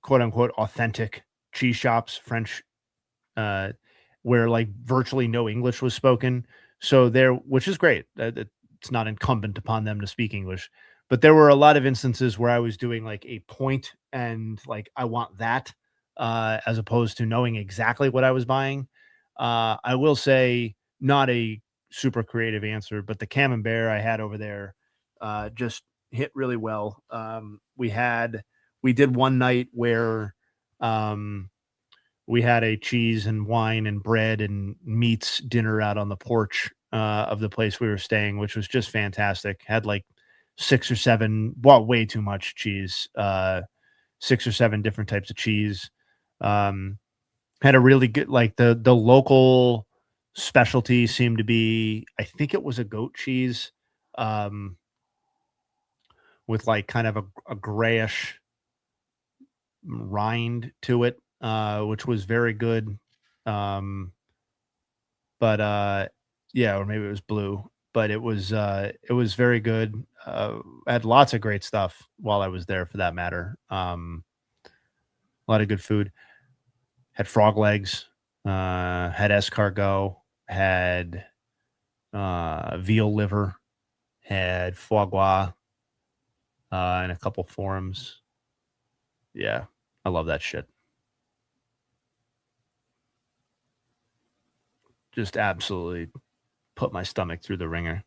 quote unquote authentic cheese shops, French, where like virtually no English was spoken. So which is great. It's not incumbent upon them to speak English, but there were a lot of instances where I was doing like a point and like, I want that, as opposed to knowing exactly what I was buying. I will say not a super creative answer, but the camembert I had over there, just hit really well. We did one night where, we had a cheese and wine and bread and meats dinner out on the porch of the place we were staying, which was just fantastic. Had like 6 or 7, well, way too much cheese, 6 or 7 different types of cheese. Had a really good, like the local specialty seemed to be, I think it was a goat cheese, with like kind of a grayish rind to it, which was very good. But yeah, or maybe it was blue, but it was very good. Had lots of great stuff while I was there, for that matter. A lot of good food. Had frog legs, had escargot, had veal liver, had foie gras, and a couple forums. Yeah, I love that shit. Just absolutely put my stomach through the ringer.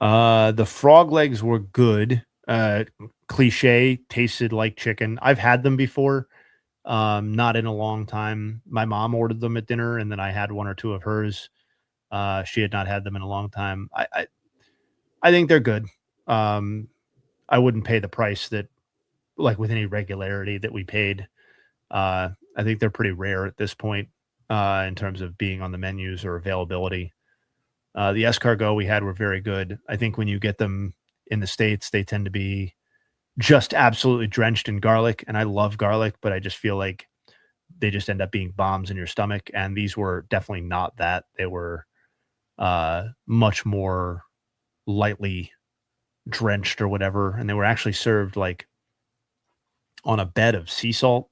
The frog legs were good. Cliche, tasted like chicken. I've had them before. Not in a long time. My mom ordered them at dinner, and then I had 1 or 2 of hers. She had not had them in a long time. I think they're good. I wouldn't pay the price that, like with any regularity, that we paid. I think they're pretty rare at this point, in terms of being on the menus or availability. The escargot we had were very good. I think when you get them in the States, they tend to be just absolutely drenched in garlic. And I love garlic, but I just feel like they just end up being bombs in your stomach. And these were definitely not that. They were much more lightly drenched or whatever. And they were actually served like on a bed of sea salt,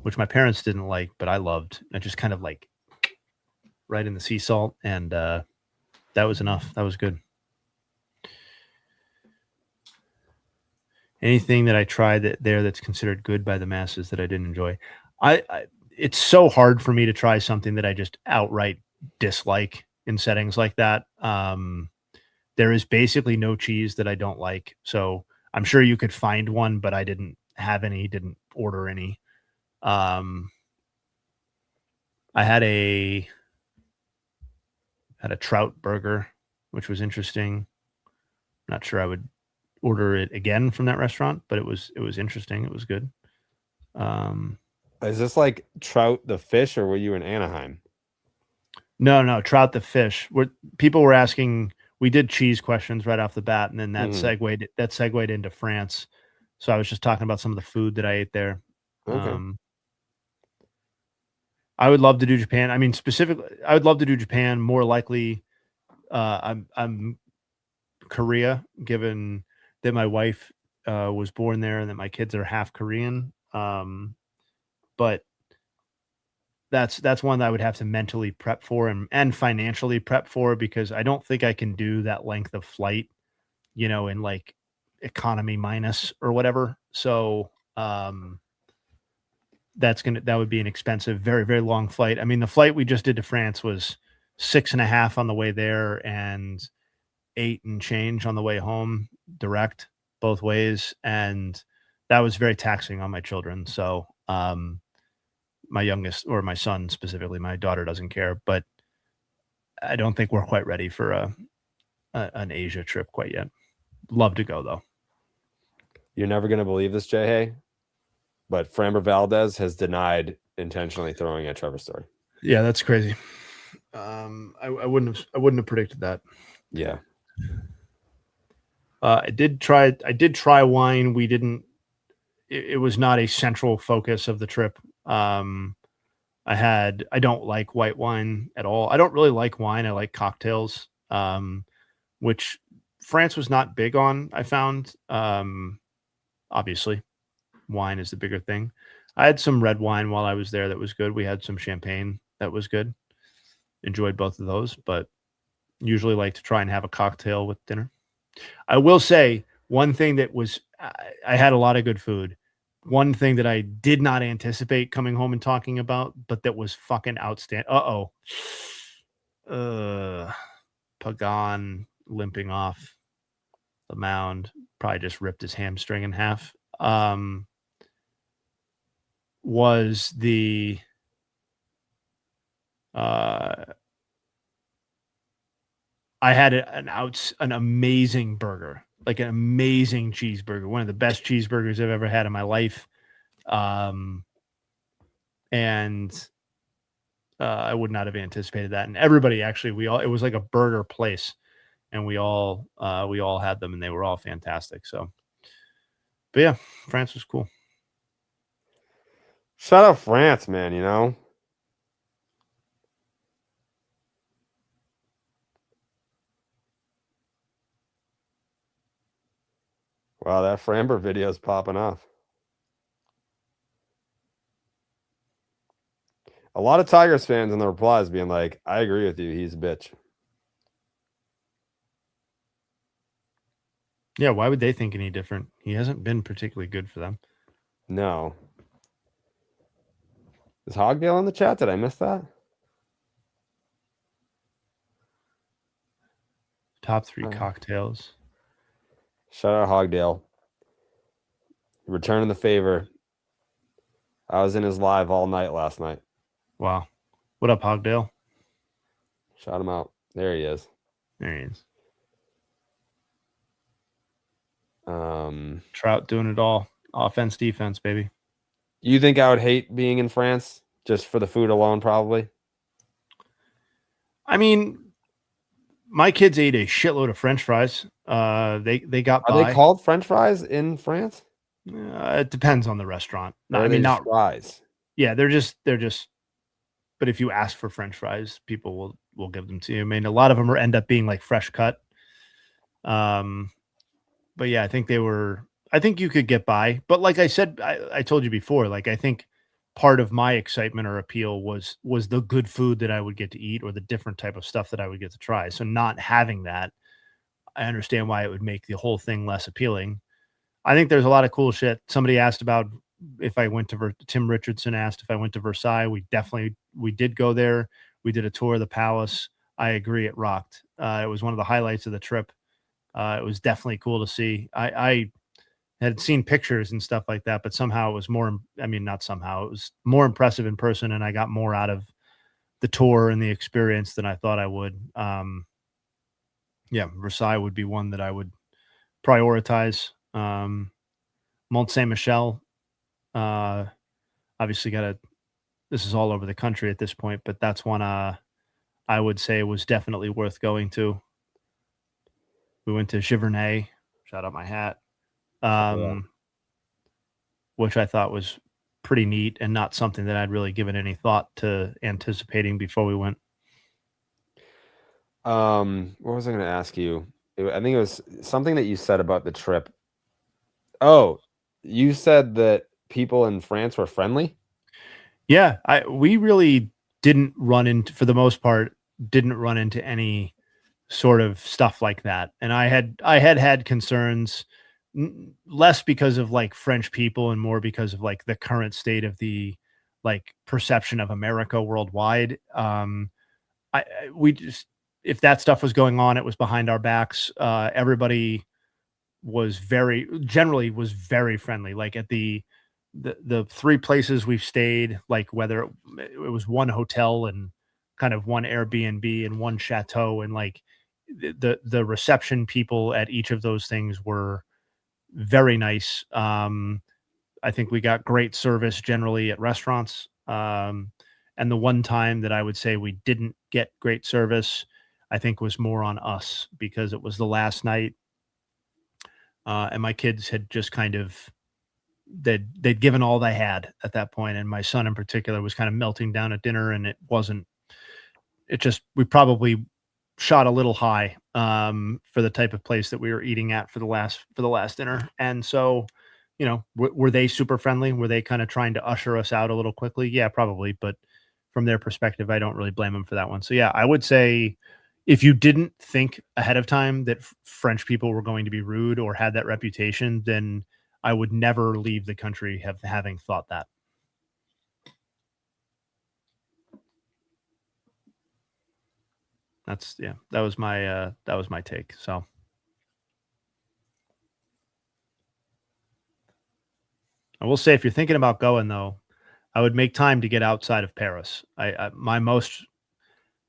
which my parents didn't like, but I loved. I just kind of like right in the sea salt. And That was enough. That was good. Anything that I tried that's considered good by the masses that I didn't enjoy. It's so hard for me to try something that I just outright dislike in settings like that. There is basically no cheese that I don't like. So I'm sure you could find one, but I didn't have any, didn't order any. I had a trout burger, which was interesting. Not sure I would order it again from that restaurant, but it was interesting. It was good. Is this like trout the fish, or were you in Anaheim? No, trout the fish. People were asking. We did cheese questions right off the bat, and then that segued into France. So I was just talking about some of the food that I ate there. Okay. I would love to do Japan. I mean, specifically, I would love to do Japan. More likely, I'm Korea, given that my wife was born there and that my kids are half Korean. But that's one that I would have to mentally prep for and financially prep for, because I don't think I can do that length of flight, in like economy minus or whatever. So that would be an expensive, very, very long flight. I mean, the flight we just did to France was 6.5 on the way there and 8 and change on the way home, direct both ways. And that was very taxing on my children. So my youngest, or my son specifically, my daughter doesn't care, but I don't think we're quite ready for an Asia trip quite yet. Love to go though. You're never going to believe this, Jay Hay, but Framber Valdez has denied intentionally throwing at Trevor Story. Yeah, that's crazy. I wouldn't have predicted that. Yeah. I did try wine. We didn't. It was not a central focus of the trip. I don't like white wine at all. I don't really like wine. I like cocktails, which France was not big on, I found. Obviously, wine is the bigger thing. I had some red wine while I was there that was good. We had some champagne that was good. Enjoyed both of those, but usually like to try and have a cocktail with dinner. I will say one thing that was, I had a lot of good food. One thing that I did not anticipate coming home and talking about, but that was fucking outstanding. Pagan limping off the mound, probably just ripped his hamstring in half. Was the I had an amazing burger, like an amazing cheeseburger, one of the best cheeseburgers I've ever had in my life. And I would not have anticipated that. And everybody, actually, it was like a burger place, and we all had them, and they were all fantastic. So, but yeah, France was cool. Shout out France, man, Wow, that Framber video is popping off. A lot of Tigers fans in the replies being like, I agree with you. He's a bitch. Yeah, why would they think any different? He hasn't been particularly good for them. No. Is Hogdale in the chat? Did I miss that? Top 3 cocktails. Shout out Hogdale. Returning the favor. I was in his live all night last night. Wow. What up, Hogdale? Shout him out. There he is. There he is. Trout doing it all. Offense, defense, baby. You think I would hate being in France just for the food alone, probably? I mean, my kids ate a shitload of French fries. They got by. Are they called French fries in France? It depends on the restaurant. No, I mean, not fries. Yeah, they're just. But if you ask for French fries, people will give them to you. I mean, a lot of them end up being like fresh cut. But yeah, I think you could get by. But like I said, I told you before, like I think part of my excitement or appeal was the good food that I would get to eat or the different type of stuff that I would get to try. So not having that, I understand why it would make the whole thing less appealing. I think there's a lot of cool shit. Somebody asked about if I went to Tim Richardson asked if I went to Versailles. We did go there. We did a tour of the palace. I agree, it rocked. It was one of the highlights of the trip. It was definitely cool to see. I had seen pictures and stuff like that, but somehow it was more, I mean, not somehow, it was more impressive in person, and I got more out of the tour and the experience than I thought I would. Yeah, Versailles would be one that I would prioritize. Mont Saint Michel, obviously this is all over the country at this point, but that's one I would say was definitely worth going to. We went to Giverny, shout out my hat, which I thought was pretty neat and not something that I'd really given any thought to anticipating before we went. What was I going to ask you? I think it was something that you said about the trip. Oh, you said that people in France were friendly? Yeah, we really didn't run into, for the most part, didn't run into any sort of stuff like that. And I had concerns, less because of like French people and more because of like the current state of the like perception of America worldwide. We just, if that stuff was going on, it was behind our backs. Everybody was generally very friendly. Like at the three places we've stayed, like whether it was one hotel and kind of one Airbnb and one chateau, and like the reception people at each of those things were very nice. I think we got great service generally at restaurants. And the one time that I would say we didn't get great service, I think was more on us because it was the last night. And my kids had just kind of, they'd given all they had at that point. And my son in particular was kind of melting down at dinner, and we probably shot a little high for the type of place that we were eating at for the last dinner. And so, you know, were they super friendly? Were they kind of trying to usher us out a little quickly? Yeah, probably. But from their perspective, I don't really blame them for that one. So yeah, I would say if you didn't think ahead of time that French people were going to be rude or had that reputation, then I would never leave the country having thought that. That was my take. So I will say, if you're thinking about going though, I would make time to get outside of Paris. For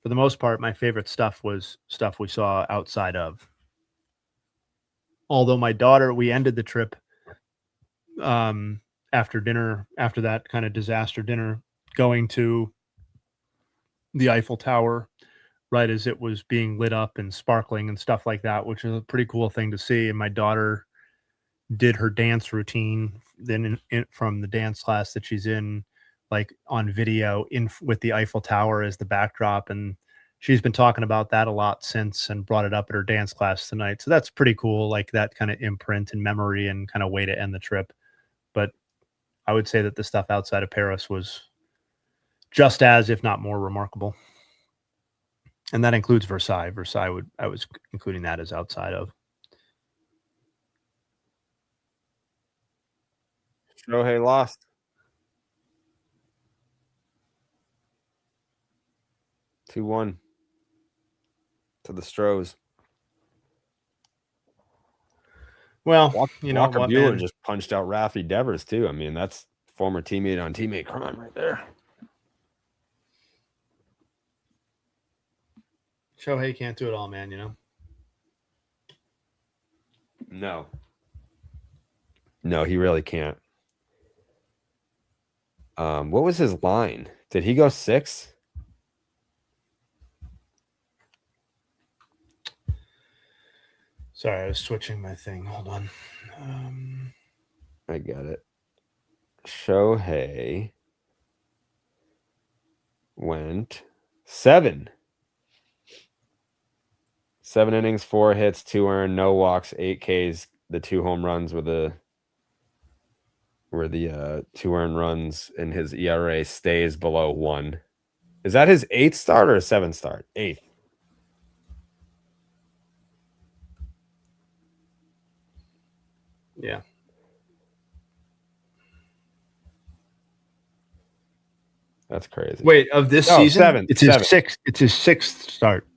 the most part, my favorite stuff was stuff we saw outside of. Although we ended the trip after dinner, after that kind of disaster dinner, going to the Eiffel Tower right as it was being lit up and sparkling and stuff like that, which is a pretty cool thing to see. And my daughter did her dance routine then from the dance class that she's in, like on video with the Eiffel Tower as the backdrop. And she's been talking about that a lot since and brought it up at her dance class tonight. So that's pretty cool. Like that kind of imprint and memory and kind of way to end the trip. But I would say that the stuff outside of Paris was just as, if not more, remarkable. And that includes Versailles. I was including that as outside of. Shohei lost. 2-1 to the Stros. Well, Walker what, Buehler man? just punched out Rafi Devers too. I mean, that's former teammate on teammate crime right there. Shohei can't do it all, man, you know? No, he really can't. What was his line? Did he go 6? Sorry, I was switching my thing. Hold on. I got it. Shohei went 7. 7 innings, 4 hits, 2 earned, no walks, 8 Ks. The 2 home runs were where the 2 earned runs and his ERA stays below 1. Is that his 8th start or 7th start? 8th. Yeah. That's crazy. Wait, of this No, season? 7th, It's his 7th. sixth. It's his 6th start.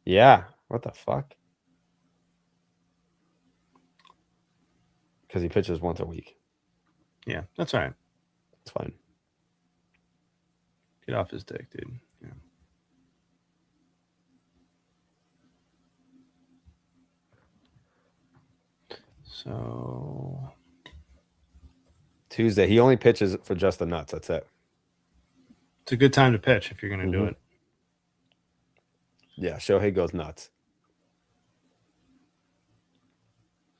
Yeah. What the fuck? Because he pitches once a week. Yeah, that's all right. It's fine. Get off his dick, dude. Yeah. So Tuesday. He only pitches for just the nuts. That's it. it's a good time to pitch if you're going to do Mhm. it. Yeah. Shohei goes nuts.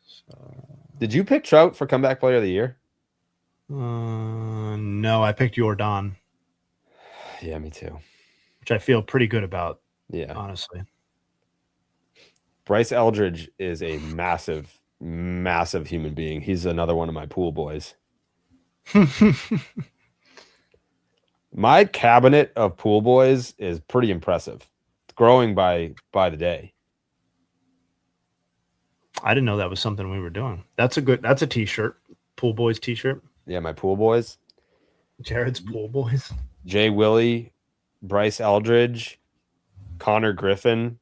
So, Did you pick Trout for comeback player of the year? no, I picked Jordan, Yeah, me too. which I feel pretty good about, Yeah. honestly. Bryce Eldridge is a massive, massive human being. He's another one of my pool boys. My cabinet of pool boys is pretty impressive. It's growing by the day. I didn't know that was something we were doing. That's a t-shirt. Pool Boys t-shirt. Yeah, my pool boys. Jared's Pool Boys. Jay Willie, Bryce Eldridge, Connor Griffin.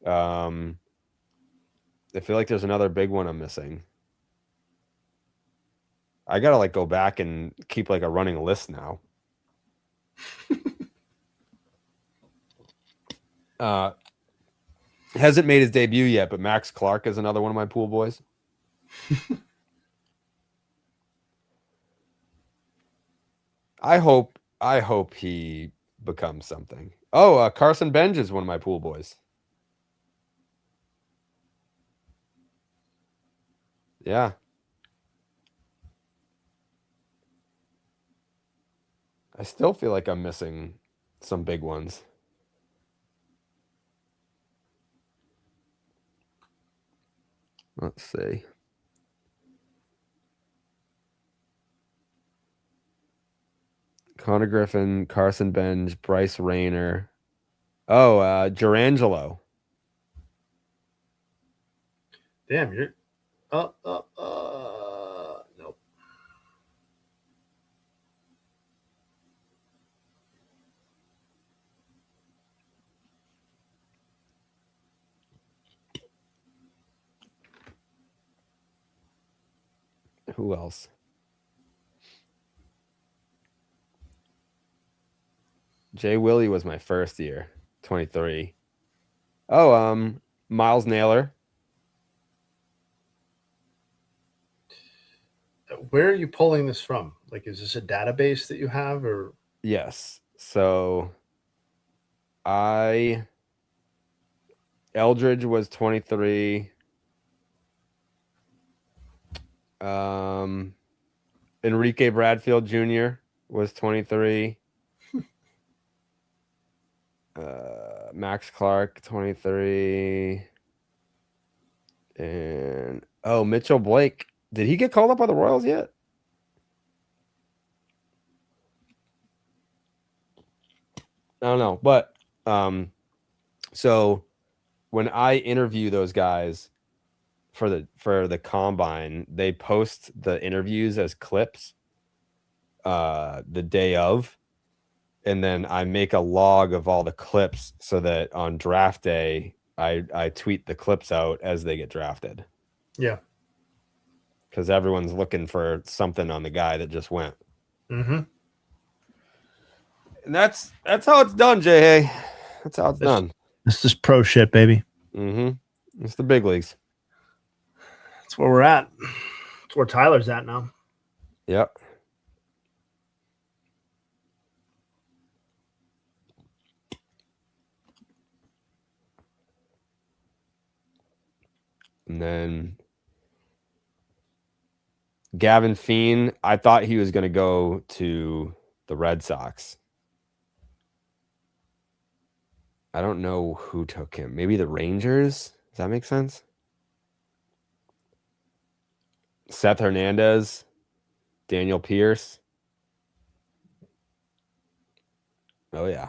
I feel like there's another big one I'm missing. I gotta like go back and keep like a running list now. Hasn't made his debut yet, but Max Clark is another one of my pool boys. I hope he becomes something. Oh, Carson Benj is one of my pool boys. Yeah. I still feel like I'm missing some big ones. Let's see. Connor Griffin, Carson Benj, Bryce Rayner. Oh, Gerangelo. Damn, you're nope. Who else? Jay Willie was my first year, 23. Oh, Miles Naylor. Where are you pulling this from? Like, is this a database that you have, or Yes. So Eldridge was 23. Enrique Bradfield Jr. was 23. Max Clark, 23. And Mitchell Blake. Did he get called up by the Royals yet? I don't know. But so when I interview those guys for the combine, they post the interviews as clips the day of. And then I make a log of all the clips so that on draft day, I tweet the clips out as they get drafted. yeah? Because everyone's looking for something on the guy that just went. Mm-hmm. And that's how it's done, Jay. That's how it's done. This is pro shit, baby. Mm-hmm. It's the big leagues. That's where we're at. That's where Tyler's at now. Yep. And then Gavin Feen, I thought he was going to go to the Red Sox. I don't know who took him. Maybe the Rangers? Does that make sense? Seth Hernandez, Daniel Pierce. Oh yeah.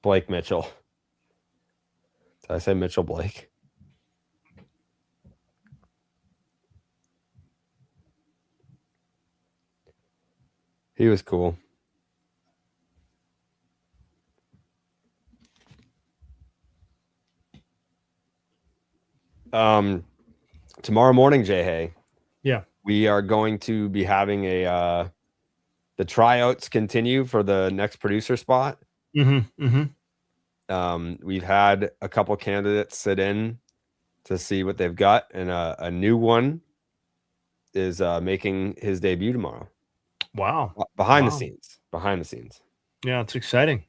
Blake Mitchell. Did I say Mitchell Blake? He was cool. Tomorrow morning, Jay Hay. Yeah. We are going to be having the tryouts continue for the next producer spot. Mm-hmm. Mm-hmm. We've had a couple candidates sit in to see what they've got, and a new one is making his debut tomorrow. Wow. Behind the Wow. scenes. Behind the scenes. Yeah, it's exciting.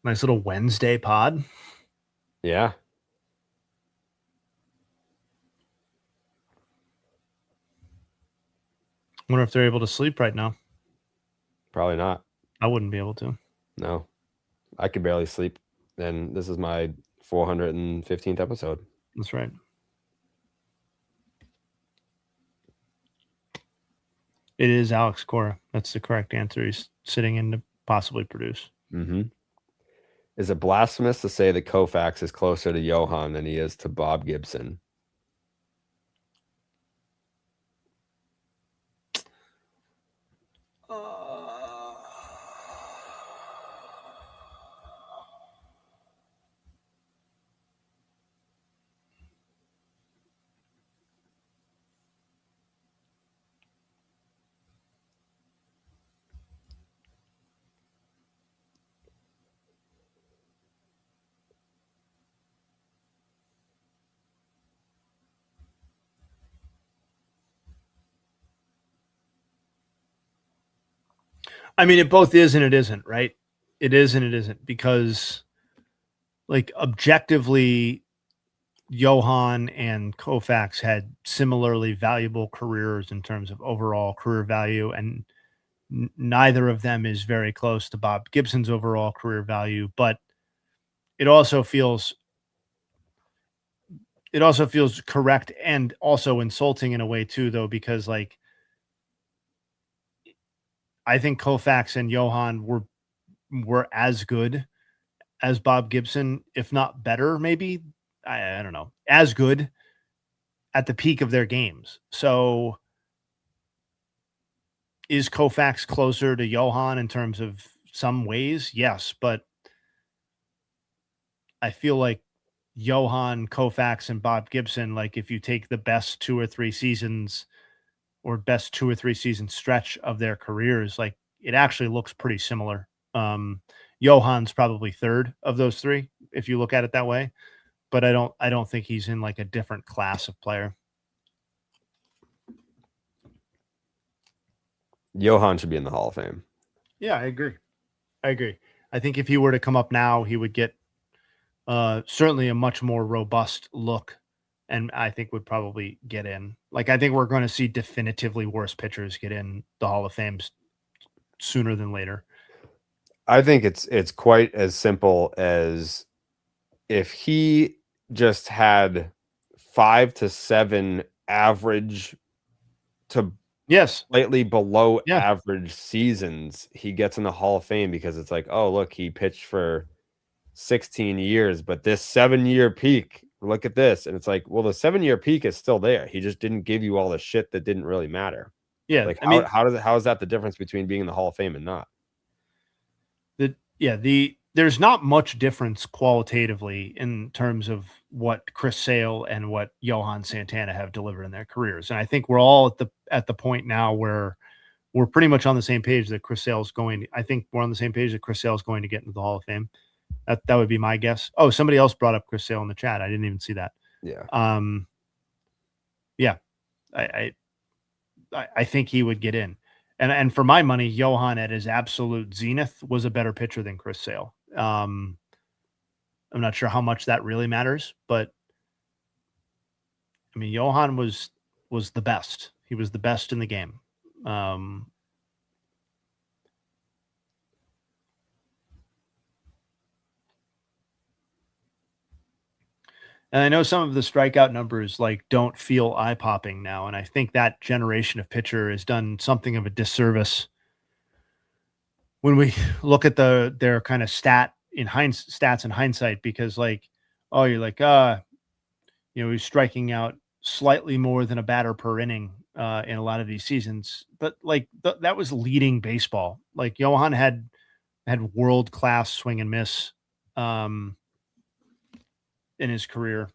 Nice little Wednesday pod. Yeah. Wonder if they're able to sleep right now. Probably not. I wouldn't be able to. No. I could barely sleep. And this is my 415th episode. That's right. It is Alex Cora. That's the correct answer. He's sitting in to possibly produce. Mm-hmm. Is it blasphemous to say that Koufax is closer to Johan than he is to Bob Gibson? I mean, it both is and it isn't, right? It is and it isn't, because like objectively, Johan and Koufax had similarly valuable careers in terms of overall career value, and neither of them is very close to Bob Gibson's overall career value. But it also feels correct and also insulting in a way too, though, because like I think Koufax and Johan were as good as Bob Gibson, if not better, maybe. I don't know, as good at the peak of their games. So is Koufax closer to Johan in terms of some ways? Yes, but I feel like Johan, Koufax, and Bob Gibson, like if you take the best 2 or 3 seasons or best 2 or 3 season stretch of their careers, like it actually looks pretty similar. Johan's probably third of those 3, if you look at it that way. But I don't think he's in like a different class of player. Johan should be in the Hall of Fame. Yeah, I agree. I think if he were to come up now, he would get certainly a much more robust look, and I think would probably get in. Like, I think we're going to see definitively worse pitchers get in the Hall of Fame sooner than later. I think it's quite as simple as if he just had 5 to 7 average to slightly below average seasons, he gets in the Hall of Fame, because it's like, oh, look, he pitched for 16 years, but this 7-year peak, look at this. And it's like, well, the 7-year peak is still there. He just didn't give you all the shit that didn't really matter. Yeah. Like, I mean, how is that the difference between being in the Hall of Fame and not? There's not much difference qualitatively in terms of what Chris Sale and what Johan Santana have delivered in their careers. And I think we're all at the point now where we're pretty much on the same page that Chris Sale's going. I think we're on the same page that Chris Sale's going to get into the Hall of Fame. That would be my guess. Oh, somebody else brought up Chris Sale in the chat. I didn't even see that. Yeah. Yeah. I think he would get in. And for my money, Johan at his absolute zenith was a better pitcher than Chris Sale. I'm not sure how much that really matters, but I mean, Johan was the best. He was the best in the game. And I know some of the strikeout numbers like don't feel eye popping now, and I think that generation of pitcher has done something of a disservice when we look at their kind of stats in hindsight, because like, oh, you're like, he's striking out slightly more than a batter per inning in a lot of these seasons, but like that was leading baseball. Like Johan had world class swing and miss in his career.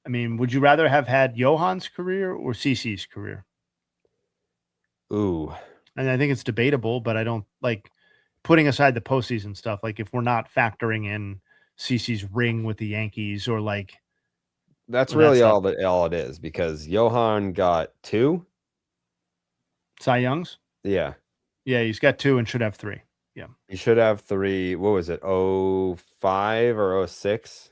I mean, would you rather have had Johan's career or CC's career? Ooh. And I think it's debatable, but I don't like putting aside the postseason stuff. Like if we're not factoring in CC's ring with the Yankees or like. That's Well, really that's all it is, because Johan got 2 Cy Youngs. Yeah. Yeah, he's got 2 and should have 3. Yeah. He should have 3. What was it? 05 or 06?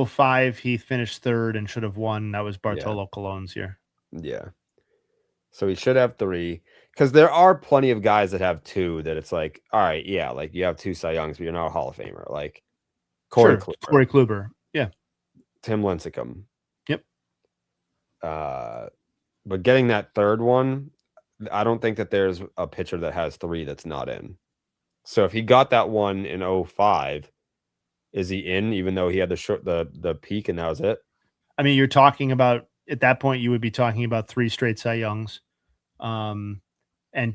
05, he finished 3rd and should have won. That was Bartolo Colon's year. Yeah. So he should have 3, because there are plenty of guys that have 2 that it's like, all right, yeah, like you have 2 Cy Youngs, but you're not a Hall of Famer. Like Corey Kluber. Yeah. Tim Lincecum. Yep. But getting that 3rd one, I don't think that there's a pitcher that has 3 that's not in. So if he got that one in 05, is he in, even though he had the peak and that was it? I mean, you're talking about, at that point, you would be talking about 3 straight Cy Youngs, and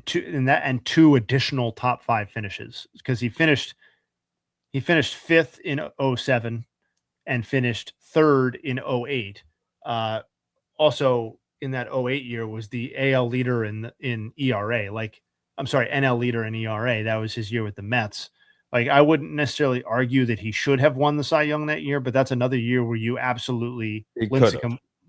2 additional top 5 finishes, because he finished 5th in 07 and finished 3rd in 08. Also in that 08 year was the AL leader in ERA. Like, I'm sorry, NL leader in ERA. That was his year with the Mets. Like, I wouldn't necessarily argue that he should have won the Cy Young that year, but that's another year where you absolutely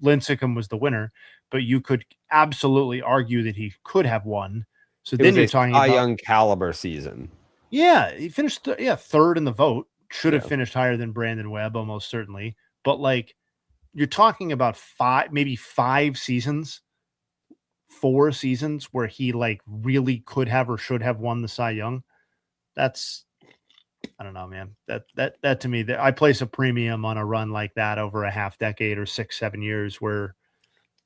Lincecum was the winner, but you could absolutely argue that he could have won. So then you're talking about Cy Young caliber season. Yeah, he finished 3rd in the vote. Should have finished higher than Brandon Webb, almost certainly. But like, you're talking about 4 seasons where he like really could have or should have won the Cy Young. That's, I don't know, man. That to me, that I place a premium on a run like that over a half decade or 6-7 years where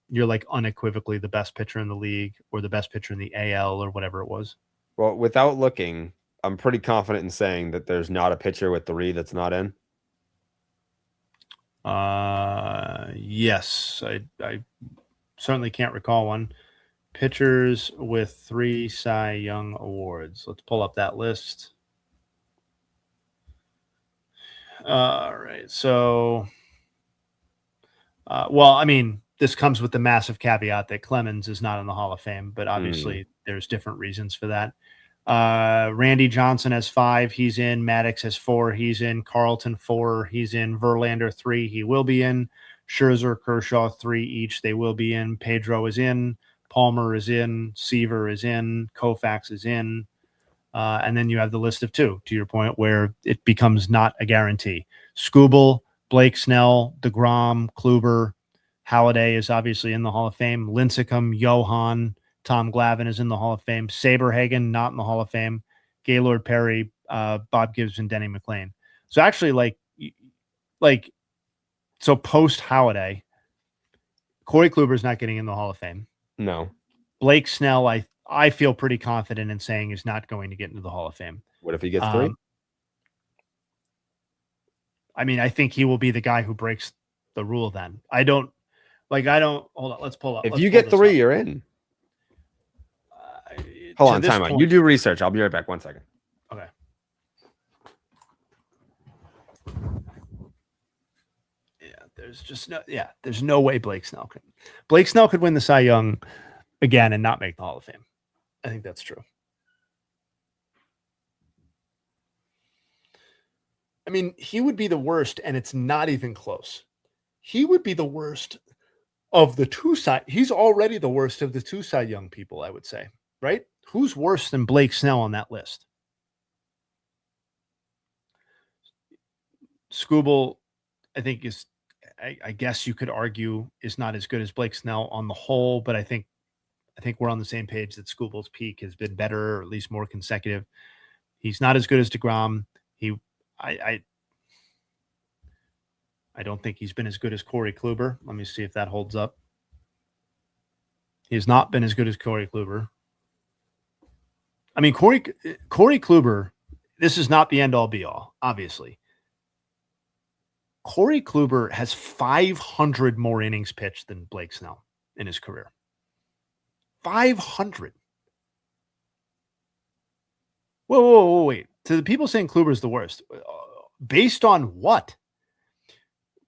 you're like unequivocally the best pitcher in the league or the best pitcher in the AL or whatever it was. Well, without looking, I'm pretty confident in saying that there's not a pitcher with 3 that's not in. Yes, I certainly can't recall one. Pitchers with 3 Cy Young awards. Let's pull up that list. All right. So, well, I mean, this comes with the massive caveat that Clemens is not in the Hall of Fame, but obviously there's different reasons for that. Randy Johnson has 5. He's in. Maddox has 4. He's in. Carlton 4. He's in. Verlander 3. He will be in. Scherzer, Kershaw 3 each. They will be in. Pedro is in. Palmer is in. Seaver is in. Koufax is in. And then you have the list of 2, to your point, where it becomes not a guarantee. Skubal, Blake Snell, DeGrom, Kluber, Halladay is obviously in the Hall of Fame. Lincecum, Johan, Tom Glavine is in the Hall of Fame. Saberhagen, not in the Hall of Fame. Gaylord Perry, Bob Gibbs, and Denny McLain. So actually, so post Halladay, Corey Kluber is not getting in the Hall of Fame. No. Blake Snell, I feel pretty confident in saying is not going to get into the Hall of Fame. What if he gets 3? I mean, I think he will be the guy who breaks the rule then. I don't, hold on, let's pull up. If you get 3, you're in. Hold on, time out. You do research. I'll be right back. 1 second. Okay. There's no way Blake Snell could win the Cy Young again and not make the Hall of Fame. I think that's true. I mean, he would be the worst, and it's not even close. He would be the worst of the 2 Cy. He's already the worst of the 2 Cy Young people, I would say. Right? Who's worse than Blake Snell on that list? Skubal, I think I guess you could argue is not as good as Blake Snell on the whole, but I think we're on the same page that Skubal's peak has been better, or at least more consecutive. He's not as good as DeGrom. I don't think he's been as good as Corey Kluber. Let me see if that holds up. He has not been as good as Corey Kluber. I mean, Corey Kluber, this is not the end-all be-all, obviously. Corey Kluber has 500 more innings pitched than Blake Snell in his career. 500. Whoa, wait. To the people saying Kluber is the worst, based on what?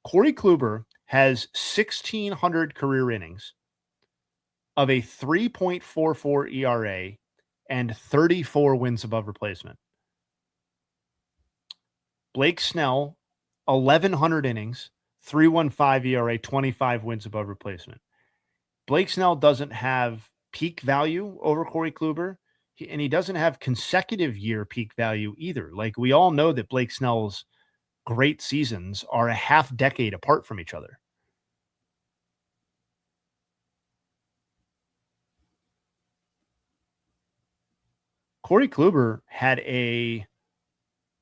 Corey Kluber has 1,600 career innings of a 3.44 ERA and 34 wins above replacement. Blake Snell, 1,100 innings, 3.15 ERA, 25 wins above replacement. Blake Snell doesn't have peak value over Corey Kluber, and he doesn't have consecutive year peak value either. Like, we all know that Blake Snell's great seasons are a half decade apart from each other. Corey Kluber had a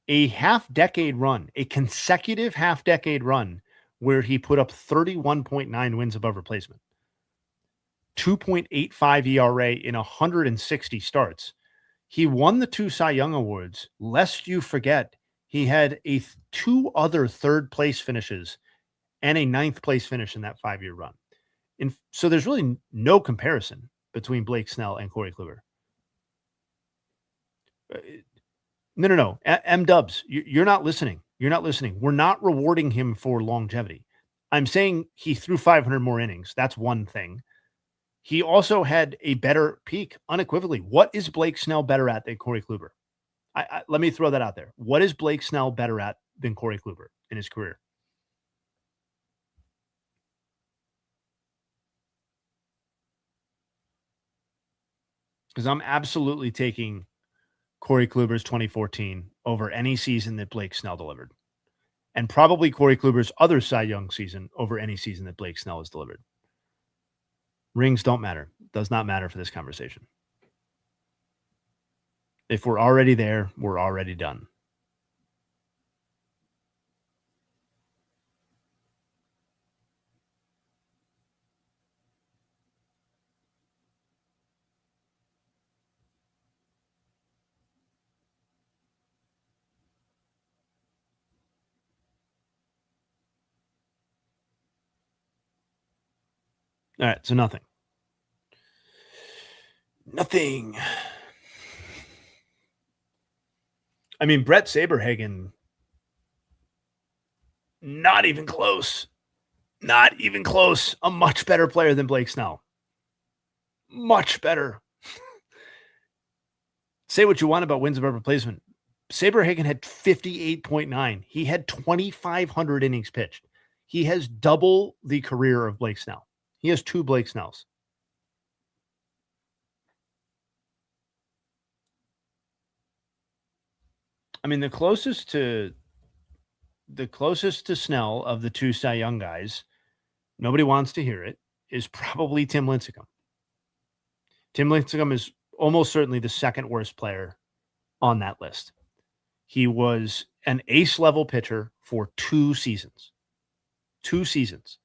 half-decade run, a consecutive half-decade run, where he put up 31.9 wins above replacement, 2.85 ERA in 160 starts. He won the 2 Cy Young Awards. Lest you forget, he had two other third-place finishes and a ninth-place finish in that 5-year run. And so there's really no comparison between Blake Snell and Corey Kluber. No. M-Dubs, you're not listening. You're not listening. We're not rewarding him for longevity. I'm saying he threw 500 more innings. That's one thing. He also had a better peak, unequivocally. What is Blake Snell better at than Corey Kluber? Let me throw that out there. What is Blake Snell better at than Corey Kluber in his career? Because I'm absolutely taking Corey Kluber's 2014 over any season that Blake Snell delivered. And probably Corey Kluber's other Cy Young season over any season that Blake Snell has delivered. Rings don't matter. Does not matter for this conversation. If we're already there, we're already done. All right, so nothing. Nothing. I mean, Brett Saberhagen, not even close. Not even close. A much better player than Blake Snell. Much better. Say what you want about wins above replacement. Saberhagen had 58.9. He had 2,500 innings pitched. He has double the career of Blake Snell. He has 2 Blake Snells. I mean, the closest to Snell of the 2 Cy Young guys, nobody wants to hear it, is probably Tim Lincecum. Tim Lincecum is almost certainly the second worst player on that list. He was an ace-level pitcher for 2 seasons. 2 seasons.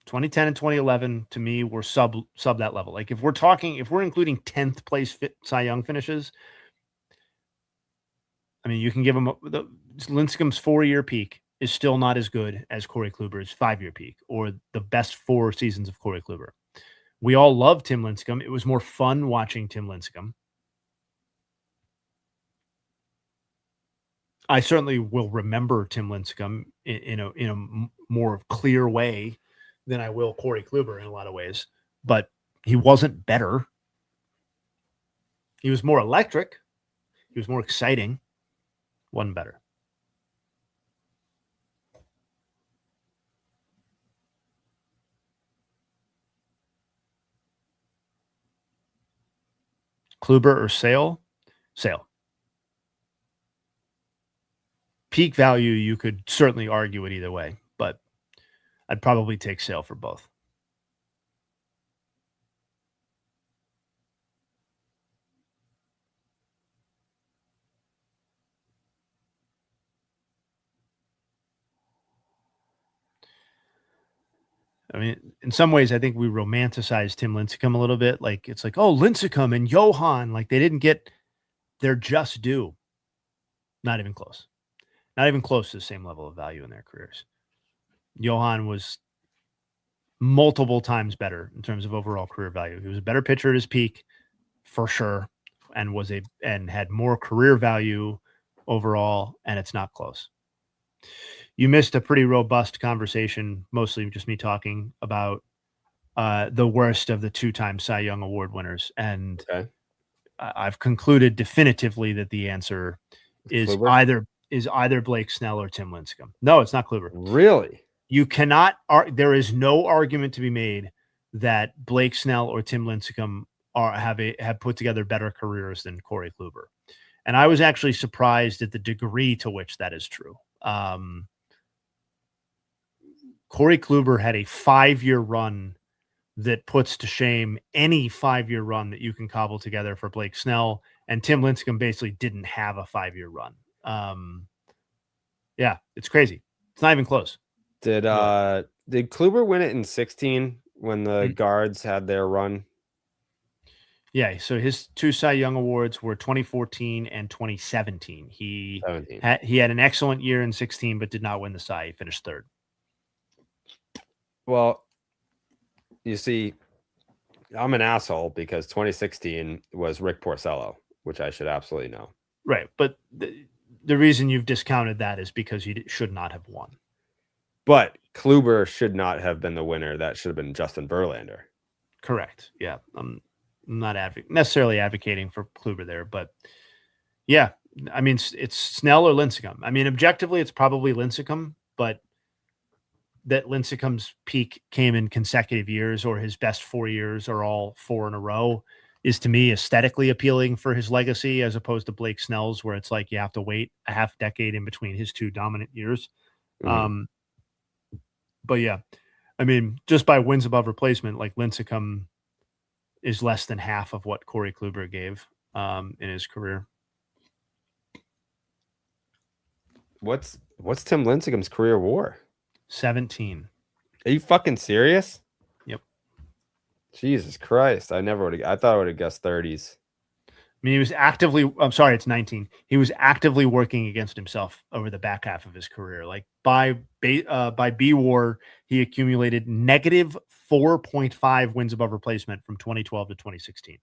2010 and 2011, to me, were sub that level. Like, if we're including 10th place Cy Young finishes, I mean, you can give him Lincecum's 4-year peak is still not as good as Corey Kluber's 5-year peak or the best 4 seasons of Corey Kluber. We all love Tim Lincecum. It was more fun watching Tim Lincecum. I certainly will remember Tim Lincecum in a more clear way than I will Corey Kluber in a lot of ways, but he wasn't better. He was more electric. He was more exciting. Wasn't better. Kluber or Sale? Sale. Peak value, you could certainly argue it either way, but I'd probably take Sale for both. I mean, in some ways, I think we romanticized Tim Lincecum a little bit. Like it's like, oh, Lincecum and Johan, like they didn't get their just due. Not even close. Not even close to the same level of value in their careers. Johan was multiple times better in terms of overall career value. He was a better pitcher at his peak, for sure, and had more career value overall, and it's not close. You missed a pretty robust conversation, mostly just me talking about the worst of the two-time Cy Young Award winners, and Okay. I've concluded definitively that the answer is Kluber? either Blake Snell or Tim Lincecum. No, it's not Kluber. Really? You cannot. There is no argument to be made that Blake Snell or Tim Lincecum have put together better careers than Corey Kluber, and I was actually surprised at the degree to which that is true. Corey Kluber had a 5-year run that puts to shame any 5-year run that you can cobble together for Blake Snell, and Tim Lincecum basically didn't have a 5-year run. Yeah, it's crazy. It's not even close. Did Kluber win it in 16 when the guards had their run? Yeah, so his two Cy Young awards were 2014 and 2017. He had an excellent year in 16, but did not win the Cy. He finished third. Well, you see, I'm an asshole because 2016 was Rick Porcello, which I should absolutely know. Right, but the reason you've discounted that is because he should not have won. But Kluber should not have been the winner. That should have been Justin Verlander. Correct. Yeah, I'm not necessarily advocating for Kluber there, but yeah, I mean, it's Snell or Lincecum. I mean, objectively, it's probably Lincecum, but that Lincecum's peak came in consecutive years, or his best 4 years are all 4 in a row, is to me aesthetically appealing for his legacy, as opposed to Blake Snell's, where it's like you have to wait a half decade in between his two dominant years. Mm-hmm. But yeah, I mean, just by wins above replacement, like Lincecum is less than half of what Corey Kluber gave in his career. What's Tim Lincecum's career WAR? 17. Are you fucking serious? Yep. Jesus Christ! I thought I would have guessed 30s. I mean, he was actively. I'm sorry, it's 19. He was actively working against himself over the back half of his career. Like by B WAR, he accumulated negative 4.5 wins above replacement from 2012 to 2016.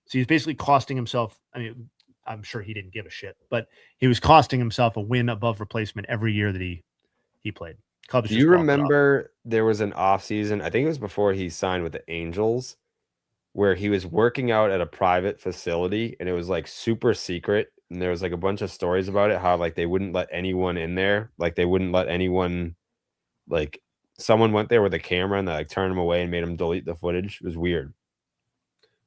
So he's basically costing himself. I mean, I'm sure he didn't give a shit, but he was costing himself a win above replacement every year that he played. Cubs. Do you remember there was an offseason? I think it was before he signed with the Angels, where he was working out at a private facility and it was like super secret. And there was like a bunch of stories about it, how like they wouldn't let anyone in there. Like they wouldn't let anyone, like someone went there with a camera and they like turned him away and made him delete the footage. It was weird.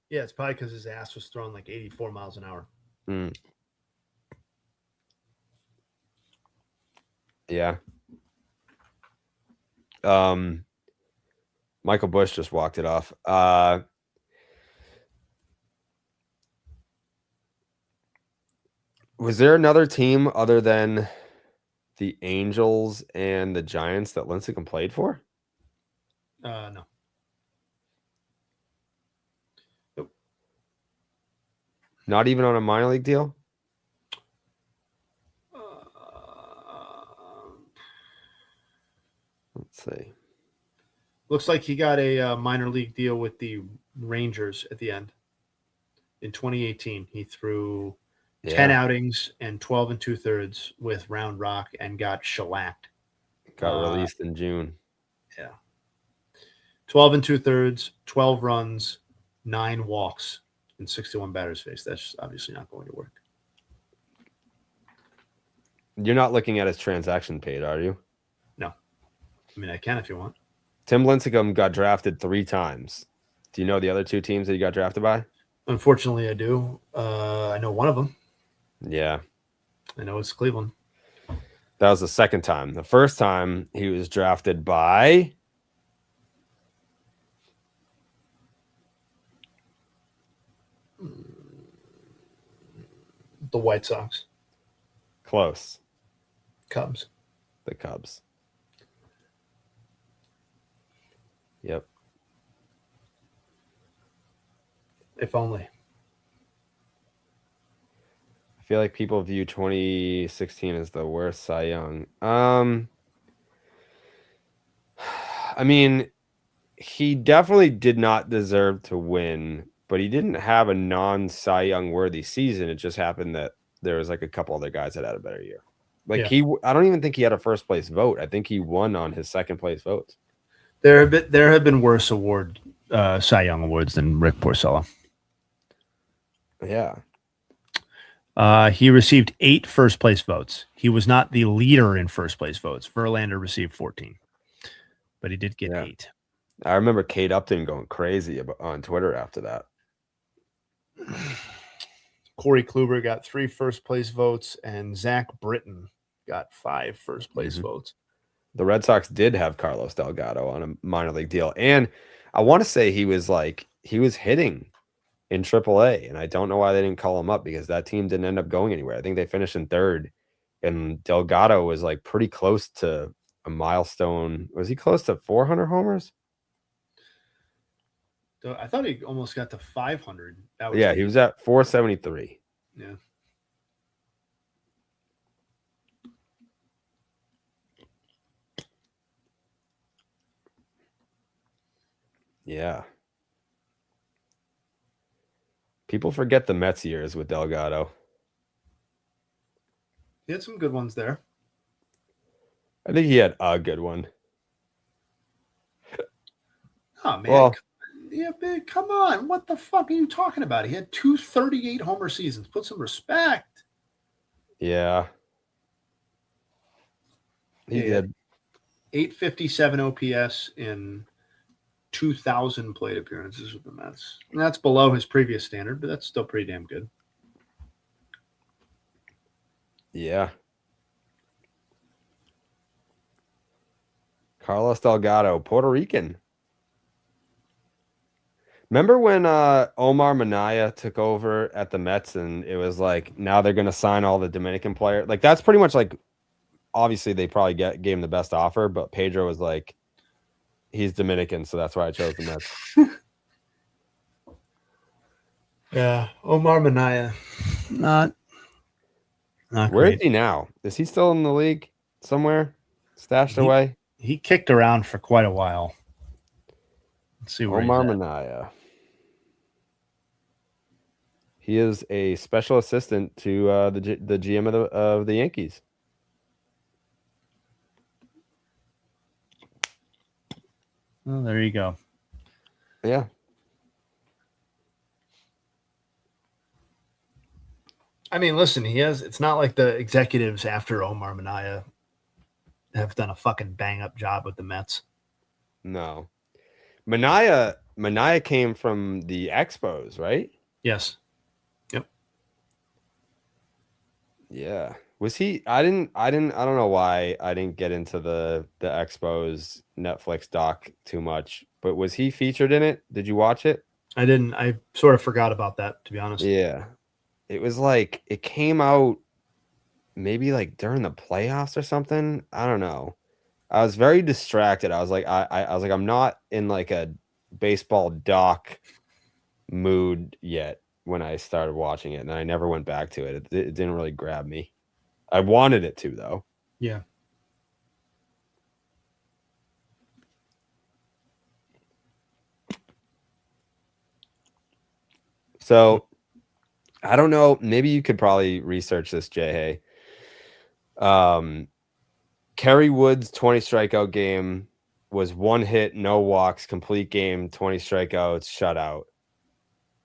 Yeah, it's probably because his ass was thrown like 84 miles an hour. Yeah. Michael Bush just walked it off. Was there another team other than the Angels and the Giants that Lincecum played for? No. Nope. Not even on a minor league deal? Let's see. Looks like he got a minor league deal with the Rangers at the end. In 2018, he threw 10 outings and 12 2/3 with Round Rock and got shellacked. Got released in June. Yeah. 12 2/3, 12 runs, 9 walks, and 61 batters faced. That's obviously not going to work. You're not looking at his transaction paid, are you? No. I mean, I can if you want. Tim Lincecum got drafted 3 times. Do you know the other 2 teams that he got drafted by? Unfortunately, I do. I know one of them. Yeah. I know it's Cleveland. That was the second time. The first time he was drafted by the White Sox. Close. Cubs. The Cubs. Yep. If only. I feel like people view 2016 as the worst Cy Young. I mean, he definitely did not deserve to win, but he didn't have a non-Cy Young worthy season. It just happened that there was like a couple other guys that had a better year. Like Yeah. I don't even think he had a first place vote. I think he won on his second place votes. There have been worse Cy Young awards than Rick Porcello. Yeah. He received 8 first place votes. He was not the leader in first place votes. Verlander received 14, but he did get 8. I remember Kate Upton going crazy on Twitter after that. Corey Kluber got 3 first place votes, and Zach Britton got 5 first place votes. The Red Sox did have Carlos Delgado on a minor league deal, and I want to say he was hitting in AAA, and I don't know why they didn't call him up because that team didn't end up going anywhere. I think they finished in 3rd, and Delgado was like pretty close to a milestone. Was he close to 400 homers? I thought he almost got to 500. Yeah, he was at 473. Yeah. Yeah. People forget the Mets years with Delgado. He had some good ones there. I think he had a good one. Oh, man. Well, Yeah, man, come on. What the fuck are you talking about? He had 2 38 homer seasons. Put some respect. yeah. He did. 857 OPS in 2,000 plate appearances with the Mets. And that's below his previous standard, but that's still pretty damn good. Yeah. Carlos Delgado, Puerto Rican. Remember when Omar Minaya took over at the Mets and it was like, now they're going to sign all the Dominican players? Like, that's pretty much like, obviously they probably gave him the best offer, but Pedro was like, he's Dominican, so that's why I chose the Mets. Yeah, Omar Minaya. Not Where great. is he now? Is he still in the league somewhere? Stashed away? He kicked around for quite a while. Let's see where Omar he's at. Minaya. He is a special assistant to the GM of the Yankees. Well, there you go. Yeah. I mean, listen, it's not like the executives after Omar Minaya have done a fucking bang up job with the Mets. No. Minaya came from the Expos, right? Yes. Yep. Yeah. Was he I don't know why I didn't get into the Expos Netflix doc too much, but was he featured in it? Did you watch it? I didn't. I sort of forgot about that, to be honest. Yeah. It was like it came out maybe like during the playoffs or something. I don't know. I was very distracted. I was like, I was like, I'm not in like a baseball doc mood yet when I started watching it, and I never went back to it. It didn't really grab me. I wanted it to though. Yeah. So I don't know. Maybe you could probably research this, Jay. Kerry Wood's 20 strikeout game was 1 hit, no walks, complete game, 20 strikeouts, shutout.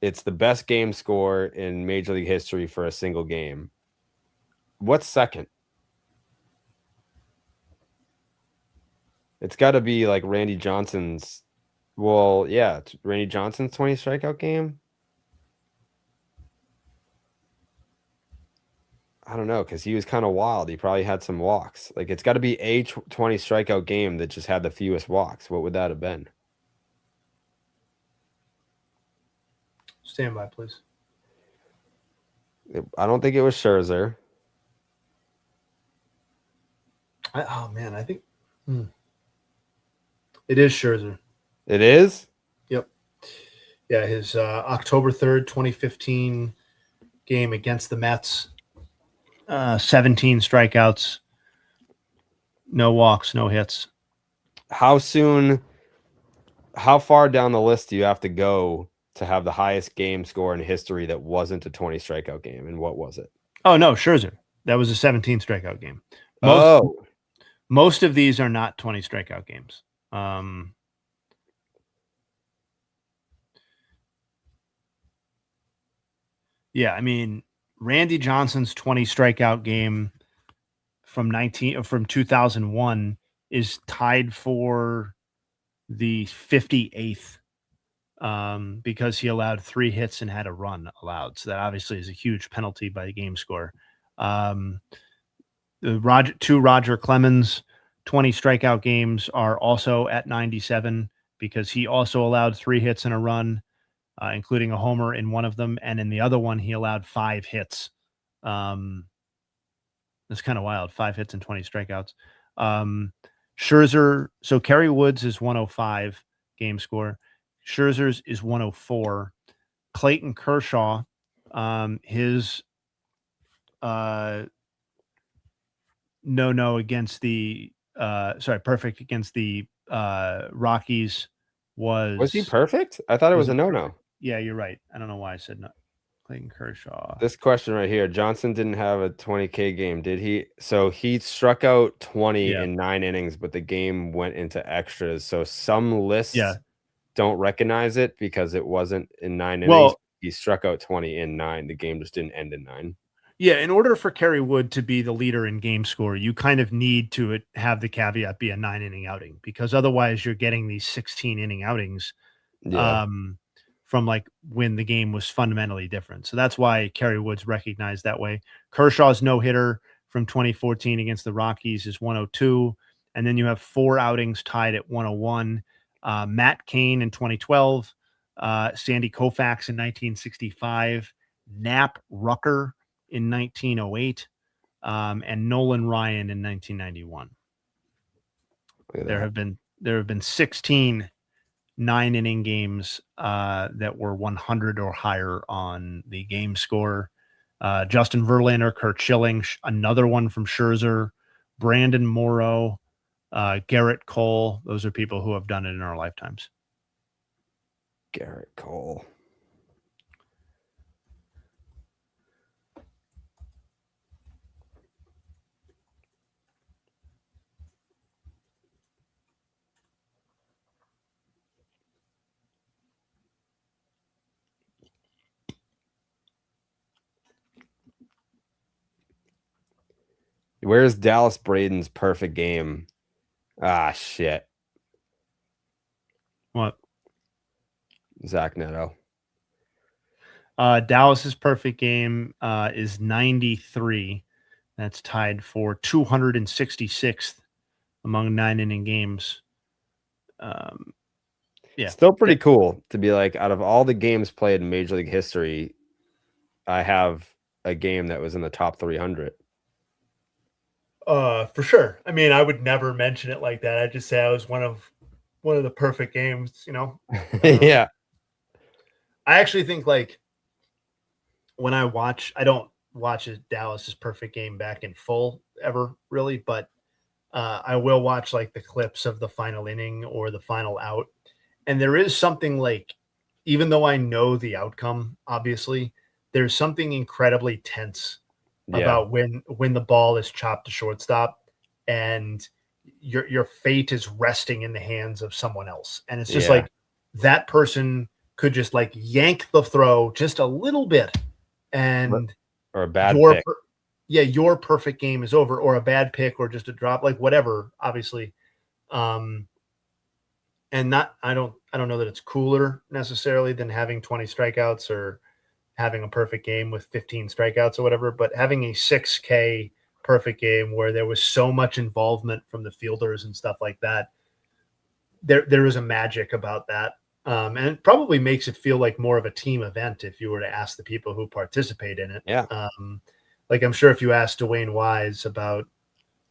It's the best game score in Major League history for a single game. What's second? It's got to be like Randy Johnson's. Well, yeah, it's Randy Johnson's 20 strikeout game. I don't know, because he was kind of wild. He probably had some walks. Like, it's got to be a 20 strikeout game that just had the fewest walks. What would that have been? Stand by, please. I don't think it was Scherzer. Oh, man. I think it is Scherzer. It is? Yep. Yeah, his October 3rd, 2015 game against the Mets. 17 strikeouts, no walks, no hits. How far down the list do you have to go to have the highest game score in history that wasn't a 20 strikeout game? And what was it? Oh, no, Scherzer. That was a 17 strikeout game. Most of these are not 20 strikeout games. Yeah, I mean, Randy Johnson's 20 strikeout game from 2001 is tied for the 58th because he allowed 3 hits and had a run allowed. So that obviously is a huge penalty by the game score. The Roger Clemens 20 strikeout games are also at 97 because he also allowed 3 hits and a run, including a homer in one of them. And in the other one, he allowed 5 hits. That's kind of wild. 5 hits and 20 strikeouts. Scherzer. So Kerry Woods is 105 game score. Scherzer's is 104. Clayton Kershaw, his against the perfect against the Rockies Was he perfect? I thought it was a no. Yeah, you're right. I don't know why I said no. Clayton Kershaw. This question right here. Johnson didn't have a 20K game, did he? So he struck out 20 in 9 innings, but the game went into extras. So some lists don't recognize it because it wasn't in 9 innings. Well, he struck out 20 in 9. The game just didn't end in 9. Yeah, in order for Kerry Wood to be the leader in game score, you kind of need to have the caveat be a 9-inning outing because otherwise you're getting these 16-inning outings from like when the game was fundamentally different. So that's why Kerry Wood's recognized that way. Kershaw's no-hitter from 2014 against the Rockies is 102. And then you have 4 outings tied at 101. Matt Cain in 2012, Sandy Koufax in 1965, Knapp Rucker in 1908, and Nolan Ryan in 1991. There have been 16 9-inning games that were 100 or higher on the game score. Justin Verlander, Kurt Schilling, another one from Scherzer, Brandon Morrow, Garrett Cole. Those are people who have done it in our lifetimes. Garrett Cole. Where's Dallas Braden's perfect game? Ah, shit. What? Zach Neto. Dallas's perfect game is 93. That's tied for 266th among 9-inning games. Yeah. Still pretty cool to be like, out of all the games played in Major League history, I have a game that was in the top 300. For sure. I mean, I would never mention it like that. I'd just say I was one of the perfect games, you know? Yeah. I actually think like when I don't watch Dallas's perfect game back in full ever really, but I will watch like the clips of the final inning or the final out. And there is something like, even though I know the outcome, obviously, there's something incredibly tense about when the ball is chopped to shortstop and your fate is resting in the hands of someone else. And it's just like that person could just like yank the throw just a little bit and or a bad pick. Your perfect game is over, or a bad pick, or just a drop, like whatever, obviously. And I don't know that it's cooler necessarily than having 20 strikeouts or having a perfect game with 15 strikeouts or whatever, but having a 6K perfect game where there was so much involvement from the fielders and stuff like that, there is a magic about that. And it probably makes it feel like more of a team event if you were to ask the people who participate in it. Yeah. Like I'm sure if you asked Dwayne Wise about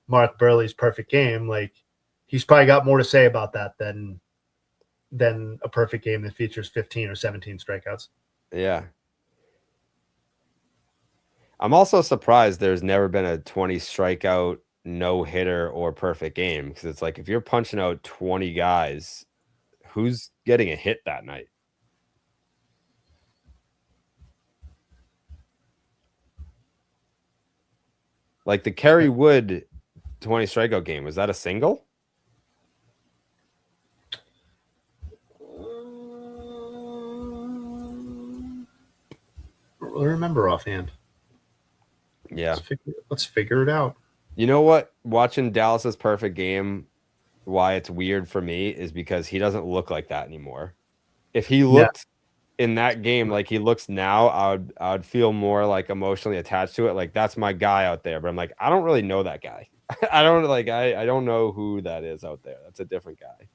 Mark Burley's perfect game, like he's probably got more to say about that than than a perfect game that features 15 or 17 strikeouts. Yeah. I'm also surprised there's never been a 20 strikeout no hitter or perfect game, because it's like if you're punching out 20 guys, who's getting a hit that night? Like the Kerry Wood 20 strikeout game, was that a single? I don't remember offhand. Yeah. Let's figure it out. You know what? Watching Dallas's perfect game, why it's weird for me is because he doesn't look like that anymore. If he looked in that game like he looks now, I would feel more like emotionally attached to it. Like that's my guy out there. But I'm like, I don't really know that guy. I don't know who that is out there. That's a different guy.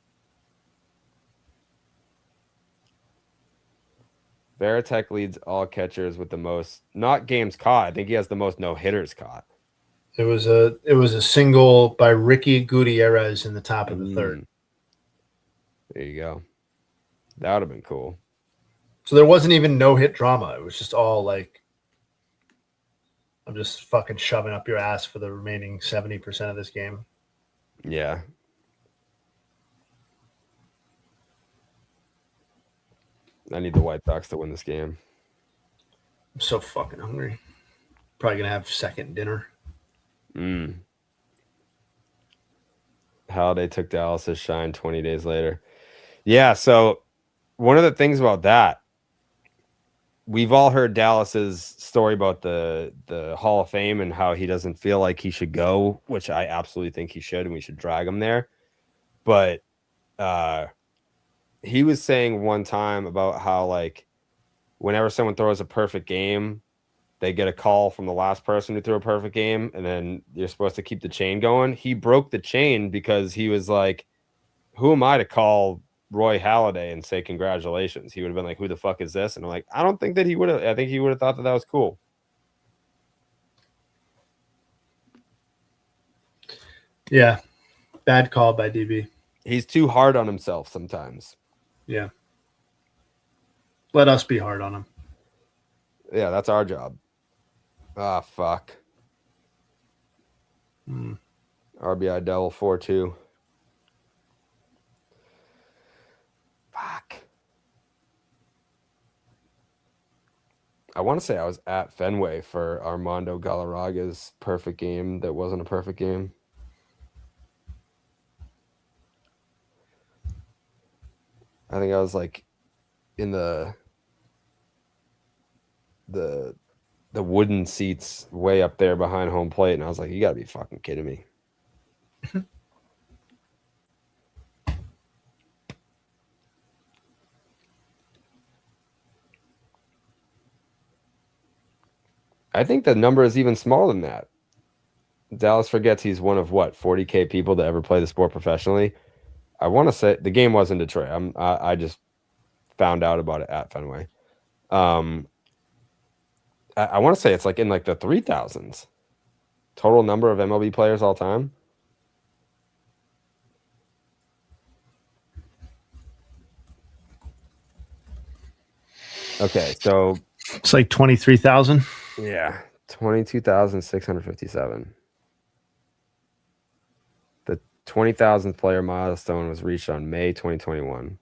Veritek leads all catchers with the most not games caught. I think he has the most no hitters caught. It was a single by Ricky Gutierrez in the top of the third. There you go. That would have been cool. So there wasn't even no hit drama. It was just all like, I'm just fucking shoving up your ass for the remaining 70% of this game. Yeah. I need the White Sox to win this game. I'm so fucking hungry. Probably gonna have second dinner. Halliday took Dallas's shine 20 days later. Yeah, so one of the things about that, we've all heard Dallas's story about the Hall of Fame and how he doesn't feel like he should go, which I absolutely think he should, and we should drag him there. But he was saying one time about how, like, whenever someone throws a perfect game, they get a call from the last person who threw a perfect game, and then you're supposed to keep the chain going. He broke the chain because he was like, who am I to call Roy Halladay and say congratulations? He would have been like, who the fuck is this? And I'm like, I don't think that he would have. I think he would have thought that that was cool. Yeah. Bad call by DB. He's too hard on himself sometimes. Yeah. Let us be hard on him. Yeah, that's our job. Ah, fuck. RBI double 4-2. Fuck. I want to say I was at Fenway for Armando Galarraga's perfect game that wasn't a perfect game. I think I was like in the wooden seats way up there behind home plate, and I was like, you gotta be fucking kidding me. I think the number is even smaller than that. Dallas forgets he's one of what, 40K people to ever play the sport professionally. I want to say the game was in Detroit. I just found out about it at Fenway. I want to say it's like in like the 3,000s total number of MLB players all time. Okay, so it's like 23,000. Yeah, 22,657. The 20,000th player milestone was reached on May 2021.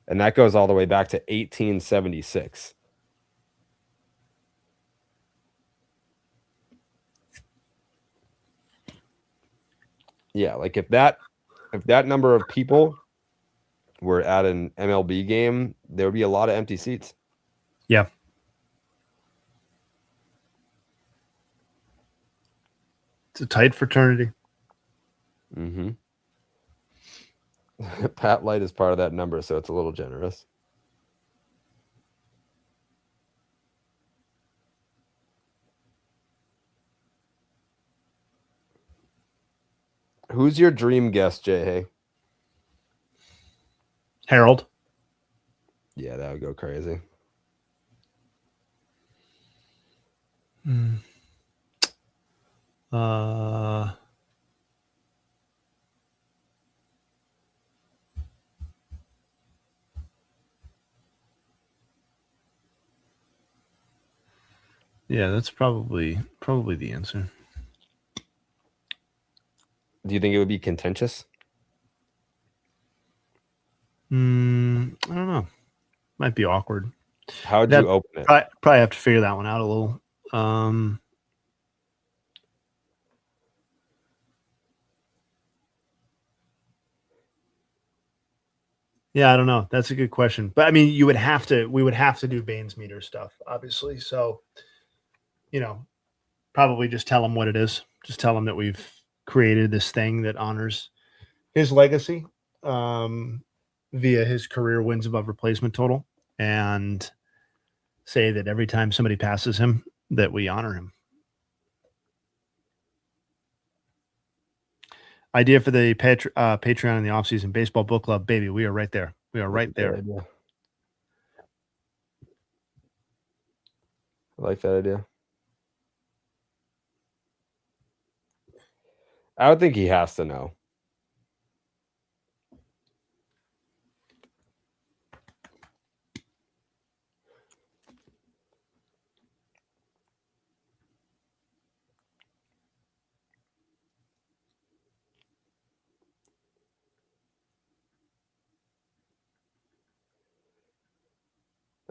And that goes all the way back to 1876. Yeah, like if that number of people were at an MLB game, there would be a lot of empty seats. Yeah. It's a tight fraternity. Mm-hmm. Pat Light is part of that number, so it's a little generous. Who's your dream guest, Jay Hay? Harold. Yeah, that would go crazy. Yeah, that's probably the answer. Do you think it would be contentious? I don't know. Might be awkward. How would That- you open it? Probably have to figure that one out a little. Yeah, I don't know. That's a good question. But I mean, we would have to do Baines meter stuff, obviously. So, probably just tell him what it is. Just tell him that we've created this thing that honors his legacy via his career wins above replacement total, and say that every time somebody passes him, that we honor him. Idea for the Patreon in the offseason, baseball book club, baby. We are right there. We are right there. I like that idea. I would think he has to know.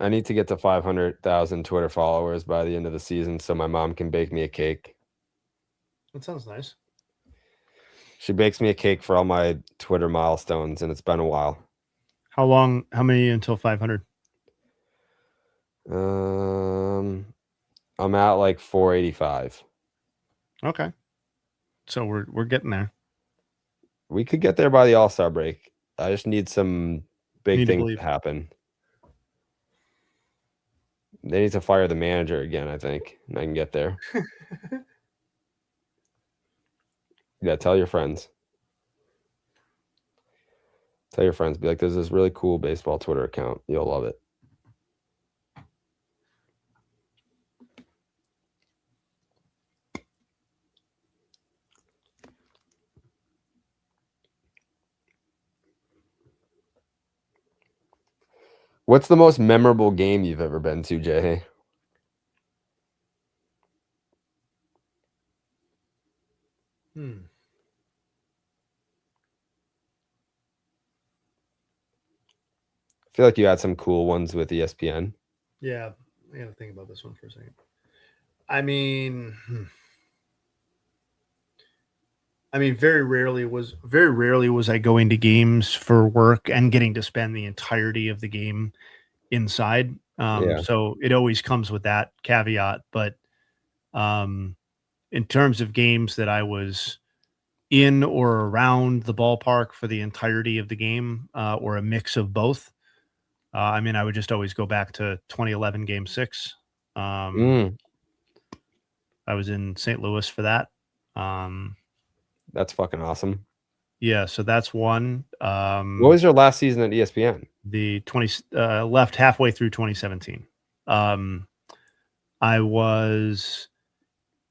I need to get to 500,000 Twitter followers by the end of the season so my mom can bake me a cake. That sounds nice. She bakes me a cake for all my Twitter milestones, and it's been a while. How many until 500? I'm at like 485. Okay. So we're getting there. We could get there by the All-Star break. I just need some big Need to things believe. to happen. They need to fire the manager again, I think, and I can get there. Yeah, tell your friends. Tell your friends. Be like, there's this really cool baseball Twitter account. You'll love it. What's the most memorable game you've ever been to, Jay? I feel like you had some cool ones with ESPN. Yeah, I gotta think about this one for a second. I mean, very rarely was I going to games for work and getting to spend the entirety of the game inside. Yeah. So it always comes with that caveat. But in terms of games that I was in or around the ballpark for the entirety of the game, or a mix of both, I would just always go back to 2011 Game 6. I was in St. Louis for that. That's fucking awesome. Yeah, so that's one. What was your last season at ESPN? The 20 left halfway through 2017. I was.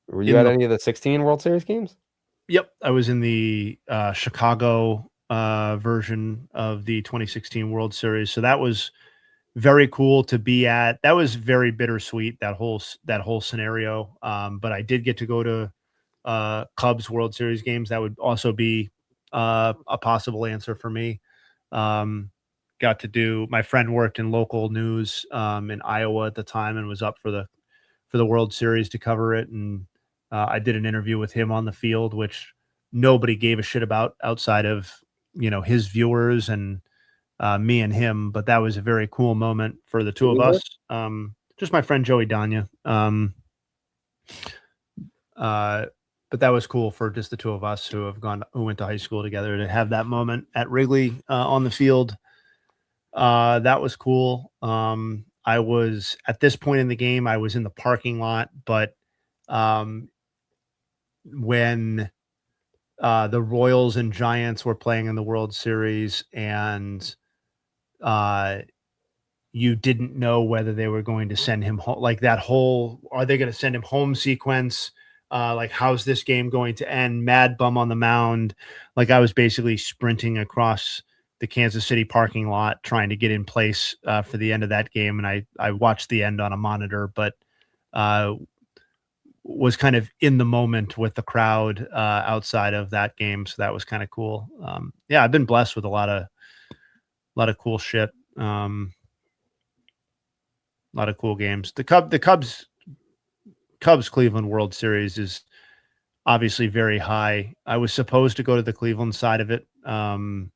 Were you at any of the 16 World Series games? Yep, I was in the Chicago version of the 2016 World Series. So that was very cool to be at. That was very bittersweet, that whole scenario. But I did get to go to Cubs World Series games. That would also be a possible answer for me. Got to do. My friend worked in local news in Iowa at the time and was up for the World Series to cover it, and I did an interview with him on the field, which nobody gave a shit about outside of his viewers and me and him. But that was a very cool moment for the two of us. Just my friend Joey Danya. But that was cool for just the two of us who went to high school together to have that moment at Wrigley on the field. That was cool. I was at this point in the game, I was in the parking lot, but when the Royals and Giants were playing in the World Series, and you didn't know whether they were going to send him home, like that whole, are they going to send him home sequence? Like, how's this game going to end? Mad bum on the mound. Like, I was basically sprinting across the Kansas City parking lot trying to get in place for the end of that game. And I watched the end on a monitor, but was kind of in the moment with the crowd outside of that game. So that was kind of cool. Yeah, I've been blessed with a lot of cool shit. A lot of cool games. The Cubs Cleveland World Series is obviously very high. I was supposed to go to the Cleveland side of it. And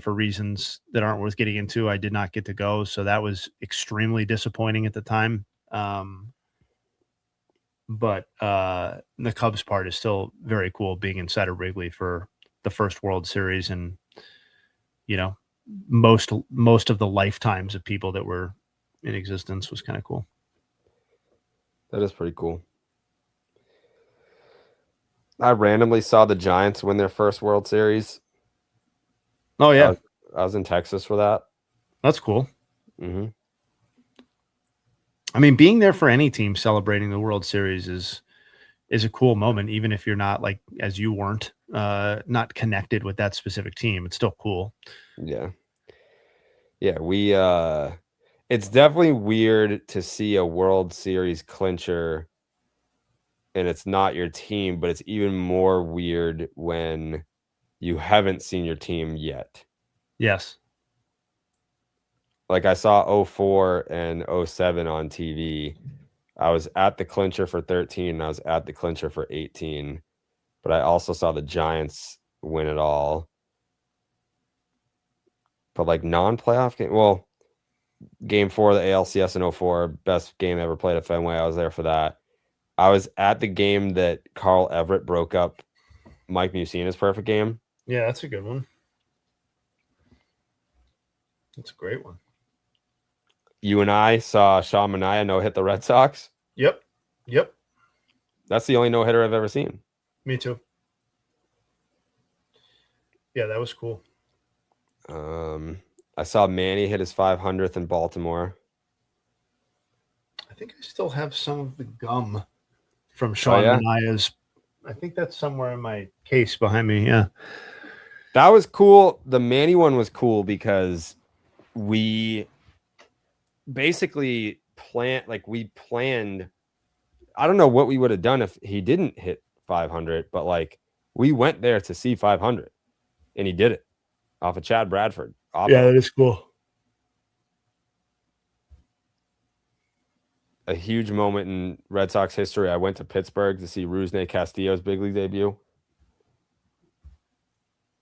for reasons that aren't worth getting into, I did not get to go. So that was extremely disappointing at the time. But the Cubs part is still very cool, being inside of Wrigley for the first World Series, and most of the lifetimes of people that were in existence was kind of cool. That is pretty cool. I randomly saw the Giants win their first World Series. Oh yeah, I was in Texas for that. That's cool. Mm-hmm. I mean, being there for any team celebrating the World Series is a cool moment, even if you're not, like, as you weren't, not connected with that specific team. It's still cool. Yeah. Yeah, it's definitely weird to see a World Series clincher and it's not your team, but it's even more weird when you haven't seen your team yet. Yes. Like I saw 04 and 07 on TV. I was at the clincher for 13 and I was at the clincher for 18. But I also saw the Giants win it all. But like non-playoff game, well, game 4 of the ALCS in 04, best game ever played at Fenway. I was there for that. I was at the game that Carl Everett broke up Mike Mussina's perfect game. Yeah, that's a good one. That's a great one. You and I saw Sean Manaea no-hit the Red Sox. Yep. That's the only no-hitter I've ever seen. Me too. Yeah, that was cool. I saw Manny hit his 500th in Baltimore. I think I still have some of the gum from Sean Manaea's. I think that's somewhere in my case behind me. Yeah. That was cool. The Manny one was cool because we basically planned. I don't know what we would have done if he didn't hit 500, but like we went there to see 500 and he did it off of Chad Bradford. Yeah, that is cool. A huge moment in Red Sox history. I went to Pittsburgh to see Rusney Castillo's big league debut.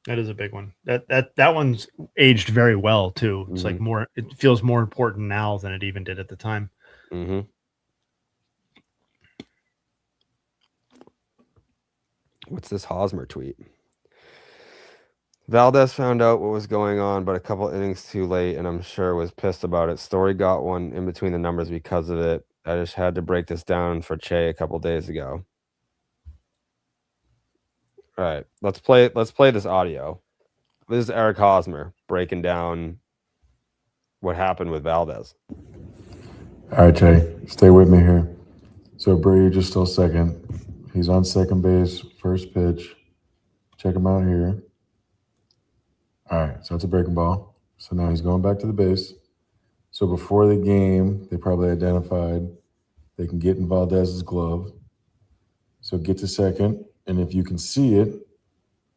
That is a big one. That one's aged very well too. It's like more. It feels more important now than it even did at the time. Mm-hmm. What's this Hosmer tweet? Valdez found out what was going on, but a couple innings too late, and I'm sure was pissed about it. Story got one in between the numbers because of it. I just had to break this down for Che a couple days ago. All right, let's play this audio. This is Eric Hosmer breaking down what happened with Valdez. All right, Che, stay with me here. So Brady just still second. He's on second base, first pitch. Check him out here. All right, so that's a breaking ball. So now he's going back to the base. So before the game, they probably identified they can get in Valdez's glove. So get to second, and if you can see it,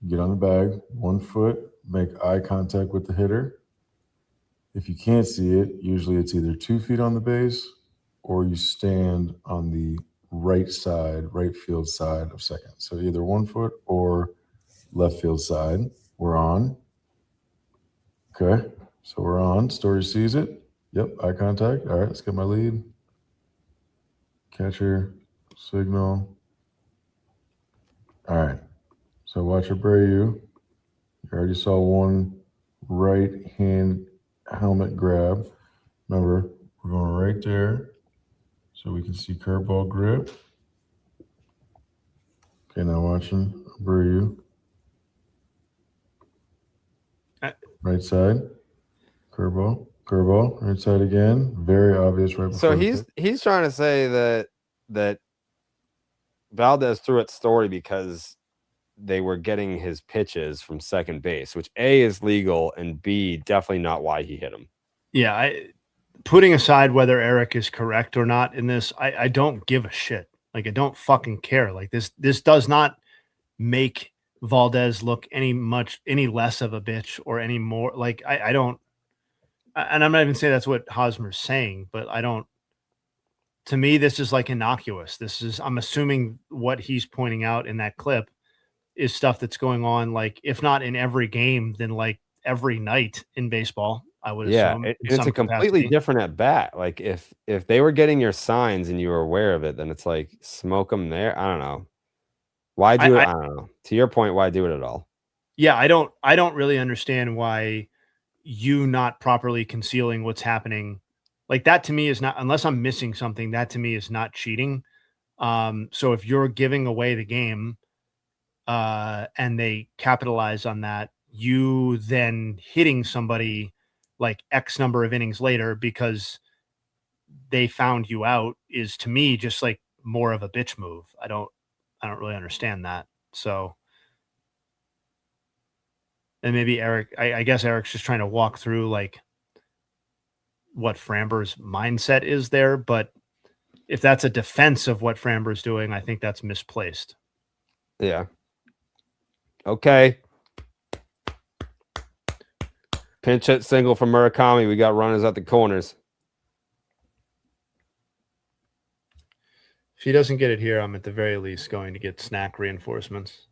get on the bag, 1 foot, make eye contact with the hitter. If you can't see it, usually it's either 2 feet on the base or you stand on the right side, right field side of second. So either 1 foot or left field side. We're on. Okay, so we're on. Story sees it. Yep, eye contact. All right, let's get my lead. Catcher, signal. All right, so watch Abreu. You already saw one right hand helmet grab. Remember, we're going right there so we can see curveball grip. Okay, now watching Abreu. Right side, curveball, right side again. Very obvious right before. So he's trying to say that Valdez threw at Story because they were getting his pitches from second base, which A is legal and B definitely not why he hit him. Yeah, putting aside whether Eric is correct or not in this, I don't give a shit. Like, I don't fucking care. Like, this does not make Valdez look any less of a bitch or any more. Like, I don't, and I'm not even saying that's what Hosmer's saying, but I don't. To me, this is like innocuous. I'm assuming what he's pointing out in that clip is stuff that's going on, like, if not in every game, then like every night in baseball, I would assume. It's a completely different at bat. Like, if they were getting your signs and you were aware of it, then it's like smoke them there. I don't know. Why do it? I don't know. To your point, why do it at all? Yeah, I don't really understand why you not properly concealing what's happening. Like, that to me is not, unless I'm missing something, that to me is not cheating. So if you're giving away the game, and they capitalize on that, you then hitting somebody like X number of innings later because they found you out is, to me, just like more of a bitch move. I don't really understand that. So, and maybe Eric, I guess Eric's just trying to walk through like what Framber's mindset is there, but if that's a defense of what Framber's doing, I think that's misplaced. Yeah. Okay. Pinch hit single from Murakami. We got runners at the corners. If he doesn't get it here, I'm at the very least going to get snack reinforcements.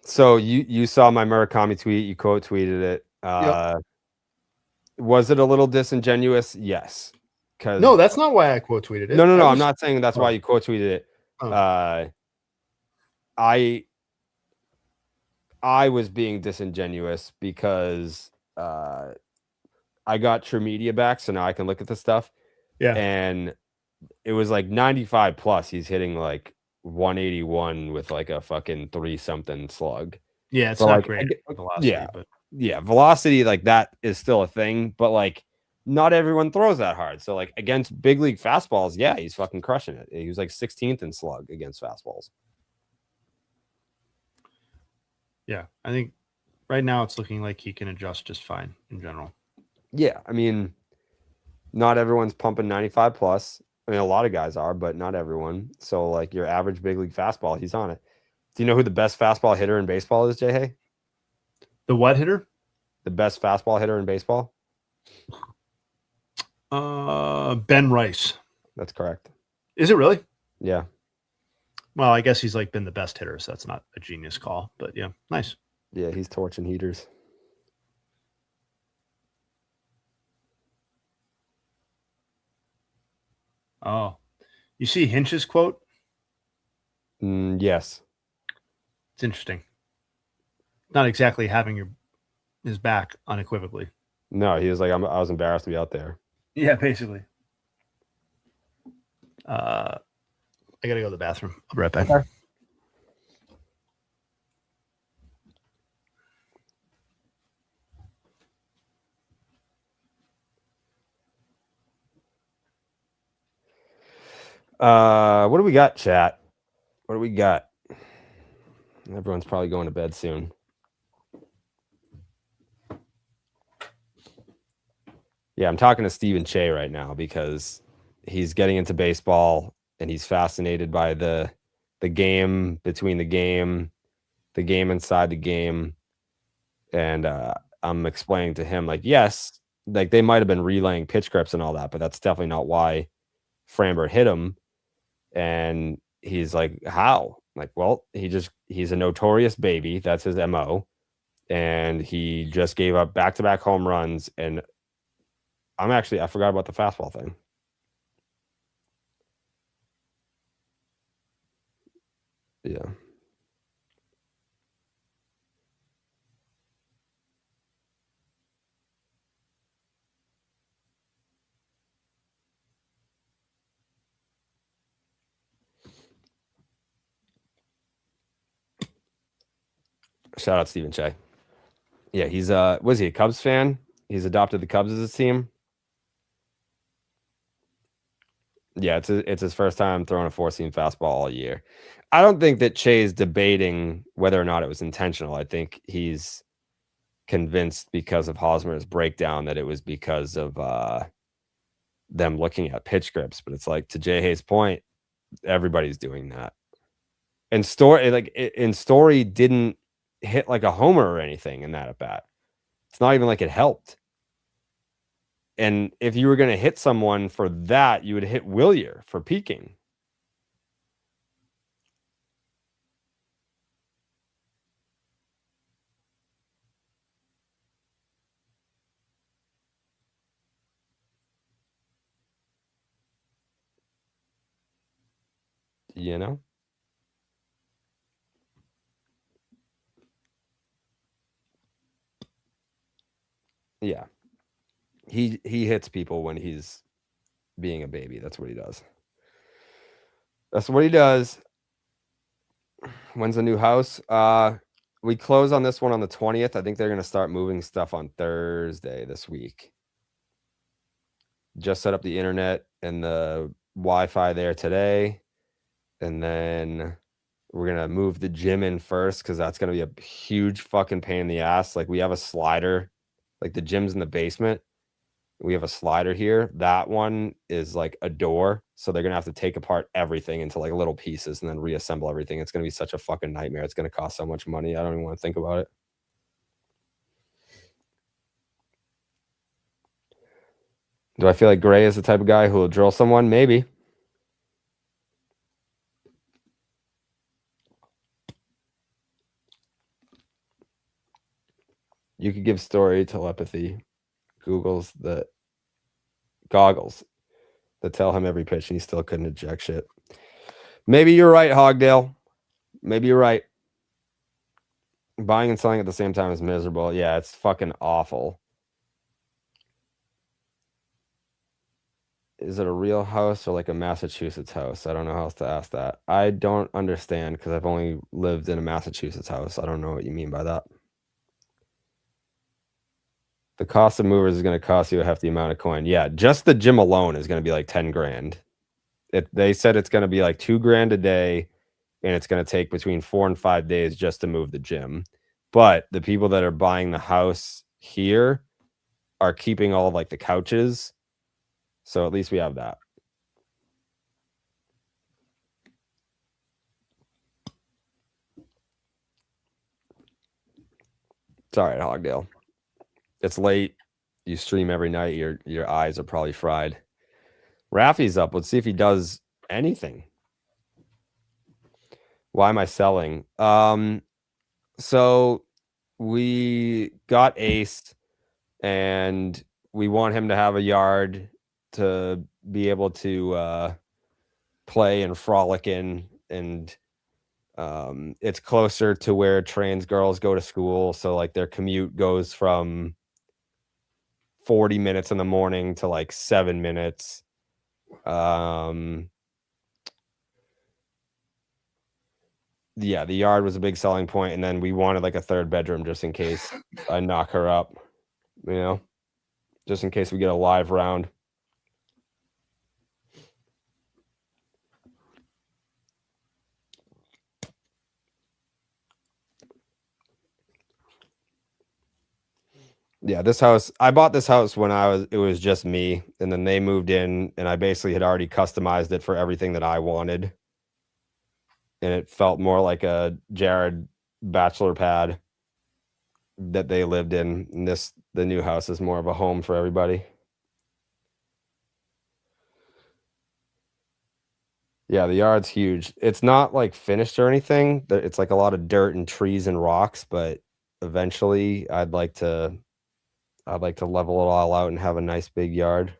So you saw my Murakami tweet. You quote tweeted it. Yep. Was it a little disingenuous? Yes. No, that's not why I quote tweeted it. No. I'm not saying that's why you quote tweeted it. Oh. I was being disingenuous because I got True Media back, so now I can look at the stuff. Yeah. And it was like 95 plus. He's hitting like 181 with like a fucking 3-something slug. Yeah, it's so not like, great velocity, but yeah, velocity like that is still a thing, but like not everyone throws that hard. So like against big league fastballs, yeah, he's fucking crushing it. He was like 16th in slug against fastballs. Yeah, I think right now it's looking like he can adjust just fine in general. Yeah, I mean, not everyone's pumping 95 plus. I mean, a lot of guys are, but not everyone. So like your average big league fastball, he's on it. Do you know who the best fastball hitter in baseball is, Jay Hay? The what hitter? The best fastball hitter in baseball? Ben Rice. That's correct. Is it really? Yeah. Well, I guess he's like been the best hitter, so that's not a genius call, but yeah, nice. Yeah, he's torching heaters. Oh, you see Hinch's quote? Yes. It's interesting. Not exactly having his back unequivocally. No, he was like, I was embarrassed to be out there. Yeah, basically. I gotta go to the bathroom. I'll be right back. Okay. What do we got, chat? What do we got? Everyone's probably going to bed soon. Yeah, I'm talking to Stephen Che right now because he's getting into baseball and he's fascinated by the game between the game inside the game. And I'm explaining to him, like, yes, like they might have been relaying pitch grips and all that, but that's definitely not why Framber hit him. And he's like, how? Like, well, he's a notorious baby. That's his MO. And he just gave up back-to-back home runs. And I forgot about the fastball thing. Yeah. Shout out Stephen Che. Yeah, he's was he a Cubs fan? He's adopted the Cubs as his team. Yeah, it's his first time throwing a 4-seam fastball all year. I don't think that Che is debating whether or not it was intentional. I think he's convinced because of Hosmer's breakdown that it was because of them looking at pitch grips, but it's like, to Jay Hayes' point, everybody's doing that. And Story didn't hit like a homer or anything in that at bat. It's not even like it helped. And if you were going to hit someone for that, you would hit Willier for peaking. You know? Yeah. He hits people when he's being a baby. That's what he does. That's what he does. When's the new house? We close on this one on the 20th. I think they're going to start moving stuff on Thursday this week. Just set up the internet and the Wi-Fi there today. And then we're going to move the gym in first because that's going to be a huge fucking pain in the ass. Like, we have a slider. Like, the gym's in the basement. We have a slider here. That one is like a door. So they're going to have to take apart everything into like little pieces and then reassemble everything. It's going to be such a fucking nightmare. It's going to cost so much money. I don't even want to think about it. Do I feel like Gray is the type of guy who will drill someone? Maybe. You could give Story telepathy. Google's the goggles that tell him every pitch and he still couldn't eject shit. Maybe you're right, Hogdale. Maybe you're right. Buying and selling at the same time is miserable. Yeah, it's fucking awful. Is it a real house or like a Massachusetts house? I don't know how else to ask that. I don't understand because I've only lived in a Massachusetts house. I don't know what you mean by that. The cost of movers is going to cost you a hefty amount of coin. Yeah, just the gym alone is going to be like 10 grand. They said it's going to be like $2,000 a day, and it's going to take between 4 and 5 days just to move the gym. But the people that are buying the house here are keeping all of like the couches. So at least we have that. It's all right, Hogdale. It's late. You stream every night. Your eyes are probably fried. Raffy's up. Let's see if he does anything. Why am I selling? So we got Ace, and we want him to have a yard to be able to play and frolic in, and it's closer to where trans girls go to school, so like their commute goes from 40 minutes in the morning to like 7 minutes. Yeah, the yard was a big selling point, and then we wanted like a third bedroom just in case I knock her up, you know, just in case we get a live round. Yeah, this house, I bought this house when it was just me, and then they moved in, and I basically had already customized it for everything that I wanted. And it felt more like a Jared bachelor pad that they lived in. And the new house is more of a home for everybody. Yeah, the yard's huge. It's not like finished or anything. It's like a lot of dirt and trees and rocks, but eventually I'd like to level it all out and have a nice big yard.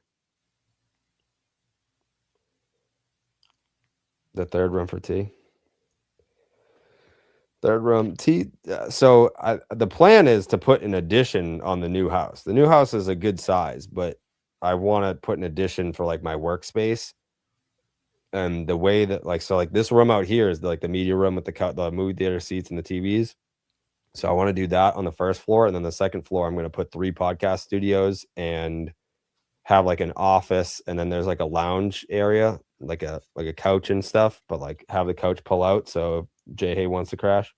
The third room for T. Third room T. So the plan is to put an addition on the new house. The new house is a good size, but I want to put an addition for like my workspace. And the way that like this room out here is like the media room with the movie theater seats and the TVs. So I want to do that on the first floor, and then the second floor I'm going to put 3 podcast studios and have like an office, and then there's like a lounge area, like a couch and stuff, but like have the couch pull out so if Jay Hay wants to crash.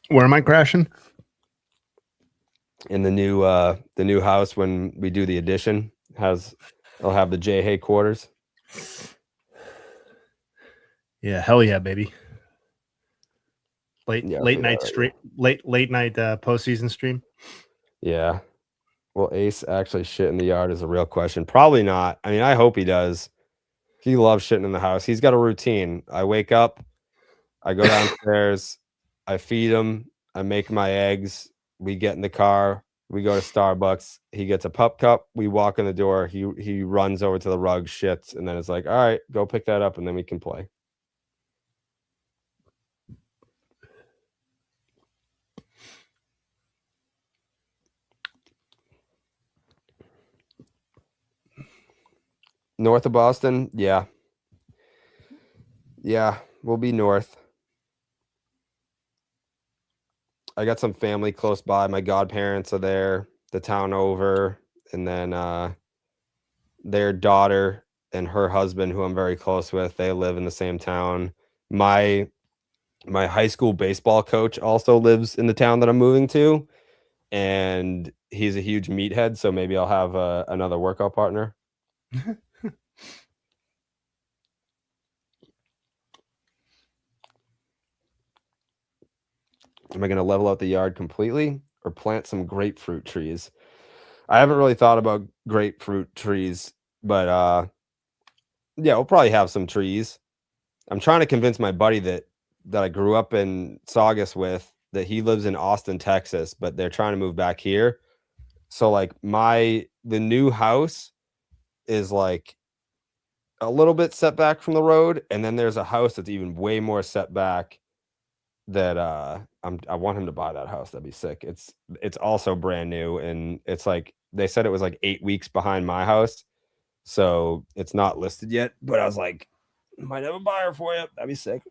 Where am I crashing? in the new house when we do the addition. I'll have the J Hay quarters. Yeah, hell yeah, baby. Late Yeah, night stream, late night postseason stream. Yeah. Will Ace actually shit in the yard is a real question. Probably not. I mean, I hope he does. He loves shitting in the house. He's got a routine. I wake up, I go downstairs, I feed him, I make my eggs, we get in the car, we go to Starbucks, he gets a pup cup, we walk in the door, he runs over to the rug, shits, and then it's like, all right, go pick that up, and then we can play. North of Boston, yeah. Yeah, we'll be north. I got some family close by. My godparents are there, the town over, and then their daughter and her husband, who I'm very close with, they live in the same town. My high school baseball coach also lives in the town that I'm moving to, and he's a huge meathead, so maybe I'll have another workout partner. Am I going to level out the yard completely or plant some grapefruit trees? I haven't really thought about grapefruit trees, but yeah, we'll probably have some trees. I'm trying to convince my buddy that I grew up in Saugus with that he lives in Austin, Texas, but they're trying to move back here. So like the new house is like a little bit set back from the road, and then there's a house that's even way more set back that I want him to buy that house. That'd be sick. It's also brand new, and it's like they said it was like 8 weeks behind my house. So it's not listed yet, but I was like, might have a buyer for you. That'd be sick.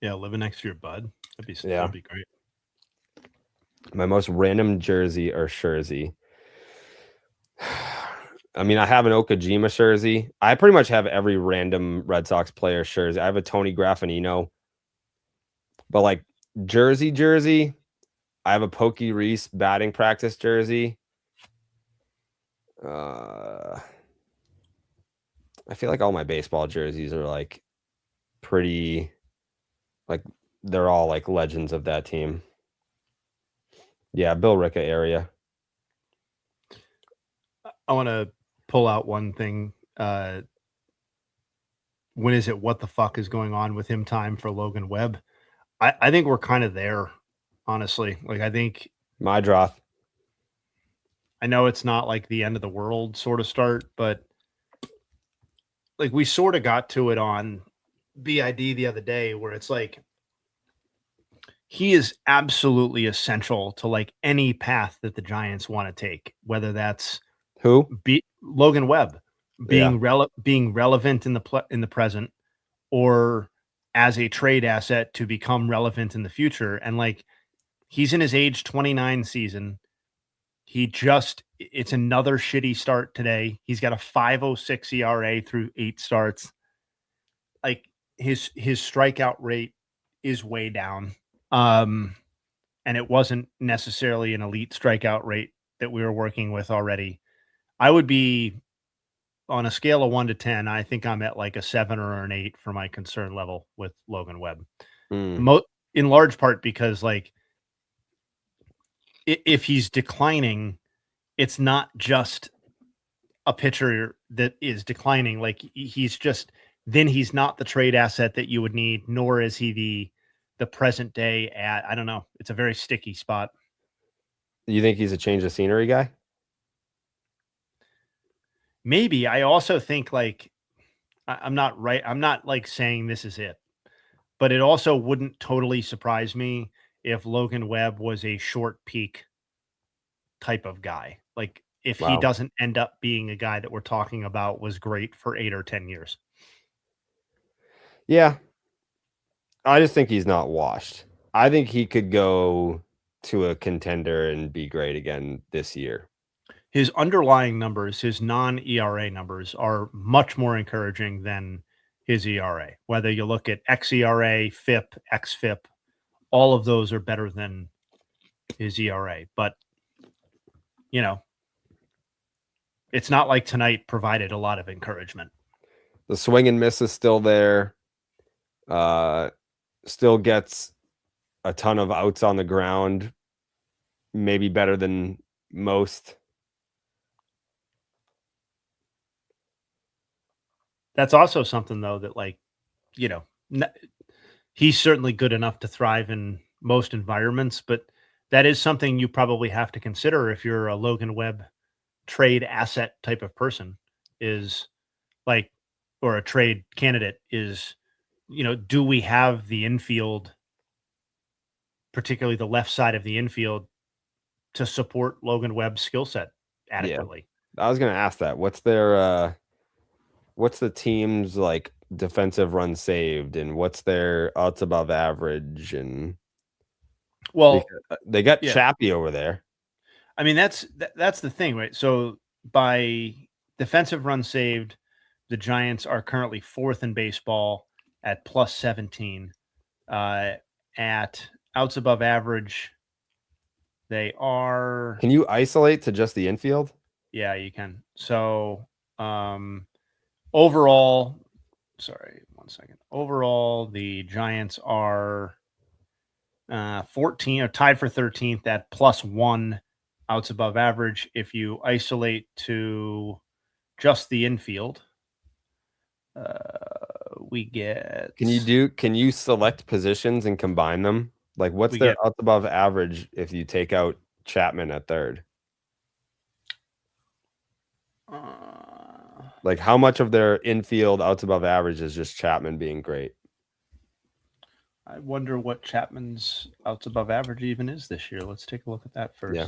Yeah, living next to your bud. That'd be great. My most random jersey or jersey. I mean, I have an Okajima jersey. I pretty much have every random Red Sox player jersey. I have a Tony Graffinino. But like jersey, I have a Pokey Reese batting practice jersey. I feel like all my baseball jerseys are like pretty, like they're all like legends of that team. Yeah, Bill Ricca area. I want to pull out one thing. When is it? What the fuck is going on with him? Time for Logan Webb. I think we're kind of there, honestly. Like I think my Droth. I know it's not like the end of the world sort of start, but like we sort of got to it on BID the other day where it's like he is absolutely essential to like any path that the Giants want to take, whether that's Logan Webb being relevant in the present or as a trade asset to become relevant in the future. And like he's in his age 29 season. It's another shitty start today. He's got a 5.06 ERA through 8 starts. Like his strikeout rate is way down. And it wasn't necessarily an elite strikeout rate that we were working with already. I would be on a scale of 1 to 10. I think I'm at like a 7 or an 8 for my concern level with Logan Webb. In large part because like if he's declining, it's not just a pitcher that is declining. Like he's not the trade asset that you would need, nor is he the present day I don't know. It's a very sticky spot. You think he's a change of scenery guy? Maybe. I also think like I'm not right. I'm not like saying this is it, but it also wouldn't totally surprise me if Logan Webb was a short peak type of guy. Like if he doesn't end up being a guy that we're talking about was great for 8 or 10 years. Yeah. I just think he's not washed. I think he could go to a contender and be great again this year. His underlying numbers, his non-ERA numbers are much more encouraging than his ERA. Whether you look at xERA, FIP, xFIP, all of those are better than his ERA. But, it's not like tonight provided a lot of encouragement. The swing and miss is still there. Still gets a ton of outs on the ground. Maybe better than most. That's also something, though, that he's certainly good enough to thrive in most environments, but that is something you probably have to consider if you're a Logan Webb trade asset type of person, or a trade candidate is, do we have the infield, particularly the left side of the infield, to support Logan Webb's skill set adequately? Yeah. I was going to ask that. What's the team's like defensive run saved, and what's their outs above average? And they got Chappie over there. I mean, that's the thing, right? So by defensive run saved, the Giants are currently 4th in baseball at plus 17. At outs above average, they are. Can you isolate to just the infield? Yeah, you can. So overall, sorry, 1 second. Overall, the Giants are 14 or tied for 13th at plus 1 outs above average. If you isolate to just the infield, we get. Can you select positions and combine them? Like, what's their outs above average if you take out Chapman at third? Like, how much of their infield outs above average is just Chapman being great? I wonder what Chapman's outs above average even is this year. Let's take a look at that first. Yeah.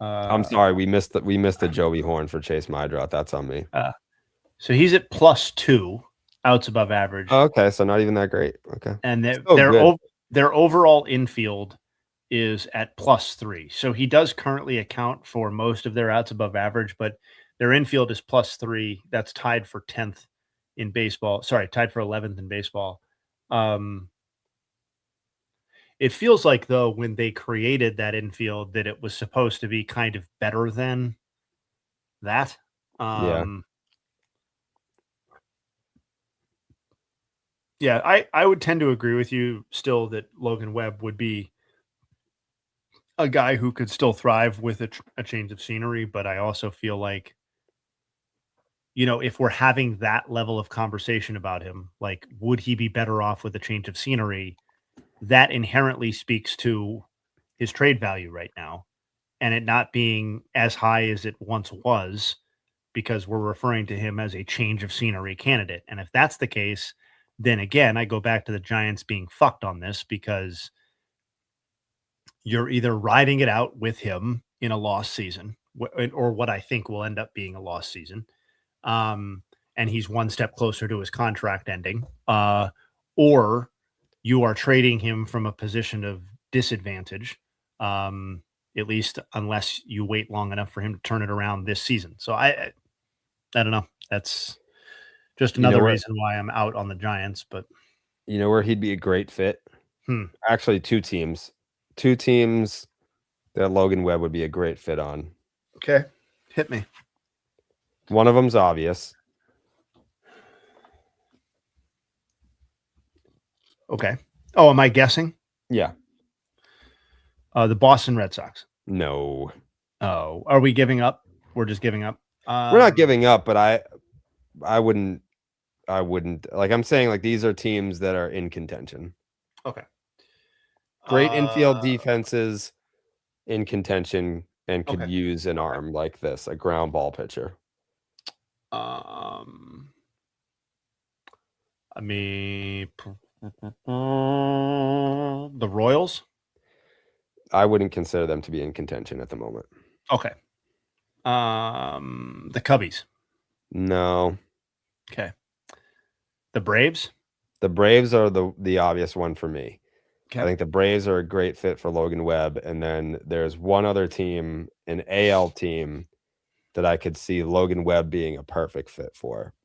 I'm sorry, we missed the Joey Horn for Chase Mydrot. That's on me. So he's at plus 2 outs above average. Oh, okay, so not even that great. Okay. And their overall infield is at plus 3. So he does currently account for most of their outs above average, but their infield is plus 3. That's tied for 10th in baseball. Sorry, tied for 11th in baseball. It feels like, though, when they created that infield, that it was supposed to be kind of better than that. Yeah, I would tend to agree with you still that Logan Webb would be a guy who could still thrive with a change of scenery. But I also feel like, if we're having that level of conversation about him, like, would he be better off with a change of scenery? That inherently speaks to his trade value right now, and it not being as high as it once was, because we're referring to him as a change of scenery candidate. And if that's the case, then again, I go back to the Giants being fucked on this, because you're either riding it out with him in a lost season, or what I think will end up being a lost season. And he's one step closer to his contract ending, or you are trading him from a position of disadvantage, at least unless you wait long enough for him to turn it around this season. So I don't know. That's just another reason why I'm out on the Giants. But you know where he'd be a great fit? Actually, two teams that Logan Webb would be a great fit on. Okay, hit me. One of them's obvious. Okay. Oh, am I guessing? Yeah. The Boston Red Sox. No. Oh, are we giving up? We're just giving up. We're not giving up, but I wouldn't. Like, I'm saying, like, these are teams that are in contention. Okay. Great infield defenses in contention and could use an arm like this, a ground ball pitcher. I mean, the Royals. I wouldn't consider them to be in contention at the moment. Okay. The Cubbies. No. Okay. The Braves. The Braves are the obvious one for me. Okay. I think the Braves are a great fit for Logan Webb, and then there's one other team, an AL team, that I could see Logan Webb being a perfect fit for.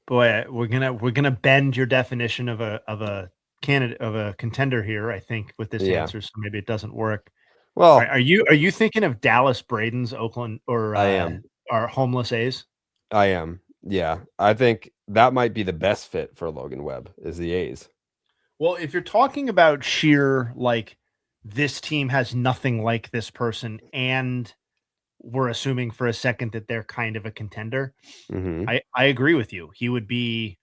Boy, we're gonna bend your definition of a candidate of a contender here, I think, with this Yeah. answer, so maybe it doesn't work. Well, Are you thinking of Dallas Braden's Oakland or I am. our homeless A's? I am. Yeah. I think that might be the best fit for Logan Webb is the A's. Well, if you're talking about sheer like this team has nothing like this person, and we're assuming for a second that they're kind of a contender, Mm-hmm. I agree with you. He would be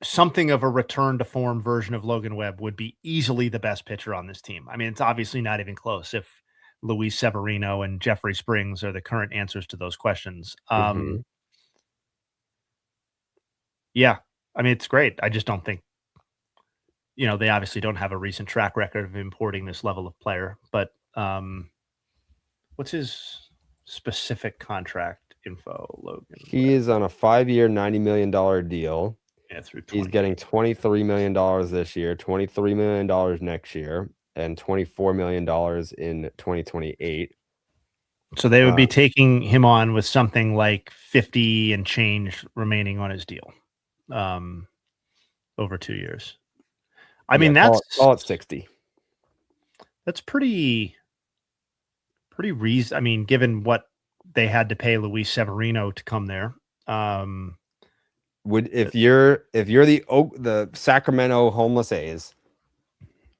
something of a return to form version of Logan Webb would be easily the best pitcher on this team. I mean, it's obviously not even close if Luis Severino and Jeffrey Springs are the current answers to those questions. Mhm. Yeah, I mean, it's great. I just don't think, they obviously don't have a recent track record of importing this level of player, but what's his specific contract info, Logan? He is on a 5-year, $90 million deal. Yeah, through He's getting $23 million this year, $23 million next year, and $24 million in 2028. So they would be taking him on with something like 50 and change remaining on his deal over 2 years. I mean, call that's it 60. That's pretty reason. I mean, given what they had to pay Luis Severino to come there. If you're the Sacramento homeless A's,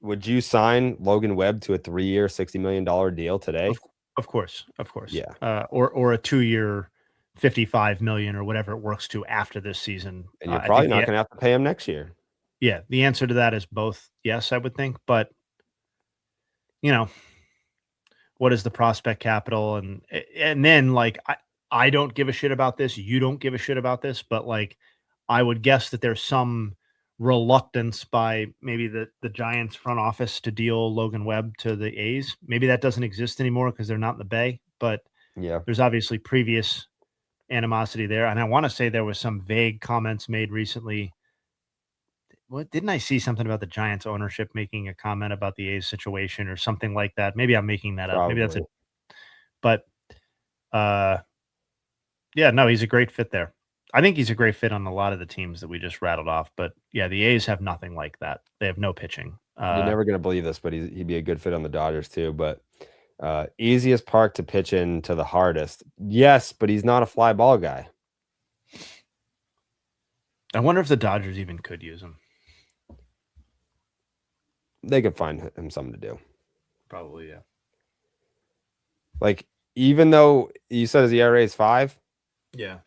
would you sign Logan Webb to a 3-year, $60 million deal today? Of course. Yeah. Or a 2-year, 55 million or whatever it works to after this season. And you're probably not going to have to pay him next year. Yeah, the answer to that is both yes, I would think, but what is the prospect capital? And then like I don't give a shit about this, you don't give a shit about this, but like I would guess that there's some reluctance by maybe the Giants front office to deal Logan Webb to the A's. Maybe that doesn't exist anymore because they're not in the Bay, but yeah, there's obviously previous animosity there. And I want to say there was some vague comments made recently. What didn't I see something about the Giants ownership making a comment about the A's situation or something like that? Maybe I'm making that up. Maybe that's it. But yeah, no, he's a great fit there. I think he's a great fit on a lot of the teams that we just rattled off. But yeah, the A's have nothing like that. They have no pitching. You're never going to believe this, but he'd be a good fit on the Dodgers too. But easiest park to pitch in to the hardest. Yes, but he's not a fly ball guy. I wonder if the Dodgers even could use him. They could find him something to do. Probably, yeah. Like, even though you said his ERA is 5, yeah,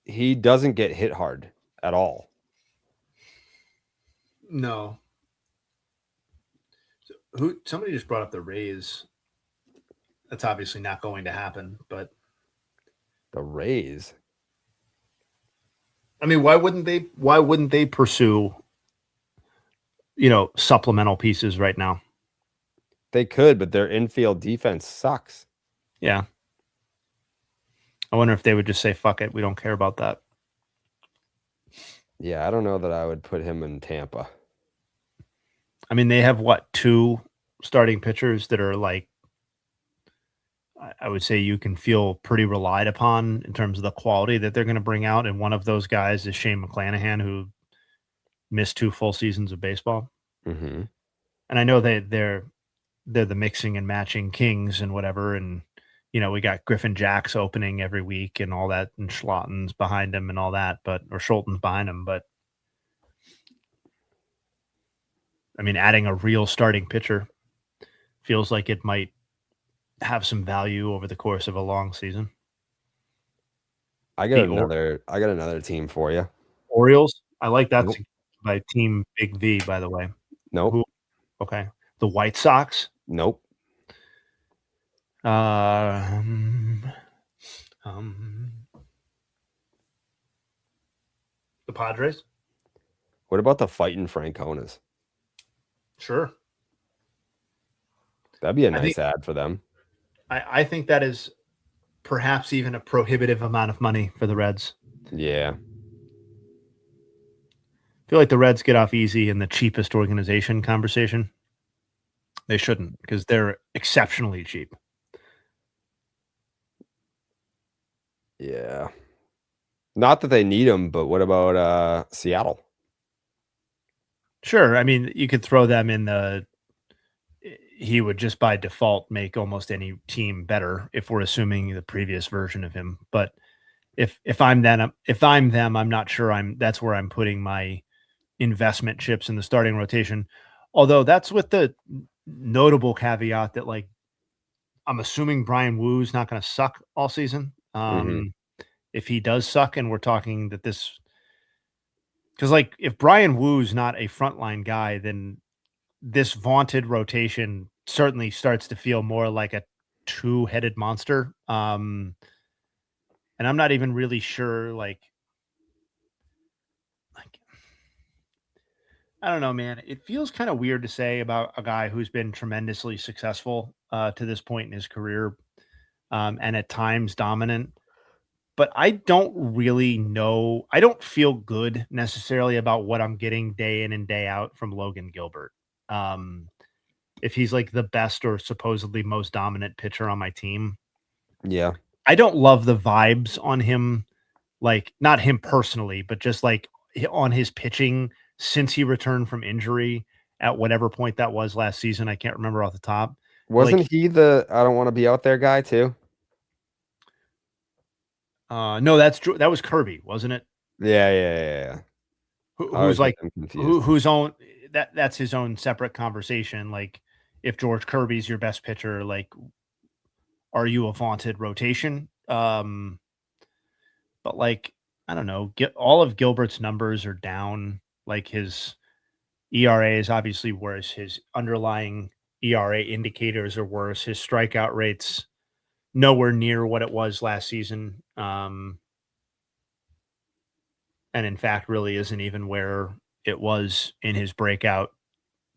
he doesn't get hit hard at all. No. Somebody just brought up the Rays. That's obviously not going to happen, but the Rays. I mean, why wouldn't they pursue supplemental pieces right now? They could, but their infield defense sucks. Yeah. I wonder if they would just say, fuck it, we don't care about that. Yeah, I don't know that I would put him in Tampa. I mean, they have 2 starting pitchers that are like, I would say you can feel pretty relied upon in terms of the quality that they're going to bring out. And one of those guys is Shane McClanahan, who missed 2 full seasons of baseball. Mm-hmm. And I know they're the mixing and matching kings and whatever. And, we got Griffin Jacks opening every week and all that, and Schlotten's behind him and all that, or Schulten's behind him. But I mean, adding a real starting pitcher feels like it might have some value over the course of a long season. I got another team for you. Orioles. I like that by Team Big V, by the way. Nope. Okay. The White Sox. Nope. The Padres. What about the fighting Franconas? Sure. That'd be a nice ad for them. I think that is perhaps even a prohibitive amount of money for the Reds. Yeah. I feel like the Reds get off easy in the cheapest organization conversation. They shouldn't, because they're exceptionally cheap. Yeah. Not that they need them, but what about Seattle? Sure. I mean, you could throw them in the. He would just by default make almost any team better if we're assuming the previous version of him. But if I'm them, I'm not sure that's where I'm putting my investment chips in the starting rotation. Although that's with the notable caveat that like I'm assuming Brian Woo's not going to suck all season. If he does suck, and we're talking that this, because like if Brian Woo's not a frontline guy, then this vaunted rotation certainly starts to feel more like a two-headed monster. And I'm not even really sure, like I don't know, man. It feels kind of weird to say about a guy who's been tremendously successful to this point in his career, and at times dominant. But I don't really know. I don't feel good necessarily about what I'm getting day in and day out from Logan Gilbert. If he's like the best or supposedly most dominant pitcher on my team. Yeah. I don't love the vibes on him, like not him personally, but just like on his pitching since he returned from injury at whatever point that was last season. I can't remember off the top. Wasn't Like, he the I don't want to be out there guy too? no, that was Kirby, wasn't it? Yeah. Who's like who's own that's his own separate conversation. Like if George Kirby's your best pitcher, like are you a vaunted rotation? But like I don't know, all of Gilbert's numbers are down. Like his ERA is obviously worse. His underlying ERA indicators are worse. His strikeout rates nowhere near what it was last season. And in fact, really isn't even where it was in his breakout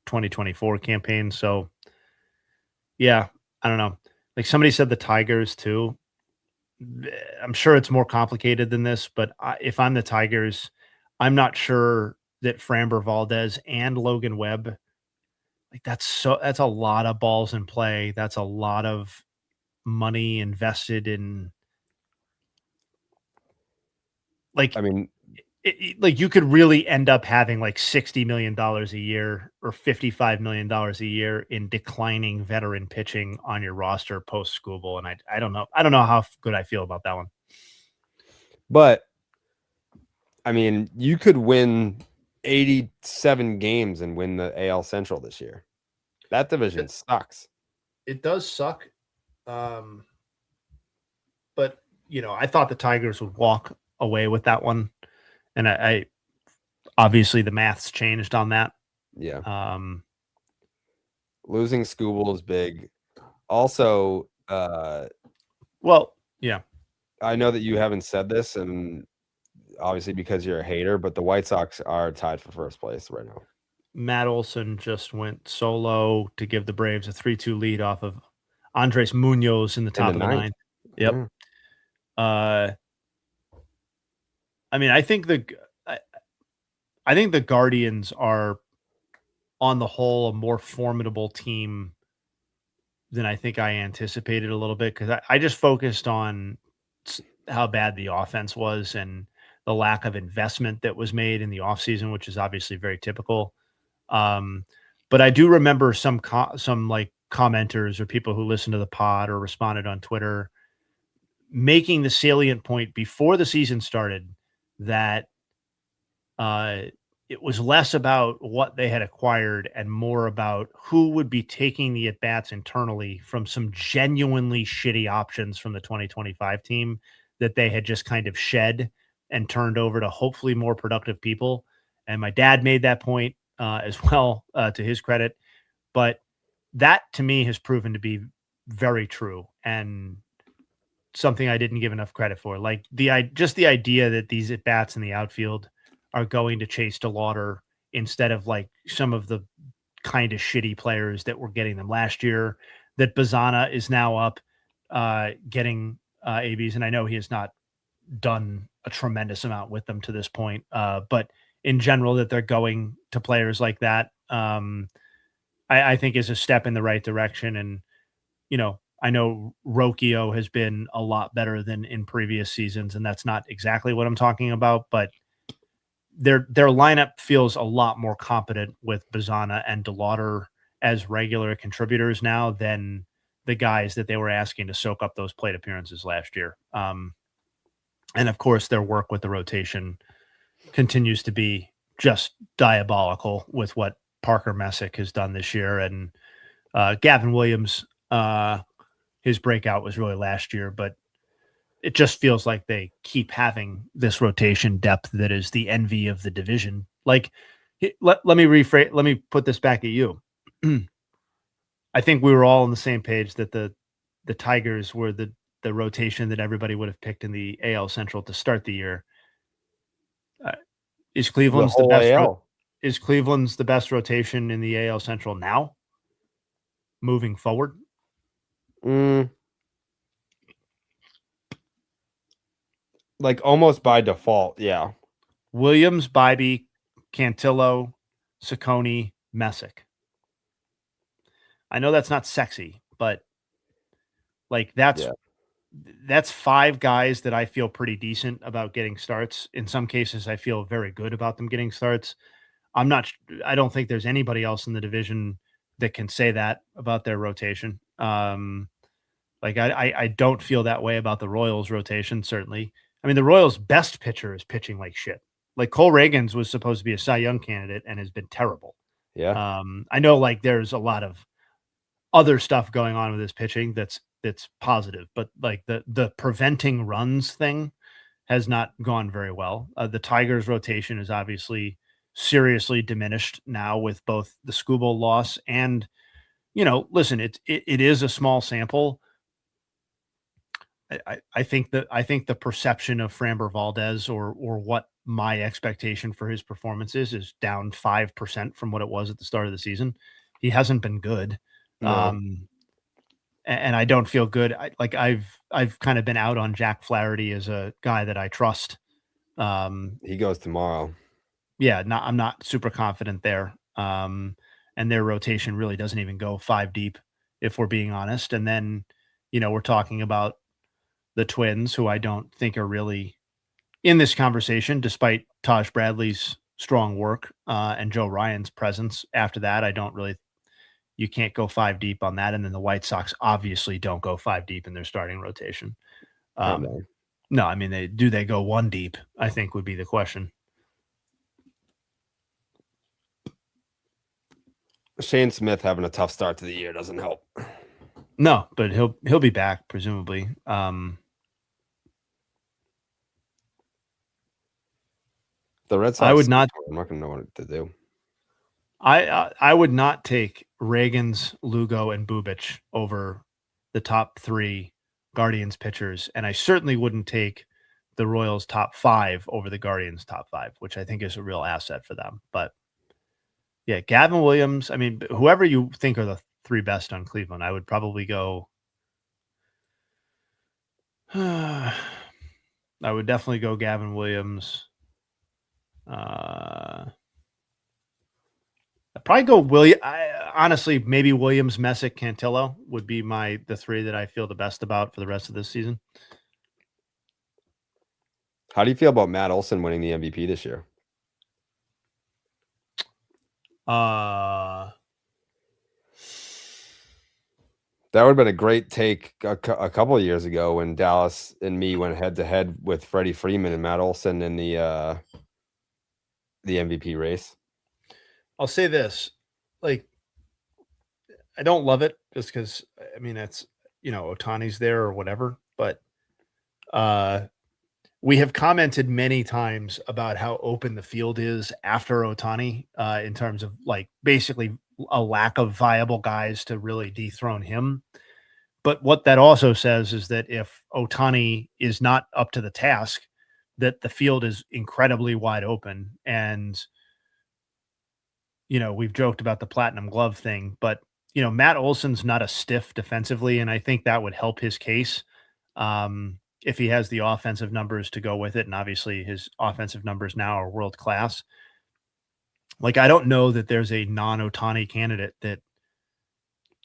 2024 campaign. So, yeah, I don't know. Like somebody said the Tigers too. I'm sure it's more complicated than this, but if I'm the Tigers, I'm not sure that Framber Valdez and Logan Webb, like that's a lot of balls in play. That's a lot of money invested in. Like, I mean, like you could really end up having like $60 million a year or $55 million a year in declining veteran pitching on your roster post Skubal. And I don't know. I don't know how good I feel about that one. But I mean, you could win 87 games and win the AL Central this year. That division sucks. It does suck. But you know, I thought the Tigers would walk away with that one. And I obviously the math's changed on that. Yeah. Losing Skubal is big. Also, well, yeah. I know that you haven't said this, and obviously because you're a hater, but the White Sox are tied for first place right now. Matt Olson just went solo to give the Braves a 3-2 lead off of Andres Munoz in the top of the ninth. Yep. Yeah. I mean, I think the Guardians are on the whole a more formidable team than I think I anticipated a little bit, because I just focused on how bad the offense was and the lack of investment that was made in the offseason, which is obviously very typical. But I do remember some like commenters or people who listened to the pod or responded on Twitter making the salient point before the season started that it was less about what they had acquired and more about who would be taking the at-bats internally from some genuinely shitty options from the 2025 team that they had just kind of shed and turned over to hopefully more productive people. And my dad made that point as well, to his credit. But that to me has proven to be very true and something I didn't give enough credit for. Like the idea that these at-bats in the outfield are going to chase DeLauder instead of like some of the kind of shitty players that were getting them last year, that Bazana is now up getting ABs. And I know he has not done a tremendous amount with them to this point. But in general, that they're going to players like that, I think is a step in the right direction. And, you know, I know Rocchio has been a lot better than in previous seasons, and that's not exactly what I'm talking about, but their lineup feels a lot more competent with Bazana and DeLauder as regular contributors now than the guys that they were asking to soak up those plate appearances last year. And of course, their work with the rotation continues to be just diabolical with what Parker Messick has done this year. And Gavin Williams, his breakout was really last year, but it just feels like they keep having this rotation depth that is the envy of the division. Like, let me rephrase. Let me put this back at you. I think we were all on the same page that the Tigers were the rotation that everybody would have picked in the AL Central to start the year. Is Cleveland's the best? Is Cleveland's the best rotation in the AL Central now? Moving forward, like almost by default, yeah. Williams, Bybee, Cantillo, Ciccone, Messick. I know that's not sexy, but like that's 5 guys that I feel pretty decent about getting starts. In some cases, I feel very good about them getting starts. I don't think there's anybody else in the division that can say that about their rotation. Like I don't feel that way about the Royals rotation, certainly. I mean, the Royals' best pitcher is pitching like shit. Like Cole Reagans was supposed to be a Cy Young candidate and has been terrible. Yeah. I know like there's a lot of other stuff going on with his pitching that's positive, but like the preventing runs thing has not gone very well. The Tigers rotation is obviously seriously diminished now with both the Skubal loss and, listen, it is a small sample. I think the perception of Framber Valdez or what my expectation for his performance is down 5% from what it was at the start of the season. He hasn't been good. No. And I don't feel good. I've kind of been out on Jack Flaherty as a guy that I trust. He goes tomorrow. Yeah, I'm not super confident there. And their rotation really doesn't even go 5 deep, if we're being honest. And then, we're talking about the Twins, who I don't think are really in this conversation, despite Taj Bradley's strong work and Joe Ryan's presence. After that, you can't go 5 deep on that. And then the White Sox obviously don't go 5 deep in their starting rotation. No, I mean, they go 1 deep, I think would be the question. Shane Smith having a tough start to the year doesn't help. No, but he'll be back, presumably. The Red Sox, I would not. I'm not going to know what to do. I would not take Reagans, Lugo, and Bubic over the top 3 Guardians pitchers, and I certainly wouldn't take the Royals' top 5 over the Guardians' top 5, which I think is a real asset for them. But yeah, Gavin Williams. I mean, whoever you think are the 3 best on Cleveland, I would probably go. I would definitely go Gavin Williams. I'd probably go honestly, maybe Williams, Messick, Cantillo would be the 3 that I feel the best about for the rest of this season. How do you feel about Matt Olson winning the MVP this year? That would have been a great take a couple of years ago when Dallas and me went head to head with Freddie Freeman and Matt Olson in the MVP race. I'll say this, like, I don't love it just because, I mean, that's, Ohtani's there or whatever, but we have commented many times about how open the field is after Ohtani in terms of like basically a lack of viable guys to really dethrone him. But what that also says is that if Ohtani is not up to the task, that the field is incredibly wide open. And, we've joked about the platinum glove thing, but, Matt Olson's not a stiff defensively, and I think that would help his case if he has the offensive numbers to go with it. And obviously his offensive numbers now are world-class. Like, I don't know that there's a non-Ohtani candidate that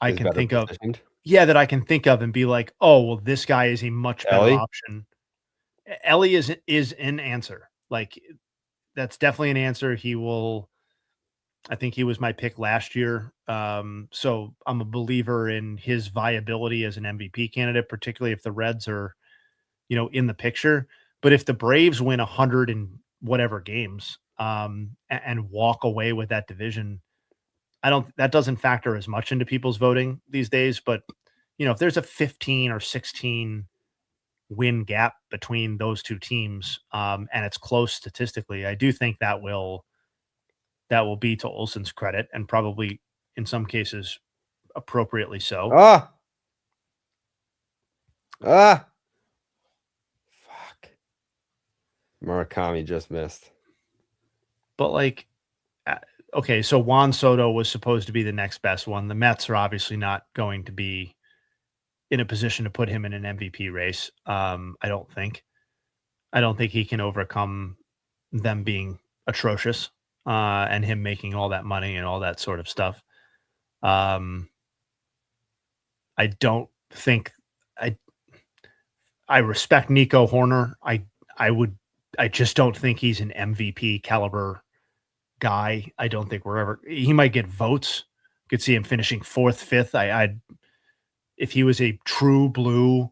I can think of. Yeah, that I can think of and be like, oh, well, this guy is a much better option. Ellie is an answer. Like, that's definitely an answer. He will. I think he was my pick last year. So I'm a believer in his viability as an MVP candidate, particularly if the Reds are, in the picture. But if the Braves win 100 and whatever games, and walk away with that division, that doesn't factor as much into people's voting these days. But, if there's a 15 or 16 win gap between those two teams, and it's close statistically, I do think that will be to Olson's credit, and probably in some cases appropriately so. Fuck. Murakami just missed. But okay, so Juan Soto was supposed to be the next best one. The Mets are obviously not going to be in a position to put him in an MVP race. I don't think he can overcome them being atrocious, and him making all that money and all that sort of stuff. I don't think I respect Nico Horner. I just don't think he's an MVP caliber guy. I don't think he might get votes. Could see him finishing 4th, 5th. If he was a true blue,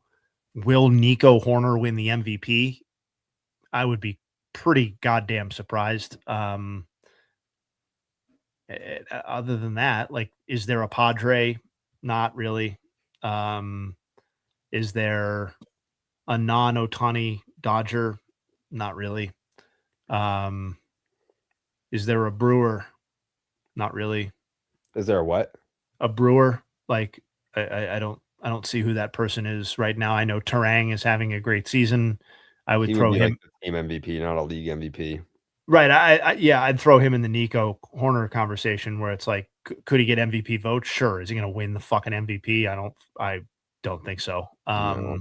will Nico Horner win the MVP? I would be pretty goddamn surprised. Other than that, is there a Padre? Not really. Is there a non-Ohtani Dodger? Not really. Is there a Brewer? Not really. Is there a what? A Brewer? I don't see who that person is right now. I know Terang is having a great season. I would throw him the team MVP, not a league MVP. Right. I'd throw him in the Nico Horner conversation, where it's like, could he get MVP votes? Sure. Is he going to win the fucking MVP? I don't think so. No.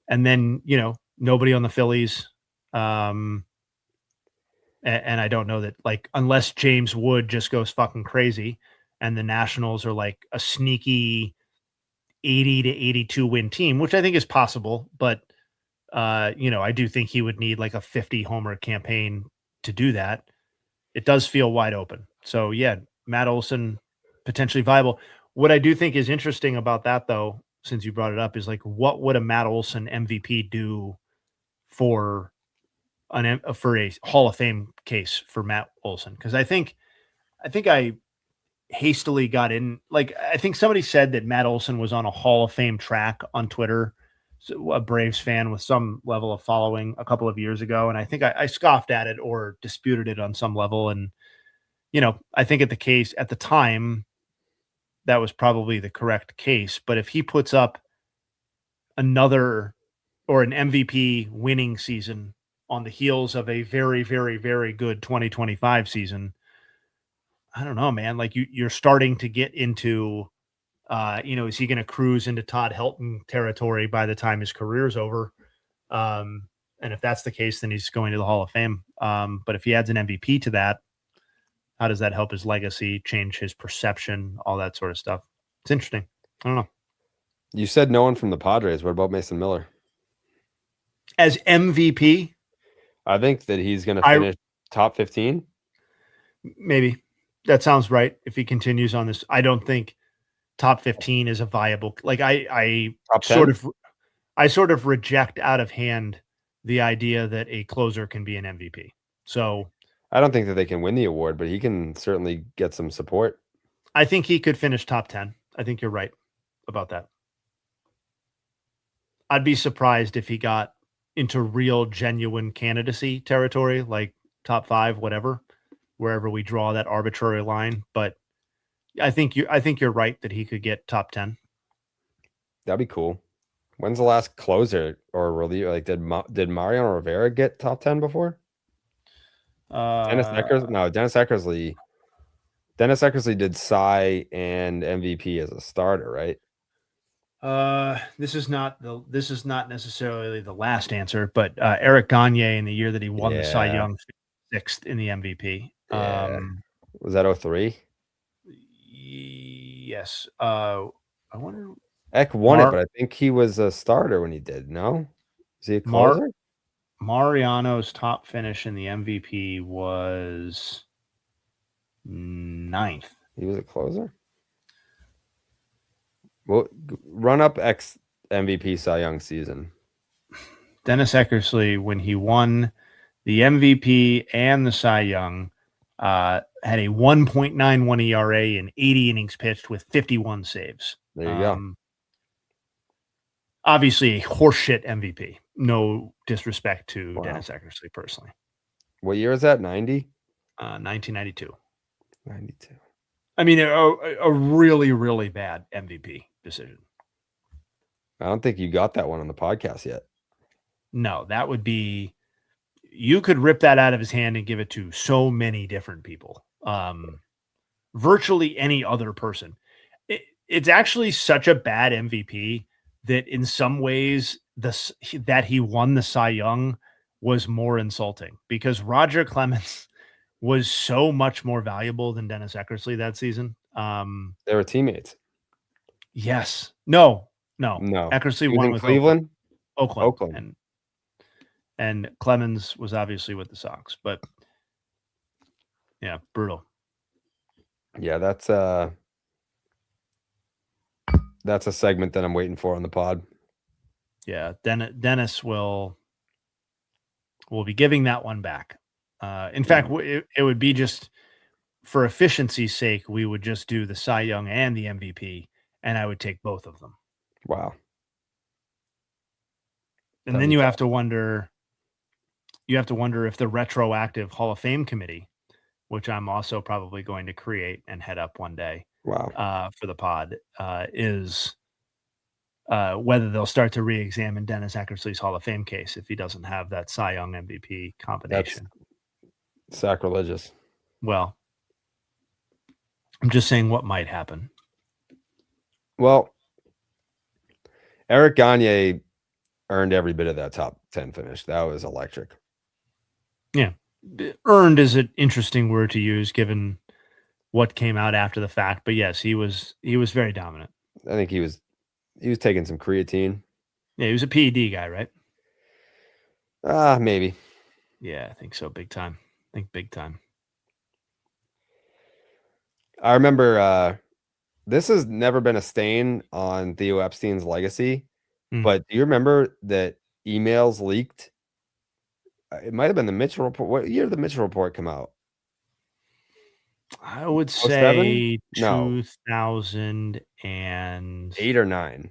And then, nobody on the Phillies. And I don't know that, unless James Wood just goes fucking crazy and the Nationals are like a sneaky 80 to 82 win team, which I think is possible, but I do think he would need like a 50 homer campaign to do that. It does feel wide open. So yeah, Matt Olson potentially viable. What I do think is interesting about that, though, since you brought it up, is what would a Matt Olson MVP do for a Hall of Fame case for Matt Olson? Because I think I hastily got in. I think somebody said that Matt Olson was on a Hall of Fame track on Twitter. A Braves fan with some level of following a couple of years ago. And I think I scoffed at it or disputed it on some level. And, I think at the time, that was probably the correct case. But if he puts up another or an MVP winning season on the heels of a very, very, very good 2025 season, I don't know, man. You're starting to get into, is he going to cruise into Todd Helton territory by the time his career is over? And if that's the case, then he's going to the Hall of Fame. But if he adds an MVP to that, how does that help his legacy, change his perception, all that sort of stuff? It's interesting. I don't know. You said no one from the Padres. What about Mason Miller? As MVP? I think that he's going to finish top 15. Maybe. That sounds right. If he continues on this, I don't think top 15 is a viable. I sort of reject out of hand the idea that a closer can be an MVP. So I don't think that they can win the award, but he can certainly get some support. I think he could finish top 10. I think you're right about that. I'd be surprised if he got into real genuine candidacy territory, like top 5, whatever, wherever we draw that arbitrary line. But I think you're right that he could get top 10. That'd be cool. When's the last closer or reliever? Did Mariano Rivera get top 10 before? Dennis Eckersley? No, Dennis Eckersley. Dennis Eckersley did Cy and MVP as a starter, right? This is not necessarily the last answer, but Eric Gagne in the year that he won the Cy Young, 6th in the MVP. Yeah. Was that 03? Yes. I wonder. Eck won it, but I think he was a starter when he did. No, is he a closer? Mariano's top finish in the MVP was 9th. He was a closer. Well, run up X MVP Cy Young season. Dennis Eckersley, when he won the MVP and the Cy Young, had a 1.91 ERA in 80 innings pitched with 51 saves. There you go. Obviously, a horseshit MVP. No disrespect to Dennis Eckersley personally. What year is that? 90? 1992. 92. I mean, a really, really bad MVP decision. I don't think you got that one on the podcast yet. No, that would be, you could rip that out of his hand and give it to so many different people. Virtually any other person. It's actually such a bad MVP that in some ways that he won the Cy Young was more insulting, because Roger Clemens was so much more valuable than Dennis Eckersley that season. They were teammates. Yes. No. He Eckersley was won in with Cleveland. Oakland. And Clemens was obviously with the Sox, but yeah, brutal. Yeah, that's a segment that I'm waiting for on the pod. Yeah, Dennis will be giving that one back. In fact, it would be just for efficiency's sake, we would just do the Cy Young and the MVP, and I would take both of them. Wow. And then you have to wonder if the retroactive Hall of Fame committee, which I'm also probably going to create and head up one day, for the pod, is whether they'll start to re-examine Dennis Eckersley's Hall of Fame case if he doesn't have that Cy Young MVP combination. That's sacrilegious. Well, I'm just saying what might happen. Well, Eric Gagne earned every bit of that top 10 finish. That was electric. Yeah. Earned is an interesting word to use given what came out after the fact, but yes, he was very dominant. I think he was taking some creatine. Yeah, he was a PED guy, right? Maybe. Yeah, I think so. Big time. Big time. I remember this has never been a stain on Theo Epstein's legacy, but do you remember that emails leaked? It might have been the Mitchell report. What year did the Mitchell report come out? I would 07? say No. 2008 or 9.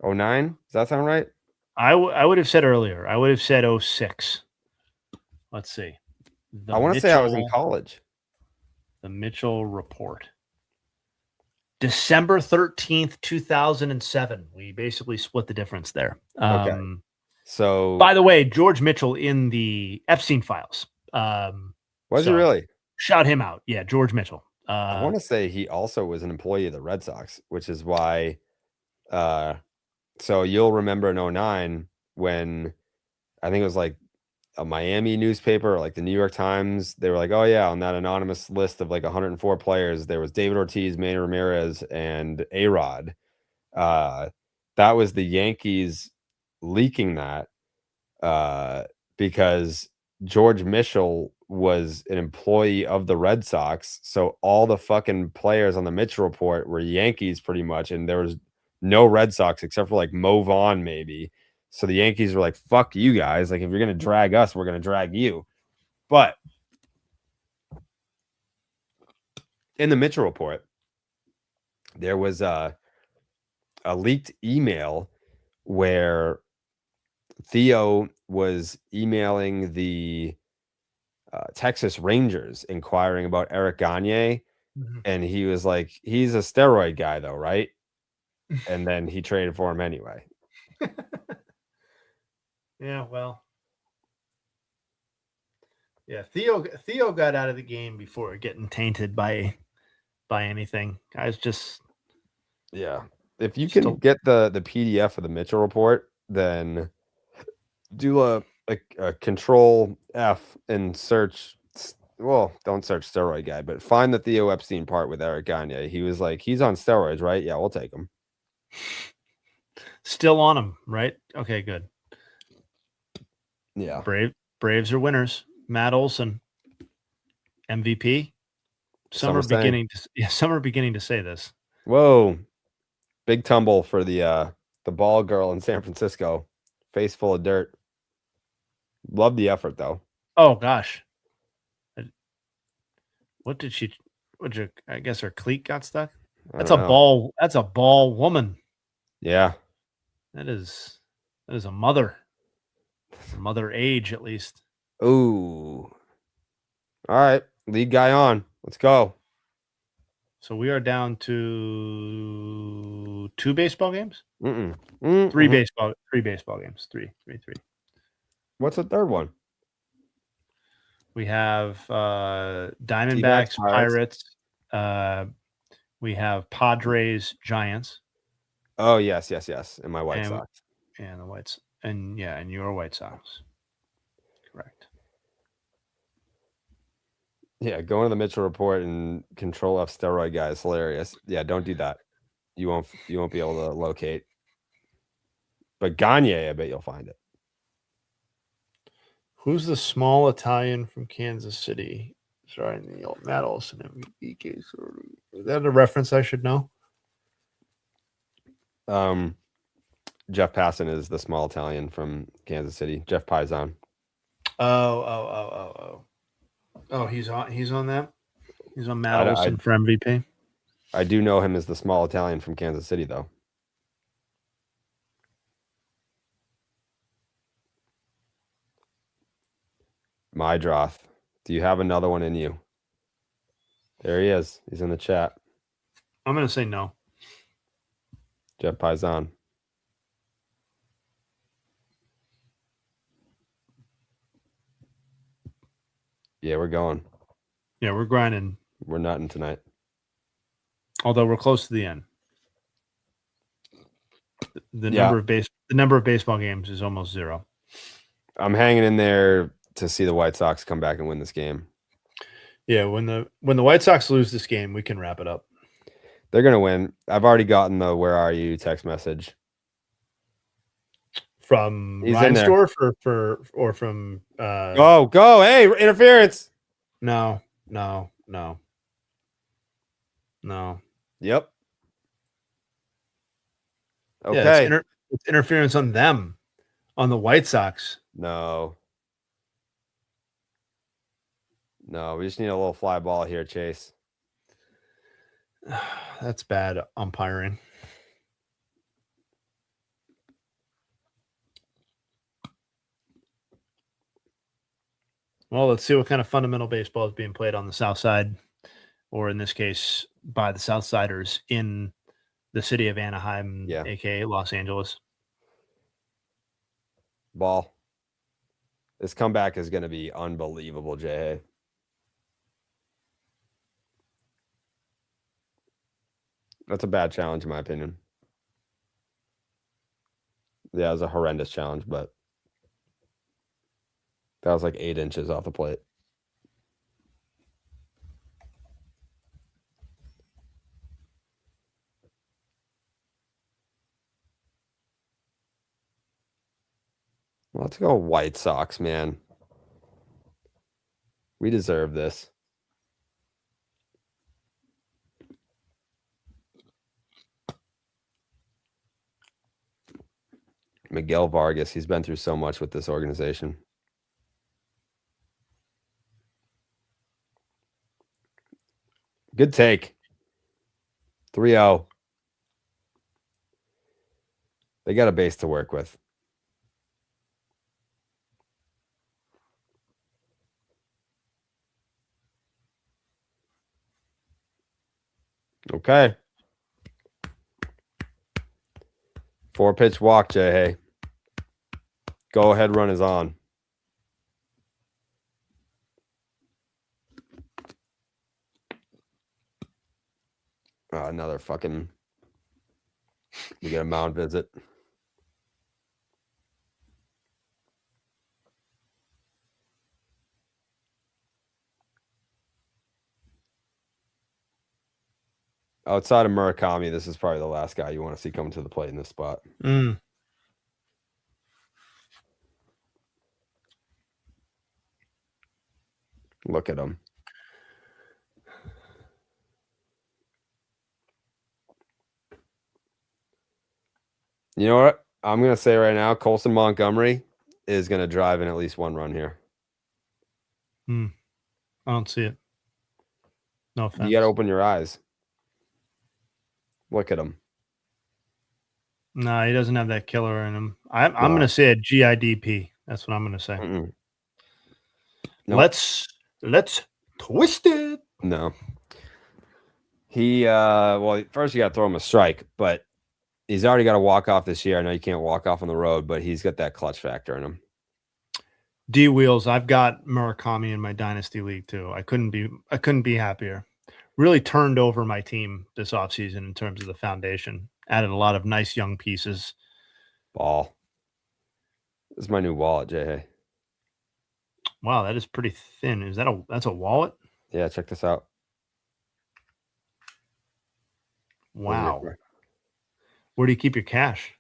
09? Does that sound right? I would have said earlier. I would have said 06. Let's see. I want to say I was in college. The Mitchell report. December 13th, 2007. We basically split the difference there. Okay. So, by the way, George Mitchell in the Epstein files. Was he really? Shout him out. Yeah, George Mitchell. I want to say he also was an employee of the Red Sox, which is why. So you'll remember in 09 when I think it was like a Miami newspaper or like the New York Times. They were like, oh, yeah, on that anonymous list of like 104 players, there was David Ortiz, Manny Ramirez, and A-Rod. That was the Yankees leaking that because George Mitchell was an employee of the Red Sox. So all the fucking players on the Mitchell report were Yankees pretty much. And there was no Red Sox except for like Mo Vaughn maybe. So the Yankees were like, fuck you guys. Like, if you're going to drag us, we're going to drag you. But in the Mitchell report, there was a leaked email where Theo was emailing the Texas Rangers inquiring about Eric Gagne. And he was like, he's a steroid guy though, right? And then he traded for him anyway. Yeah, well. Yeah, Theo got out of the game before getting tainted by anything. Guys just yeah. If you can get the PDF of the Mitchell report, then do a control F and search. Well, don't search steroid guy, but find the Theo Epstein part with Eric Gagne. He was like, he's on steroids, right? Yeah, we'll take him. Still on him, right? Okay, good. Yeah. Braves are winners. Matt Olson, MVP. Some are beginning to say this. Whoa. Big tumble for the ball girl in San Francisco. Face full of dirt. Love the effort though. Oh gosh. I guess her cleat got stuck. That's a ball. That's a ball woman. Yeah. That is a mother. Mother age at least. Ooh. All right. Lead guy on. Let's go. So we are down to 2 baseball games? Mm-mm. 3 baseball games. Three. What's the third one? We have Diamondbacks, Pirates. We have Padres, Giants. Oh, yes. And my White Sox. And the Whites. And your White Sox. Correct. Yeah, going to the Mitchell Report and Control F steroid guy is hilarious. Yeah, don't do that. You won't be able to locate. But Gagne, I bet you'll find it. Who's the small Italian from Kansas City? Sorry, Matt Olson MVP case. Is that a reference I should know? Jeff Passan is the small Italian from Kansas City. Jeff Paisan. Oh, he's on that. He's on Matt Olson for MVP. I do know him as the small Italian from Kansas City, though. Mydroth, do you have another one in you? There he is. He's in the chat. I'm going to say no. Jeff Paisan. Yeah, we're going. Yeah, we're grinding. We're nutting tonight. Although we're close to the end. The number of baseball games is almost 0. I'm hanging in there to see the White Sox come back and win this game. Yeah, when the White Sox lose this game, we can wrap it up. They're gonna win. I've already gotten the "Where are you?" text message from Reinsdorf or from. Go! Hey, interference! No. Yep. Okay. Yeah, it's interference on them, on the White Sox. No, we just need a little fly ball here, Chase. That's bad umpiring. Well, let's see what kind of fundamental baseball is being played on the South Side, or in this case, by the Southsiders in the city of Anaheim, aka Los Angeles. Ball. This comeback is going to be unbelievable, Jay. That's a bad challenge, in my opinion. Yeah, it was a horrendous challenge, but that was like 8 inches off the plate. Let's go White Sox, man. We deserve this. Miguel Vargas, he's been through so much with this organization. Good take. 3-0. They got a base to work with. Okay. 4-pitch walk, Jay. Go ahead, run is on. Another fucking. We get a mound visit. Outside of Murakami, this is probably the last guy you want to see come to the plate in this spot. Look at him. You know what? I'm going to say right now, Colson Montgomery is going to drive in at least one run here. I don't see it. No offense. You got to open your eyes. Look at him. No, he doesn't have that killer in him. I'm going to say a GIDP. That's what I'm going to say. Nope. Let's twist it. No. He well, first you got to throw him a strike, but he's already got to walk off this year. I know you can't walk off on the road, but he's got that clutch factor in him. D Wheels, I've got Murakami in my dynasty league too. I couldn't be happier. Really turned over my team this offseason in terms of the foundation. Added a lot of nice young pieces. Ball. This is my new wallet, Jay. Wow, that is pretty thin. That's a wallet? Yeah, check this out. Wow. Where do you keep your cash?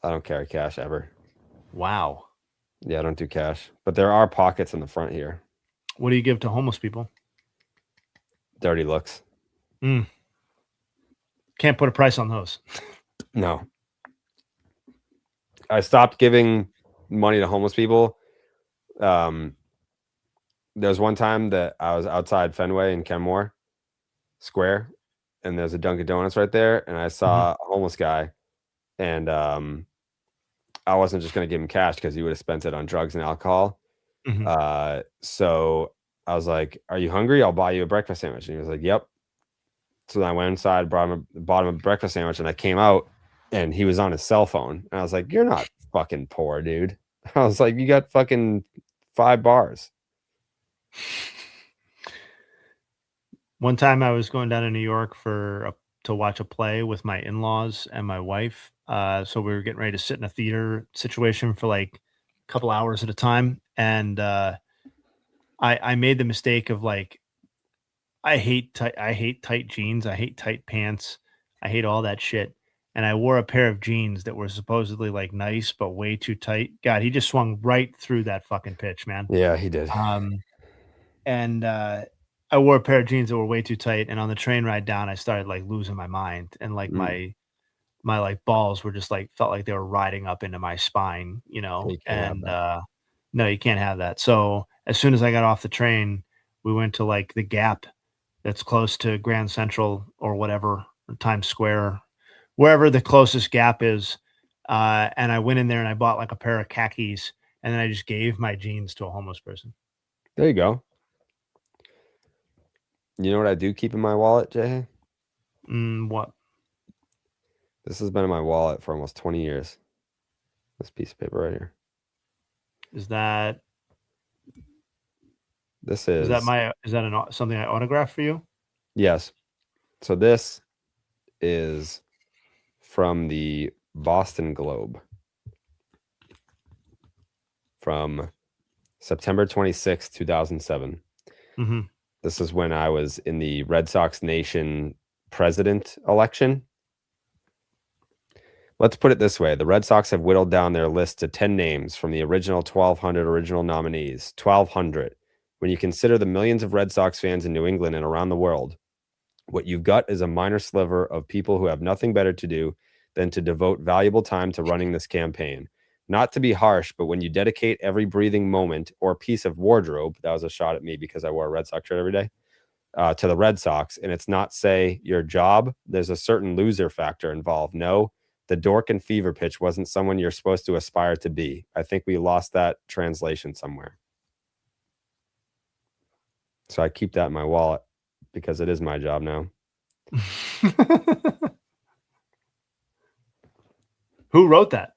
I don't carry cash ever. Wow. Yeah, I don't do cash. But there are pockets in the front here. What do you give to homeless people? Dirty looks. Can't put a price on those. No. I stopped giving money to homeless people. There was one time that I was outside Fenway in Kenmore Square, and there's a Dunkin' Donuts right there, and I saw a homeless guy, and I wasn't just going to give him cash because he would have spent it on drugs and alcohol. So I was like, "Are you hungry? I'll buy you a breakfast sandwich." And he was like, "Yep." So then I went inside, bought him a breakfast sandwich, and I came out, and he was on his cell phone. And I was like, "You're not fucking poor, dude." I was like, "You got fucking 5 bars." One time I was going down to New York to watch a play with my in-laws and my wife. So we were getting ready to sit in a theater situation for like a couple hours at a time. And I made the mistake of like, I hate tight jeans. I hate tight pants. I hate all that shit. And I wore a pair of jeans that were supposedly like nice, but way too tight. God, he just swung right through that fucking pitch, man. Yeah, he did. And I wore a pair of jeans that were way too tight. And on the train ride down, I started like losing my mind. And like my like balls were just like, felt like they were riding up into my spine, you know? And no, you can't have that. So as soon as I got off the train, we went to like the Gap that's close to Grand Central or whatever, or Times Square, wherever the closest Gap is. And I went in there and I bought like a pair of khakis, and then I just gave my jeans to a homeless person. There you go. You know what I do keep in my wallet, Jay? What? This has been in my wallet for almost 20 years. This piece of paper right here. Is that? This is that something I autographed for you? Yes. So this is from the Boston Globe from September 26, 2007. This is when I was in the Red Sox Nation president election. Let's put it this way. The Red Sox have whittled down their list to 10 names from the original 1,200 original nominees. 1,200. When you consider the millions of Red Sox fans in New England and around the world, what you've got is a minor sliver of people who have nothing better to do than to devote valuable time to running this campaign. Not to be harsh, but when you dedicate every breathing moment or piece of wardrobe, that was a shot at me because I wore a Red Sox shirt every day, to the Red Sox, and it's not, say, your job, there's a certain loser factor involved. No, the dork and fever pitch wasn't someone you're supposed to aspire to be. I think we lost that translation somewhere. So I keep that in my wallet because it is my job now. Who wrote that?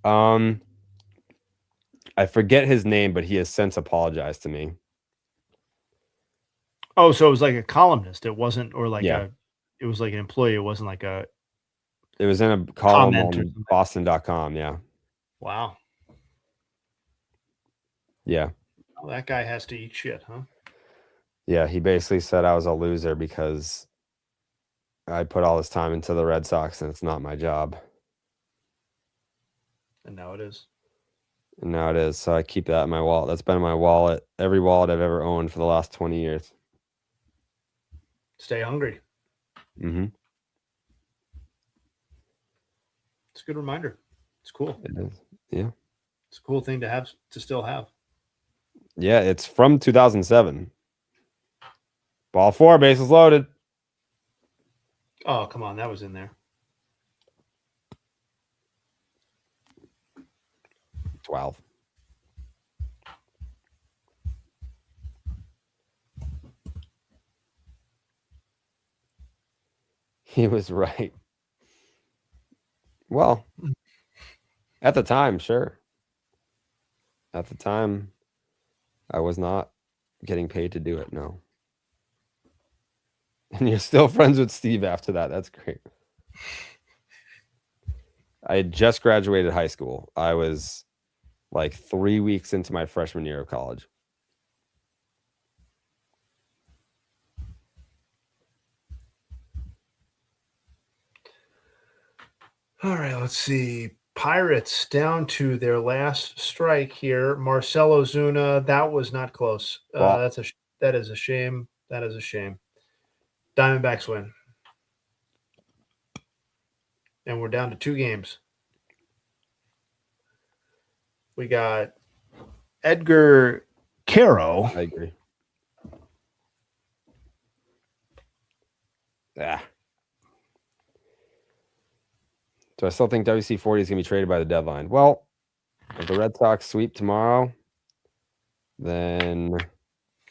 I forget his name, but he has since apologized to me. Oh, so it was like a columnist. It wasn't, or like it was like an employee. It wasn't like a. It was in a column on Boston.com. Yeah. Wow. Yeah. Well, that guy has to eat shit, huh? Yeah, he basically said I was a loser because I put all this time into the Red Sox and it's not my job. And now it is. And now it is. So I keep that in my wallet. That's been in my wallet, every wallet I've ever owned for the last 20 years. Stay hungry. Mm-hmm. It's a good reminder. It's cool. It is. Yeah. It's a cool thing to have, to still have. Yeah, it's from 2007. Ball 4, bases loaded. Oh, come on. That was in there. 12. He was right. Well, at the time, sure. At the time, I was not getting paid to do it. No. And you're still friends with Steve after that. That's great. I had just graduated high school. I was like 3 weeks into my freshman year of college. All right, let's see. Pirates down to their last strike here. Marcelo Zuna, that was not close. Well- That is a shame. That is a shame. Diamondbacks win. And we're down to 2 games. We got Edgar Caro. I agree. Yeah. Do I still think WC-40 is going to be traded by the deadline? Well, if the Red Sox sweep tomorrow, then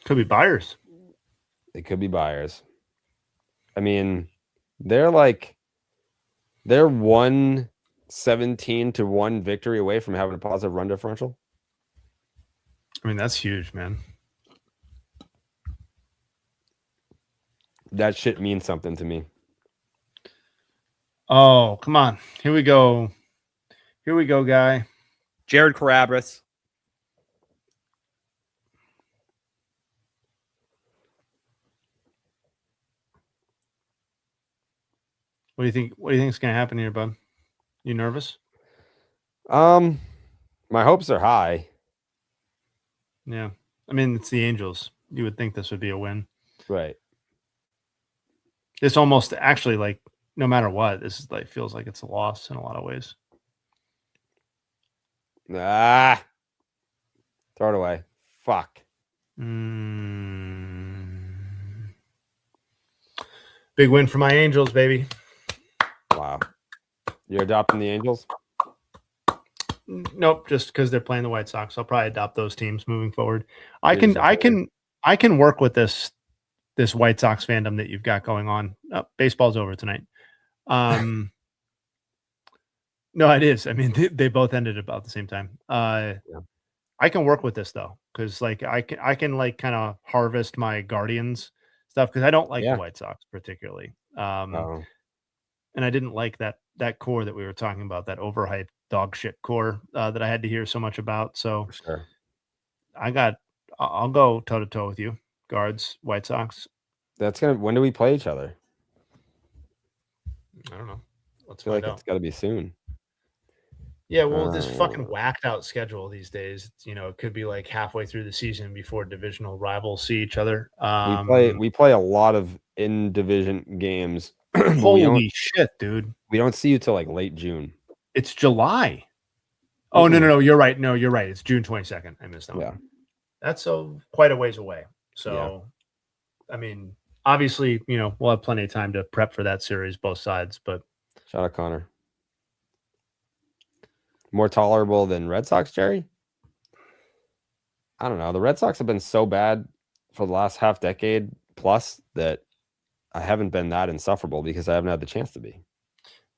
Could be buyers. it could be buyers. I mean, they're 117-1 victory away from having a positive run differential. I mean, that's huge, man. That shit means something to me. Oh, come on. Here we go. Here we go, guy. Jared Carabras. What do you think? What do you think is going to happen here, bud? You nervous? My hopes are high. Yeah. I mean, it's the Angels. You would think this would be a win. Right. This almost actually, like, no matter what, this is like feels like it's a loss in a lot of ways. Ah. Throw it away. Fuck. Big win for my Angels, baby. Wow. You're adopting the Angels? Nope, just because they're playing the White Sox. I'll probably adopt those teams moving forward. I You're can work with this White Sox fandom that you've got going on. Baseball's over tonight. No, it is. I mean, they both ended about the same time. I can work with this though, because like I can like kind of harvest my Guardians stuff because I don't like the White Sox particularly. And I didn't like that core that we were talking about, that overhyped dog shit core that I had to hear so much about. So sure. I'll go toe to toe with you, Guards, White Sox. When do we play each other? I don't know. Let's feel find like out. it's got to be soon. Yeah, well, this fucking whacked out schedule these days, it could be like halfway through the season before divisional rivals see each other. We play a lot of in division games. Holy shit, dude! We don't see you till like late June. It's July. Oh no, you're right. No, you're right. It's June 22nd. I missed that one. That's quite a ways away. So, I mean, obviously, we'll have plenty of time to prep for that series, both sides. But shout out Connor. More tolerable than Red Sox, Jerry? I don't know. The Red Sox have been so bad for the last half decade plus that I haven't been that insufferable because I haven't had the chance to be.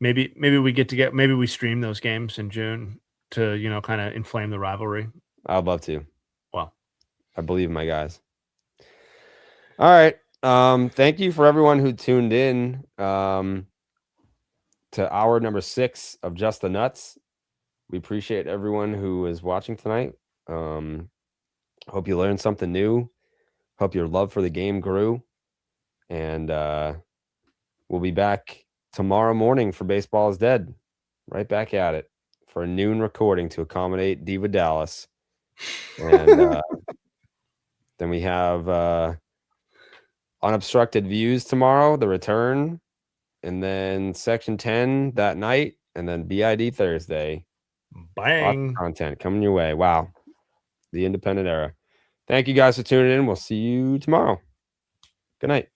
Maybe we stream those games in June to, kind of inflame the rivalry. I'd love to. Well, I believe in my guys. All right. Thank you for everyone who tuned in to hour number 6 of Just the Nuts. We appreciate everyone who is watching tonight. Hope you learned something new. Hope your love for the game grew. And we'll be back tomorrow morning for Baseball is Dead. Right back at it. for a noon recording to accommodate Diva Dallas. And then we have Unobstructed Views tomorrow, the return, and then Section 10 that night, and then BID Thursday. Bang. Content coming your way. Wow. The independent era. Thank you guys for tuning in. We'll see you tomorrow. Good night.